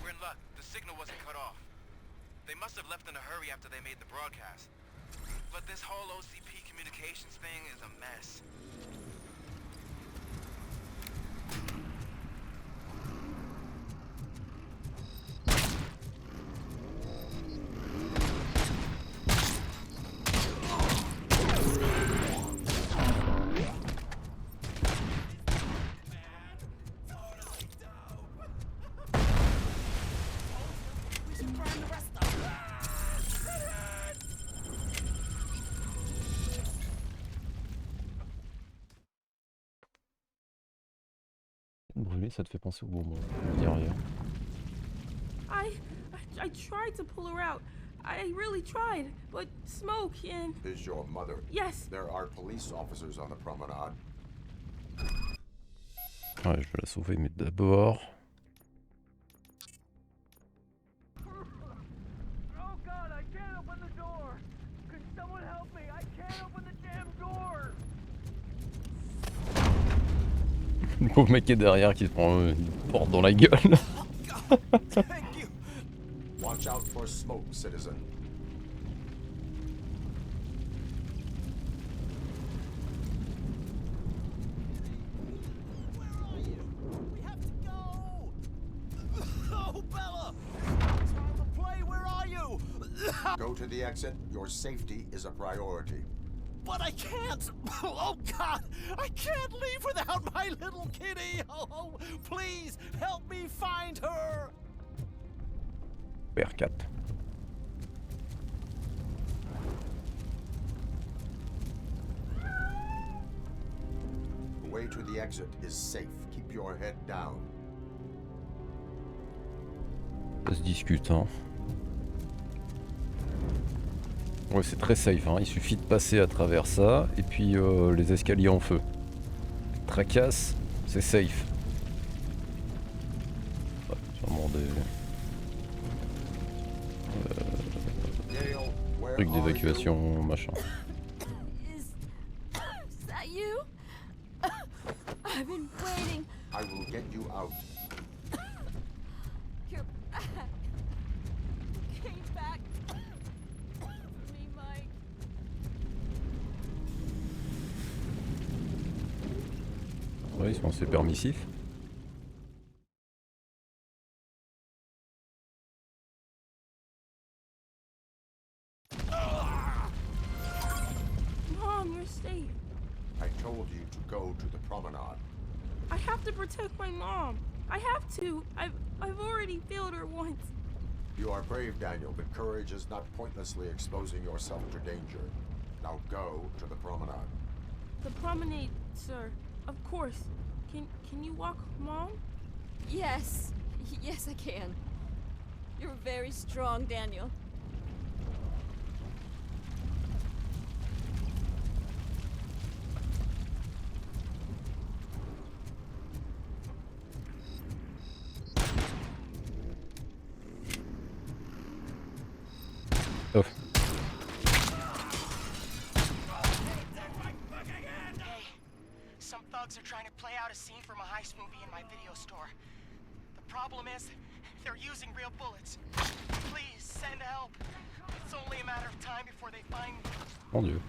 S23: We're in luck. The signal wasn't cut off. They must have left in a hurry after they made the broadcast. But this whole OCP communications thing is a mess.
S1: lui, ça te fait penser au bonbon. On dit rien.
S3: I tried to pull her out. I really tried, but smoke and...
S7: Is your mother?
S3: Yes.
S7: There are police officers on the promenade.
S1: Ouais, je vais la sauver, mais d'abord...
S20: Oh God, I can't open the door. Can someone help me? I can't open the damn door.
S1: Le pauvre mec qui est derrière qui se prend une porte dans la gueule.
S7: Watch out for smoke, citizen.
S20: Oh, Bella! Time to play, where are you?
S7: Go to the exit. Your safety is a priority.
S20: But I can't! Oh God! I can't leave without my little kitty! Oh, please help me find her!
S1: R4.
S7: The way to the exit is safe. Keep your head down.
S1: Ça se discute, hein. Ouais, c'est très safe, hein. Il suffit de passer à travers ça, et puis les escaliers en feu. Tracasse, c'est safe. Ouais, sûrement des... trucs d'évacuation, machin.
S2: Is that you? I've been waiting.
S7: I will get you out.
S2: You're back. You came back for me, Mike.
S1: Ouais, ils sont assez permissifs.
S3: Mom, you're safe.
S7: I told you to go to the promenade.
S3: I have to protect my mom. I have to. I've already failed her once.
S7: You are brave, Daniel, but courage is not pointlessly exposing yourself to danger. Now go to the promenade.
S3: The promenade, sir. Of course. Can you walk, Mom?
S2: Yes. Yes, I can. You're very strong, Daniel.
S1: Oh.
S15: Hey, some thugs are trying to play out a scene from a heist movie in my video store. The problem is, they're using real bullets. Please, send help. It's only a matter of time before they find me.
S1: Mon Dieu.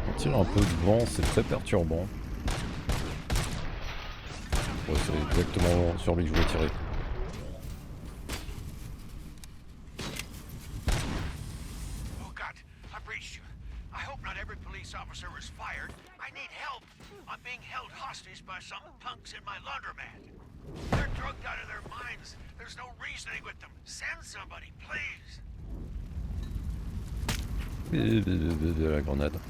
S1: On tire un peu de vent, c'est très perturbant. Ouais, c'est exactement sur lui que je voulais tirer.
S23: Oh God, I breached you. I hope not every police officer was fired. I need help. I'm being held hostage by some punks in my laundromat. They're drugged out of their minds. There's no reasoning with them. Send somebody, please.
S1: De la grenade.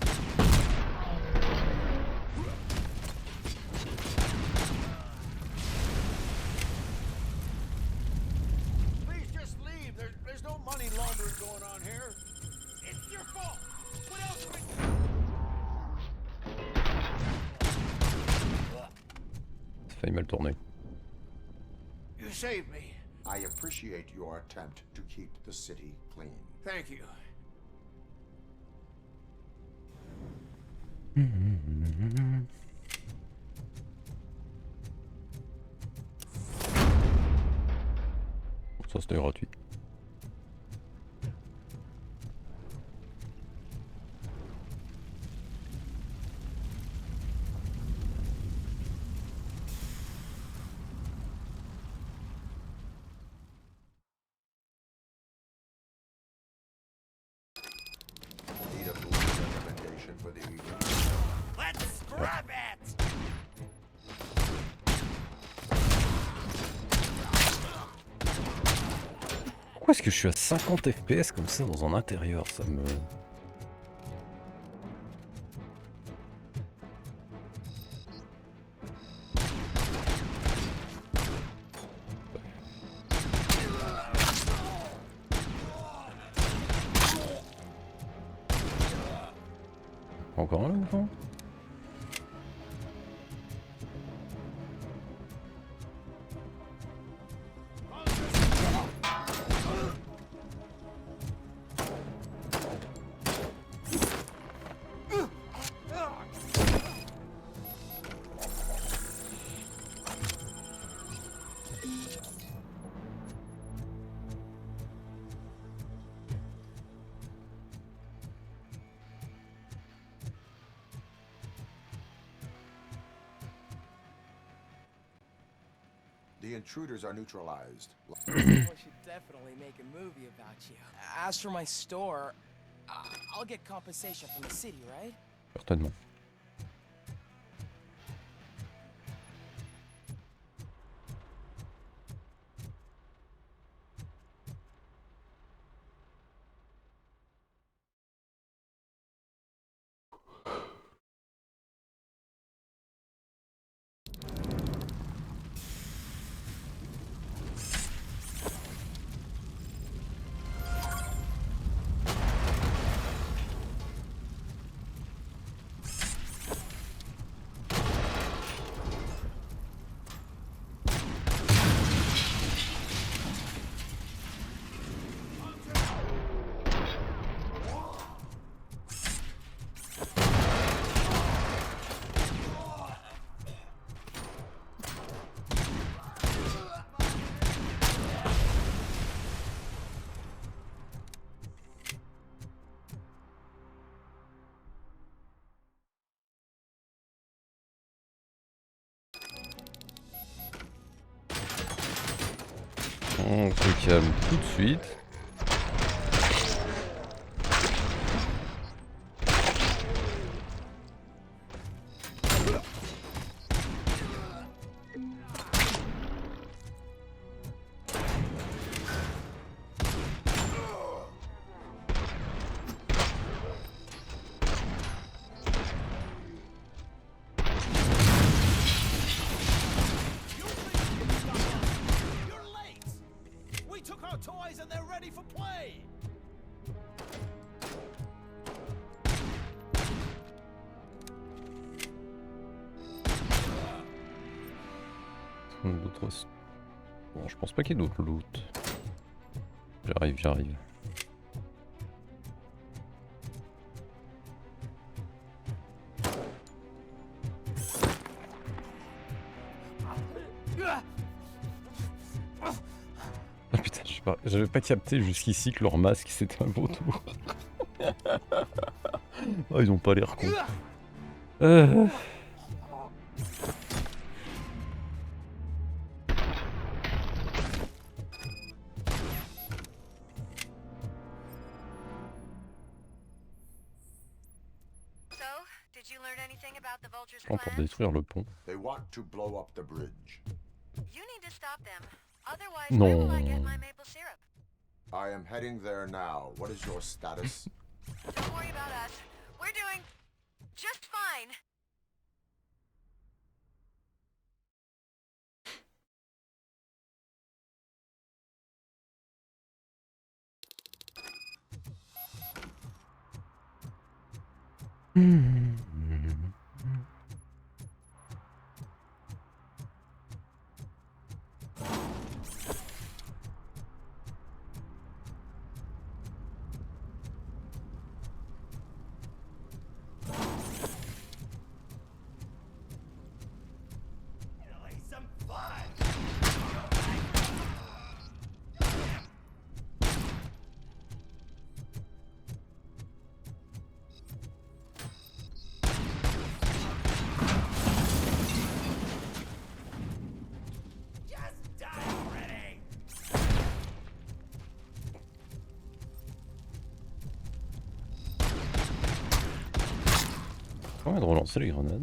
S20: Please just leave. There's no money laundering going on here. It's your fault. What else would...
S1: Ça failli mal tourner.
S20: You saved me.
S7: I appreciate your attempt to keep the city clean.
S20: Thank you.
S1: Ça c'était gratuit.
S7: Need a police recommendation for the evening.
S20: Let's scrap it!
S1: Pourquoi est-ce que je suis à 50 FPS comme ça dans un intérieur? Ça me... encore un là ou pas?
S7: The intruders are neutralized.
S8: We should definitely make a movie about you. As for my store, I'll get compensation from the city, right?
S1: Certainement. On se calme tout de suite.
S20: Toys and they're ready for play.
S1: D'autres... Bon, je pense pas qu'il y ait d'autres loot. J'arrive, j'arrive. Ah putain, j'avais pas capté jusqu'ici que leur masque c'était un vautour. Oh, ils ont pas l'air cons. Plan pour détruire le pont.
S7: They want to blow up the bridge.
S1: Non.
S7: I am heading there now. What is your status?
S25: Don't worry about us. We're doing just fine.
S1: On va de relancer les grenades.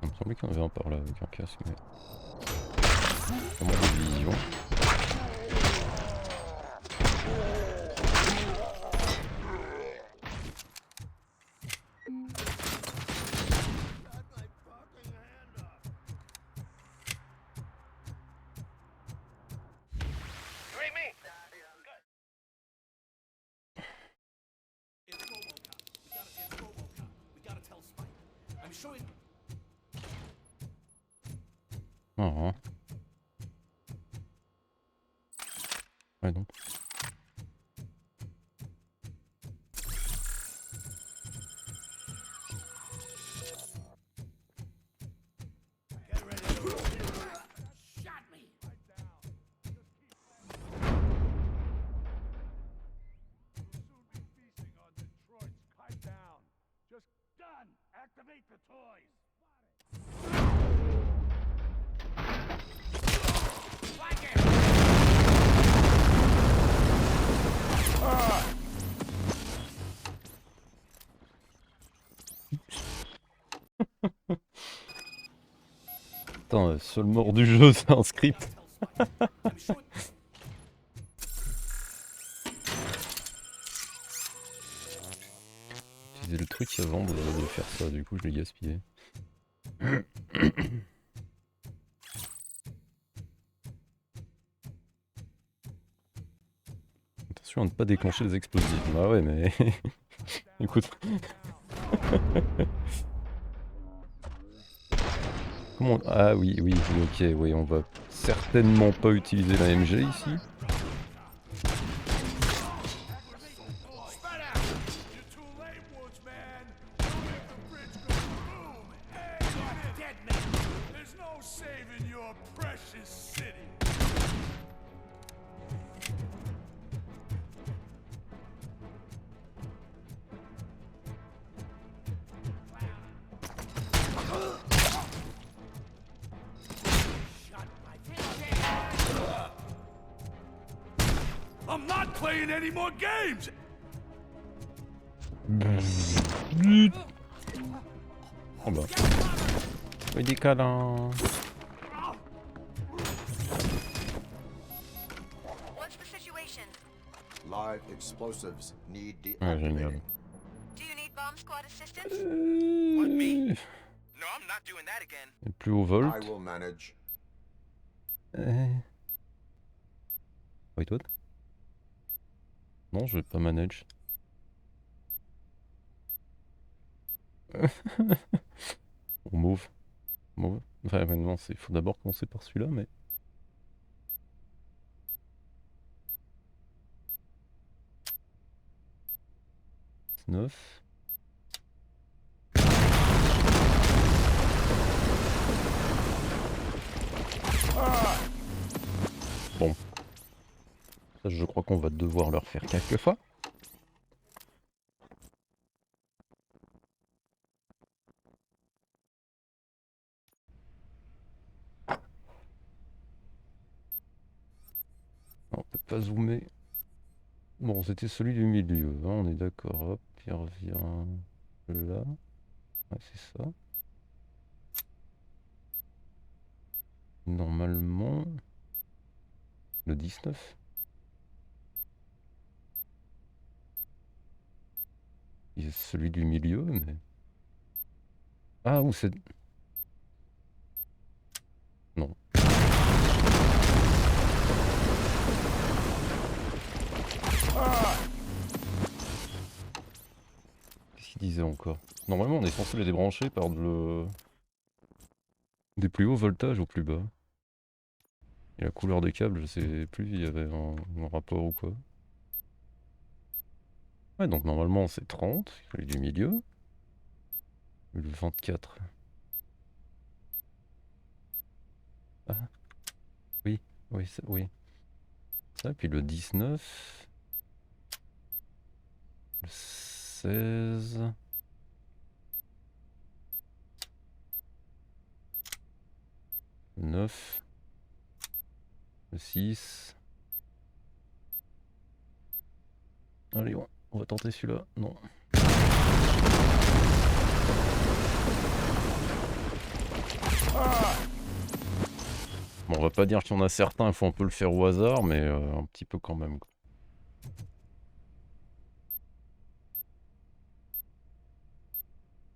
S1: Il me semblait qu'il y en avait un par là avec un casque, mais... Comment de vision.
S20: It's Robocop. We gotta tell Spike. I'm showing.
S1: Oh. Ouais non.
S20: Shot me.
S19: Just done. Activate the toys.
S1: Putain, seul mort du jeu, c'est un script. Utiliser le truc avant de faire ça, du coup je l'ai gaspillé. Attention à ne pas déclencher les explosifs. Bah ouais mais... Écoute... Comment... Ah oui, ok, oui, on va certainement pas utiliser la MG ici.
S19: I'm not playing any more games.
S1: Oh bah. Oui, des câlins.
S25: What's the situation?
S7: Live explosives need
S1: Ouais, génial.
S25: Do you need bomb squad assistance?
S20: What, me? No, I'm not doing that again.
S1: Et plus haut volt.
S7: I will manage.
S1: Wait, what? Non, je vais pas manage. On move. Move. Enfin, non, il faut d'abord commencer par celui-là, mais... Neuf. Bon. Ça, je crois qu'on va devoir le refaire quelques fois. On peut pas zoomer. Bon, c'était celui du milieu, hein, on est d'accord. Hop, il revient là. Ouais, c'est ça. Normalement... Le 19. Il y a celui du milieu, mais... Ah, ou c'est... Non. Qu'est-ce qu'il disait encore? Normalement, on est censé les débrancher par des plus hauts voltages au plus bas. Et la couleur des câbles, je sais plus, il y avait un rapport ou quoi. Ouais, donc normalement c'est 30, celui du milieu. Le 24. Ah. Oui, oui, oui. Ça, puis le 19. Le 16. Le 9. Le 6. Allez, on va tenter celui-là. Non. Bon, va pas dire qu'il y en a certains, il faut un peu le faire au hasard, mais un petit peu quand même, quoi.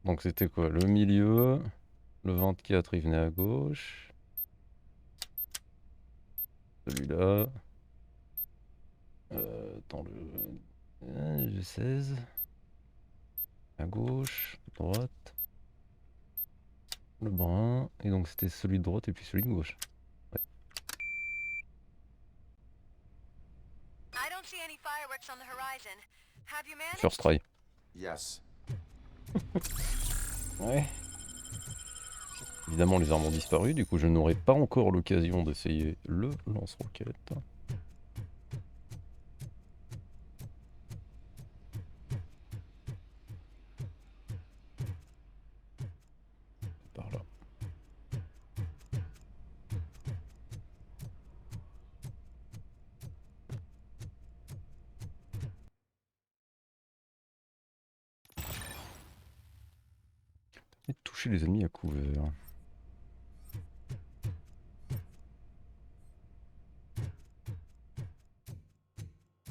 S1: Donc c'était quoi? Le milieu, le 24 il venait à gauche, celui-là, attends, le 16, à gauche, droite, le brun, et donc c'était celui de droite et puis celui de gauche. Ouais. First try.
S7: Yes.
S1: Ouais. Évidemment, les armes ont disparu, du coup je n'aurai pas encore l'occasion d'essayer le lance-roquette. Par là. Et toucher les ennemis à couvert.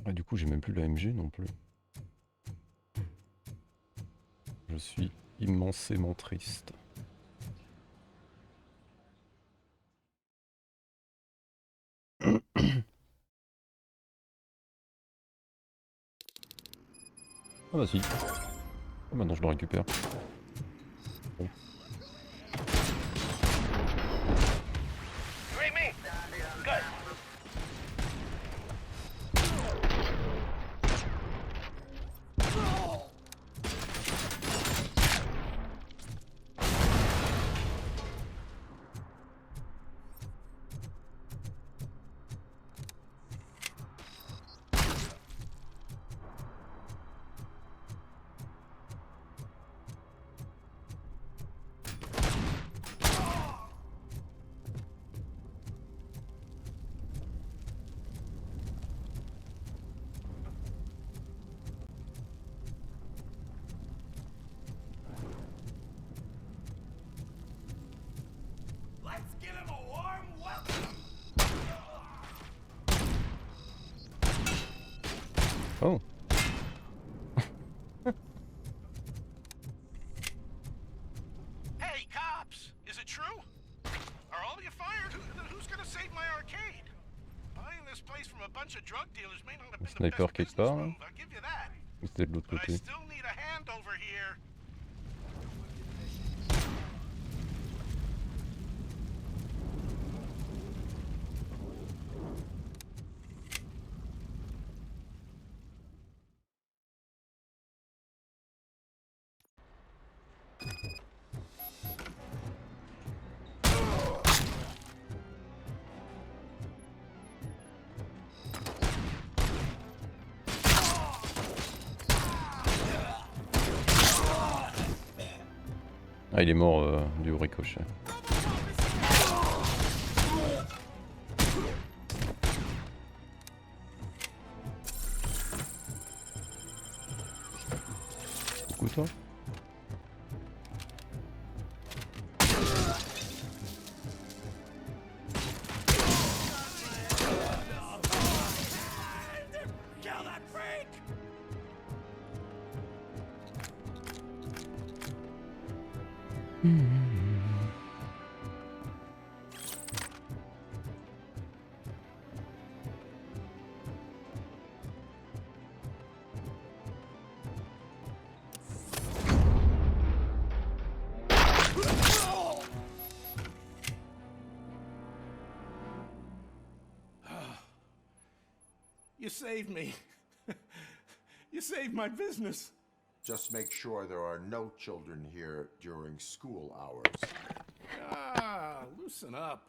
S1: Ah, du coup, j'ai même plus la MG non plus. Je suis immensément triste. Ah bah si. Ah, maintenant je le récupère. Bon.
S20: Let's give him a warm welcome.
S1: Oh.
S20: Hey, cops! Is it true? Are all of you fired? Who's gonna save my arcade? Buying this place from a bunch of drug dealers may not have been the
S1: Sniper
S20: best
S1: quelque
S20: business
S1: part.
S20: move, I'll give you that.
S1: Ou c'était de l'autre
S20: But I
S1: côté.
S20: still need a hand over here.
S1: Ah, il est mort du ricochet. Coup toi.
S20: Kill that freak!
S19: You saved me. You saved my business.
S7: Just make sure there are no children here during school hours.
S19: Ah, loosen up.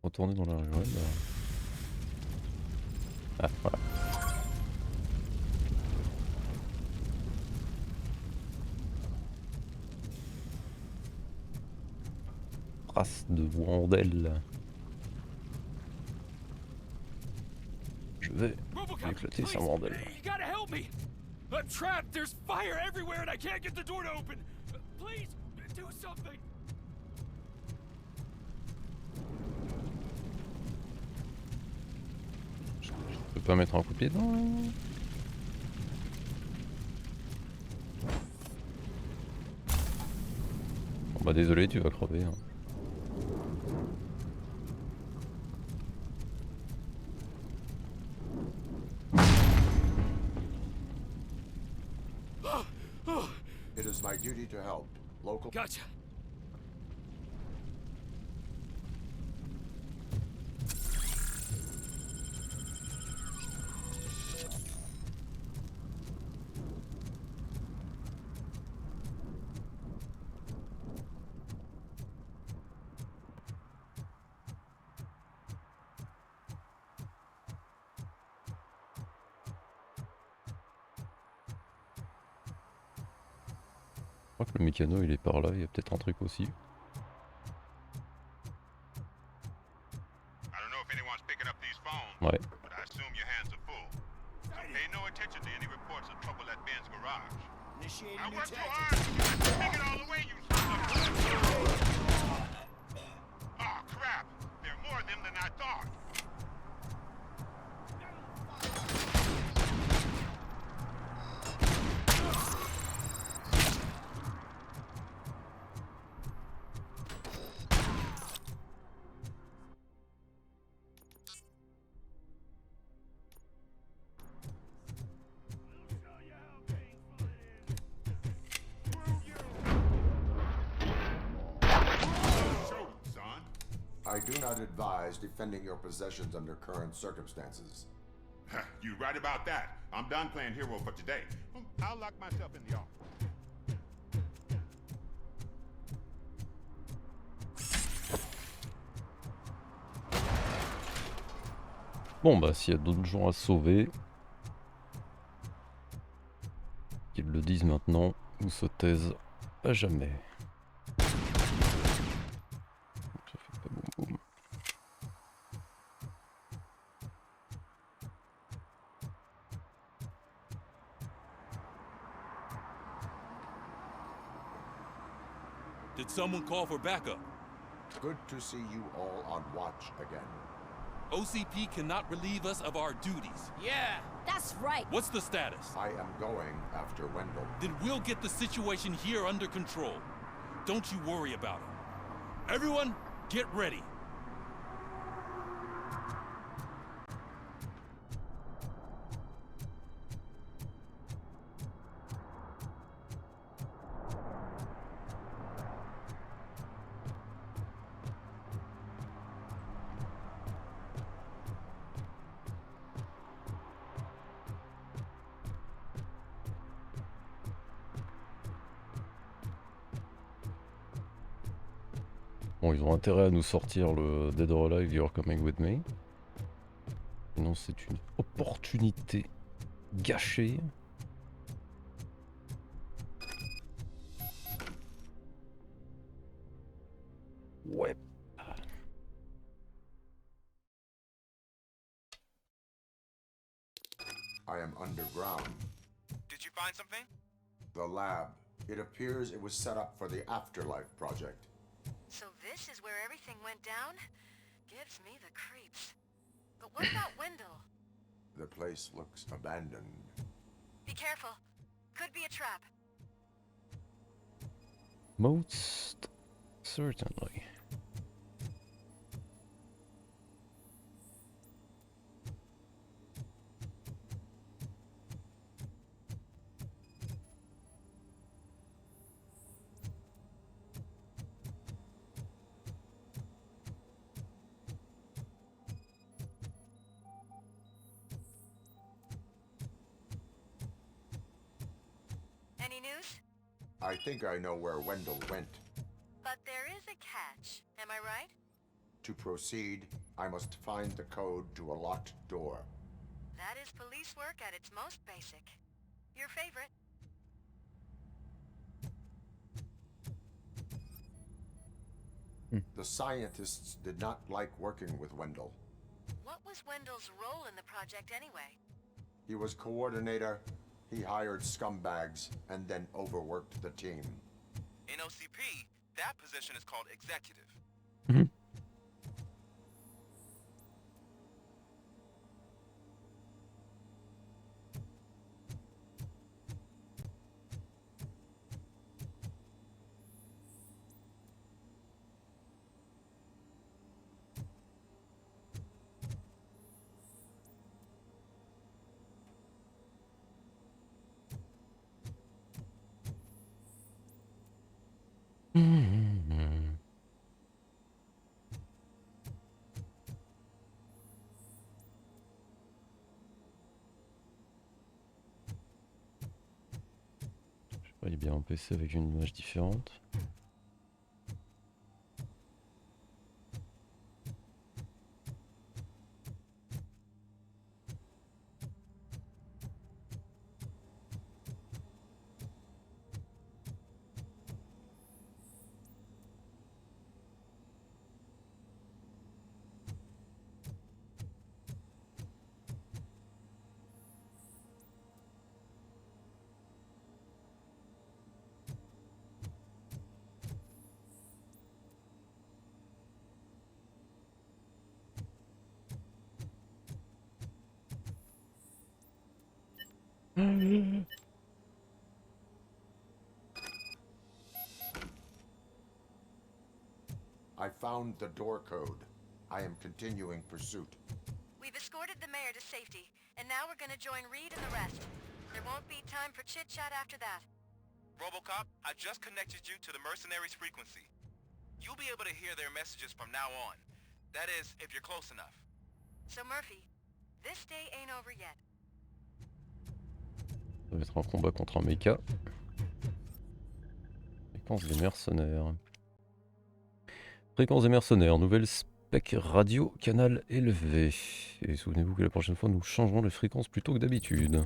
S1: Retourner dans la rue, ouais, bah... Ah, voilà. Race de Wandel. Je vais éclater sa Wandel.
S21: You gotta help me! I'm trapped! There's fire everywhere and I can't get the door to open! Please, do something!
S1: Je peux pas mettre un coup de pied dedans là? Bon bah désolé, tu vas crever. Hein.
S7: It is my duty to help. Local.
S21: Gotcha.
S1: Je crois que le mécano il est par là, il y a peut-être un truc aussi.
S9: I don't know if anyone's picking up these phones,
S1: Ouais.
S9: but I assume your hands are full. So pay no attention to any reports of trouble at Ben's garage.
S15: Initiating
S9: I
S15: new
S9: worked too
S15: tactics.
S9: hard. Take it all away, you son of a... Oh, crap. There are more of them than I thought.
S7: I do not advise defending your possessions under current circumstances.
S9: You right about that. I'm done playing hero for today. I'll lock myself in the office.
S1: Bon bah s'il y a d'autres gens à sauver, qu'ils le disent maintenant ou se taisent à jamais. Ça fait pas boum boum.
S21: Did someone call for backup?
S7: Good to see you all on watch again.
S21: OCP cannot relieve us of our duties.
S2: Yeah, that's right.
S21: What's the status?
S7: I am going after Wendell.
S21: Then we'll get the situation here under control. Don't you worry about it. Everyone, get ready.
S1: Bon, ils ont intérêt à nous sortir le Dead or Alive, You're Coming With Me. Sinon, c'est une opportunité gâchée. Ouais.
S7: I am underground.
S23: Did you find something?
S7: The lab. It appears it was set up for the Afterlife project.
S25: So this is where everything went down? Gives me the creeps. But what about Wendell?
S7: The place looks abandoned.
S25: Be careful. Could be a trap.
S1: Most certainly.
S25: Any news?
S7: I think I know where Wendell went.
S25: But there is a catch. Am I right?
S7: To proceed, I must find the code to a locked door.
S25: That is police work at its most basic. Your favorite.
S7: The scientists did not like working with Wendell.
S25: What was Wendell's role in the project anyway?
S7: He was coordinator, he hired scumbags, and then overworked the team.
S10: In OCP, that position is called executive.
S1: Il est bien en PC avec une image différente.
S7: I found the door code. I am continuing pursuit.
S25: We've escorted the mayor to safety, and now we're gonna join Reed and the rest. There won't be time for chit-chat after that.
S10: Robocop, I just connected you to the mercenaries' frequency. You'll be able to hear their messages from now on. That is, if you're close enough.
S25: So Murphy, this day ain't over yet.
S1: Ça va être un combat contre un mecha. Fréquence des mercenaires. Fréquence des mercenaires, nouvelle spec radio, canal élevé. Et souvenez-vous que la prochaine fois nous changerons les fréquences plutôt que d'habitude.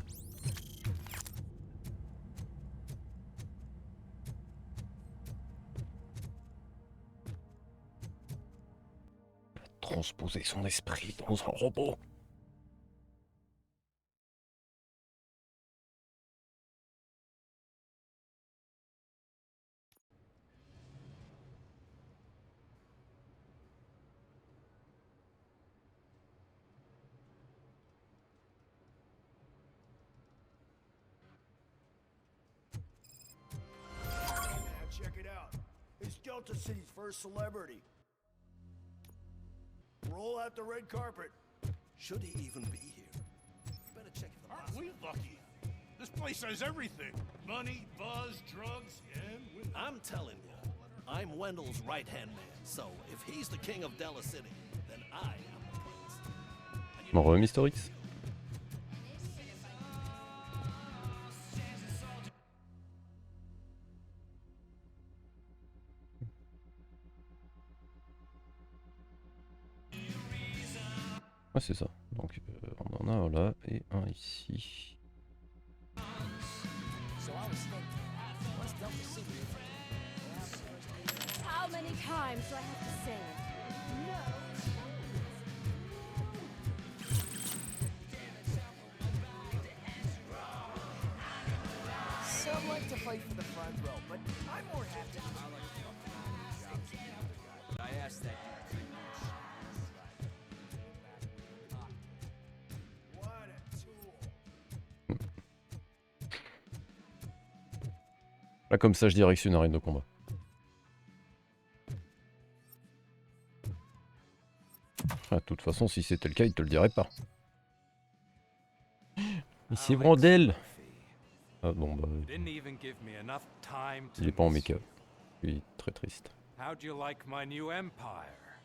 S1: Transposer son esprit dans un robot.
S11: Check it out. He's Delta City's first celebrity. Roll out the red carpet. Should he even be here? Better check if the
S19: Aren't we lucky? This place has everything. Money, buzz, drugs, and women.
S11: I'm telling you, I'm Wendell's right-hand man. So if he's the king of Della City, then I am the prince.
S1: Bon, Mister X. Ouais, c'est ça. Donc on en a un là et un ici.
S2: How many times do I have to say it? No.
S15: Some like to fight for the front row, but I'm more happy.
S11: I asked that.
S1: Là comme ça je dirais que c'est une arène de combat. Ah, de toute façon si c'était le cas il te le dirait pas. Ici Brandel. Ah bon bah... Il est pas en méca. Il est très triste.
S12: How do you like my new empire?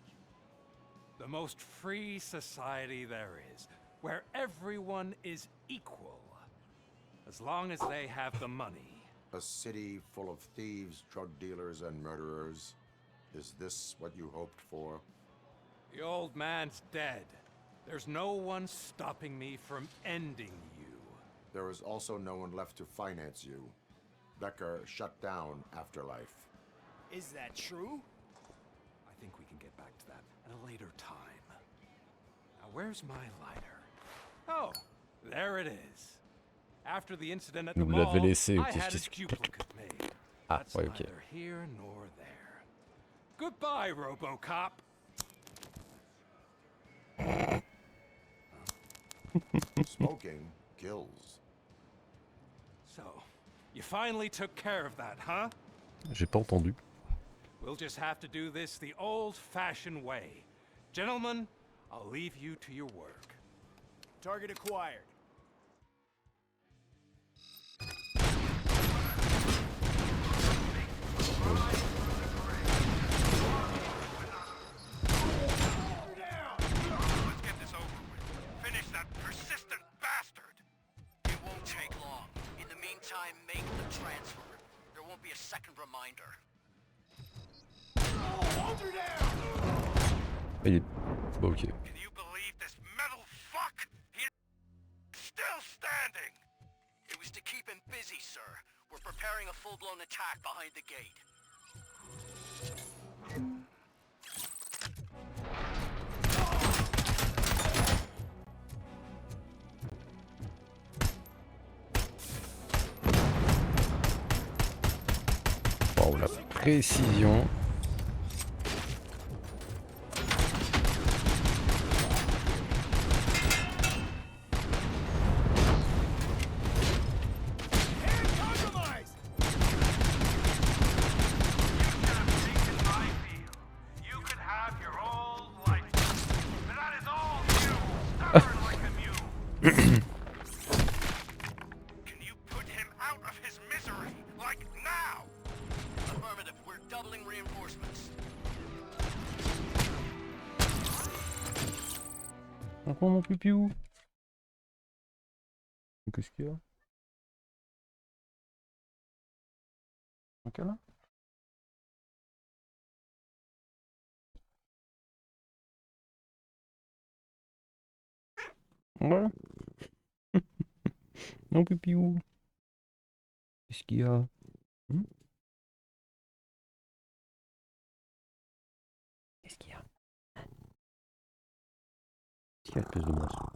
S12: The most free society there is, where everyone is equal, as long as they have the money.
S7: A city full of thieves, drug dealers, and murderers. Is this what you hoped for?
S12: The old man's dead. There's no one stopping me from ending you.
S7: There is also no one left to finance you. Becker shut down Afterlife.
S15: Is that true? I
S12: time. Now, where's my lighter? Oh, there it is. After the incident at the
S1: Nous
S12: mall,
S1: l'avait laissé,
S12: I
S1: ok,
S12: had a
S1: qu'est-ce que...
S12: duplicate made.
S1: Ah,
S12: That's
S1: ouais, ok.
S12: neither here nor there. Goodbye, Robocop.
S7: Smoking kills.
S12: So, you finally took care of that, huh?
S1: J'ai pas entendu.
S12: We'll just have to do this the old-fashioned way. Gentlemen, I'll leave you to your work.
S15: Target acquired.
S20: Let's get this over with. Finish that persistent bastard!
S25: It won't take long. In the meantime, make the transfer. There won't be a second reminder.
S19: Hold her down!
S1: Il est... Bon, ok.
S20: Can you believe this metal fuck? He's still standing!
S25: It was to keep him busy, sir. We're preparing a full-blown attack behind the gate.
S1: Waouh, la précision.
S20: Can you put him out of his misery? Like now?
S25: Affirmative. We're doubling reinforcements.
S1: Encore mon pipiou. Qu'est-ce qu'il y a? Ok là? Voilà. Non pipiou. Qu'est-ce qu'il y a? Qu'est-ce qu'il y a? Qu'est-ce qu'il y a, espèce de monstre?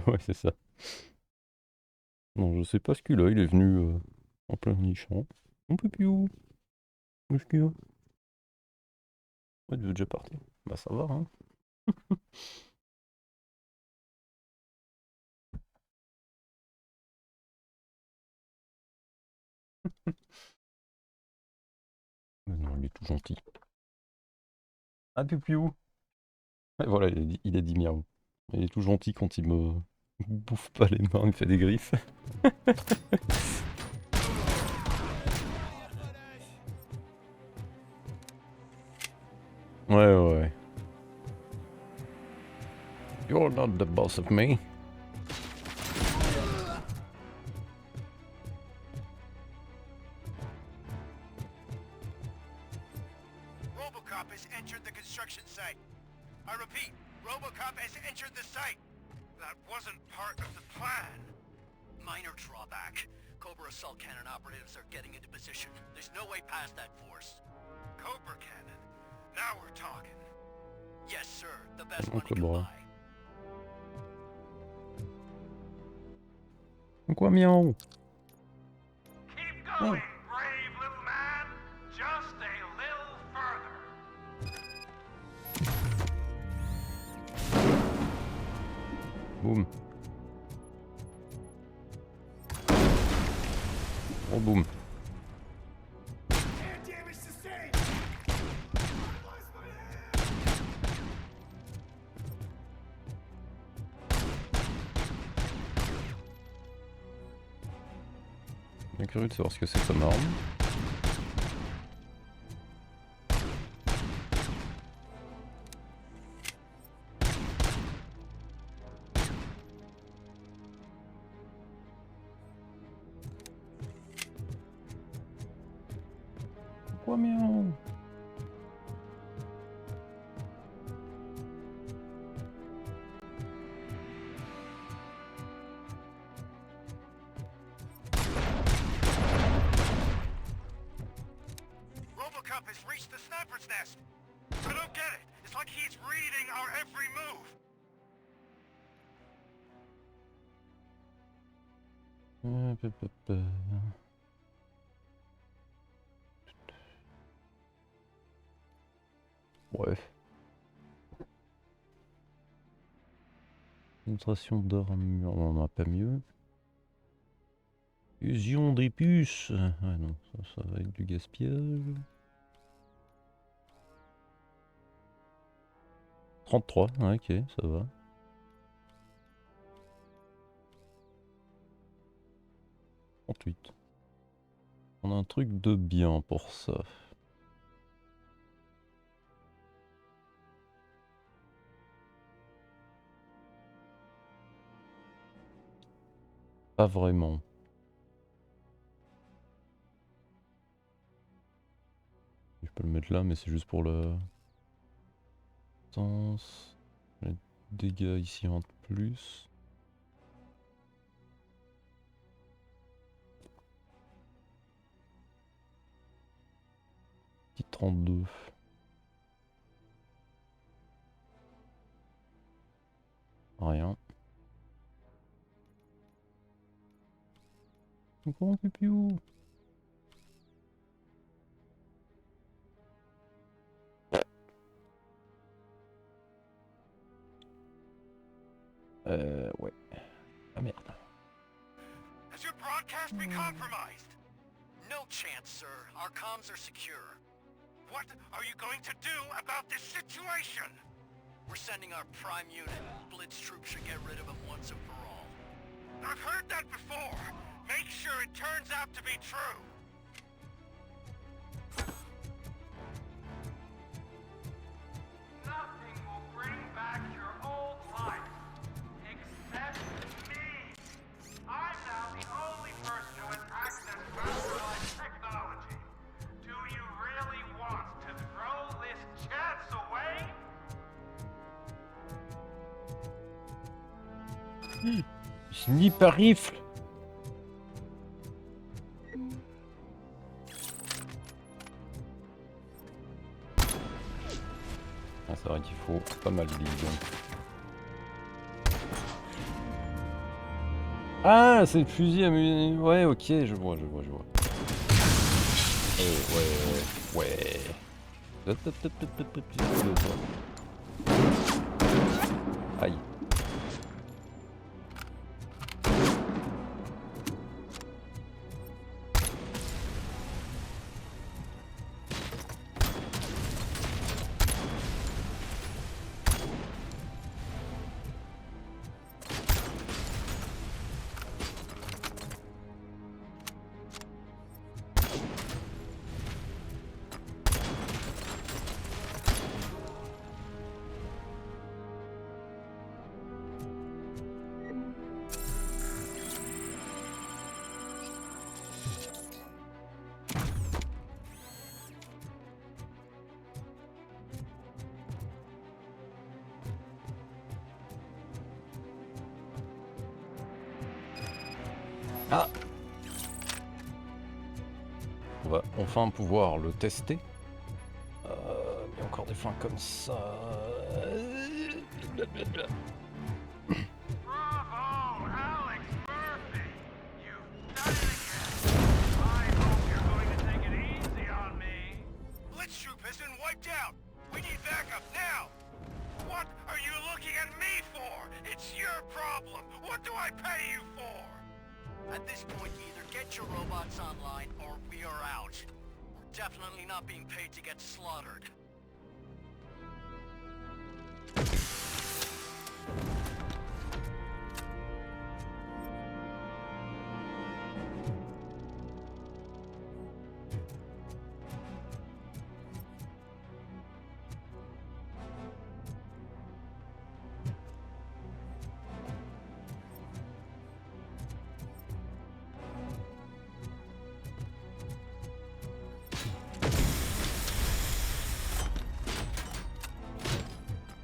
S1: Ouais, c'est ça. Non, je sais pas ce qu'il a, il est venu en plein nichant. Mon pipiou. Qu'est-ce qu'il y a? Ouais, tu veux déjà partir? Bah ça va, hein. Mais non, il est tout gentil. Ah, pipiou. Et voilà, il a dit miaou. Il est tout gentil quand il me bouffe pas les mains, il me fait des griffes. Ouais, ouais. You're not the boss of me.
S20: Robocop has entered the construction site. I repeat, Robocop has entered the site. That wasn't part of the plan.
S25: Minor drawback. Cobra assault cannon operatives are getting into position. There's no way past that force.
S20: Cobra cannon? Now we're talking.
S25: Yes, sir. The best one you can buy.
S1: Quoi, miaou?
S20: Keep going, brave little man. Just a little further.
S1: Boum. Oh, boum. Bien curieux de savoir ce que c'est comme arme. Quoi, miaou?
S20: Robocop has reach the sniper's nest. I don't get it. It's like he's reading our every move.
S1: Bref. Concentration d'armure, on n'a pas mieux. Fusion des puces. Ouais non, ça va être du gaspillage. 33, ouais, ok, ça va. On a un truc de bien pour ça. Pas vraiment. Je peux le mettre là, mais c'est juste pour le sens. Les dégâts ici en plus. Petit 32. Rien. Comment pipiou? Ouais. Ah merde.
S20: Has your broadcast been compromised? No chance, sir. Our comms are secure. What are you going to do about this situation? We're sending our prime unit. Blitz troops should get rid of him once and for all. I've heard that before. Make sure it turns out to be true.
S21: Nothing will bring back your old life, except me. I'm now the only person who has access to afterlife technology. Do you really want to throw this chance away?
S1: Sniper rifle. Ah, c'est vrai qu'il faut pas mal de billes. Ah, c'est le fusil à munitions. Ouais, ok, je vois. Eh, ouais. Aïe. Ah! On va enfin pouvoir le tester. Il y a encore des flingues comme ça. Blablabla.
S21: Bravo, Alex Murphy! You've done it again. I hope you're going to take it easy on me.
S20: Blitz troop has been wiped out. We need backup now. What are you looking at me for? It's your problem. What do I pay you for? At this point, either get your robots online or we are out. We're definitely not being paid to get slaughtered.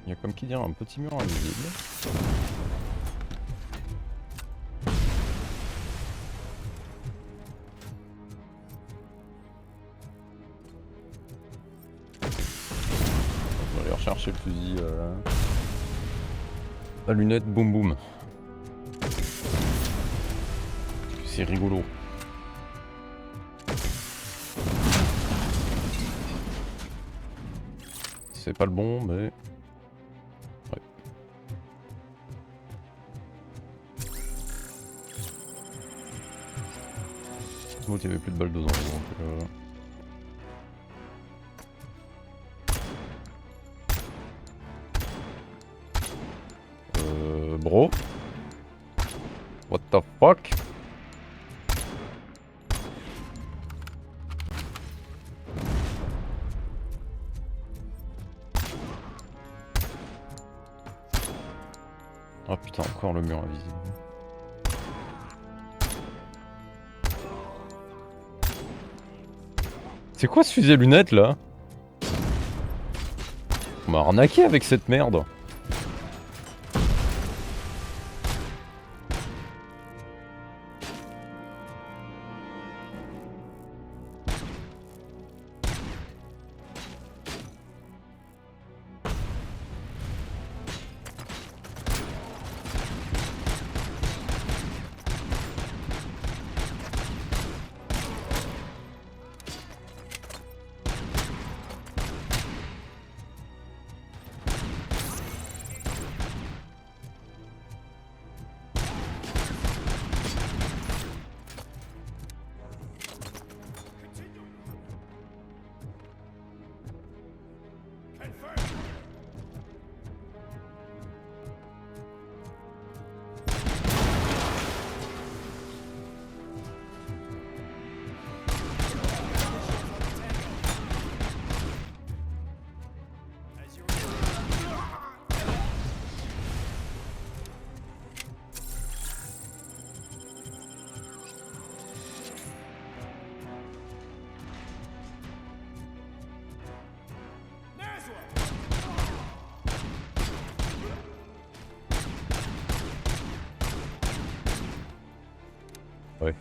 S1: Il y a comme qui dirait un petit mur invisible. chercher le fusil à lunettes boum boum. C'est rigolo. C'est pas le bon, mais... Ouais. Bon, il y avait plus de balles dedans, donc... Bro? What the fuck? Ah putain, encore le mur invisible. C'est quoi ce fusil à lunettes là? On m'a arnaqué avec cette merde. Ouais.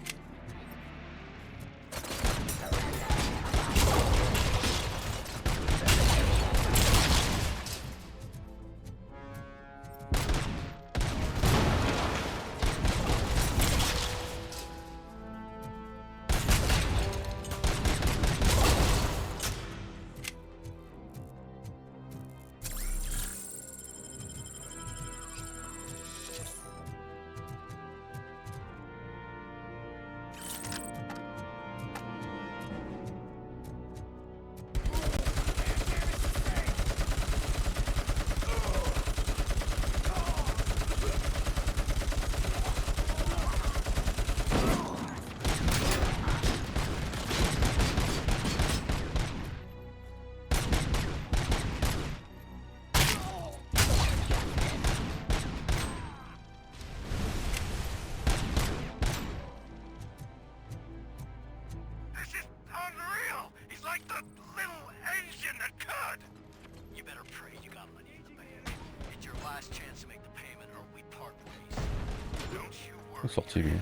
S1: Sorti lui.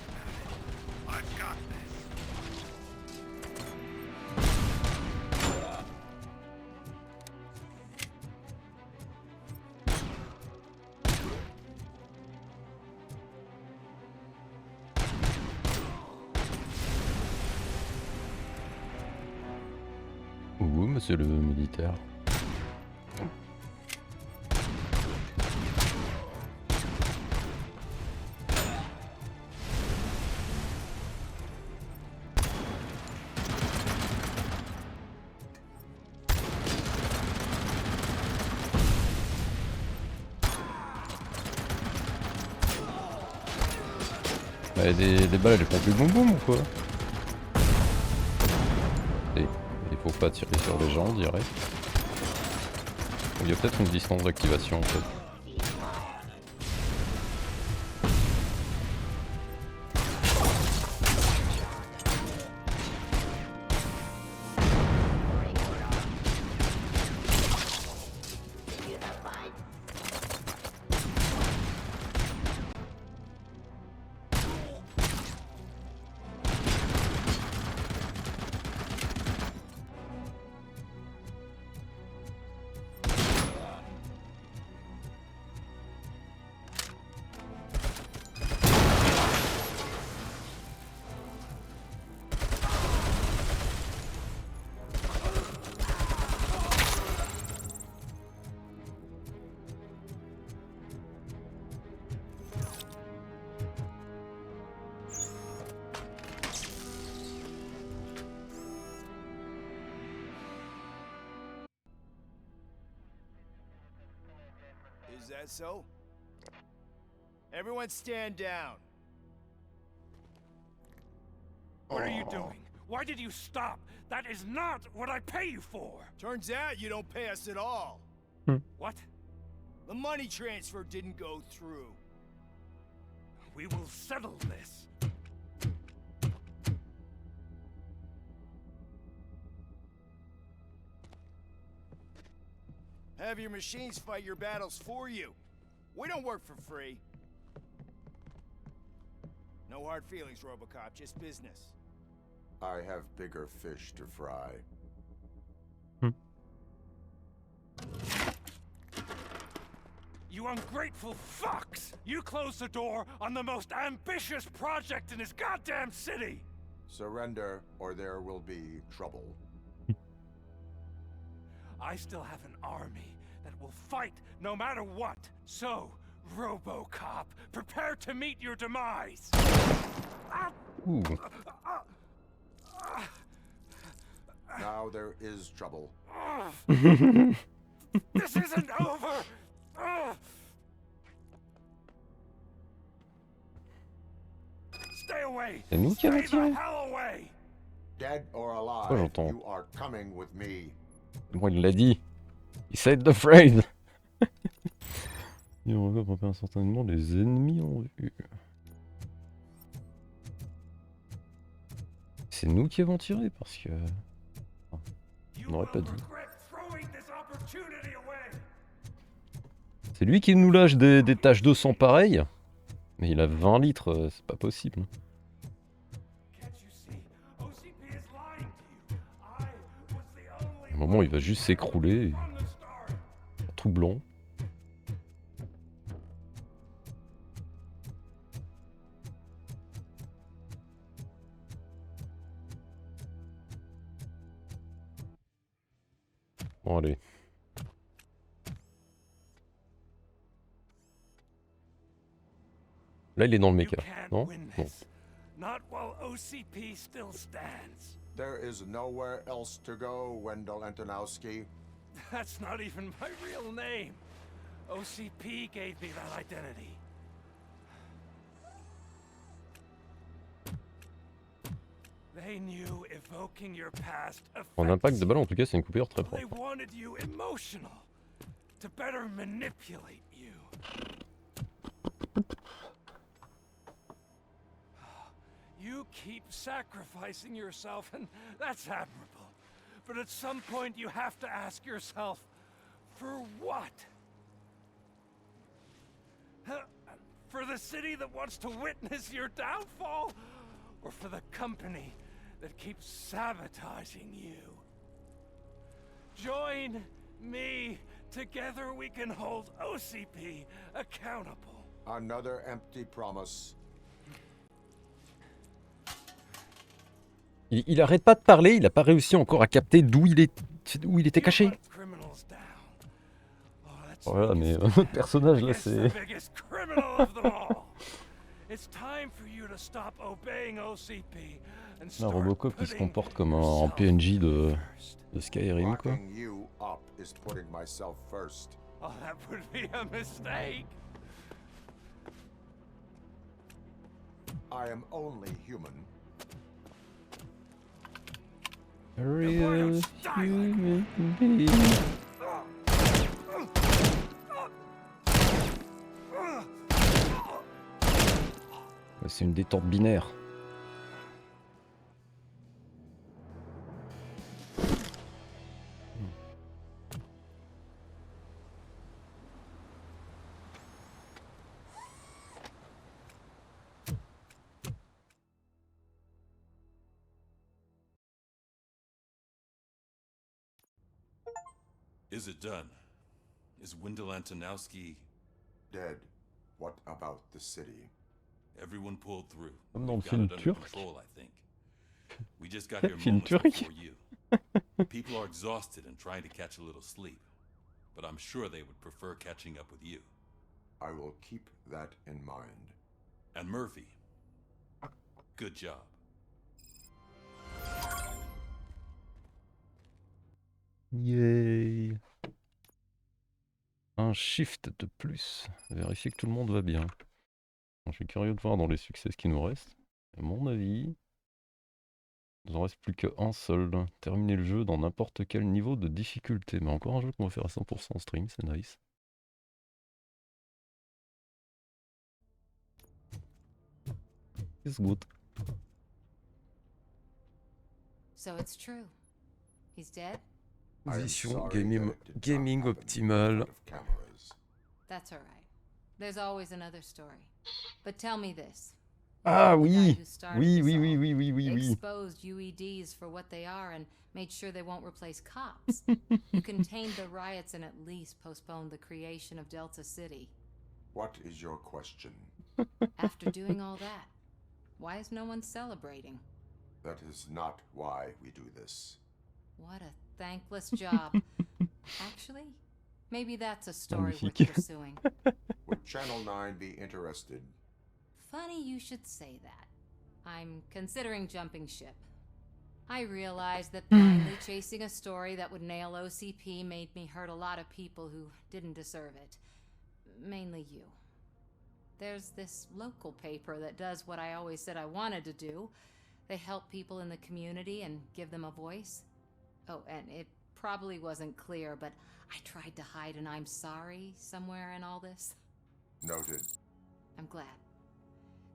S1: Ouh, monsieur le militaire. Bah, des balles, elles font plus boum boum ou quoi? Et il faut pas tirer sur les gens, on dirait. Il y a peut-être une distance d'activation en fait.
S4: Is that so? Everyone stand down.
S19: What are you doing? Why did you stop? That is not what I pay you for!
S4: Turns out you don't pay us at all.
S19: What?
S4: The money transfer didn't go through.
S19: We will settle this.
S4: Have your machines fight your battles for you. We don't work for free. No hard feelings, Robocop, just business.
S7: I have bigger fish to fry.
S19: You ungrateful fucks! You closed the door on the most ambitious project in this goddamn city!
S7: Surrender, or there will be trouble.
S19: I still have an army that will fight no matter what. So, Robocop, prepare to meet your demise!
S1: Ooh.
S7: Now there is trouble.
S19: This isn't over! Stay away!
S1: C'est nous qui avons
S19: Stay the
S1: tiré.
S19: hell away!
S7: Dead or alive,
S1: Oh, j'entends.
S7: you are coming with me.
S1: Bon, il l'a dit. He said the phrase. Et on va repérer instantanément les ennemis en vue. C'est nous qui avons tiré parce que... On n'aurait pas dit. C'est lui qui nous lâche des tâches de sang pareilles. Mais il a 20 litres, c'est pas possible. À un moment, il va juste s'écrouler. Tout blanc. Bon, allez. Là, il est dans le méca, non? Non.
S19: Not while OCP still stands.
S7: There is nowhere else to go, Wendell Antonowski.
S19: That's not even my real name. OCP gave me that identity. They knew evoking your past
S1: En impact de balle, en tout cas, c'est une coupure très
S19: They
S1: propre.
S19: wanted you emotional to better manipulate you. You keep sacrificing yourself, and that's admirable. But at some point, you have to ask yourself, for what? For the city that wants to witness your downfall? Or for the company that keeps sabotaging you? Join me. Together we can hold OCP accountable.
S7: Another empty promise.
S1: Il arrête pas de parler, il a pas réussi encore à capter d'où il était caché. Voilà, mais notre personnage là, c'est... Là, Robocop, il se comporte comme un PNJ de Skyrim, quoi.
S7: Locking you up is putting myself first.
S19: Oh, that would be a mistake.
S7: I am only human.
S1: Real human being. Ouais, c'est une détente binaire.
S13: Is it done? Is Wendell Antonowski
S7: dead? What about the city?
S13: Everyone pulled through.
S1: Comme dans le
S13: We've got
S1: film
S13: it under
S1: turc.
S13: control, I think. We just got here
S1: Film
S13: moments
S1: turc.
S13: before you. People are exhausted and trying to catch a little sleep, but I'm sure they would prefer catching up with you.
S7: I will keep that in mind.
S13: And Murphy, good job.
S1: Yay. un shift de plus. Vérifier que tout le monde va bien. Je suis curieux de voir dans les succès ce qui nous reste. À mon avis, il nous en reste plus qu'un seul. Terminer le jeu dans n'importe quel niveau de difficulté. Mais encore un jeu qu'on va faire à 100% en stream, c'est nice. It's good.
S5: So it's true. He's dead?
S1: Position gaming optimale.
S5: That's all right. There's always another story. But tell me this.
S1: Ah
S5: The guy
S1: oui,
S5: who started
S1: oui,
S5: this
S1: oui,
S5: all
S1: oui, oui, oui, oui, oui.
S5: exposed UEDs for what they are and made sure they won't replace cops. You contained the riots and at least postponed the creation of Delta City.
S7: What is your question?
S5: After doing all that, why is no one celebrating?
S7: That is not why we do this.
S5: What a thankless job. Actually, maybe that's a story worth
S1: Magnifique.
S5: pursuing.
S7: Would Channel 9 be interested?
S5: Funny you should say that. I'm considering jumping ship. I realized that blindly chasing a story that would nail OCP made me hurt a lot of people who didn't deserve it. Mainly you. There's this local paper that does what I always said I wanted to do. They help people in the community and give them a voice. Oh, and it probably wasn't clear, but I tried to hide an I'm sorry somewhere in all this.
S7: Noted.
S5: I'm glad.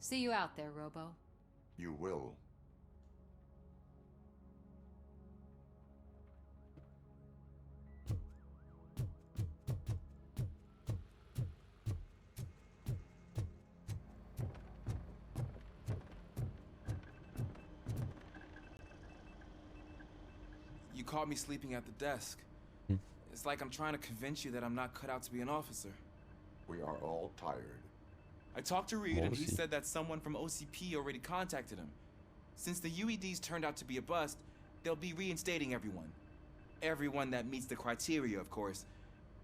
S5: See you out there, Robo.
S7: You will.
S6: You caught me sleeping at the desk. It's like I'm trying to convince you that I'm not cut out to be an officer.
S7: We are all tired.
S6: I talked to Reed and he said that someone from OCP already contacted him. Since the UEDs turned out to be a bust, they'll be reinstating everyone. Everyone that meets the criteria, of course.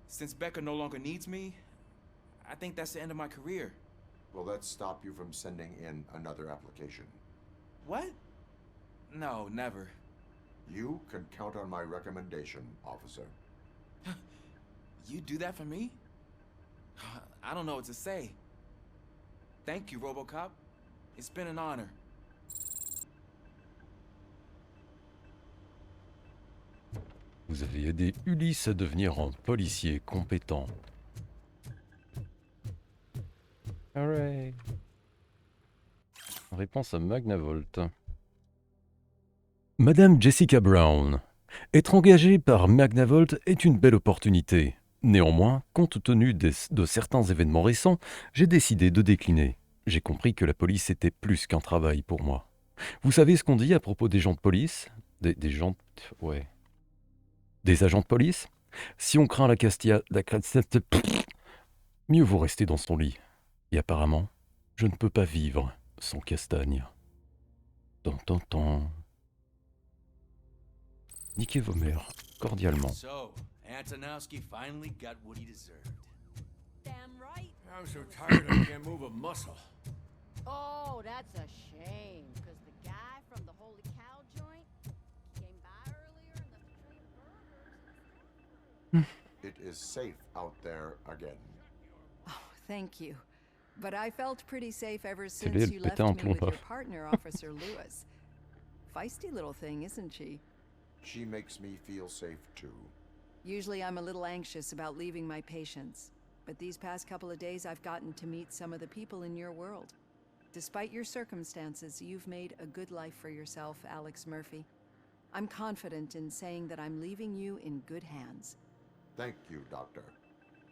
S6: Since Becca no longer needs me, I think that's the end of my career.
S7: Will that stop you from sending in another application?
S6: What? No, never.
S7: You can count on my recommendation, officer.
S6: You do that for me? I don't know what to say. Thank you, Robocop. It's been an honor.
S1: Vous avez aidé Ulysse à devenir un policier compétent. Hooray! Réponse à Magnavolt. Madame Jessica Brown. Être engagée par Magnavolt est une belle opportunité. Néanmoins, compte tenu de certains événements récents, j'ai décidé de décliner. J'ai compris que la police était plus qu'un travail pour moi. Vous savez ce qu'on dit à propos des gens de police? Des gens... Ouais. Des agents de police? Si on craint la Castilla... Mieux vaut rester dans son lit. Et apparemment, je ne peux pas vivre sans Castagne. Tant. Niquez vos mères, cordialement.
S19: So, Antonowski finally got what he deserved.
S2: Damn right.
S19: I'm so tired I can't move a muscle.
S2: Oh, that's a shame. Because the guy from the Holy Cow joint came by earlier and left a tray of burgers.
S7: It is safe out there again.
S14: Oh, thank you. But I felt pretty safe ever
S1: C'est
S14: since
S1: lui,
S14: you
S1: elle
S14: left
S1: pétait un
S14: me
S1: plomb
S14: with your
S1: là.
S14: partner, Officer Lewis. Feisty little thing, isn't she?
S7: She makes me feel safe too.
S14: Usually I'm a little anxious about leaving my patients, but these past couple of days I've gotten to meet some of the people in your world. Despite your circumstances, you've made a good life for yourself, Alex Murphy. I'm confident in saying that I'm leaving you in good hands.
S7: Thank you, Doctor.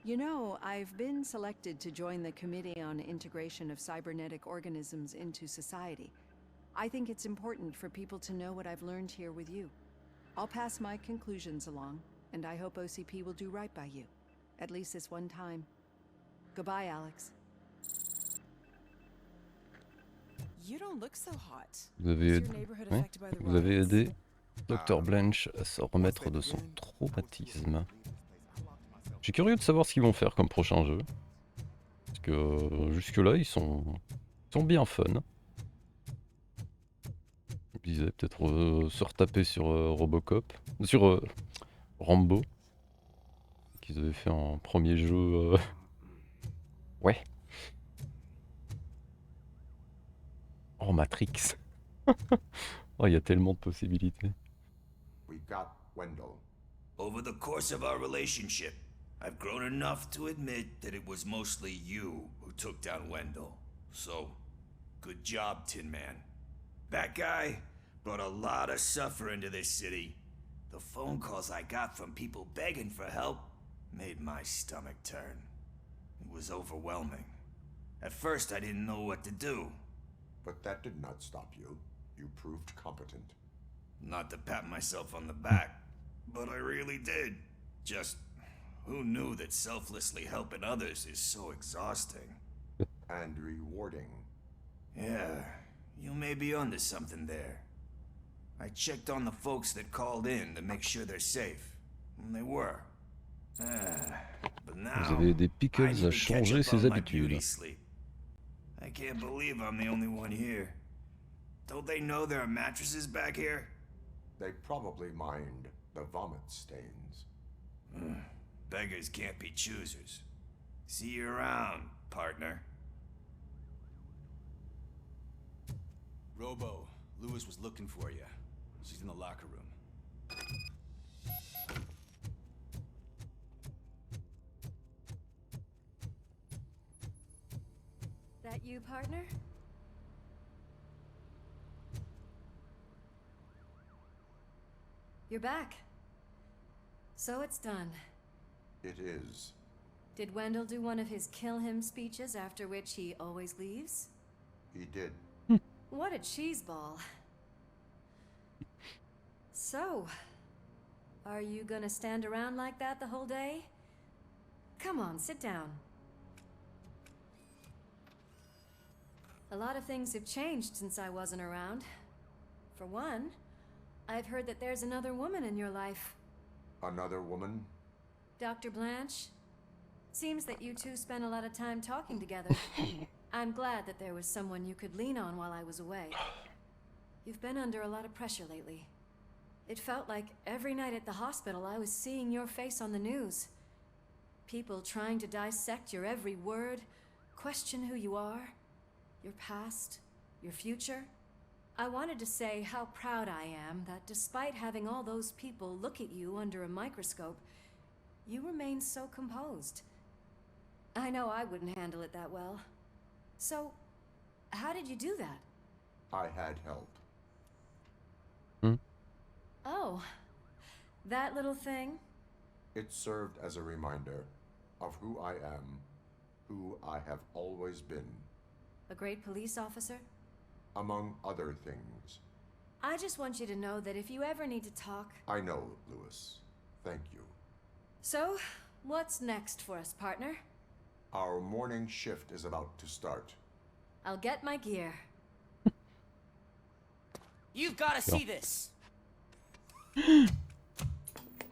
S14: You know, I've been selected to join the Committee on Integration of Cybernetic Organisms into Society. I think it's important for people to know what I've learned here with you. I'll pass my conclusions along, and I hope OCP will do right by you. At least this one time. Goodbye, Alex.
S8: You don't look so hot.
S1: Vous avez,
S8: Is your neighborhood
S1: ouais,
S8: affected by the
S1: vous avez
S8: riots?
S1: aidé Dr Blanche à se remettre de son traumatisme. Je suis curieux de savoir ce qu'ils vont faire comme prochain jeu. Parce que jusque-là, ils sont bien fun. Je disais peut-être se retaper sur Robocop. Sur Rambo. qu'ils avaient fait un premier jeu. Ouais. Oh, Matrix. Oh, il y a tellement de possibilités.
S7: We got Wendell.
S16: Over the course of our relationship, I've grown enough to admit that it was mostly you who took down Wendell. So, good job, Tin Man. That guy brought a lot of suffering to this city. The phone calls I got from people begging for help made my stomach turn. It was overwhelming. At first, I didn't know what to do.
S7: But that did not stop you. You proved competent.
S16: Not to pat myself on the back, but I really did. Just, who knew that selflessly helping others is so exhausting?
S7: And rewarding.
S16: Yeah, you may be onto something there. I checked on the folks that called in to make sure they're safe. And they were. But now,
S1: Vous avez aidé Pickles à changer ses habitudes.
S16: I can't believe I'm the only one here. Don't they know there are mattresses back here?
S7: They probably mind the vomit stains.
S16: Beggars can't be choosers. See you around, partner.
S4: Robo, Lewis was looking for you. She's in the locker room.
S2: That you, partner? You're back. So it's done.
S7: It is.
S2: Did Wendell do one of his kill him speeches after which he always leaves?
S7: He did.
S2: What a cheeseball. So, are you gonna stand around like that the whole day? Come on, sit down. A lot of things have changed since I wasn't around. For one, I've heard that there's another woman in your life.
S7: Another woman?
S2: Dr. Blanche? Seems that you two spent a lot of time talking together. I'm glad that there was someone you could lean on while I was away. You've been under a lot of pressure lately. It felt like every night at the hospital I was seeing your face on the news. People trying to dissect your every word, question who you are, your past, your future. I wanted to say how proud I am that despite having all those people look at you under a microscope, you remain so composed. I know I wouldn't handle it that well. So, how did you do that?
S7: I had help.
S2: Oh, that little thing?
S7: It served as a reminder of who I am, who I have always been.
S2: A great police officer?
S7: Among other things.
S2: I just want you to know that if you ever need to talk...
S7: I know, Lewis. Thank you.
S2: So, what's next for us, partner?
S7: Our morning shift is about to start.
S2: I'll get my gear.
S8: You've got to see this!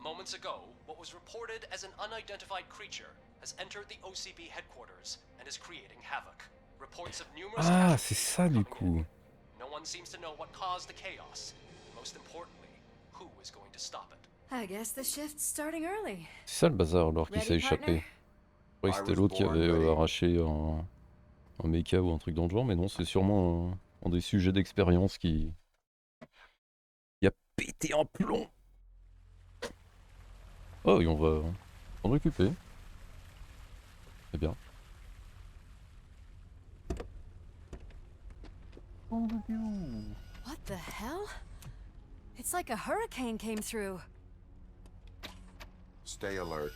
S17: Moments ago, what was reported as an unidentified creature has entered the OCP headquarters and is creating havoc. Reports of numerous
S1: Ah, c'est ça du coup.
S17: No one seems to know what caused the chaos. Most importantly, who is going to stop it.
S2: I guess the shift's starting early.
S1: C'est ça le bazar alors qu'il s'est échappé. Je croyais que c'était l'autre qui avait arraché un mecha ou un truc dans le genre, mais non, c'est sûrement un des sujets d'expérience qui a pété un plomb. Oh, et on va en récupérer. C'est bien.
S2: What the hell? It's like a hurricane came through.
S7: Stay alert.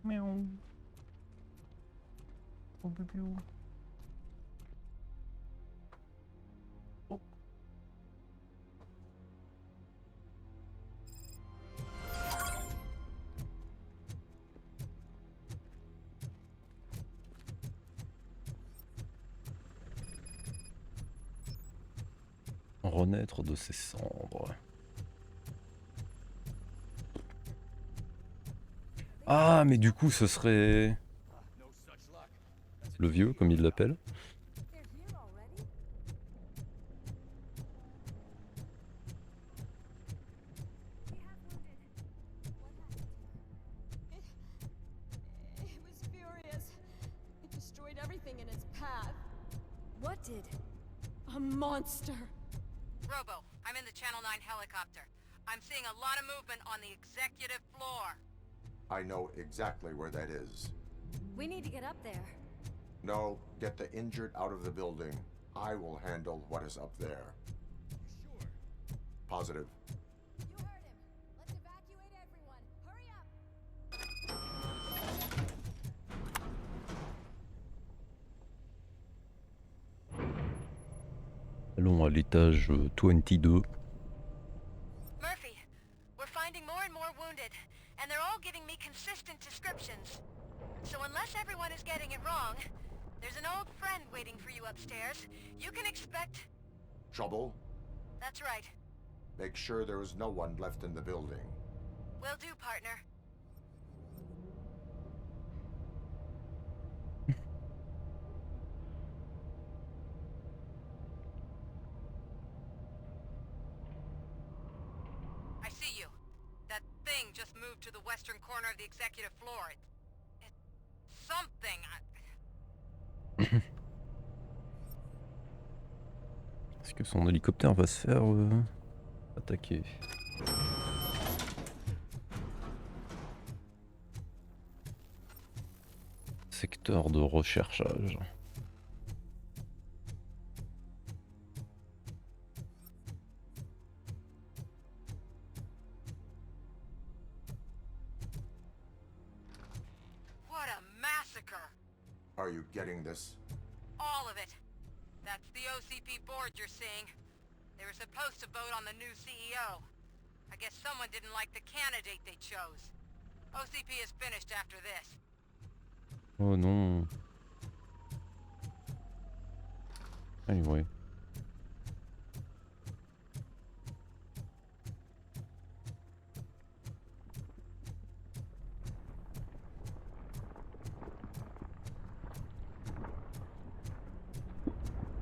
S1: Meow. Renaître de ses cendres. Ah, mais du coup, ce serait le vieux, comme il l'appelle.
S3: everything in its path.
S2: What did?
S3: A monster.
S25: Robo, I'm in the Channel 9 helicopter. I'm seeing a lot of movement on the executive floor.
S7: I know exactly where that is.
S2: We need to get up there.
S7: No, get the injured out of the building. I will handle what is up there.
S19: Sure.
S7: Positive.
S3: You heard him. Let's evacuate everyone. Hurry up.
S1: Allons à l'étage 22.
S25: Murphy, we're finding more and more wounded, and they're all giving me consistent descriptions. So unless everyone is getting it wrong, there's an old friend waiting for you upstairs. You can expect...
S7: Trouble?
S25: That's right.
S7: Make sure there is no one left in the building.
S25: Will do, partner. I see you. That thing just moved to the western corner of the executive floor. It's something.
S1: Est-ce que son hélicoptère va se faire attaquer? Secteur de recherchage.
S25: What a massacre!
S7: Are you getting this?
S25: All of it. That's the OCP board you're seeing. They were supposed to vote on the new CEO. I guess someone didn't like the candidate they chose. OCP is finished after this.
S1: Oh non. Anyway.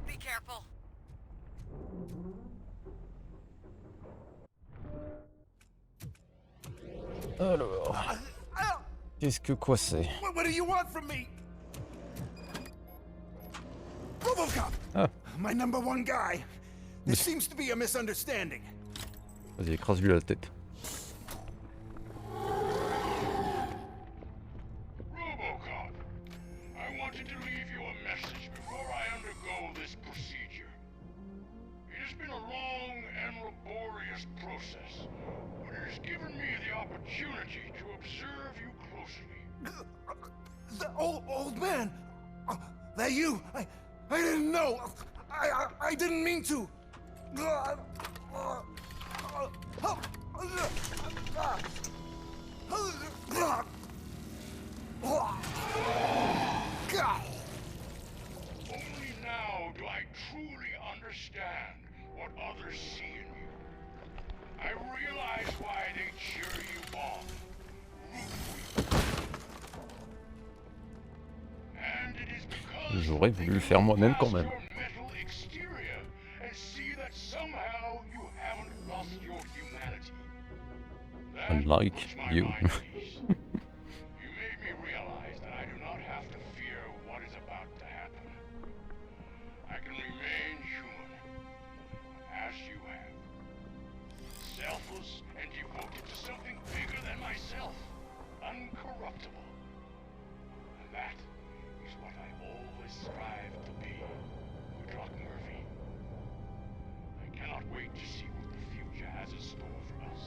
S25: Be careful.
S1: Alors. Qu'est-ce que quoi c'est?
S19: What do you want from me? Robocop!
S1: Ah.
S19: My number one guy. There seems to be a misunderstanding.
S1: Vas-y, écrase-lui la tête.
S19: Robocop, I wanted to leave you a message before I undergo this procedure. It has been a long and laborious process, but it has given me the opportunity to observe you closely. The old man? That you? I didn't know. I didn't mean to. Only now do I truly understand what others see in you. I realize why they cheer you on, root for you. And it is because
S1: J'aurais voulu le faire moi-même quand même.
S19: your metal exterior and see that somehow you haven't lost your humanity.
S1: Unlike you.
S19: You made me realize that I do not have to fear what is about to happen. I can remain human, as you have. Selfless and devoted to something bigger than myself. Uncorruptible. And that is what I always strive to be, Doc Murphy. I cannot wait to see what the future has in store for us.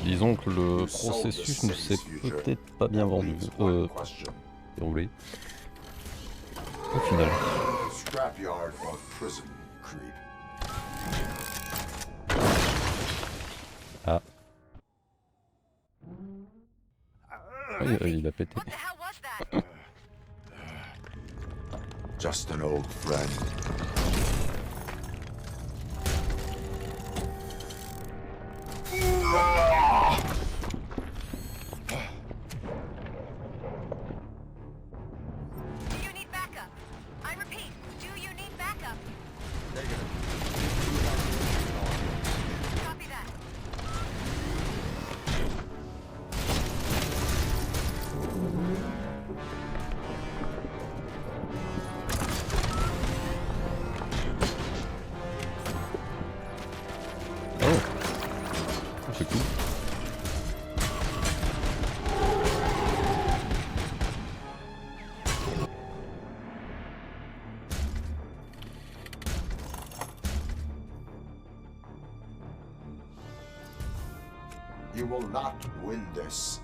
S1: Disons que le processus ne s'est peut-être pas bien vendu, déroulé. Au final.
S7: Scrapyard or prison, creep.
S1: Ah. Il a pété.
S7: Just an old friend.
S25: Do you need backup? I repeat, do you need backup? Copy that.
S1: c'est cool.
S7: You will not win this.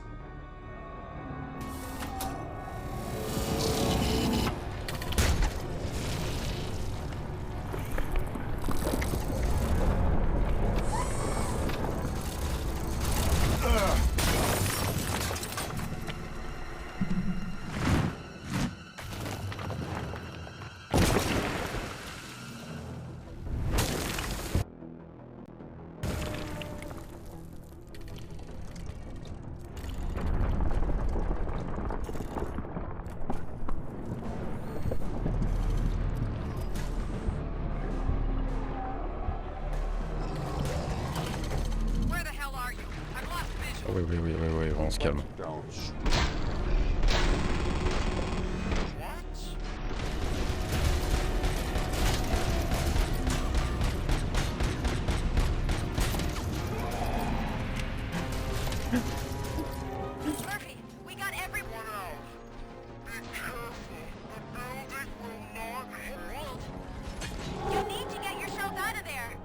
S1: Oui, on se calme.
S2: Murphy, we got everyone else. Be careful. The building will not hold. You need to get yourself out of there.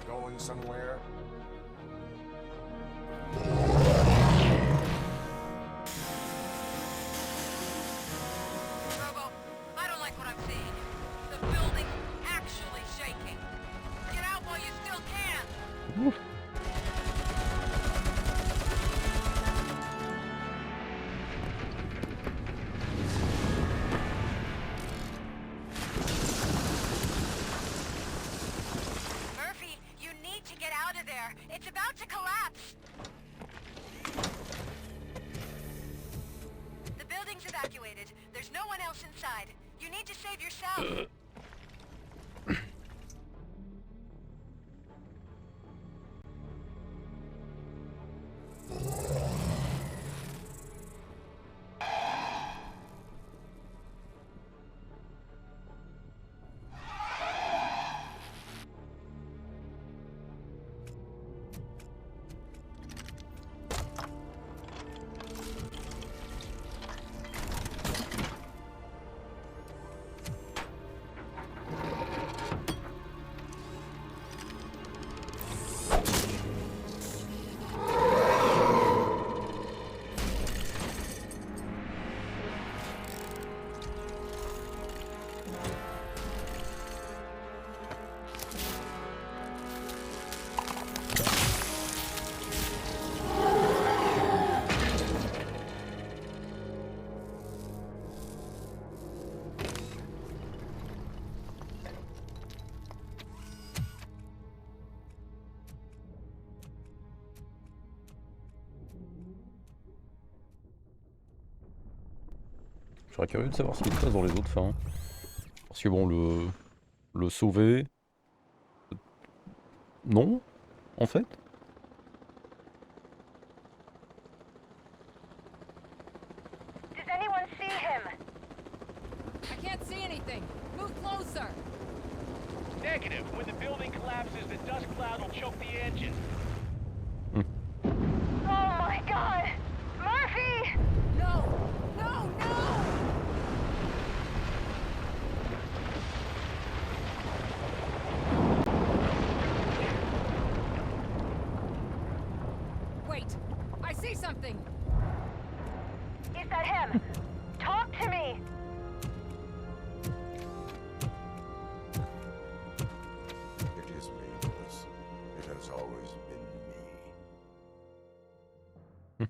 S7: Going somewhere?
S2: Robo, I don't like what I'm seeing. The building's actually shaking. Get out while you still can. Murphy, you need to get out of there. It's about to collapse. The building's evacuated. There's no one else inside. You need to save yourself.
S1: Je serais curieux de savoir ce qui se passe dans les autres fins. Parce que bon, le sauver... Non, en fait.
S3: Does anyone see him?
S8: I can't see anything. Move closer.
S21: Negative. When the building collapses, the dust cloud will choke the engine.
S3: Oh my god! Murphy!
S8: No! No, no! Wait! I see something!
S3: Is that him? Talk to me!
S7: It is me, Lewis. It has always been me.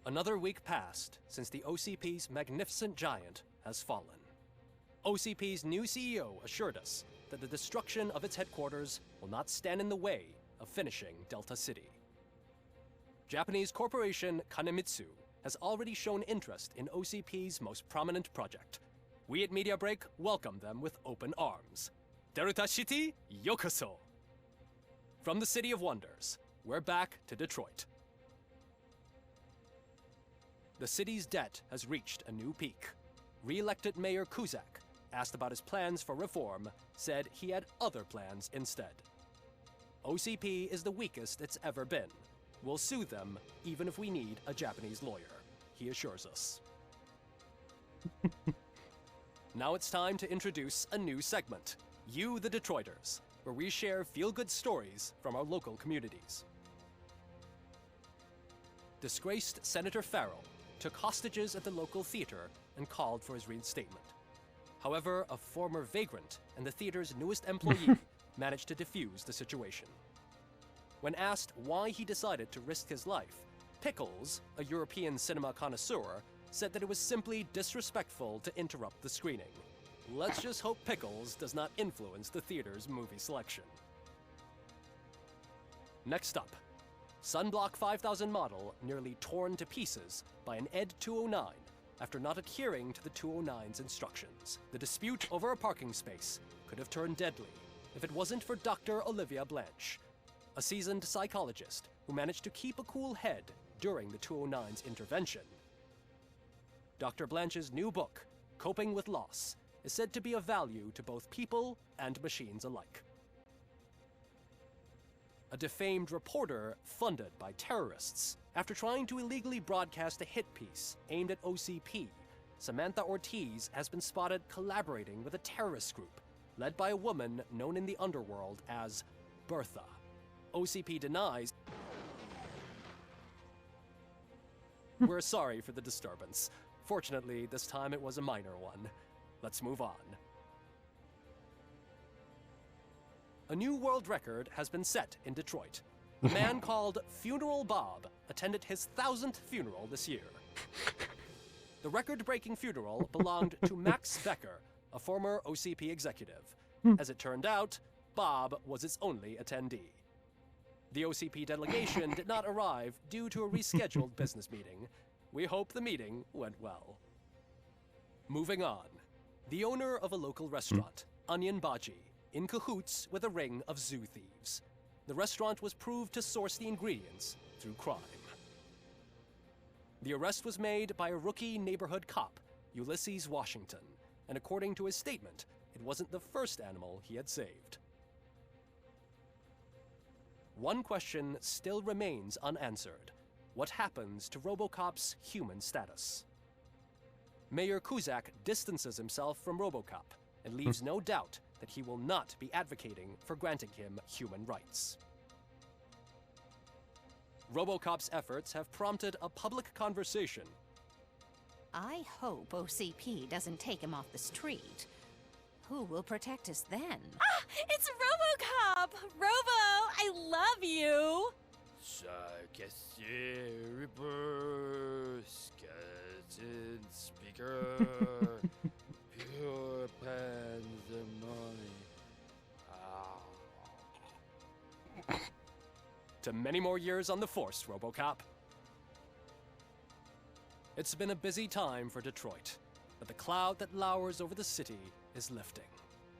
S17: Another week passed since the OCP's magnificent giant has fallen. OCP's new CEO assured us that the destruction of its headquarters will not stand in the way of finishing Delta City. Japanese corporation Kanemitsu has already shown interest in OCP's most prominent project. We at Media Break welcome them with open arms. Delta City, yokoso! From the City of Wonders, we're back to Detroit. The city's debt has reached a new peak. Re-elected Mayor Cusack, asked about his plans for reform, said he had other plans instead. OCP is the weakest it's ever been. We'll sue them even if we need a Japanese lawyer, he assures us. Now it's time to introduce a new segment, You the Detroiters, where we share feel-good stories from our local communities. Disgraced Senator Farrell took hostages at the local theater and called for his reinstatement. However, a former vagrant and the theater's newest employee managed to defuse the situation. When asked why he decided to risk his life, Pickles, a European cinema connoisseur, said that it was simply disrespectful to interrupt the screening. Let's just hope Pickles does not influence the theater's movie selection. Next up, Sunblock 5000 model nearly torn to pieces by an ED 209 after not adhering to the 209's instructions. The dispute over a parking space could have turned deadly if it wasn't for Dr. Olivia Blanche, a seasoned psychologist who managed to keep a cool head during the 209's intervention. Dr. Blanche's new book, Coping with Loss, is said to be of value to both people and machines alike. A defamed reporter funded by terrorists. After trying to illegally broadcast a hit piece aimed at OCP, Samantha Ortiz has been spotted collaborating with a terrorist group led by a woman known in the underworld as Bertha. OCP denies. We're sorry for the disturbance. Fortunately, this time it was a minor one. Let's move on. A new world record has been set in Detroit. A man called Funeral Bob attended his 1000th funeral this year. The record-breaking funeral belonged to Max Becker, a former OCP executive. As it turned out, Bob was its only attendee. The OCP delegation did not arrive due to a rescheduled business meeting. We hope the meeting went well. Moving on. The owner of a local restaurant, Onion Baji, in cahoots with a ring of zoo thieves. The restaurant was proved to source the ingredients through crime. The arrest was made by a rookie neighborhood cop, Ulysses Washington, and according to his statement, it wasn't the first animal he had saved. One question still remains unanswered. What happens to Robocop's human status? Mayor Cusack distances himself from Robocop and leaves no doubt that he will not be advocating for granting him human rights. Robocop's efforts have prompted a public conversation.
S9: I hope OCP doesn't take him off the street. Who will protect us then?
S3: Ah! It's Robocop! Robo, I love you!
S18: Speaker, pure pandemonium.
S17: To many more years on the force, Robocop. It's been a busy time for Detroit, but the cloud that lowers over the city is lifting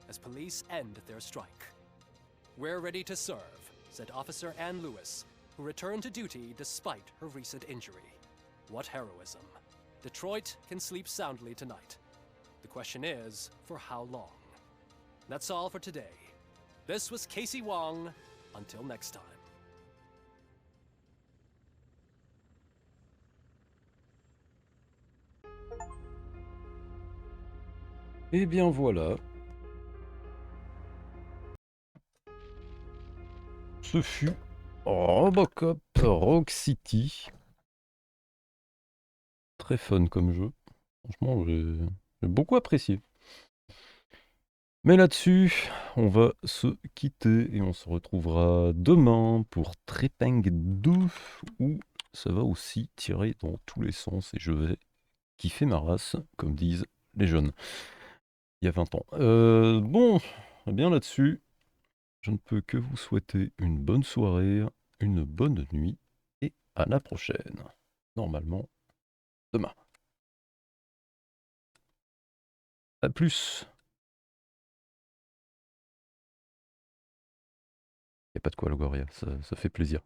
S17: as police end their strike. We're ready to serve, said Officer Ann Lewis, who returned to duty despite her recent injury. What heroism. Detroit can sleep soundly tonight. The question is, for how long? That's all for today. This was Casey Wong. Until next time.
S1: Et bien voilà. Ce fut Robocop Rock City. Très fun comme jeu. Franchement, j'ai beaucoup apprécié. Mais là-dessus, on va se quitter et on se retrouvera demain pour Trepang 2 où ça va aussi tirer dans tous les sens et je vais kiffer ma race, comme disent les jeunes. Il y a 20 ans. Bon, eh bien là-dessus, je ne peux que vous souhaiter une bonne soirée, une bonne nuit et à la prochaine. Normalement, demain. A plus. Y a pas de quoi, Logoria, ça fait plaisir.